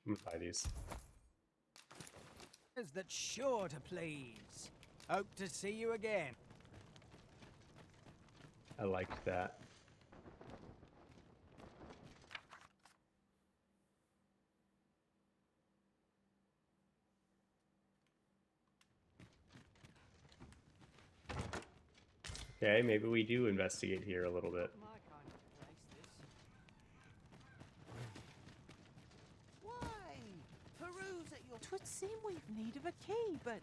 I'm gonna buy these. That's sure to please. Hope to see you again. I liked that. Okay, maybe we do investigate here a little bit. Why? Peruse at your... 'Twould seem we've need of a key, but...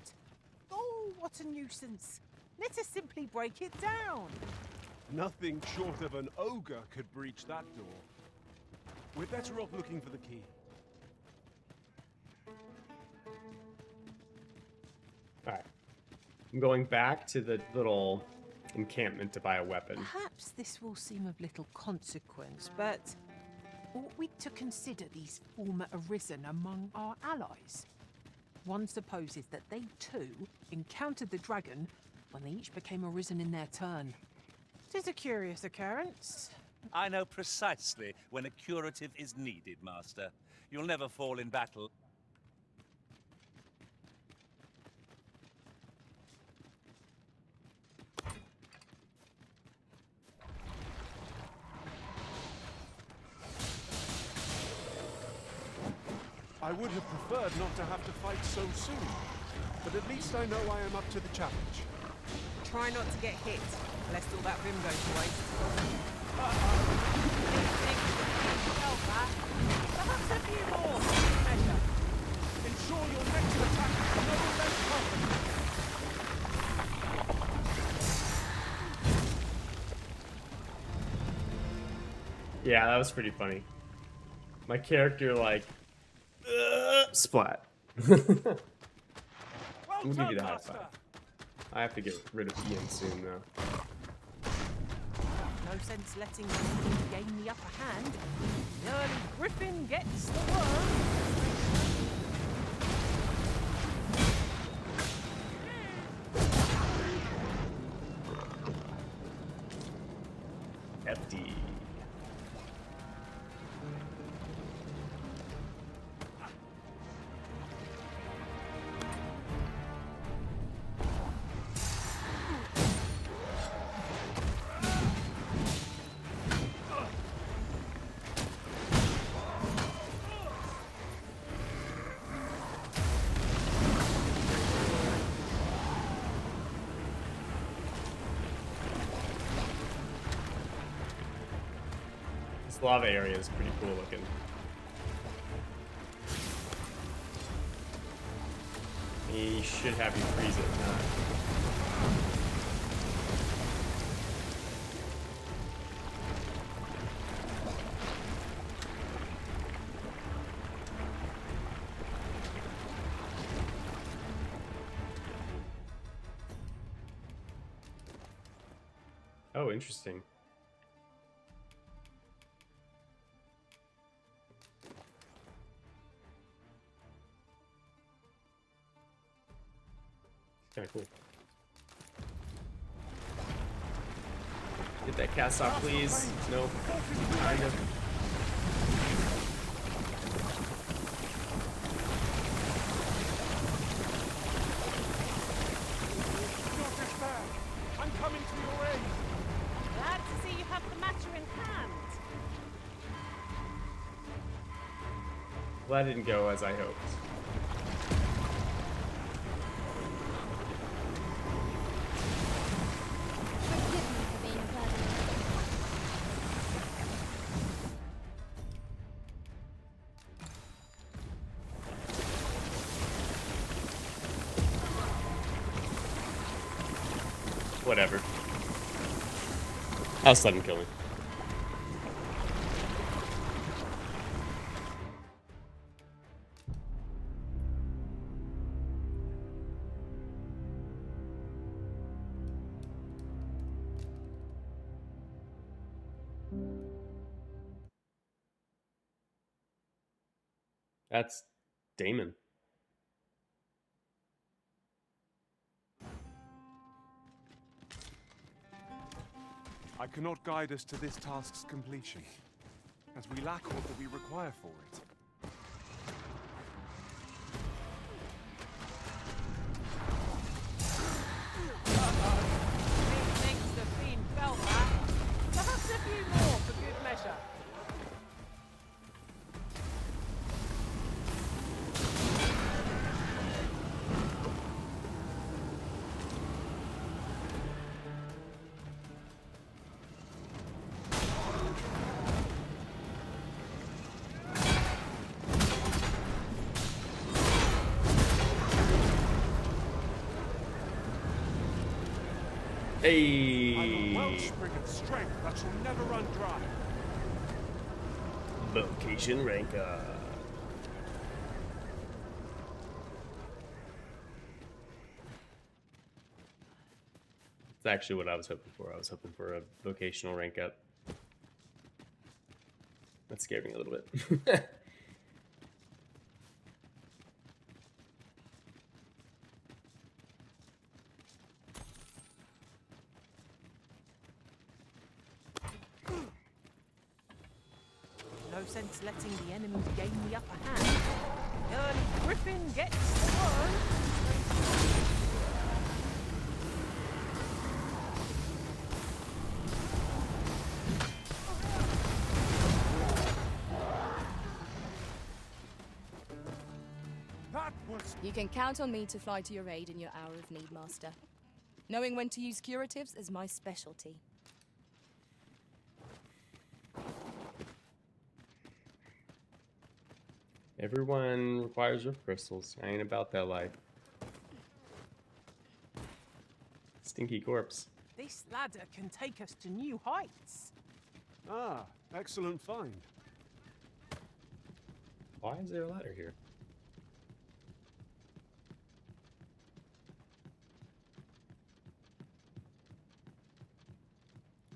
Oh, what a nuisance. Let us simply break it down. Nothing short of an ogre could breach that door. We're better off looking for the key. Alright. I'm going back to the little encampment to buy a weapon. Perhaps this will seem of little consequence, but ought we to consider these former Arisen among our allies? One supposes that they too encountered the dragon when they each became Arisen in their turn. 'Tis a curious occurrence. I know precisely when a curative is needed, Master. You'll never fall in battle. I would have preferred not to have to fight so soon, but at least I know I am up to the challenge. Try not to get hit, lest all that vim goes to waste. Perhaps a few more, measure. Ensure your next attack is no less confident. Yeah, that was pretty funny. My character, like, splat. I'm gonna give you the high five. I have to get rid of Ian soon, though. No sense letting him gain the upper hand. The early griffin gets the worm. FD. This lava area is pretty cool looking. He should have you freeze it, not. Oh, interesting. Kind of cool. Get that cast off, please. Nope. Kind of. I'm coming to your aid. Glad to see you have the matter in hand. Well, that didn't go as I hoped. Whatever. I'll just let him kill me. That's Damon. I cannot guide us to this task's completion, as we lack all that we require for it. Thinks the fiend felt that. Perhaps a few more for good measure. Hey! I'm a wellspring of strength that shall never run dry. Vocation rank up. It's actually what I was hoping for. I was hoping for a vocational rank up. That scared me a little bit. No sense letting the enemy gain the upper hand. Early Griffin gets the word. You can count on me to fly to your aid in your hour of need, Master. Knowing when to use curatives is my specialty. Everyone requires rough crystals. I ain't about that life. Stinky corpse. This ladder can take us to new heights. Ah, excellent find. Why is there a ladder here?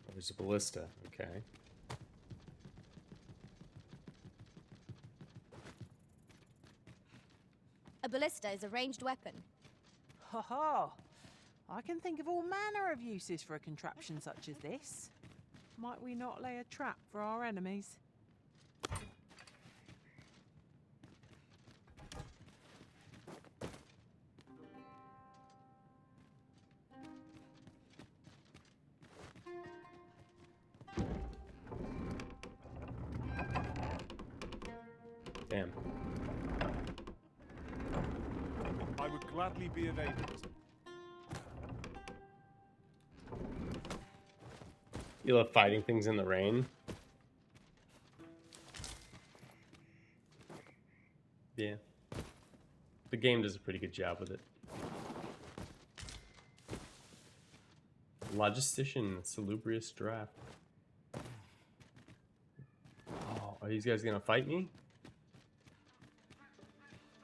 Oh, there's a ballista. Okay. A ballista is a ranged weapon. Ha ha! I can think of all manner of uses for a contraption such as this. Might we not lay a trap for our enemies? Damn. I would gladly be of aid. You love fighting things in the rain? Yeah. The game does a pretty good job with it. Logistician, salubrious draft. Oh, are these guys gonna fight me?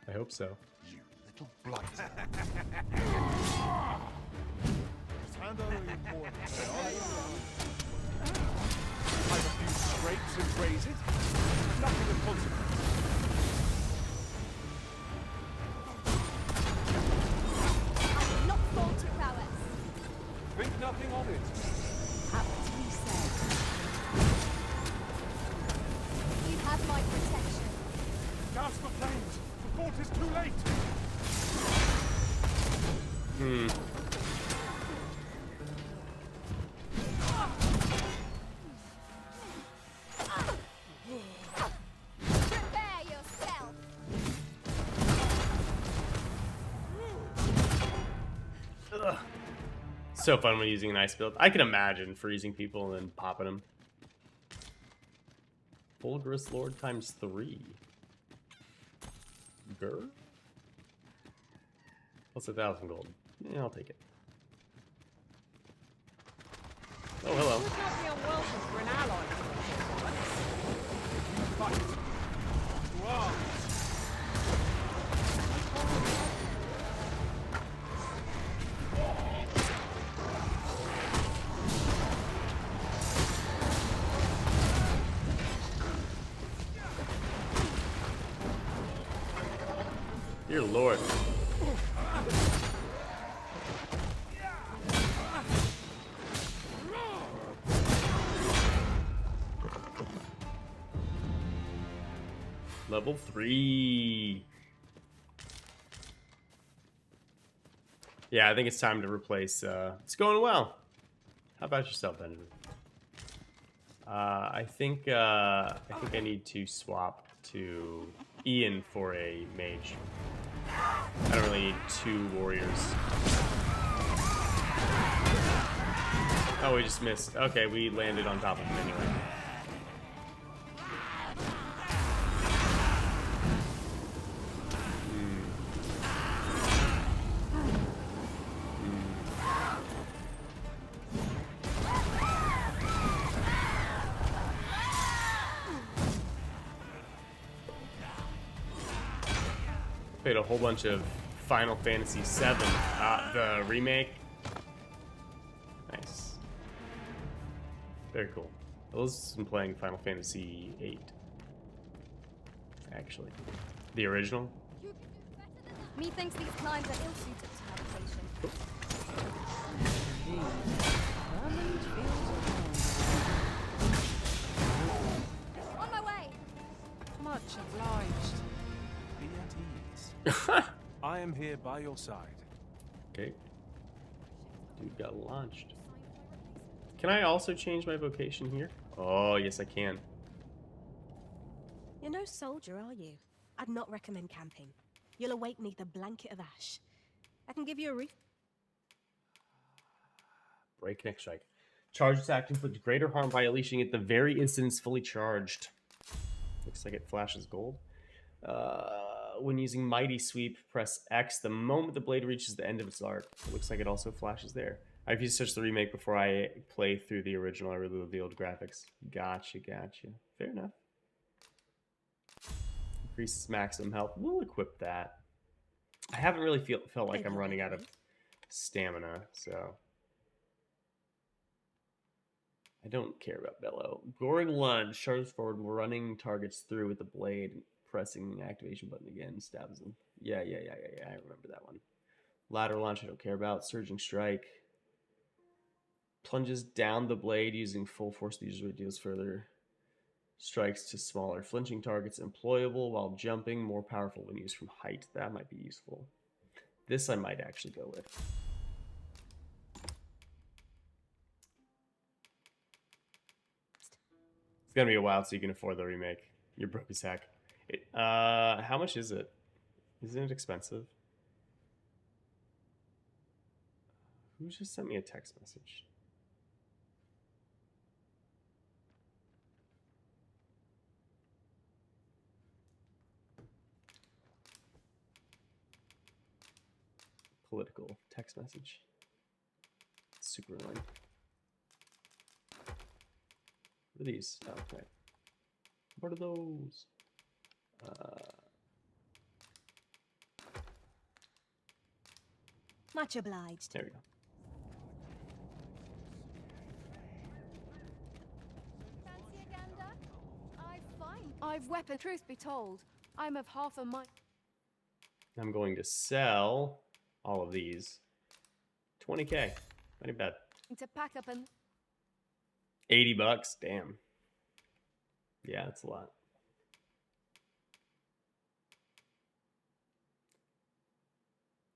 I hope so. You little blighter. I've a few scrapes and grazes. Nothing of consequence. I will not fall to prowess. Think nothing of it. Have what we said. You have my protection. Douse the flames before it is too late. Prepare yourself. Ugh. So fun when using an ice build. I can imagine freezing people and then popping them. Fulgurous Lord ×3. Grr? Plus 1,000 gold. Yeah, I'll take it. Oh, hello. Would not be unwelcome for an ally. Fight. Wow. Dear Lord. Level 3. Yeah, I think it's time to replace. It's going well. How about yourself, Benjamin? I think I need to swap to Ian for a mage. I don't really need 2 warriors. Oh, we just missed. Okay, we landed on top of him anyway. Played a whole bunch of Final Fantasy VII, the remake. Nice. Very cool. I was been playing Final Fantasy VIII. Actually. The original. Methinks these climbs are ill-suited to habitation. On my way! Much obliged. Be at ease. I am here by your side. Okay. Dude got launched. Can I also change my vocation here? Oh, yes I can. You're no soldier, are you? I'd not recommend camping. You'll awake neath a blanket of ash. I can give you a Breakneck strike. Charge attack inflicts greater harm by unleashing it the very instant it's fully charged. Looks like it flashes gold. When using Mighty Sweep, press X the moment the blade reaches the end of its arc. It looks like it also flashes there. I refuse to touch the remake before I play through the original. I really love the old graphics. Gotcha. Fair enough. Increases maximum health. We'll equip that. I haven't really felt like I'm running out of stamina, so I don't care about Bellow. Goring Lunge charges forward, running targets through with the blade, pressing activation button again, stabs them. Yeah. I remember that one. Lateral launch I don't care about. Surging strike. Plunges down the blade using full force. The user deals further strikes to smaller flinching targets. Employable while jumping. More powerful when used from height. That might be useful. This I might actually go with. It's gonna be a while so you can afford the remake. You're broke as heck. How much is it? Isn't it expensive? Who just sent me a text message? Political text message. Super annoying. What are these? Oh, okay. What are those? Much obliged. There we go. I've weapon. Truth be told, I'm of half a mind. I'm going to sell all of these. 20k. Not even bad. To pack up and 80 bucks. Damn. Yeah, that's a lot.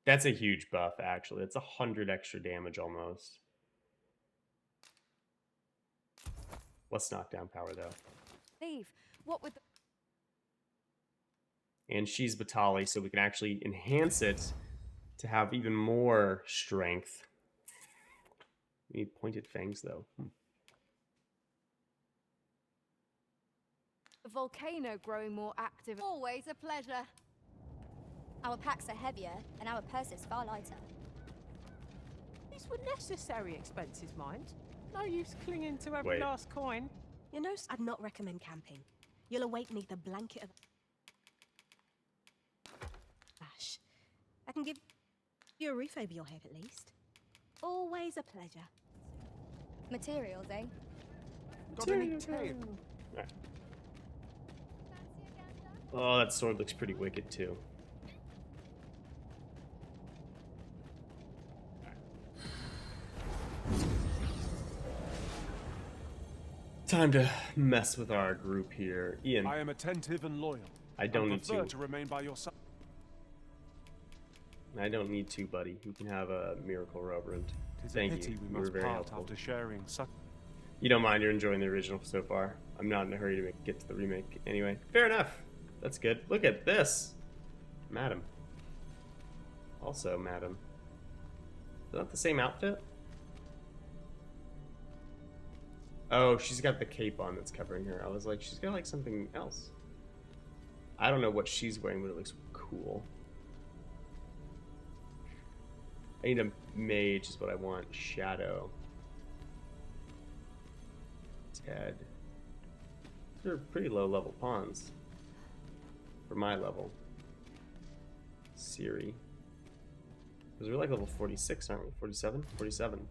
That's a huge buff, actually. It's 100 extra damage almost. Less knockdown power, though. leave. What would? And she's Batali, so we can actually enhance it to have even more strength. We need pointed fangs, though. The volcano growing more active. Always a pleasure. Our packs are heavier, and our purses far lighter. These were necessary expenses, mind. No use clinging to every last coin. You know, I'd not recommend camping. You'll awake neath a blanket of ash. I can give you a roof over your head at least. Always a pleasure. Materials, eh? Got any tape? Right. Oh, that sword looks pretty wicked too. Time to mess with our group here. Ian. I am attentive and loyal. I don't need prefer to. to remain by your side. I don't need to, buddy. You can have a miracle reverend. Tis a Thank pity you. we You were must very part helpful. after sharing such. You don't mind, you're enjoying the original so far. I'm not in a hurry to get to the remake anyway. Fair enough. That's good. Look at this. Madam. Also, madam. Is that the same outfit? Oh, she's got the cape on that's covering her. I was like, she's got like something else. I don't know what she's wearing, but it looks cool. I need a mage is what I want. Shadow. Ted. These are pretty low level pawns. For my level. Siri. Because we're like level 46, aren't we? 47? 47.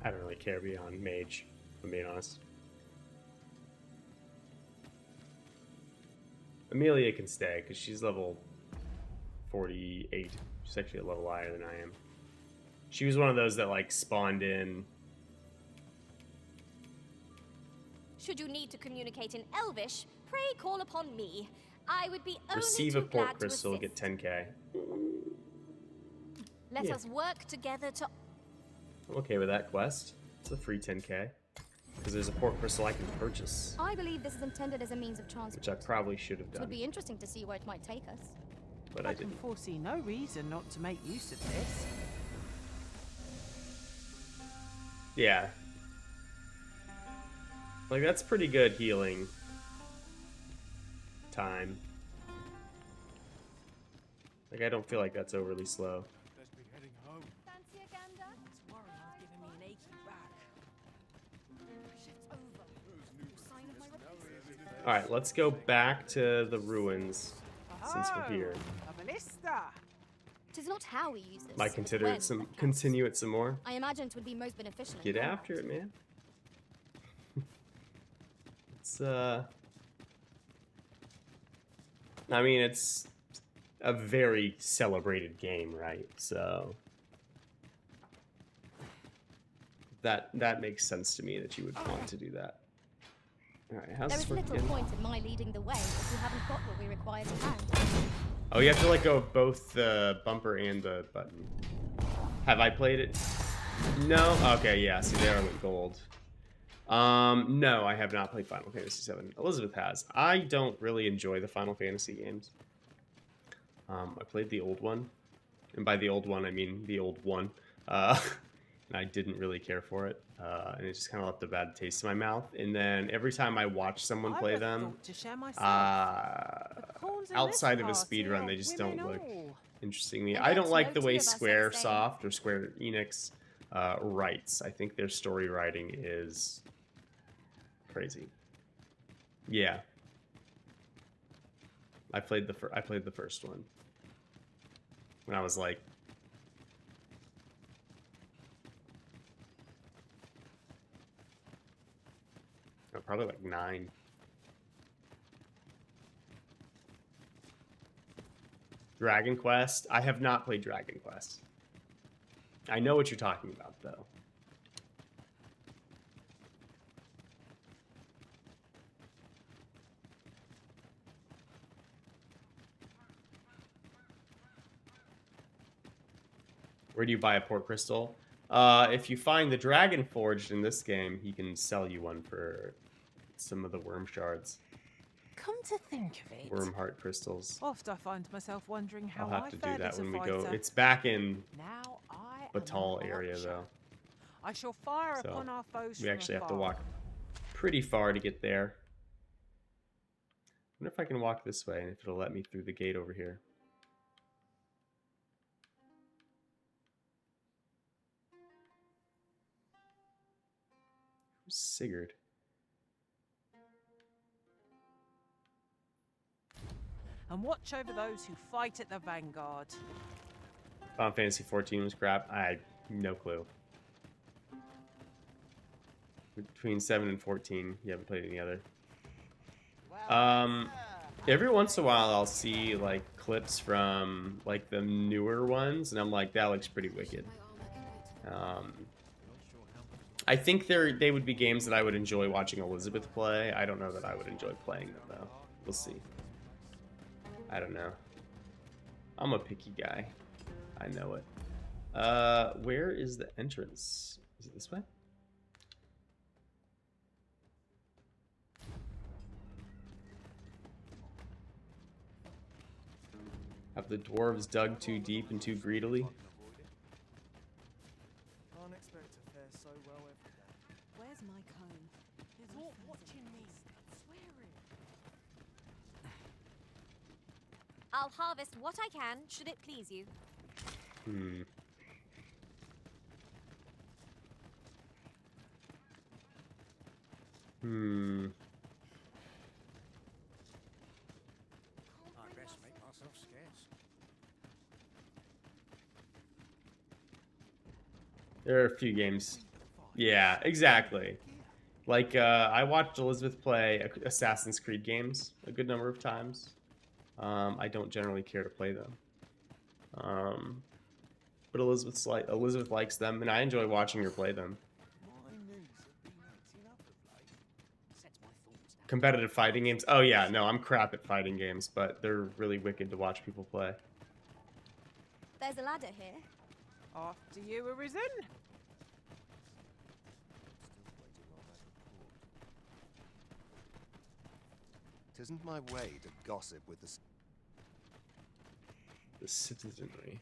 I don't really care beyond mage, if I'm being honest. Amelia can stay, because she's level 48. She's actually a level higher than I am. She was one of those that, like, spawned in. Should you need to communicate in Elvish, pray call upon me. I would be only Receive too a port glad crystal, to get assist. 10k. Let Yeah. us work together to... I'm okay with that quest. It's a free 10k. Because there's a port crystal I can purchase. I believe this is intended as a means of transport. Which I probably should have It would done. be interesting to see where it might take us. But I I can didn't. foresee no reason not to make use of this. Yeah. Like, that's pretty good healing time. Like, I don't feel like that's overly slow. Let's be heading home. Fancy a gander? This worrying's giving me an achy back. Shit's over. Sign of my reputation. Alright, let's go back to the ruins since we're here. A ballista. Tis not how we use this. Might but consider when it some, that counts. continue it some more. I imagine it would be most beneficial. in Get combat. after it, man. It's, I mean, it's a very celebrated game, right? So that makes sense to me that you would want to do that. All right, how's There this is work little again? point in my leading the way if we haven't got what we require to hand. Oh, you have to let go of both the bumper and the button. Have I played it? No? Okay, yeah, see, there I went gold. No, I have not played Final Fantasy VII. Elizabeth has. I don't really enjoy the Final Fantasy games. I played the old one. And by the old one, I mean the old one. And I didn't really care for it. And it just kind of left a bad taste in my mouth. And then every time I watch someone I'd play have them, thought to share myself. outside of a speedrun, they just don't look interesting to me. I don't like the way Squaresoft or Square Enix writes. I think their story writing is crazy. Yeah. I played the first one when I was like probably like 9. Dragon Quest? I have not played Dragon Quest. I know what you're talking about, though. Where do you buy a port crystal? If you find the Dragon Forged in this game, he can sell you one for some of the worm shards. Come to think of it, Worm heart crystals. oft I find myself wondering how I'll have I to do fared that as a when we fighter. go. It's back in Now I am Batal an area, archer. though. I shall fire So upon our foes we from actually have to afar. walk pretty far to get there. I wonder if I can walk this way and if it'll let me through the gate over here. Sigurd. And watch over those who fight at the vanguard. Final Fantasy 14 was crap. I had no clue. Between 7 and 14, you haven't played any other. Every once in a while, I'll see like clips from like the newer ones, and I'm like, that looks pretty wicked. I think they would be games that I would enjoy watching Elizabeth play. I don't know that I would enjoy playing them though. We'll see. I don't know. I'm a picky guy. I know it. Where is the entrance? Is it this way? Have the dwarves dug too deep and too greedily? Can't expect to fare so well every day. Where's my comb? There's all watching me. Swearing. I'll harvest what I can, should it please you. Hmm. Hmm. I best make myself scarce. There are a few games. Yeah, exactly. Like, I watched Elizabeth play Assassin's Creed games a good number of times. I don't generally care to play them. But Elizabeth likes them, and I enjoy watching her play them. Competitive fighting games? Oh yeah, no, I'm crap at fighting games, but they're really wicked to watch people play. There's a ladder here. After you, Arisen. Tisn't my way to gossip with The citizenry.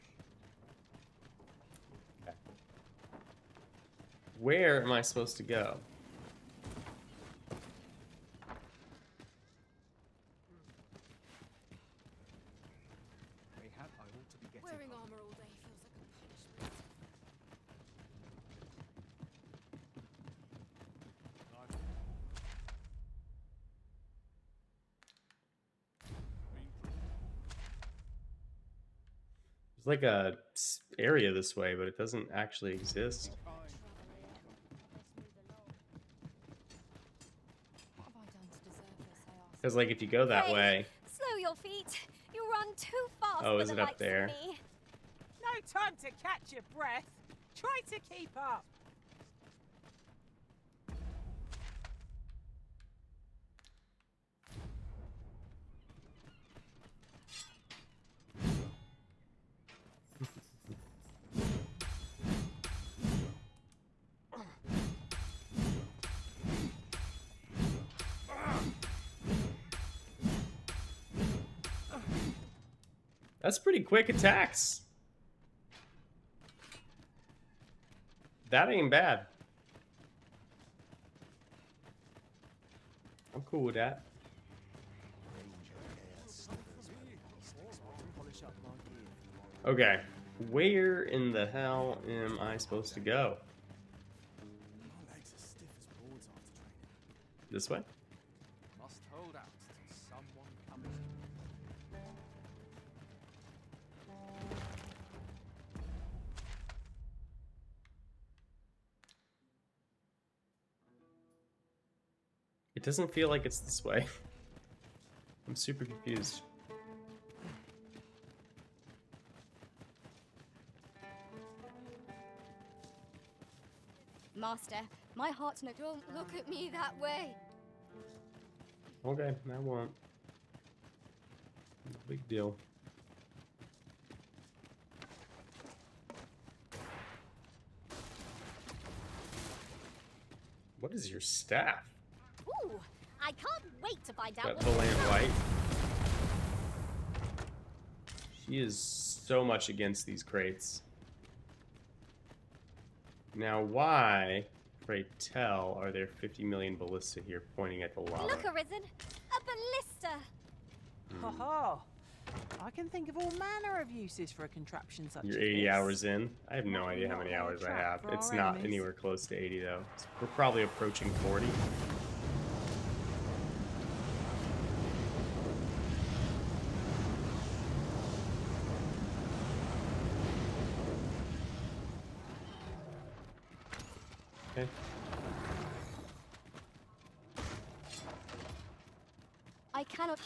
Okay. Where am I supposed to go? Wearing armor all day feels like a punishment. There's like a area this way, but it doesn't actually exist. Because like if you go that Hey, way, slow your feet. You run too fast oh, for is the it up likes there? of me. No time to catch your breath. Try to keep up. That's pretty quick attacks. That ain't bad. I'm cool with that. Okay, where in the hell am I supposed to go? This way? Must hold out till someone comes. It doesn't feel like it's this way. I'm super confused. Master, my heart's no. Don't look at me that way. Okay, I won't. No big deal. What is your staff? Ooh, I can't wait to find out That what Valant it's White. She is so much against these crates. Now, why, pray tell, are there 50 million ballista here pointing at the lava? Look, Arisen, a ballista. Ha ha! I can think of all manner of uses for a contraption such You're as 80 this. hours in. I have no idea how many hours I have. It's not anywhere close to 80 though. We're probably approaching 40. Okay. I cannot.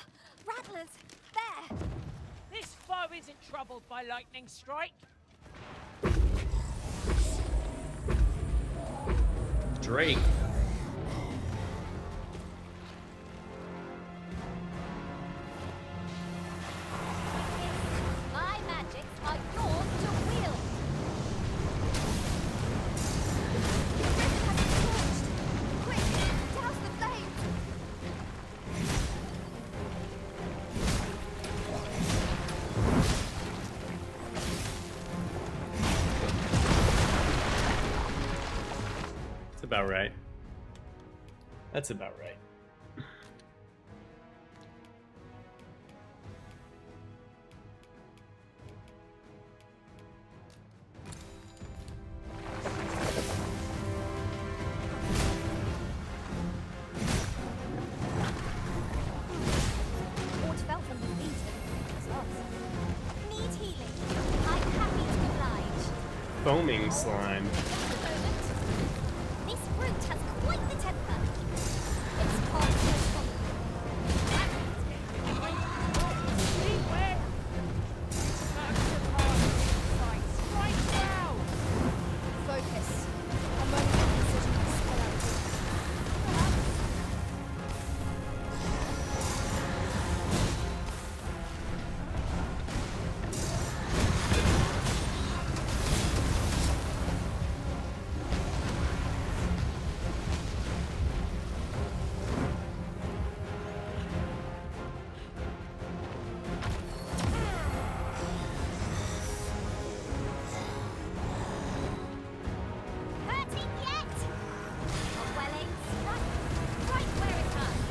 Rattlers! There! This foe isn't troubled by lightning strike. Drake. My magics are yours to wield. The prison has been torched. Quick, douse the flames. That's about right. That's about right. What fell from the beat was lost. Need healing. I'm happy to oblige. Foaming slime. This fruit has quite the temper. It's called focus. A moment of precision to spell out. Hurting yet? Well aimed strike. Right where it hurts.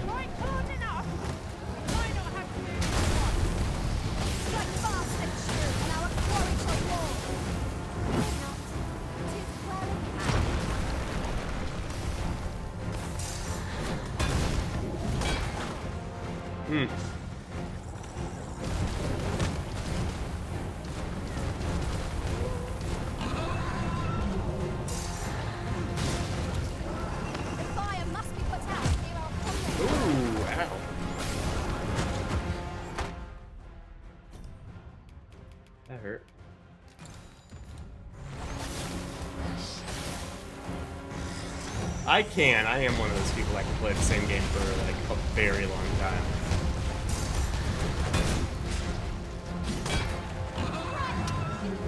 Strike hard enough. Why not have to do this once? Strike fast and true, and our quarry shall fall. Fear not. 'Tis well in hand. Hmm. The fire must be put out near our comrades. Ooh, ow. That hurt. I can. I am one of those people that can play the same game for like a very long time. Lightning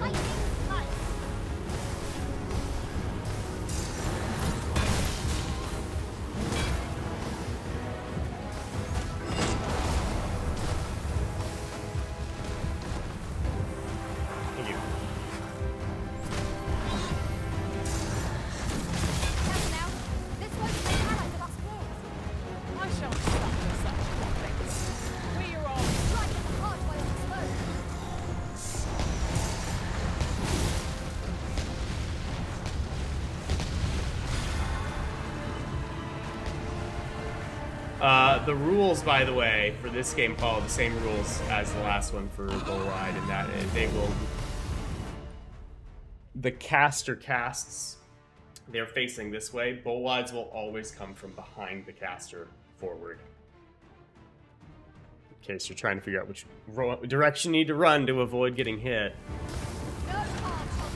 light. Thank you. Now, this won't take allies of us walls. I shan't suffer such effects. We are all Strike at the heart while it's exposed. The rules, by the way, for this game follow the same rules as the last one for Bull Ride, in that they will... The caster casts, they're facing this way. Bull Rides will always come from behind the caster forward. In case you're trying to figure out which direction you need to run to avoid getting hit. No harm shall come.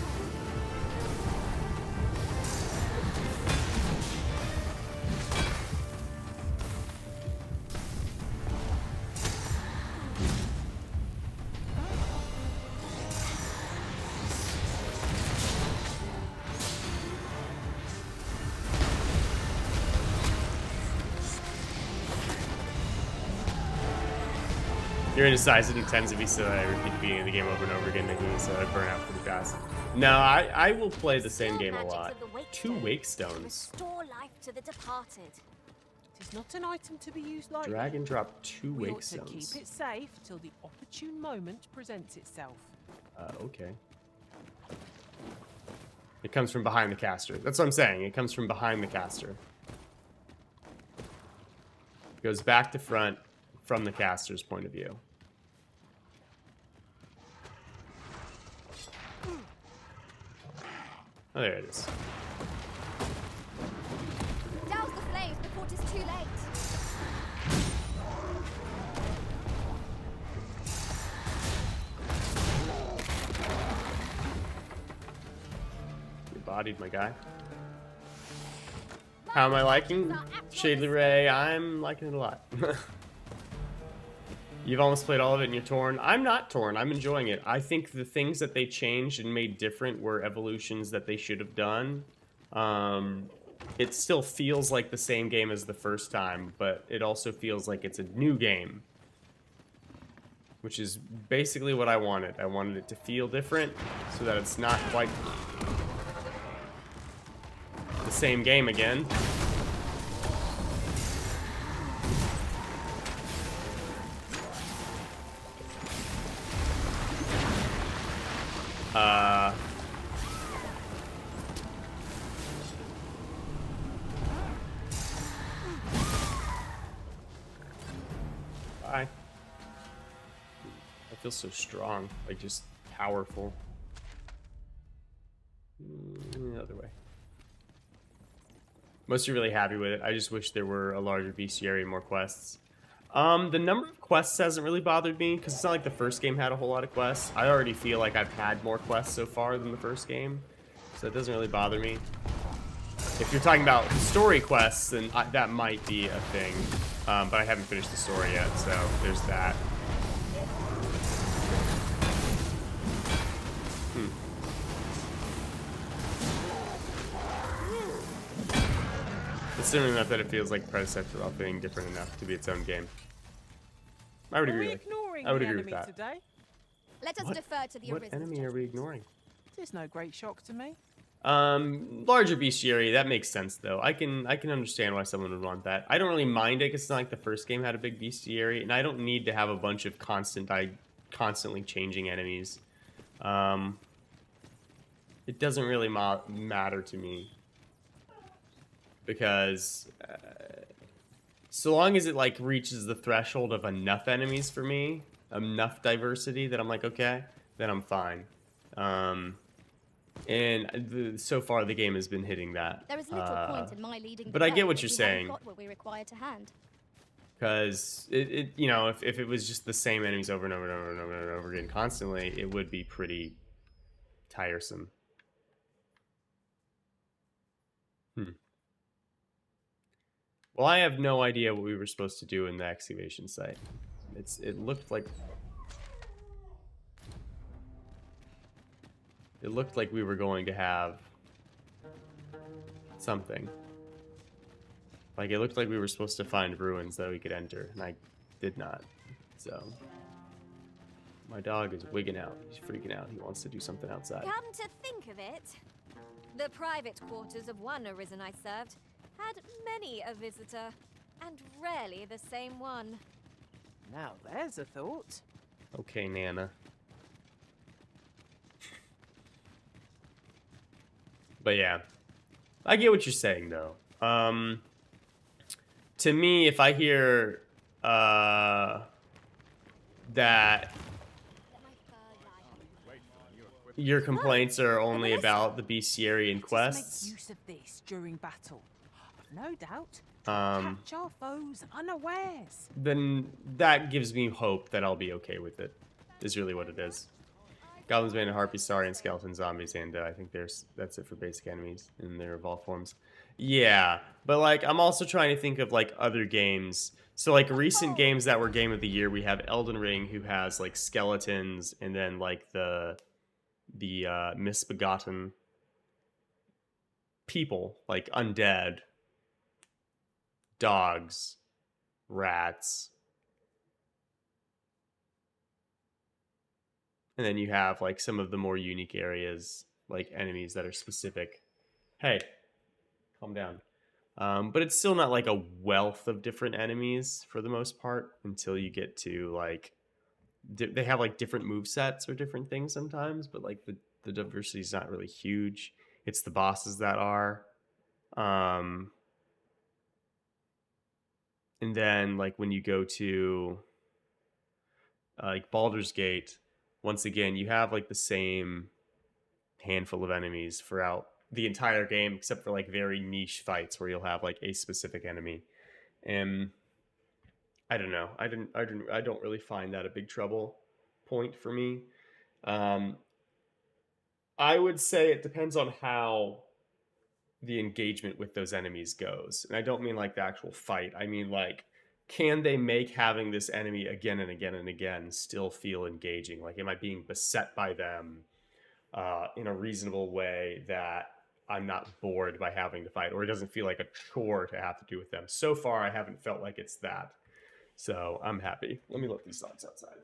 You're indecisive and tends to be so I repeat the beginning of the game over and over again, making me so I burn out pretty fast. No, I will play the same game a lot. 2 wake stones. Restore life to the departed. It is not an item to be used lightly. Drag and drop 2 We wake ought to stones. keep it safe till the opportune moment presents itself. Okay. It comes from behind the caster. That's what I'm saying. It comes from behind the caster. Goes back to front from the caster's point of view. Oh, there it is. Douse the flames before it is too late. You bodied my guy. How am I liking Shadely Ray? I'm liking it a lot. You've almost played all of it and you're torn. I'm not torn. I'm enjoying it. I think the things that they changed and made different were evolutions that they should have done. It still feels like the same game as the first time, but it also feels like it's a new game. Which is basically what I wanted. I wanted it to feel different so that it's not quite the same game again. Bye. I feel so strong, like just powerful. The other way. Mostly really happy with it. I just wish there were a larger bestiary and more quests. The number of quests hasn't really bothered me because it's not like the first game had a whole lot of quests. I already feel like I've had more quests so far than the first game, so it doesn't really bother me. If you're talking about story quests, then that might be a thing, but I haven't finished the story yet, so there's that. It's similar enough that it feels like predecessor while feeling different enough to be its own game. I would agree. I would agree with that. Today? Let us defer to the What Arisen enemy are we ignoring? It is no great shock to me. Larger bestiary, that makes sense though. I can understand why someone would want that. I don't really mind it because it's not like the first game had a big bestiary, and I don't need to have a bunch of constantly changing enemies. It doesn't really matter to me because so long as it like reaches the threshold of enough enemies for me, enough diversity that I'm like okay, then I'm fine. And so far the game has been hitting that. There is little point in my leading. But I get what you're if we saying. haven't got what we require to hand. Because it you know, if it was just the same enemies over and over and over and over and over again constantly, it would be pretty tiresome. Well, I have no idea what we were supposed to do in the excavation site. It looked like we were going to have something. Like it looked like we were supposed to find ruins that we could enter, and I did not. So my dog is wigging out. He's freaking out. He wants to do something outside. Come to think of it, the private quarters of one Arisen I served had many a visitor, and rarely the same one. Now there's a thought. Okay, Nana. But yeah, I get what you're saying though. To me, if I hear that your complaints are only about the bestiary and quests, Make use of this during battle. No doubt. um, Catch our foes unawares. then that gives me hope that I'll be okay with it. Is really what it is. Goblins, Bane, Harpies, Saurian, Skeleton, Zombies, and I think that's it for basic enemies in their evolved forms. Yeah, but like I'm also trying to think of like other games. So like recent games that were Game of the Year, we have Elden Ring, who has like skeletons, and then like the misbegotten people, like undead, dogs, rats, And then you have like some of the more unique areas, like enemies that are specific. Hey, calm down. But it's still not like a wealth of different enemies for the most part until you get to like they have like different move sets or different things sometimes, but like the diversity is not really huge. It's the bosses that are. And then like when you go to like Baldur's Gate, once again you have like the same handful of enemies throughout the entire game, except for like very niche fights where you'll have like a specific enemy. And I don't know. I don't really find that a big trouble point for me. I would say it depends on how the engagement with those enemies goes. And I don't mean like the actual fight. I mean like, can they make having this enemy again and again and again still feel engaging? Like, am I being beset by them in a reasonable way that I'm not bored by having to fight, or it doesn't feel like a chore to have to do with them? So far, I haven't felt like it's that. So I'm happy. Let me let these dogs outside.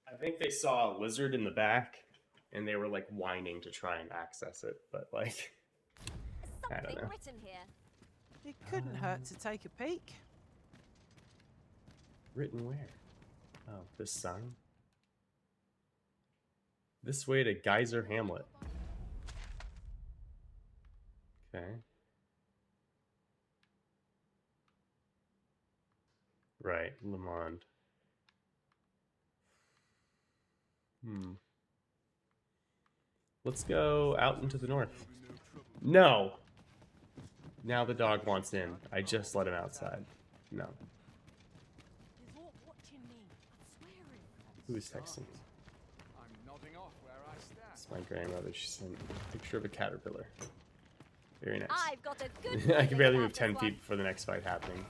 I think they saw a lizard in the back, and they were like whining to try and access it, but like, I don't know. Written here. It couldn't hurt to take a peek. Written where? Oh, this sign. This way to Geyser Hamlet. Okay. Right, Le Monde. Let's go out into the north. No! Now the dog wants in. I just let him outside. No. Who is texting? It's my grandmother. She sent a picture of a caterpillar. Very nice. I've got a good I can barely move 10 feet before the next fight happening.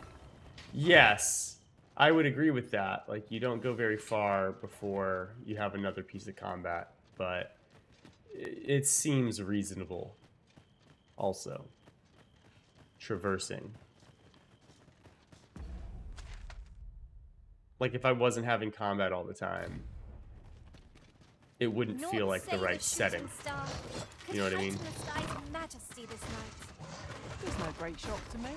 Yes, I would agree with that. Like, you don't go very far before you have another piece of combat, but it seems reasonable. Also, traversing. Like, if I wasn't having combat all the time, it wouldn't feel like the right setting. You know what I mean? Majesty this night. There's no great shock to me.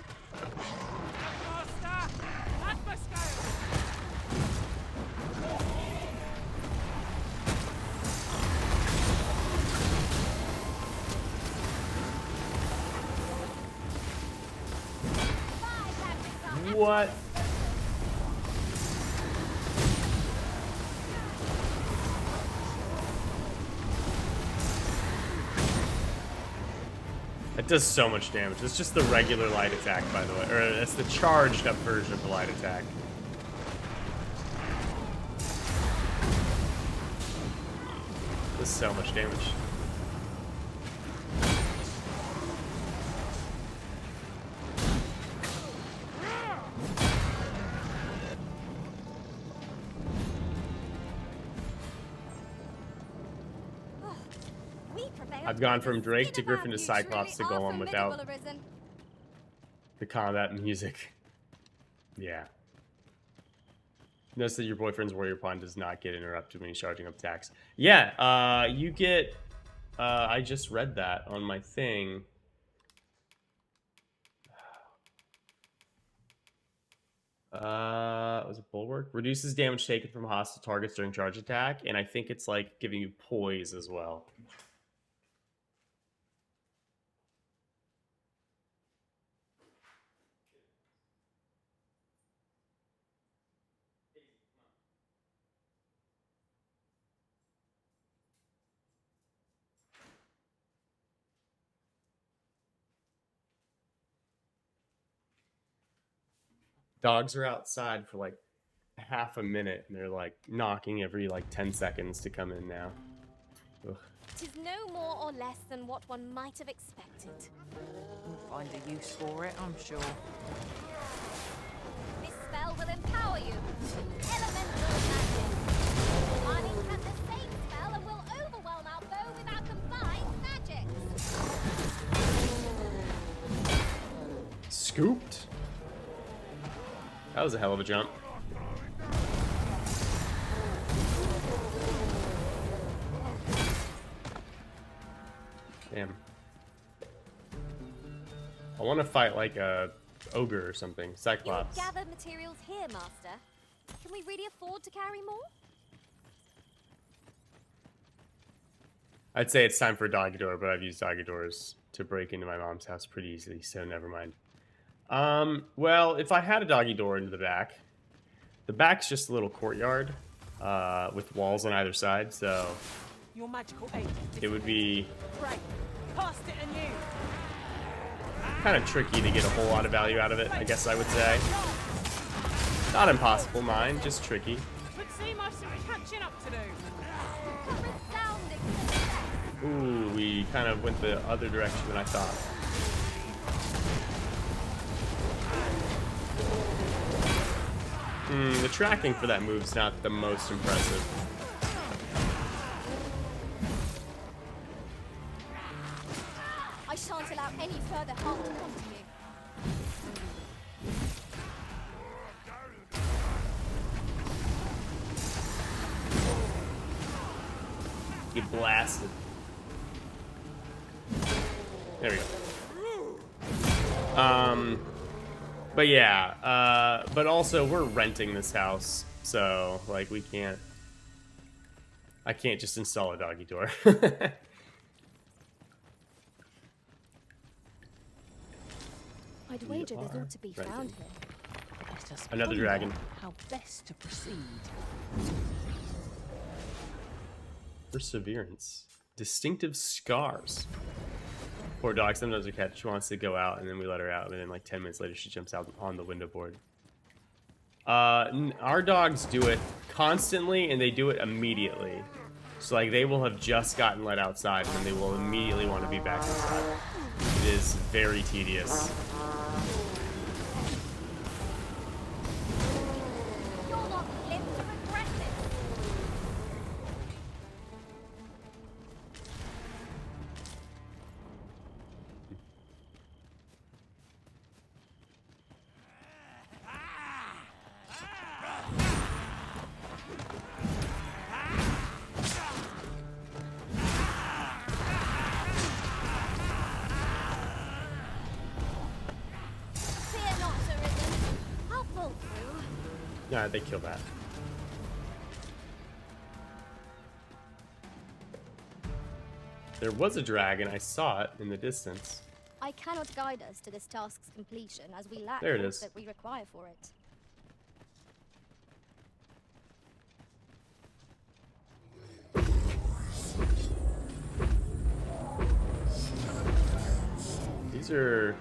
What? That does so much damage. It's just the regular light attack, by the way. Or that's the charged up version of the light attack. Does so much damage. I've gone from Drake to Griffin to Cyclops to Golem without the combat and music. Yeah. Notice that your boyfriend's warrior pawn does not get interrupted when he's charging up attacks. Yeah, you get... I just read that on my thing. Was it Bulwark? Reduces damage taken from hostile targets during charge attack, and I think it's like giving you poise as well. Dogs are outside for like half a minute, and they're like knocking every like 10 seconds to come in now. Ugh. It is no more or less than what one might have expected. We'll find a use for it, I'm sure. This spell will empower you. Elemental magic. Arnie has the same spell and will overwhelm our scooped. That was a hell of a jump. Damn. I want to fight like a ogre or something. Cyclops. You've gathered materials here, Master. Can we really afford to carry more? I'd say it's time for a doggy door, but I've used doggy doors to break into my mom's house pretty easily, so never mind. Well, if I had a doggy door into the back's just a little courtyard with walls on either side, so Your magical aid. it would be Right. Cast it anew. kind of tricky to get a whole lot of value out of it, I guess I would say. Not impossible, mind, just tricky. Would seem I've some catching up to do. Ooh, we kind of went the other direction than I thought. The tracking for that move's not the most impressive. I shan't allow any further harm to come to you. Get blasted. There we go. But yeah, but also we're renting this house, so like I can't just install a doggy door. I'd wager there's ought to be found here. Let us Another ponder dragon. How best to proceed. Perseverance. Distinctive scars. Poor dog, sometimes her cat, she wants to go out, and then we let her out, and then like 10 minutes later she jumps out on the window board. Our dogs do it constantly, and they do it immediately. So like they will have just gotten let outside, and then they will immediately want to be back inside. It is very tedious. You'll not live to regret it. Fear not, Arisen. I'll pull through. Nah, they kill that. There was a dragon. I saw it in the distance. I cannot guide us to this task's completion as we lack There it all is. that we require for it. These are...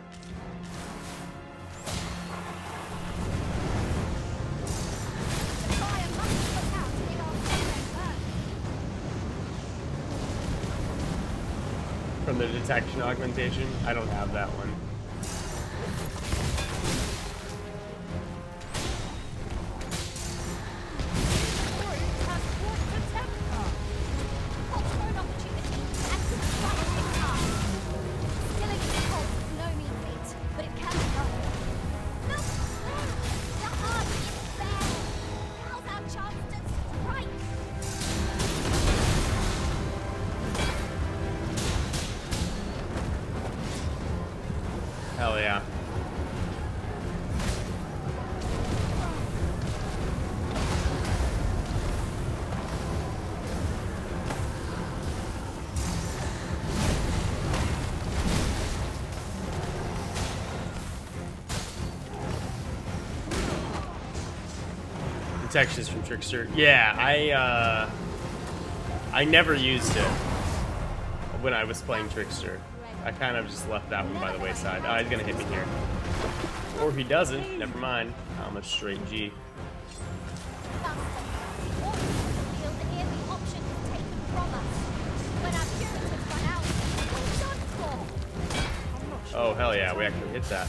From the detection augmentation? I don't have that one. Hell yeah. Detections from Trickster. Yeah, I never used it when I was playing Trickster. I kind of just left that one by the wayside. Oh, he's gonna hit me here. Or if he doesn't, never mind. I'm a straight G. Oh, hell yeah, we actually hit that.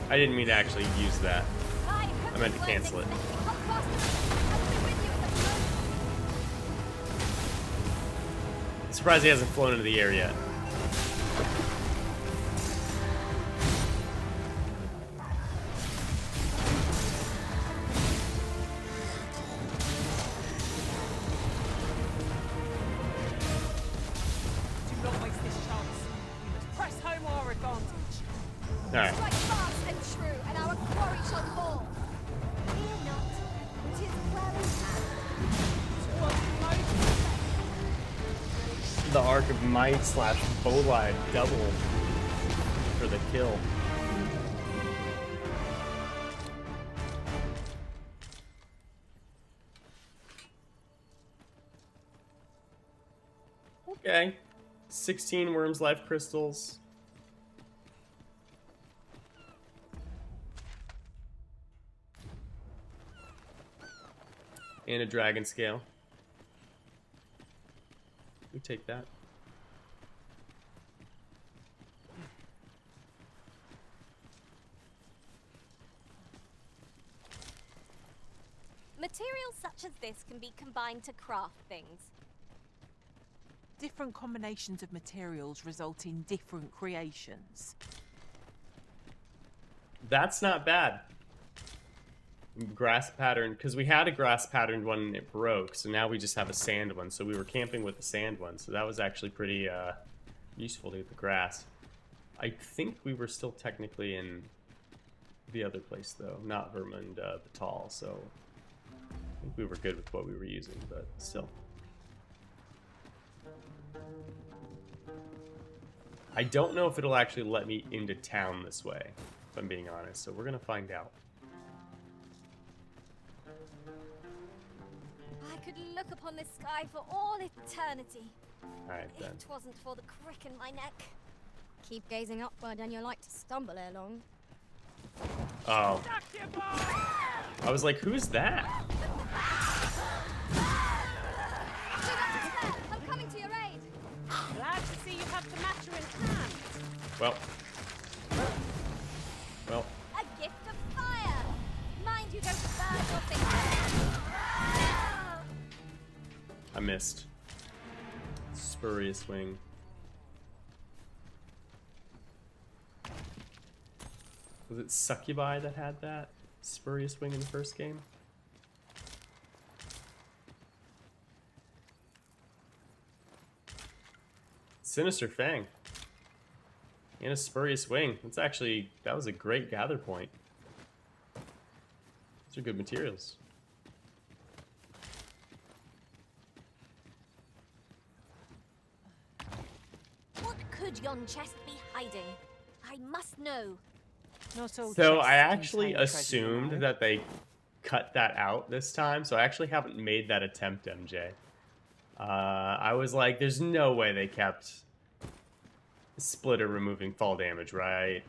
I didn't mean to actually use that. I meant to cancel it. I'm surprised he hasn't flown into the air yet. Do not waste this chance. We must press home our advantage. Alright. Strike fast and true, and our quarry shall fall. Fear not, 'tis well in hand. The Arc of Might / Bolide double for the kill. Okay. 16 Worm's Life Crystals. And a Dragon Scale. We take that. Materials such as this can be combined to craft things. Different combinations of materials result in different creations. That's not bad. Grass pattern, because we had a grass patterned one and it broke, so now we just have a sand one. So we were camping with the sand one, so that was actually pretty useful to get the grass. I think we were still technically in the other place though, not Vermund Batal, so I think we were good with what we were using, but still. I don't know if it'll actually let me into town this way, if I'm being honest, so we're gonna find out. I could look upon this sky for all eternity. Alright then. It wasn't for the crick in my neck. Keep gazing upward and you're like to stumble ere long. Oh. I was like, who's that? I'm coming to your aid. Glad to see you have the matter in hand. Well. Well. A gift of fire. Mind you don't burn your fingers. I missed. Spurious Wing. Was it Succubi that had that Spurious Wing in the first game? Sinister Fang. And a Spurious Wing. That was a great gather point. These are good materials. What could yon chest be hiding? I must know. So I actually assumed that they cut that out this time, so I actually haven't made that attempt, MJ. I was like, there's no way they kept Splitter removing fall damage, right?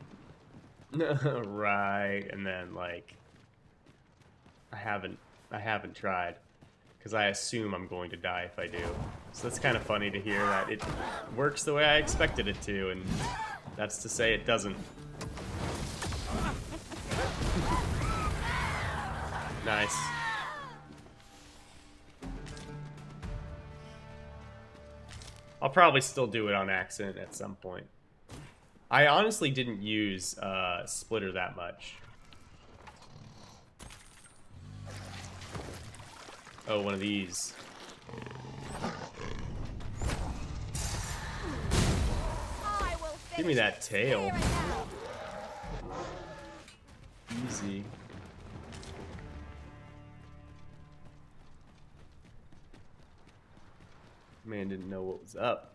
Right, and then like I haven't tried because I assume I'm going to die if I do. So that's kind of funny to hear that it works the way I expected it to, and that's to say it doesn't. Nice. I'll probably still do it on accident at some point. I honestly didn't use Splitter that much. Oh, one of these. Give me that tail. Easy. Man didn't know what was up.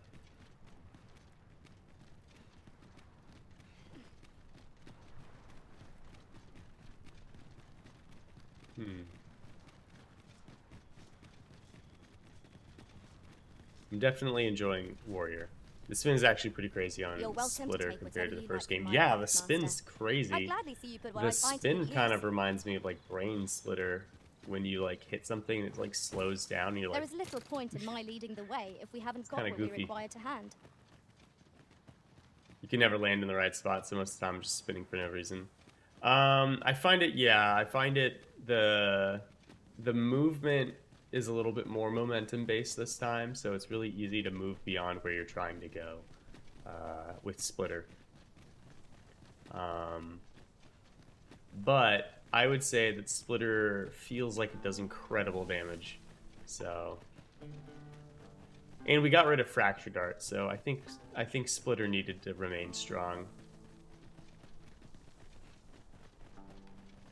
I'm definitely enjoying Warrior. The spin is actually pretty crazy on Splitter compared to the first game. Yeah, the spin's crazy. The spin kind of reminds me of like Brain Splitter. When you like hit something and it like slows down and you're like... There is little point in my leading the way if we haven't got what we require to hand. You can never land in the right spot, so most of the time I'm just spinning for no reason. I find it, the movement is a little bit more momentum based this time, so it's really easy to move beyond where you're trying to go with Splitter. But I would say that Splitter feels like it does incredible damage. So, and we got rid of Fracture Dart, so I think Splitter needed to remain strong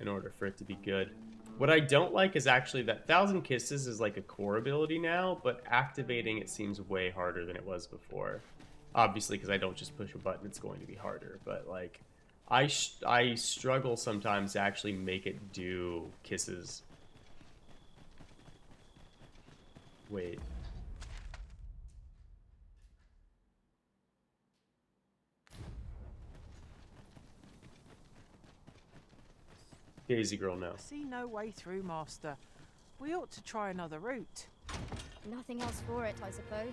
in order for it to be good. What I don't like is actually that 1,000 Kisses is like a core ability now, but activating it seems way harder than it was before. Obviously, because I don't just push a button, it's going to be harder. But like, I struggle sometimes to actually make it do kisses. Wait. Daisy girl, no. I see no way through, Master. We ought to try another route. Nothing else for it, I suppose.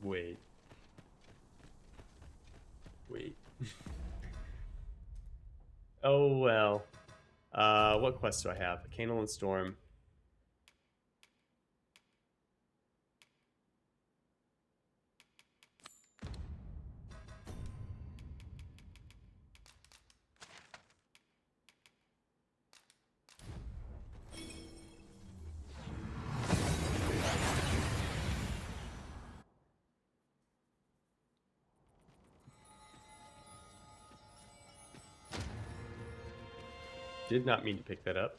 Wait. Wait. Oh, well. What quest do I have? Candle and Storm. Did not mean to pick that up.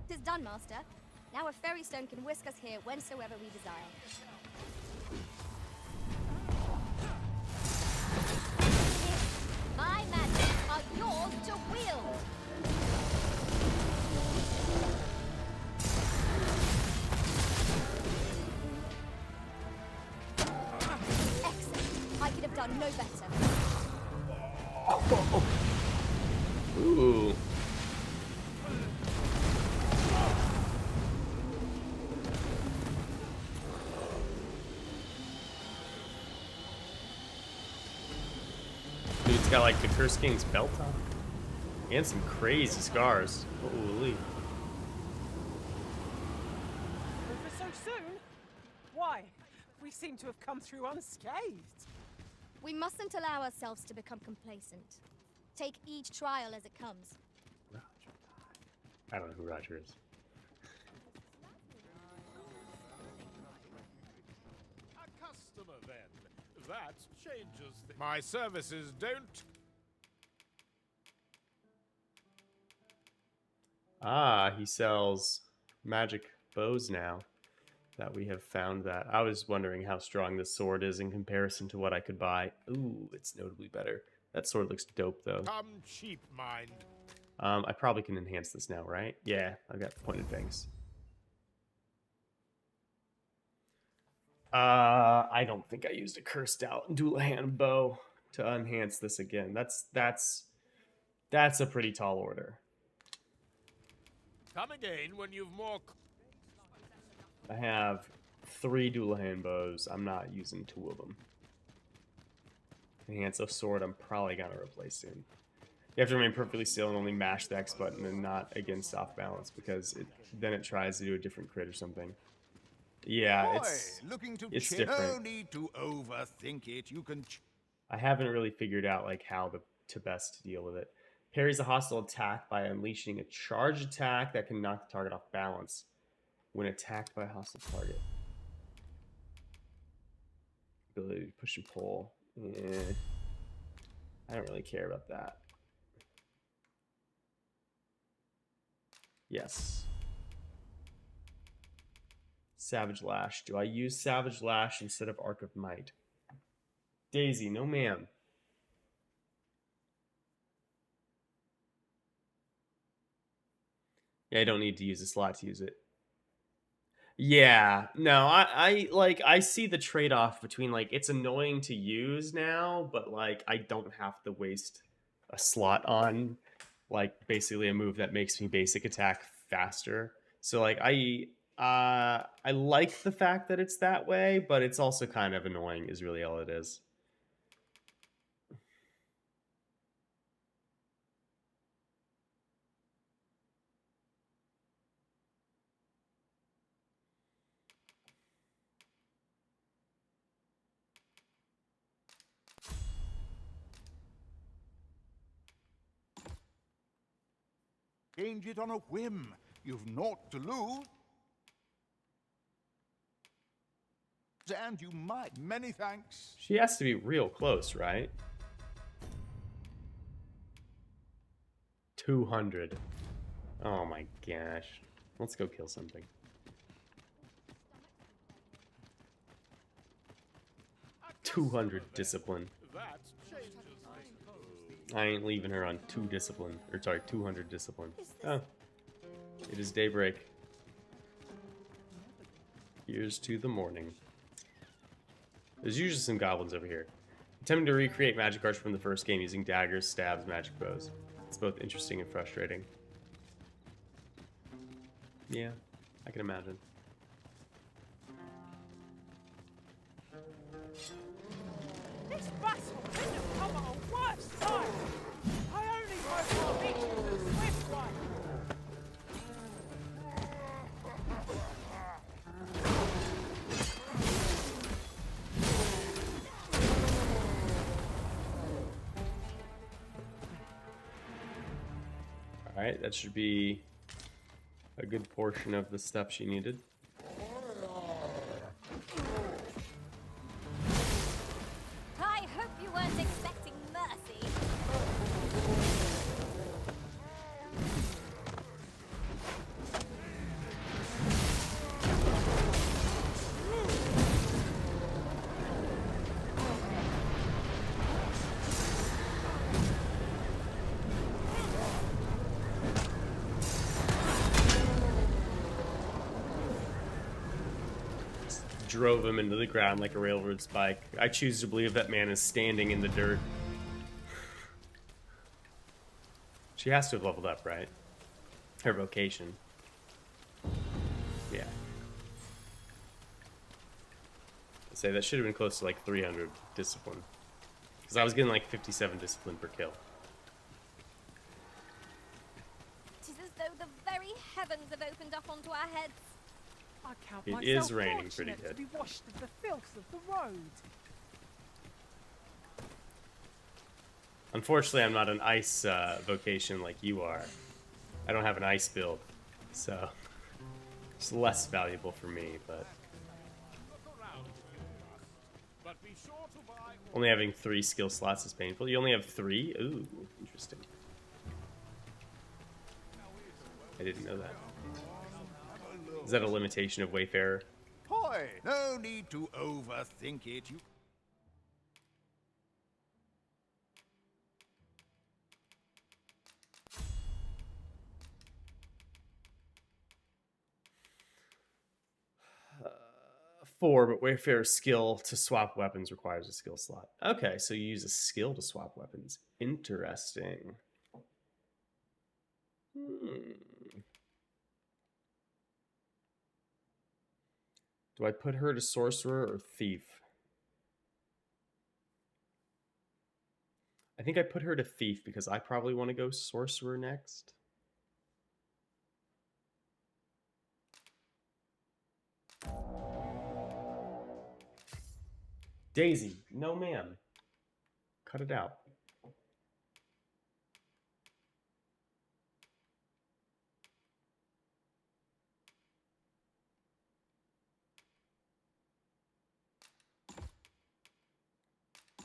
Tis done, Master. Now a fairy stone can whisk us here whensoever we desire. My magic are yours to wield. Excellent. I could have done no better. Ooh. Dude's got like the Curse King's belt on. And some crazy scars. Holy. Over so soon? Why? We seem to have come through unscathed. We mustn't allow ourselves to become complacent. Take each trial as it comes. I don't know who Roger is. A customer, then. That changes things. My services don't... Ah, he sells magic bows now that we have found that. I was wondering how strong this sword is in comparison to what I could buy. Ooh, it's notably better. That sword looks dope, though. Come cheap, mind. I probably can enhance this now, right? Yeah, I've got pointed things. I don't think I used a cursed out Dullahan bow to enhance this again. That's a pretty tall order. Come again when you've more... I have 3 Dullahan bows. I'm not using 2 of them. Enhance a sword I'm probably going to replace soon. You have to remain perfectly still and only mash the X button and not against off balance because then it tries to do a different crit or something. Yeah, it's different. No need to overthink it. You can... I haven't really figured out like how to best deal with it. Parries a hostile attack by unleashing a charge attack that can knock the target off balance when attacked by a hostile target. Ability to push and pull. I don't really care about that. Yes. Savage Lash. Do I use Savage Lash instead of Arc of Might? Daisy, no ma'am. Yeah, I don't need to use a slot to use it. Yeah, no, I see the trade-off between like it's annoying to use now, but like I don't have to waste a slot on like basically a move that makes me basic attack faster. So like I like the fact that it's that way, but it's also kind of annoying, is really all it is. Change it on a whim. You've naught to lose. And you might. Many thanks. She has to be real close, right? 200. Oh my gosh. Let's go kill something. $200 discipline. I ain't leaving her on 2 discipline. Or sorry, 200 discipline. Oh. It is daybreak. Here's to the morning. There's usually some goblins over here. Attempting to recreate magic arts from the first game using daggers, stabs, magic bows. It's both interesting and frustrating. Yeah, I can imagine. This battle couldn't have come at a worse time. I only hope our victory was a swift one. Alright, that should be a good portion of the stuff she needed. I hope you weren't expecting mercy. Drove him into the ground like a railroad spike. I choose to believe that man is standing in the dirt. She has to have leveled up, right? Her vocation. Yeah. I'd say that should have been close to like 300 discipline. Because I was getting like 57 discipline per kill. It is as though the very heavens have opened up onto our heads. I count It myself is raining pretty fortunate good. to be washed of the filth of the road. Unfortunately, I'm not an ice vocation like you are. I don't have an ice build, so it's less valuable for me, but only having 3 skill slots is painful. You only have 3? Ooh, interesting. I didn't know that. Is that a limitation of Wayfarer? Boy, no need to overthink it. You Four, but Wayfarer's skill to swap weapons requires a skill slot. Okay, so you use a skill to swap weapons. Interesting. Do I put her to sorcerer or thief? I think I put her to thief because I probably want to go sorcerer next. Daisy, no ma'am. Cut it out.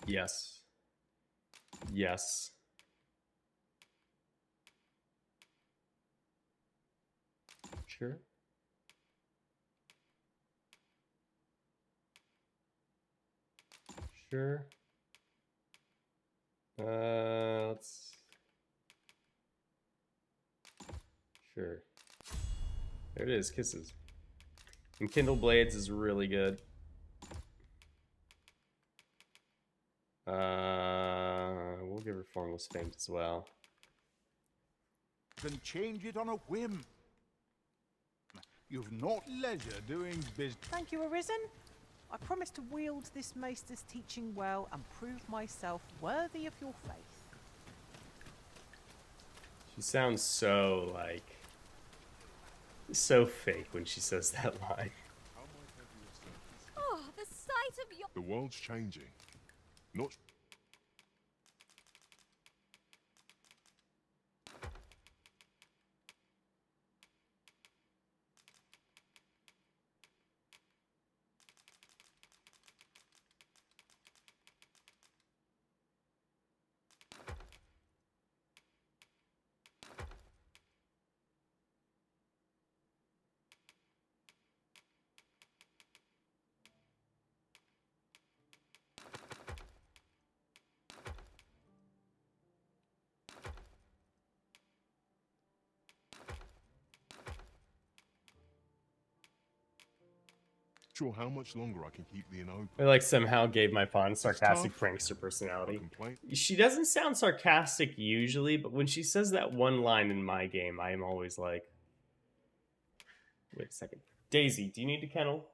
Yes. Yes. Sure. Sure. Let's... Sure. There it is, kisses. And Kindle Blades is really good. We'll give her Formless Faint as well. can change it on a whim. You've not leisure doing business. Thank you, Arisen. I promise to wield this maester's teaching well and prove myself worthy of your faith. She sounds so, like, so fake when she says that line. Oh, the sight of your... The world's changing. Not... Sure how much longer I can keep the inn open. I like somehow gave my pawn sarcastic prankster personality. She doesn't sound sarcastic usually, but when she says that one line in my game, I am always like, wait a second. Daisy, do you need to kennel?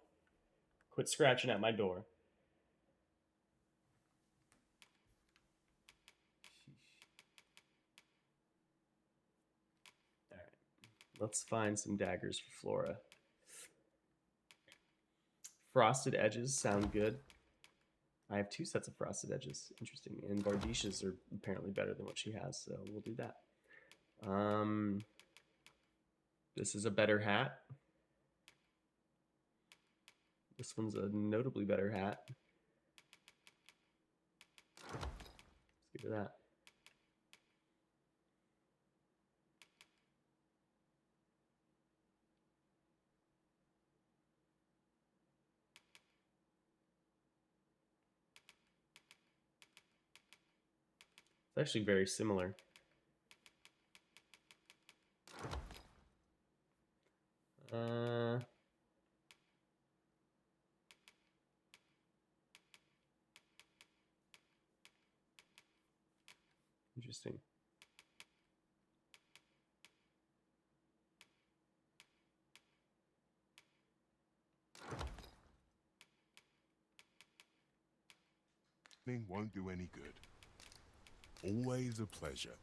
Quit scratching at my door. Alright. Let's find some daggers for Flora. Frosted edges sound good. I have 2 sets of frosted edges. Interesting. And Bardishas are apparently better than what she has, so we'll do that. This is a better hat. This one's a notably better hat. Let's give her that. It's actually very similar. Interesting. Won't do any good. Always a pleasure.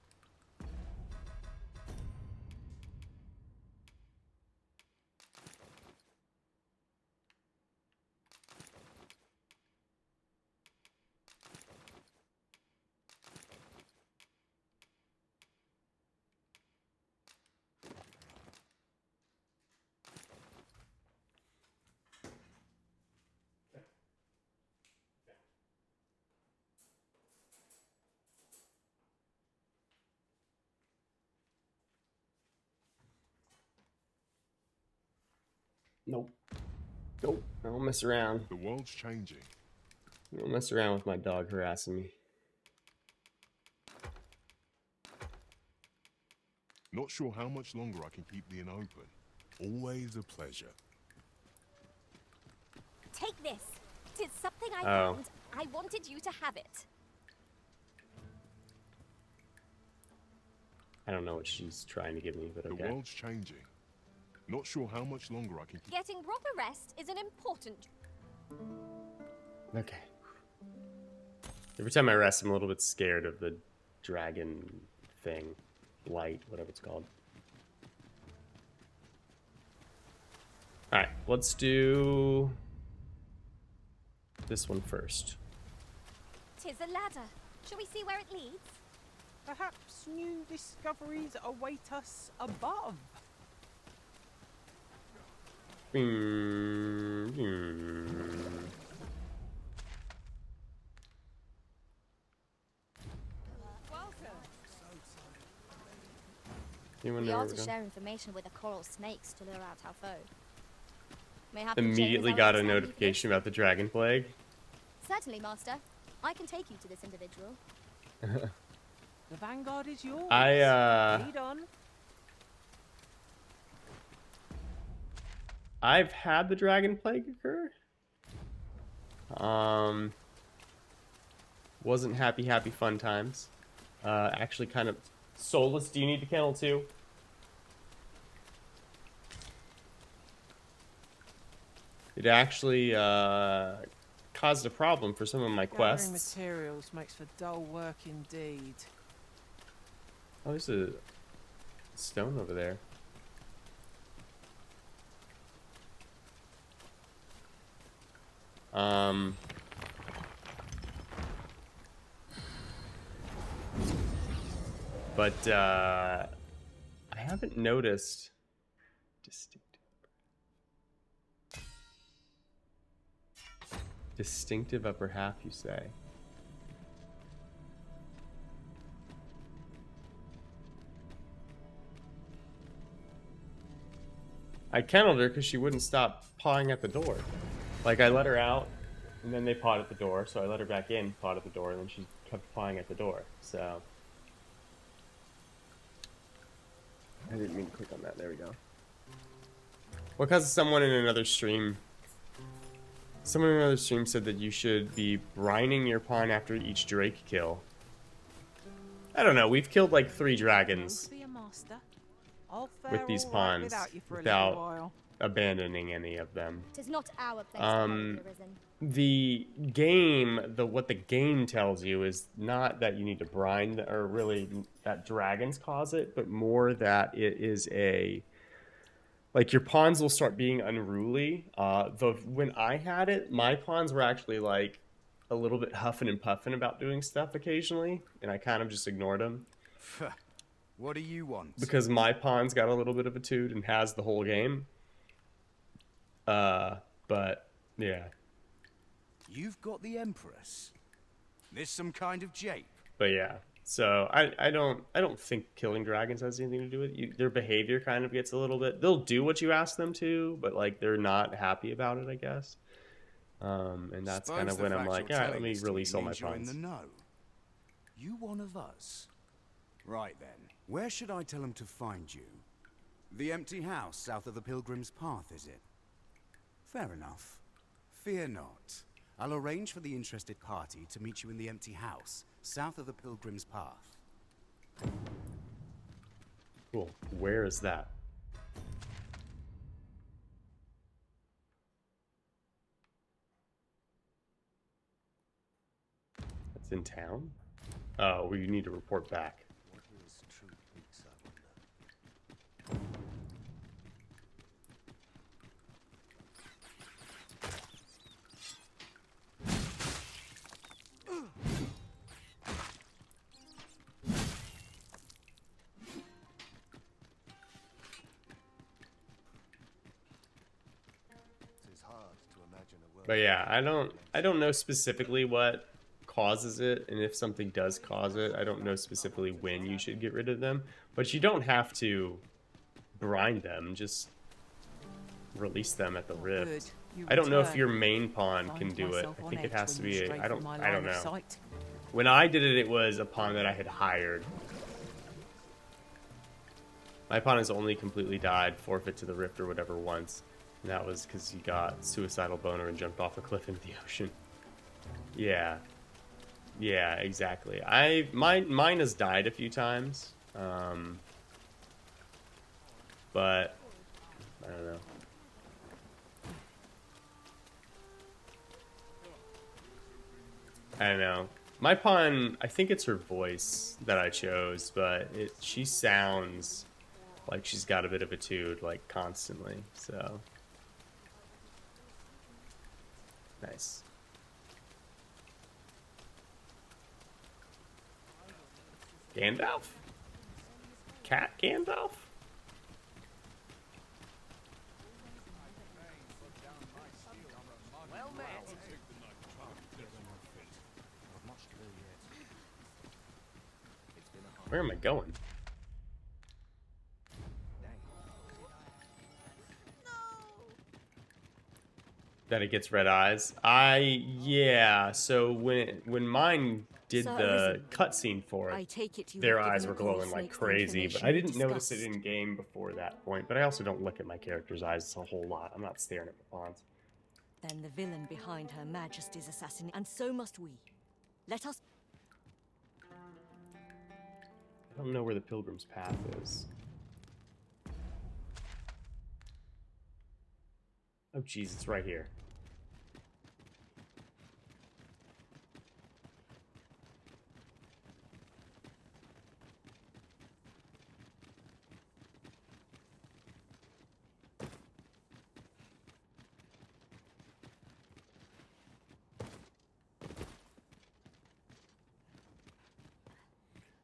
Nope. Nope. I don't mess around. The world's changing. I don't mess around with my dog harassing me. Not sure how much longer I can keep the inn open. Always a pleasure. Take this. Tis something I Oh. found. I wanted you to have it. I don't know what she's trying to give me, but okay. The world's changing. Not sure how much longer I can keep... Getting proper rest is an important... Okay. Every time I rest, I'm a little bit scared of the dragon thing. Light, whatever it's called. Alright, let's do this one first. Tis a ladder. Shall we see where it leads? Perhaps new discoveries await us above. We are to share information with the coral snakes to lure out our foe. Mayhap Immediately got a notification about the dragon plague. Certainly, Master. I can take you to this individual. The vanguard is yours. Lead on. I've had the dragon plague occur. Wasn't happy fun times. Actually kind of soulless. Do you need to kennel too? It actually caused a problem for some of my Gathering quests. materials makes for dull work indeed. Oh, there's a stone over there. But I haven't noticed distinctive upper half, you say? I kenneled her because she wouldn't stop pawing at the door. Like, I let her out, and then they pawed at the door, so I let her back in, pawed at the door, and then she kept pawing at the door, so... I didn't mean to click on that, there we go. Well, because someone in another stream said that you should be brining your pawn after each Drake kill. I don't know, we've killed like 3 dragons with these pawns without abandoning any of them. Tis not our place to hurry, Arisen. The game, what the game tells you is not that you need to brine, or really that dragons cause it, but more that it is like your pawns will start being unruly. When I had it, my pawns were actually like a little bit huffing and puffing about doing stuff occasionally, and I kind of just ignored them. What do you want? Because my pawn's got a little bit of a toot and has the whole game. But yeah. You've got the Empress. This some kind of jape. But yeah. So I don't think killing dragons has anything to do with it. Their behavior kind of gets a little bit. They'll do what you ask them to, but like they're not happy about it, I guess. And that's kind of when I'm like, all right, let me release all my pawns. You one of us? Right then. Where should I tell them to find you? The empty house south of the Pilgrim's Path, is it? Fair enough. Fear not. I'll arrange for the interested party to meet you in the empty house south of the Pilgrim's Path. Cool. Where is that? That's in town? Oh, well, you need to report back. But yeah, I don't know specifically what causes it, and if something does cause it, I don't know specifically when you should get rid of them. But you don't have to brine them, just release them at the rift. I don't know if your main pawn can do it. I think it has to be I don't know. When I did it, it was a pawn that I had hired. My pawn has only completely died, forfeit to the rift or whatever once. And that was because he got suicidal boner and jumped off a cliff into the ocean. Yeah. Yeah, exactly. Mine has died a few times. But I don't know. I don't know. My pawn, I think it's her voice that I chose, but she sounds like she's got a bit of a toot, like, constantly, so. Nice. Gandalf? Cat Gandalf? Well met. Where am I going? That it gets red eyes. Yeah. So when mine did the cutscene for it, their eyes were glowing like crazy. But I didn't notice it in game before that point. But I also don't look at my character's eyes a whole lot. I'm not staring at my pawns. Then the villain behind Her Majesty's assassin, and so must we. Let us. I don't know where the Pilgrim's Path is. Oh, jeez, it's right here.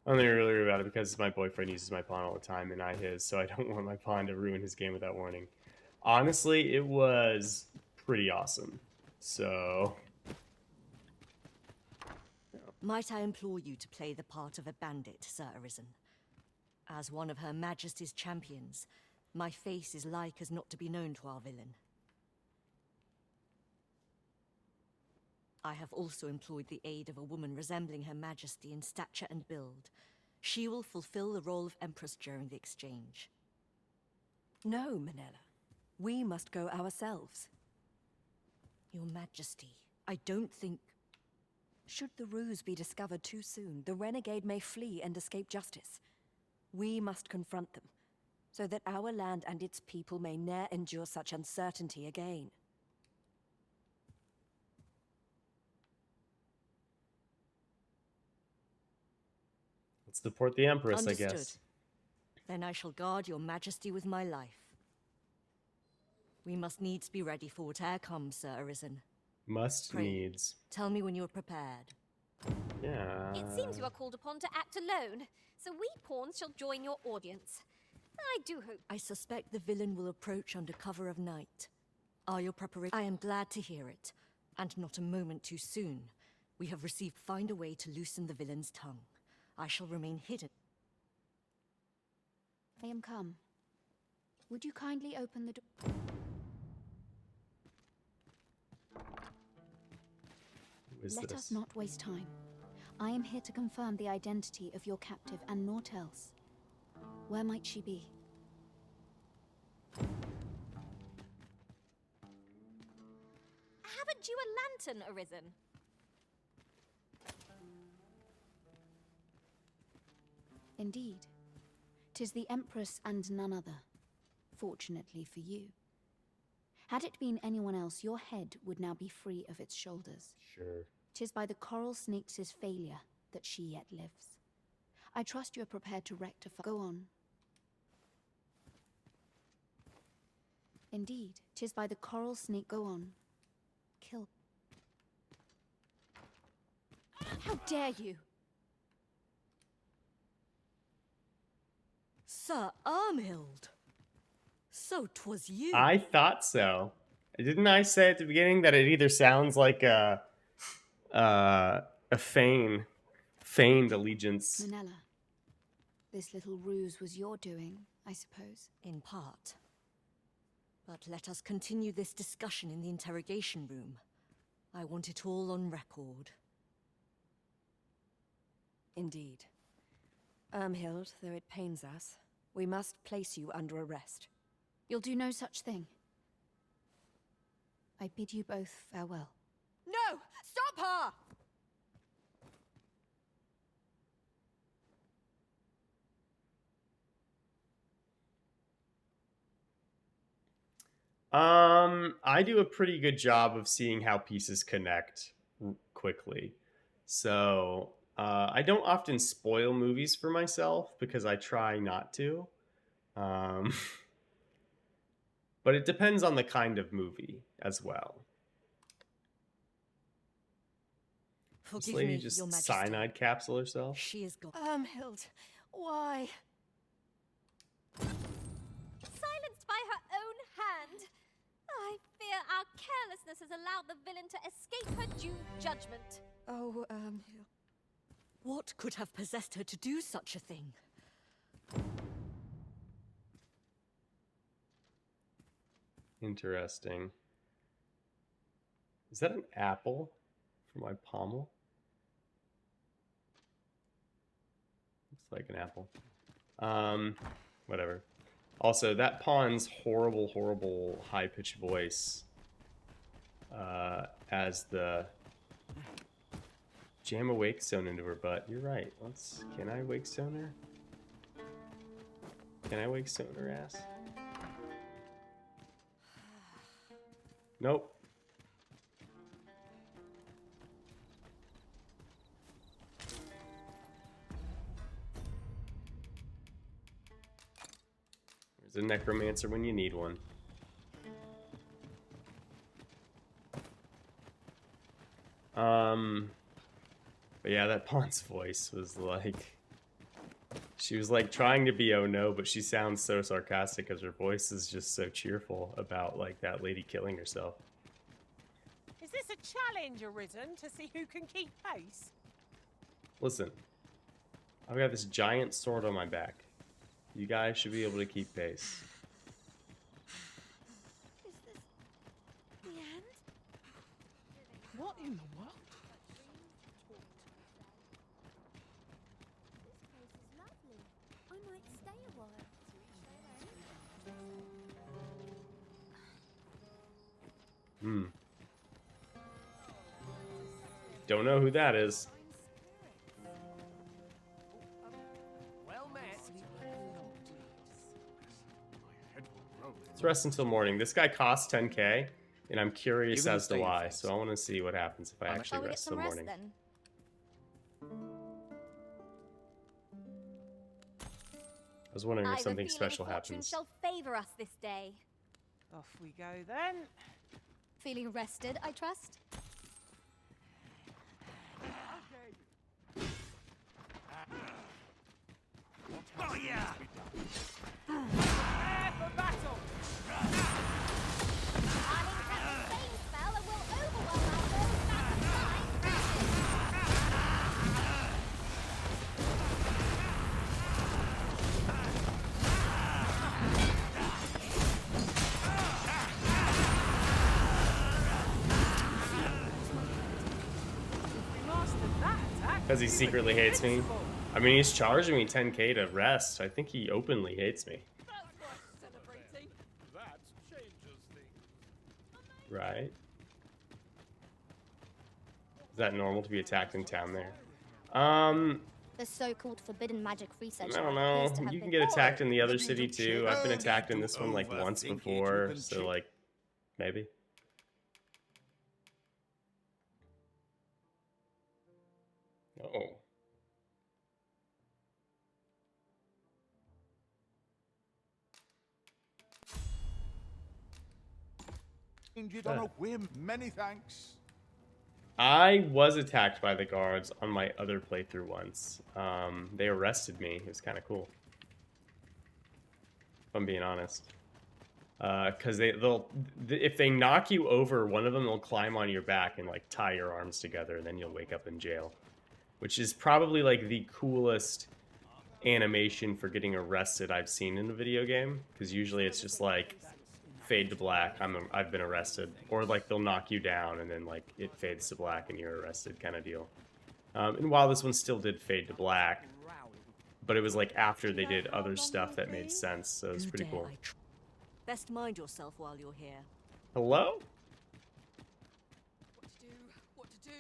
I'm only really worried about it because my boyfriend uses my pawn all the time and I his, so I don't want my pawn to ruin his game without warning. Honestly, it was pretty awesome. So... Might I implore you to play the part of a bandit, Sir Arisen? As one of Her Majesty's champions, my face is like as not to be known to our villain. I have also employed the aid of a woman resembling Her Majesty in stature and build. She will fulfill the role of Empress during the exchange. No, Manella. We must go ourselves. Your Majesty, I don't think... Should the ruse be discovered too soon, the renegade may flee and escape justice. We must confront them, so that our land and its people may ne'er endure such uncertainty again. Let's support the Empress, Understood. I guess. Then I shall guard your Majesty with my life. We must needs be ready for whate'er comes, Sir Arisen. Must Pray, needs. Tell me when you're prepared. Yeah. It seems you are called upon to act alone, so we pawns shall join your audience. I do hope... I suspect the villain will approach under cover of night. Are your preparations? I am glad to hear it, and not a moment too soon. We have received find a way to loosen the villain's tongue. I shall remain hidden. I am come. Would you kindly open the door? Let us not waste time. I am here to confirm the identity of your captive and naught else. Where might she be? Haven't you a lantern, Arisen? Indeed. 'Tis the Empress and none other. Fortunately for you. Had it been anyone else, your head would now be free of its shoulders. Sure. 'Tis by the coral snake's failure that she yet lives. I trust you are prepared to rectify. Go on. Indeed, 'tis by the coral snake. Go on. Kill. How dare you! Sir Armhild! So 'twas you. I thought so. Didn't I say at the beginning that it either sounds like a feigned allegiance? Manella, this little ruse was your doing, I suppose. In part. But let us continue this discussion in the interrogation room. I want it all on record. Indeed. Armhild, though it pains us, we must place you under arrest. You'll do no such thing. I bid you both farewell. No! Stop her! I do a pretty good job of seeing how pieces connect quickly. So, I don't often spoil movies for myself because I try not to. But it depends on the kind of movie as well. Forgive this lady me, just Your Majesty. cyanide capsule herself. She is gone. Armhild, why? Silenced by her own hand. I fear our carelessness has allowed the villain to escape her due judgment. Oh, What could have possessed her to do such a thing? Interesting. Is that an apple for my pommel? Looks like an apple. Whatever. Also, that pawn's horrible high-pitched voice as the jam a wake stone into her butt. You're right. Can I wake stone her? Can I wake stone her ass? Nope. There's a necromancer when you need one. But yeah, that Pawn's voice was like... She was like trying to be oh no, but she sounds so sarcastic because her voice is just so cheerful about like that lady killing herself. Is this a challenge, Arisen, to see who can keep pace? Listen, I've got this giant sword on my back. You guys should be able to keep pace. Is this the end? What in the world? This place is lovely. I might stay a while. Don't know who that is. Well met. Let's rest until morning. This guy costs 10k, and I'm curious Given the as to state of why. things. So I want to see what happens if I actually Shall we get rest some till rest morning. then? I was wondering I if have a something feeling special fortune happens. shall favor us this day. Off we go then. Feeling rested, I trust? Oh yeah! Prepare for battle! I'll incast a same spell and will overwhelm our foes back in time. We mastered that attack. Because he we would secretly be hates me. invincible. I mean, he's charging me 10k to rest. I think he openly hates me. That changes things. Right? Is that normal to be attacked in town there? The so-called forbidden magic research. I don't know. You can get attacked in the other city too. I've been attacked in this one like once before, so like, maybe. Oh. Change it on a whim. Many thanks. I was attacked by the guards on my other playthrough once. They arrested me. It was kind of cool. If I'm being honest. Because if they knock you over, one of them will climb on your back and like tie your arms together, and then you'll wake up in jail. Which is probably like the coolest animation for getting arrested I've seen in a video game. Because usually it's just like fade to black, I've been arrested, or like they'll knock you down and then like it fades to black and you're arrested kind of deal. And while this one still did fade to black, but it was like after they did other stuff that made sense, so it was pretty cool. Best mind yourself while you're here. Hello? What to do?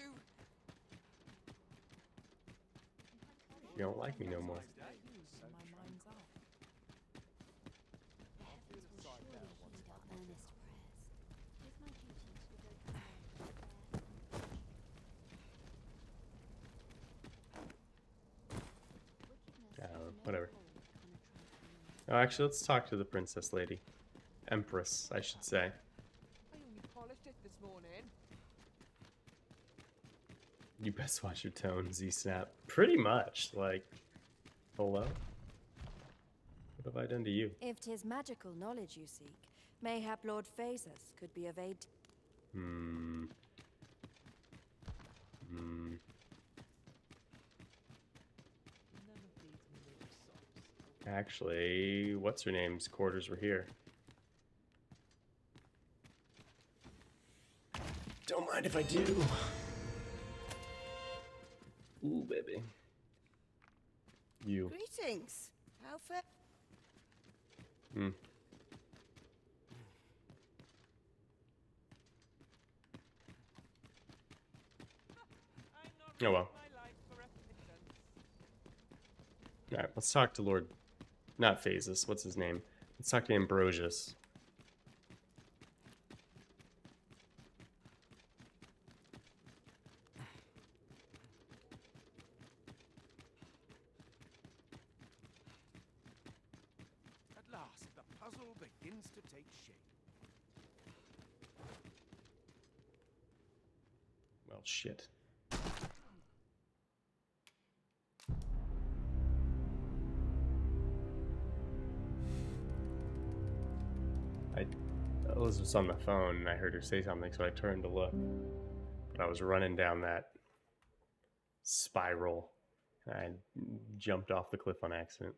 You don't like me no more. Whatever. Oh, actually, let's talk to the princess lady. Empress, I should say. I only polished it this morning. You best watch your tone, Z-Snap. Pretty much, like, hello? What have I done to you? If 'tis magical knowledge you seek, mayhap Lord Phasus could be of aid. Actually, what's her name's quarters were here. Don't mind if I do. Ooh, baby. You. Greetings. How fair? Oh well. Alright, let's talk to Lord... Not Phasus, what's his name? Let's talk to Ambrosius. begins to take shape. Well, shit. Elizabeth was on the phone and I heard her say something, so I turned to look. But I was running down that spiral and I jumped off the cliff on accident.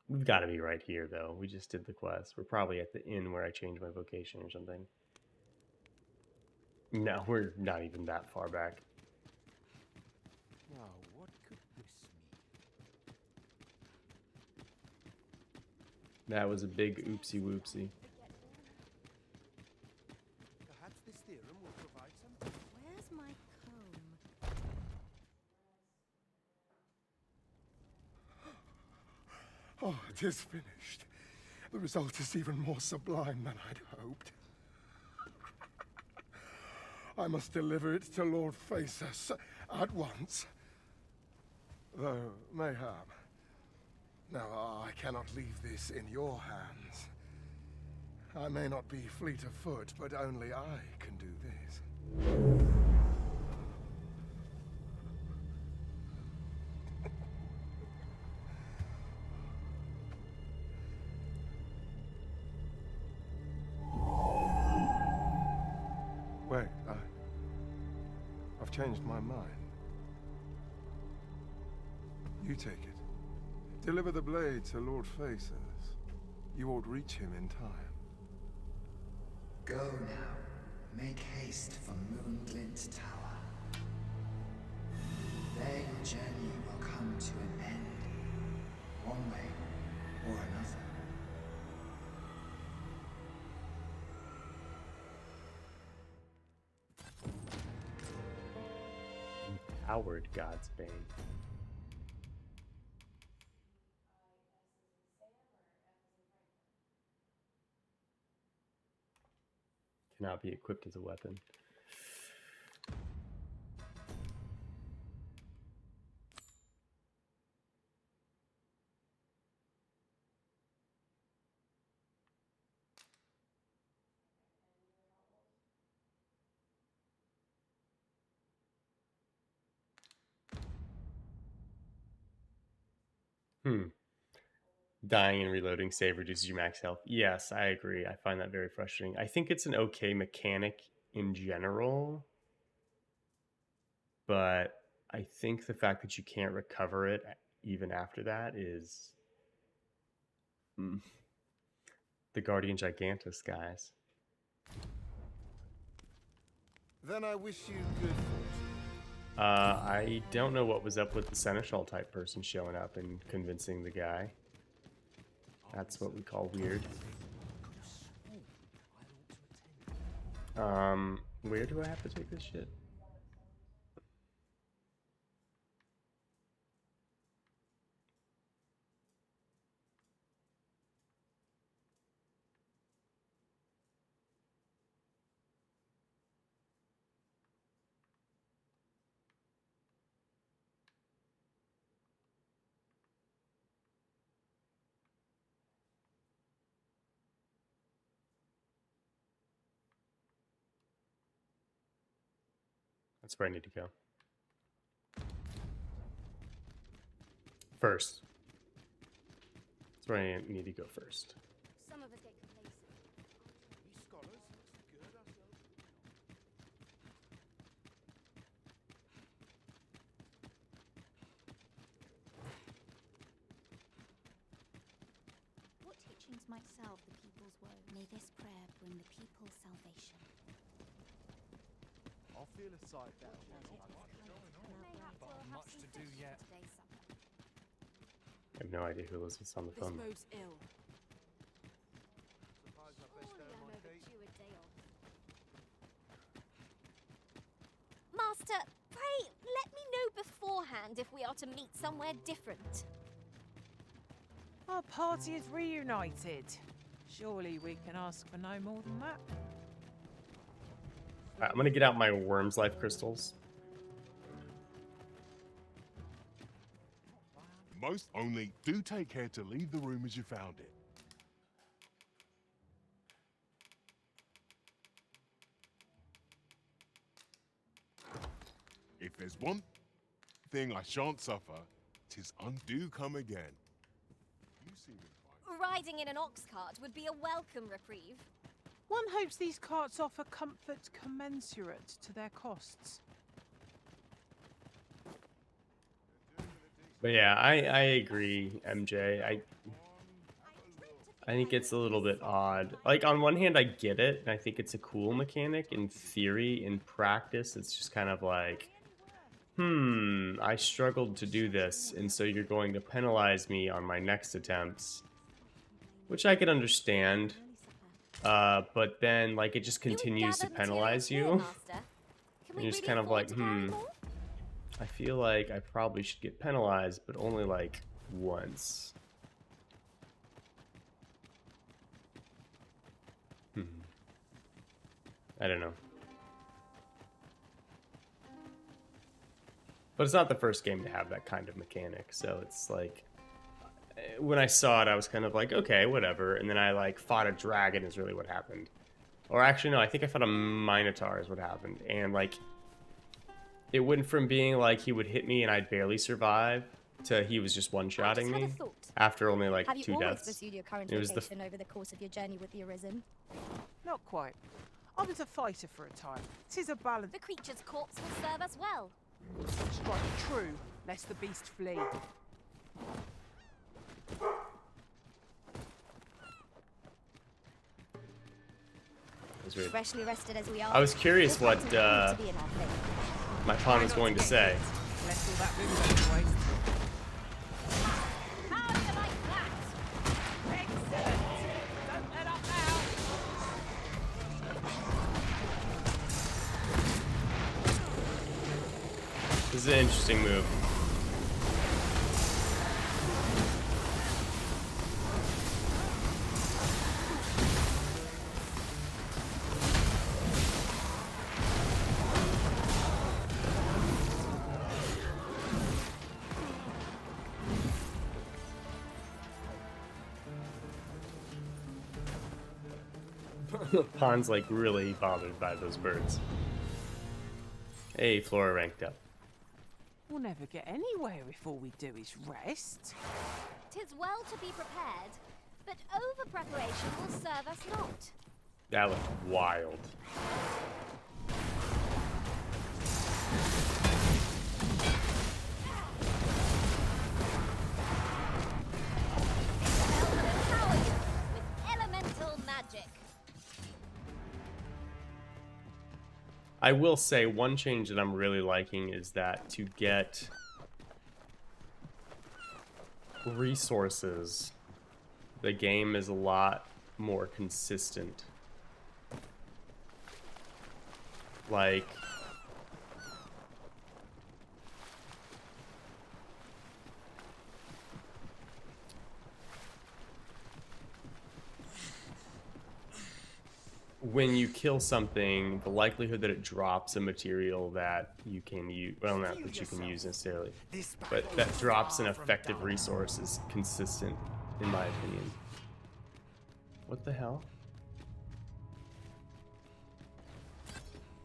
We've got to be right here, though. We just did the quest. We're probably at the inn where I changed my vocation or something. No, we're not even that far back. Now, what could this mean? That was a big oopsie whoopsie. Perhaps this theorem will provide some. Where's my comb? Oh, it is finished. The result is even more sublime than I'd hoped. I must deliver it to Lord Phaesus at once. Though, mayhap. Now, I cannot leave this in your hands. I may not be fleet of foot, but only I can do this. Wait, I've changed my mind. You take it. Deliver the blade to Lord Phaesus. You ought reach him in time. Go now. Make haste for Moonglint Tower. There your journey will come to an end. One way or another. Empowered God's Bane. Cannot be equipped as a weapon. Dying and reloading save reduces your max health. Yes, I agree. I find that very frustrating. I think it's an okay mechanic in general, but I think the fact that you can't recover it even after that is the Guardian Gigantus, guys. Then I wish you good fortune. I don't know what was up with the Seneschal type person showing up and convincing the guy. That's what we call weird. Where do I have to take this shit? That's where I need to go. First. That's where I need to go first. Some of us get complacent. We scholars must gird ourselves. What teachings might salve the people's woe? May this prayer bring the people salvation. I'll feel a sight better. Much to do yet. I have no idea who Elizabeth's on the phone. This road's ill. Surely I'm overdue a day off. Master, pray let me know beforehand if we are to meet somewhere different. Our party is reunited. Surely we can ask for no more than that. Right, I'm gonna get out my Worm's Life crystals. Most only do take care to leave the room as you found it. there's one thing I shan't suffer, 'tis undo come again. You seem fine. Riding in an ox cart would be a welcome reprieve. One hopes these carts offer comfort commensurate to their costs. But yeah, I agree, MJ. I think it's a little bit odd. Like, on one hand, I get it, and I think it's a cool mechanic in theory. In practice, it's just kind of like, I struggled to do this, and so you're going to penalize me on my next attempts. Which I could understand. But then, like, it just continues to penalize you. And you're just kind of like, I feel like I probably should get penalized, but only, like, once. I don't know. But it's not the first game to have that kind of mechanic, so it's like, when I saw it, I was kind of like, okay, whatever. And then I like fought a dragon is really what happened. Or actually, no, I think I fought a minotaur is what happened. And like, it went from being like he would hit me and I'd barely survive to he was just one-shotting me after only like 2 deaths. Have you always pursued your current vocation over the course of your journey with the Arisen? Not quite. I was a fighter for a time. 'Tis a balance. The creature's corpse will serve us well. Strike true, lest the beast flee. Freshly rested as we are. I was curious what my pawn was going to say. Left all that room to waste. How do you like that? Excellent! Don't let up now! This is an interesting move. Pawn's like really bothered by those birds. Hey, Flora ranked up. We'll never get anywhere if all we do is rest. 'Tis well to be prepared, but over-preparation will serve us not. That looked wild. Empower you with elemental magic. I will say one change that I'm really liking is that to get resources, the game is a lot more consistent. Like, when you kill something, the likelihood that it drops a material that you can use, well, not that you can use necessarily, but that drops an effective resource is consistent, in my opinion. What the hell?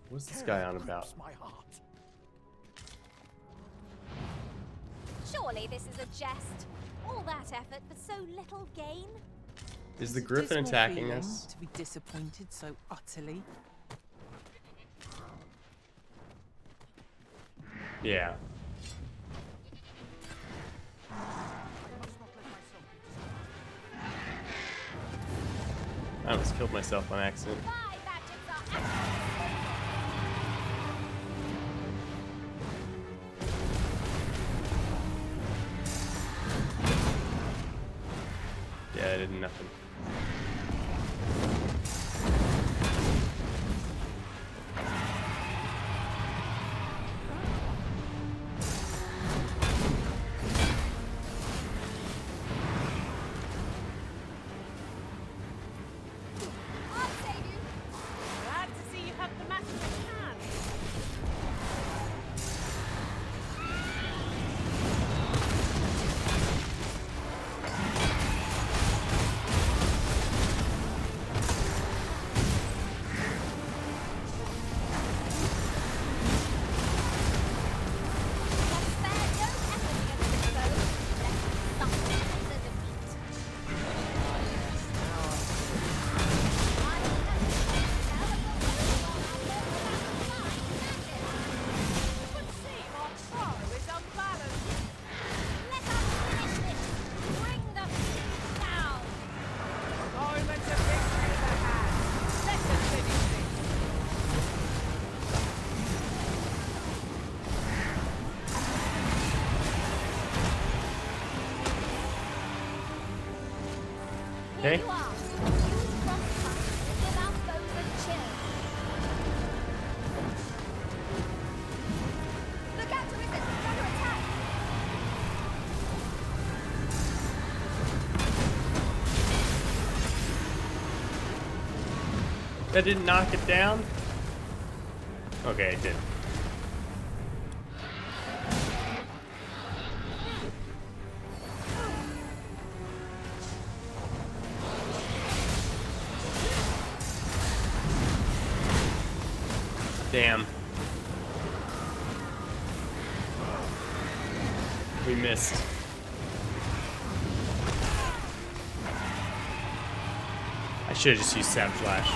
What's this guy on about? Surely this is a jest. All that effort for so little gain. Is the griffin Dismal attacking feeling us? to be disappointed so utterly. Yeah. I almost killed myself on accident. Yeah, I did nothing. Glad to see you have the matter in hand. Okay. Here you are. Use frostbite to give our foes a chill. Look out, Arisen! He's under attack! That didn't knock it down? Okay, it did. Damn. We missed. I should have just used Sap Flash.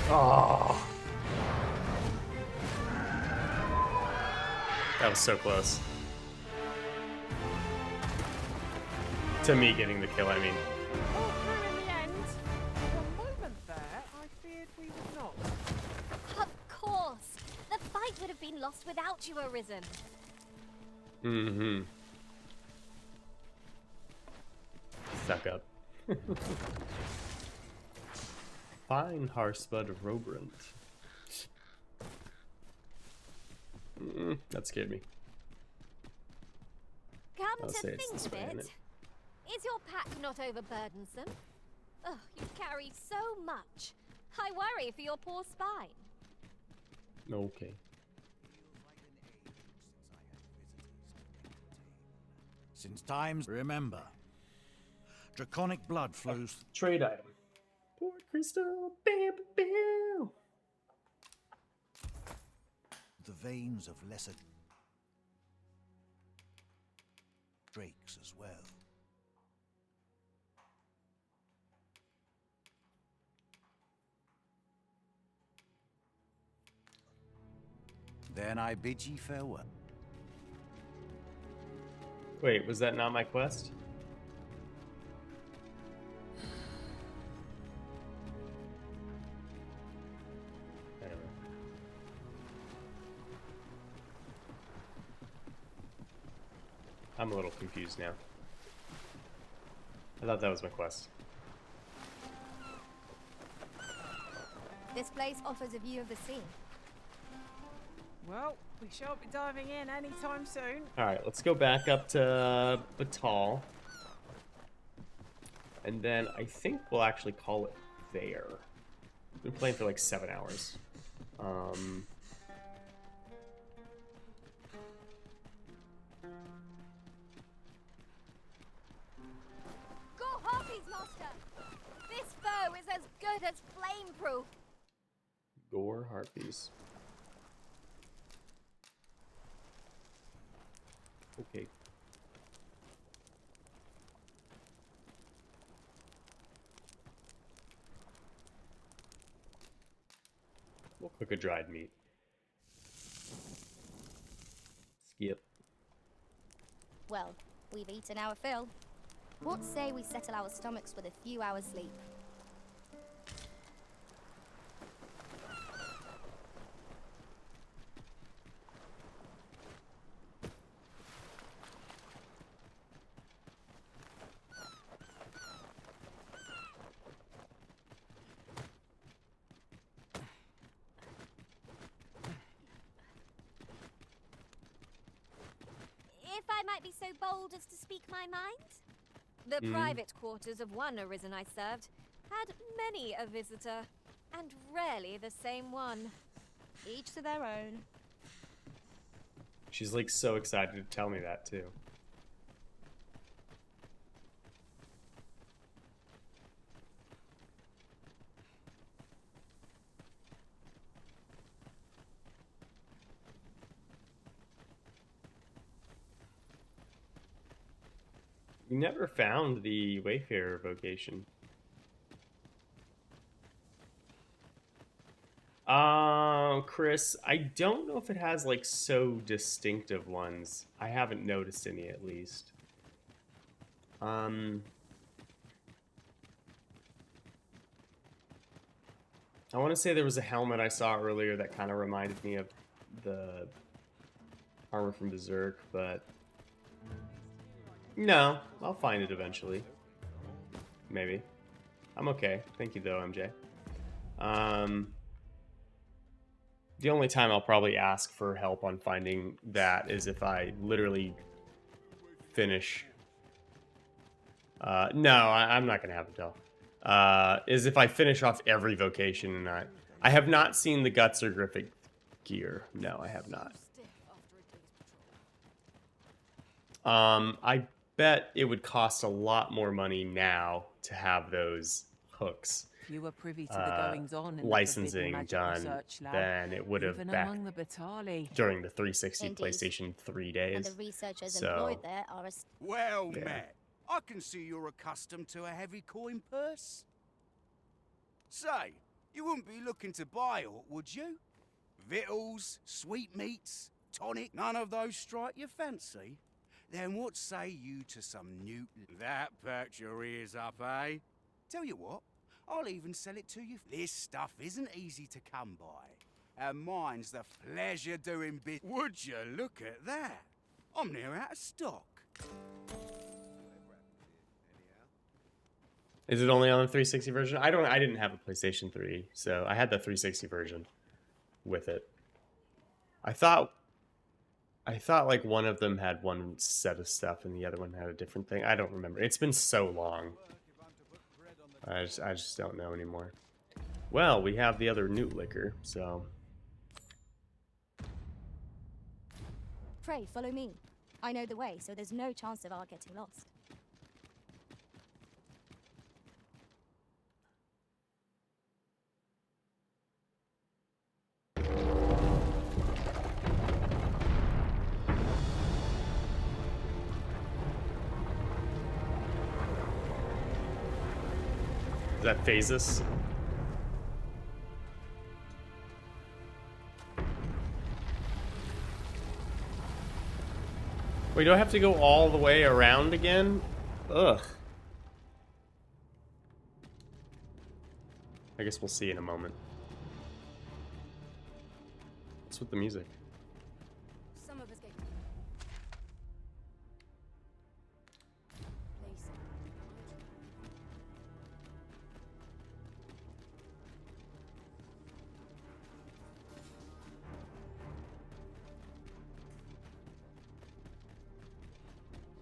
Oh. That was so close. To me getting the kill, I mean. All through in the end. For a moment there, I feared we would not. Of course. The fight would have been lost without you, Arisen. Mm-hmm. Suck up. Fine Harspud of Robrant. That scared me. Come I'll to say it's think this of way, it, innit? is your pack not overburdensome? Oh, you carry so much. I worry for your poor spine. Okay. Since times remember, draconic blood flows. Trade item. Poor Crystal. Bam, bam. The veins of lesser drakes as well. Then I bid ye farewell. Wait, was that not my quest? I don't know. I'm a little confused now. I thought that was my quest. This place offers a view of the sea. Well, we shan't be diving in anytime soon. Alright, let's go back up to Batal. And then I think we'll actually call it there. We've been playing for like 7 hours. Go Harpies, Master! This foe is as good as flame-proof. Gore Harpies. Okay. We'll cook a dried meat. Skip. Well, we've eaten our fill. What say we settle our stomachs with a few hours sleep? If I might be so bold as to speak my mind? The private quarters of one Arisen I served had many a visitor, and rarely the same one. Each to their own. She's like so excited to tell me that too. We never found the Wayfarer vocation. Chris, I don't know if it has like so distinctive ones. I haven't noticed any at least. I want to say there was a helmet I saw earlier that kind of reminded me of the armor from Berserk, but no, I'll find it eventually. Maybe. I'm okay. Thank you though, MJ. The only time I'll probably ask for help on finding that is if I literally finish. No, I'm not gonna have it tell. Is if I finish off every vocation and I have not seen the Guts or Griffic gear. No, I have not. I bet it would cost a lot more money now to have those hooks. You were privy to the goings on in licensing the done research lab, than it would have even back among the Batali. during the 360 Indeed. PlayStation 3 days. And the researchers So, employed there are a... Well Yeah. met. I can see you're accustomed to a heavy coin purse. Say, you wouldn't be looking to buy aught, would you? Victuals, sweetmeats, tonic, none of those strike your fancy? Then what say you to some new... That perks your ears up, eh? Tell you what, I'll even sell it to you. This stuff isn't easy to come by. And mine's the pleasure doing bit. Would you look at that? I'm near out of stock. Is it only on the 360 version? I didn't have a PlayStation 3, so I had the 360 version with it. I thought like one of them had one set of stuff and the other one had a different thing. I don't remember. It's been so long. I just don't know anymore. Well, we have the other newt liquor, so Pray, follow me. I know the way, so there's no chance of our getting lost. is that Phasis? Wait, do I have to go all the way around again? Ugh. I guess we'll see in a moment. What's with the music? Some of us get...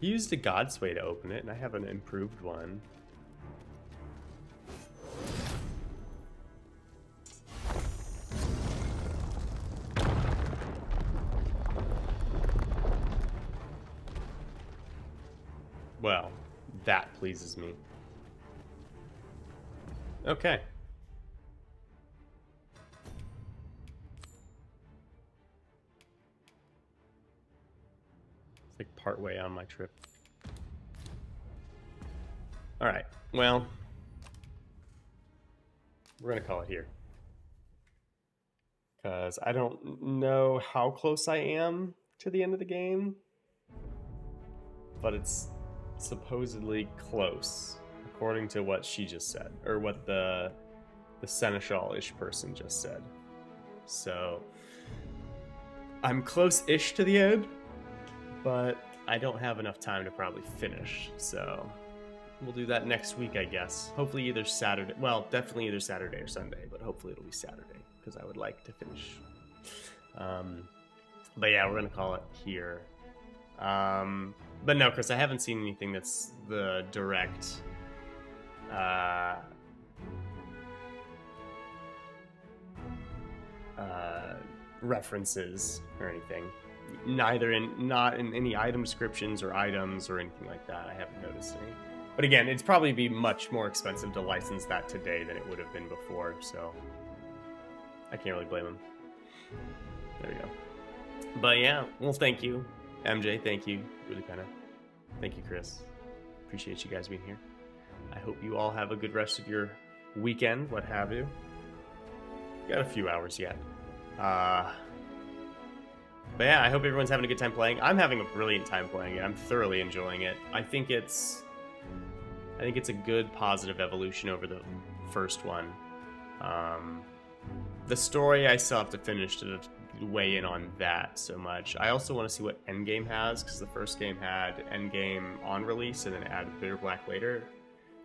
He used a God's Way to open it, and I have an improved one. Well, that pleases me. Okay. It's like partway on my trip. Alright, well, we're gonna call it here. Because I don't know how close I am to the end of the game, but it's supposedly close, according to what she just said, or what the Seneschal-ish person just said. So, I'm close-ish to the end, but I don't have enough time to probably finish, so we'll do that next week, I guess. Hopefully either Saturday, well, definitely either Saturday or Sunday, but hopefully it'll be Saturday, because I would like to finish. But yeah, we're gonna call it here. But no, Chris, I haven't seen anything that's the direct references or anything. Not in any item descriptions or items or anything like that. I haven't noticed any. But again, it'd probably be much more expensive to license that today than it would have been before, so I can't really blame him. There we go. But yeah, well, thank you, MJ. Thank you, really kind of. Thank you, Chris. Appreciate you guys being here. I hope you all have a good rest of your weekend, what have you. Got a few hours yet. But yeah, I hope everyone's having a good time playing. I'm having a brilliant time playing it. I'm thoroughly enjoying it. I think it's a good positive evolution over the first one. The story, I still have to finish to weigh in on that so much. I also want to see what Endgame has, because the first game had Endgame on release and then added Bitter Black later.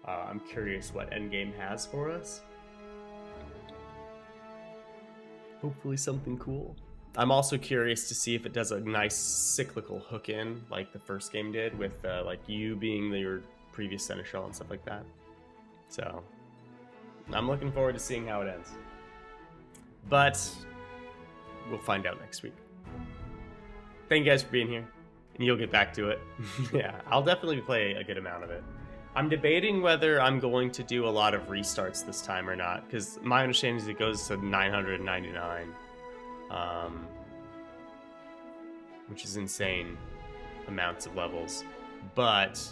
I'm curious what Endgame has for us. Hopefully something cool. I'm also curious to see if it does a nice cyclical hook in, like the first game did, with like you being your previous seneschal and stuff like that. So I'm looking forward to seeing how it ends. But we'll find out next week. Thank you guys for being here, and you'll get back to it. Yeah, I'll definitely play a good amount of it. I'm debating whether I'm going to do a lot of restarts this time or not, because my understanding is it goes to 999, which is insane amounts of levels. But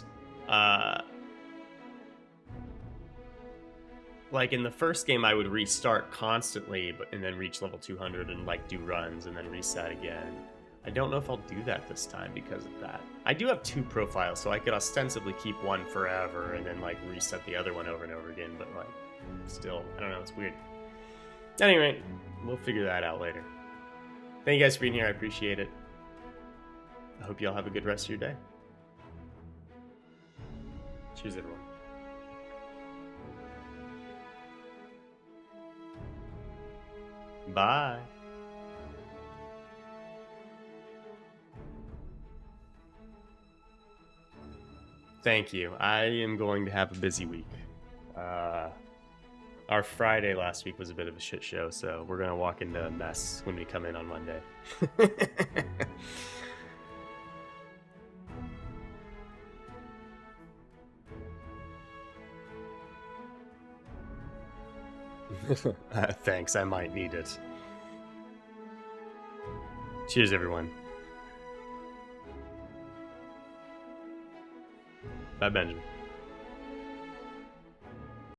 like in the first game, I would restart constantly, and then reach level 200 and like do runs and then reset again. I don't know if I'll do that this time because of that. I do have 2 profiles, so I could ostensibly keep one forever and then like reset the other one over and over again, but like still, I don't know, it's weird. Anyway, we'll figure that out later. Thank you guys for being here, I appreciate it. I hope you all have a good rest of your day. Cheers, everyone. Bye. Thank you. I am going to have a busy week. Our Friday last week was a bit of a shit show, so we're going to walk into a mess when we come in on Monday. Thanks, I might need it. Cheers, everyone. Bye, Benjamin.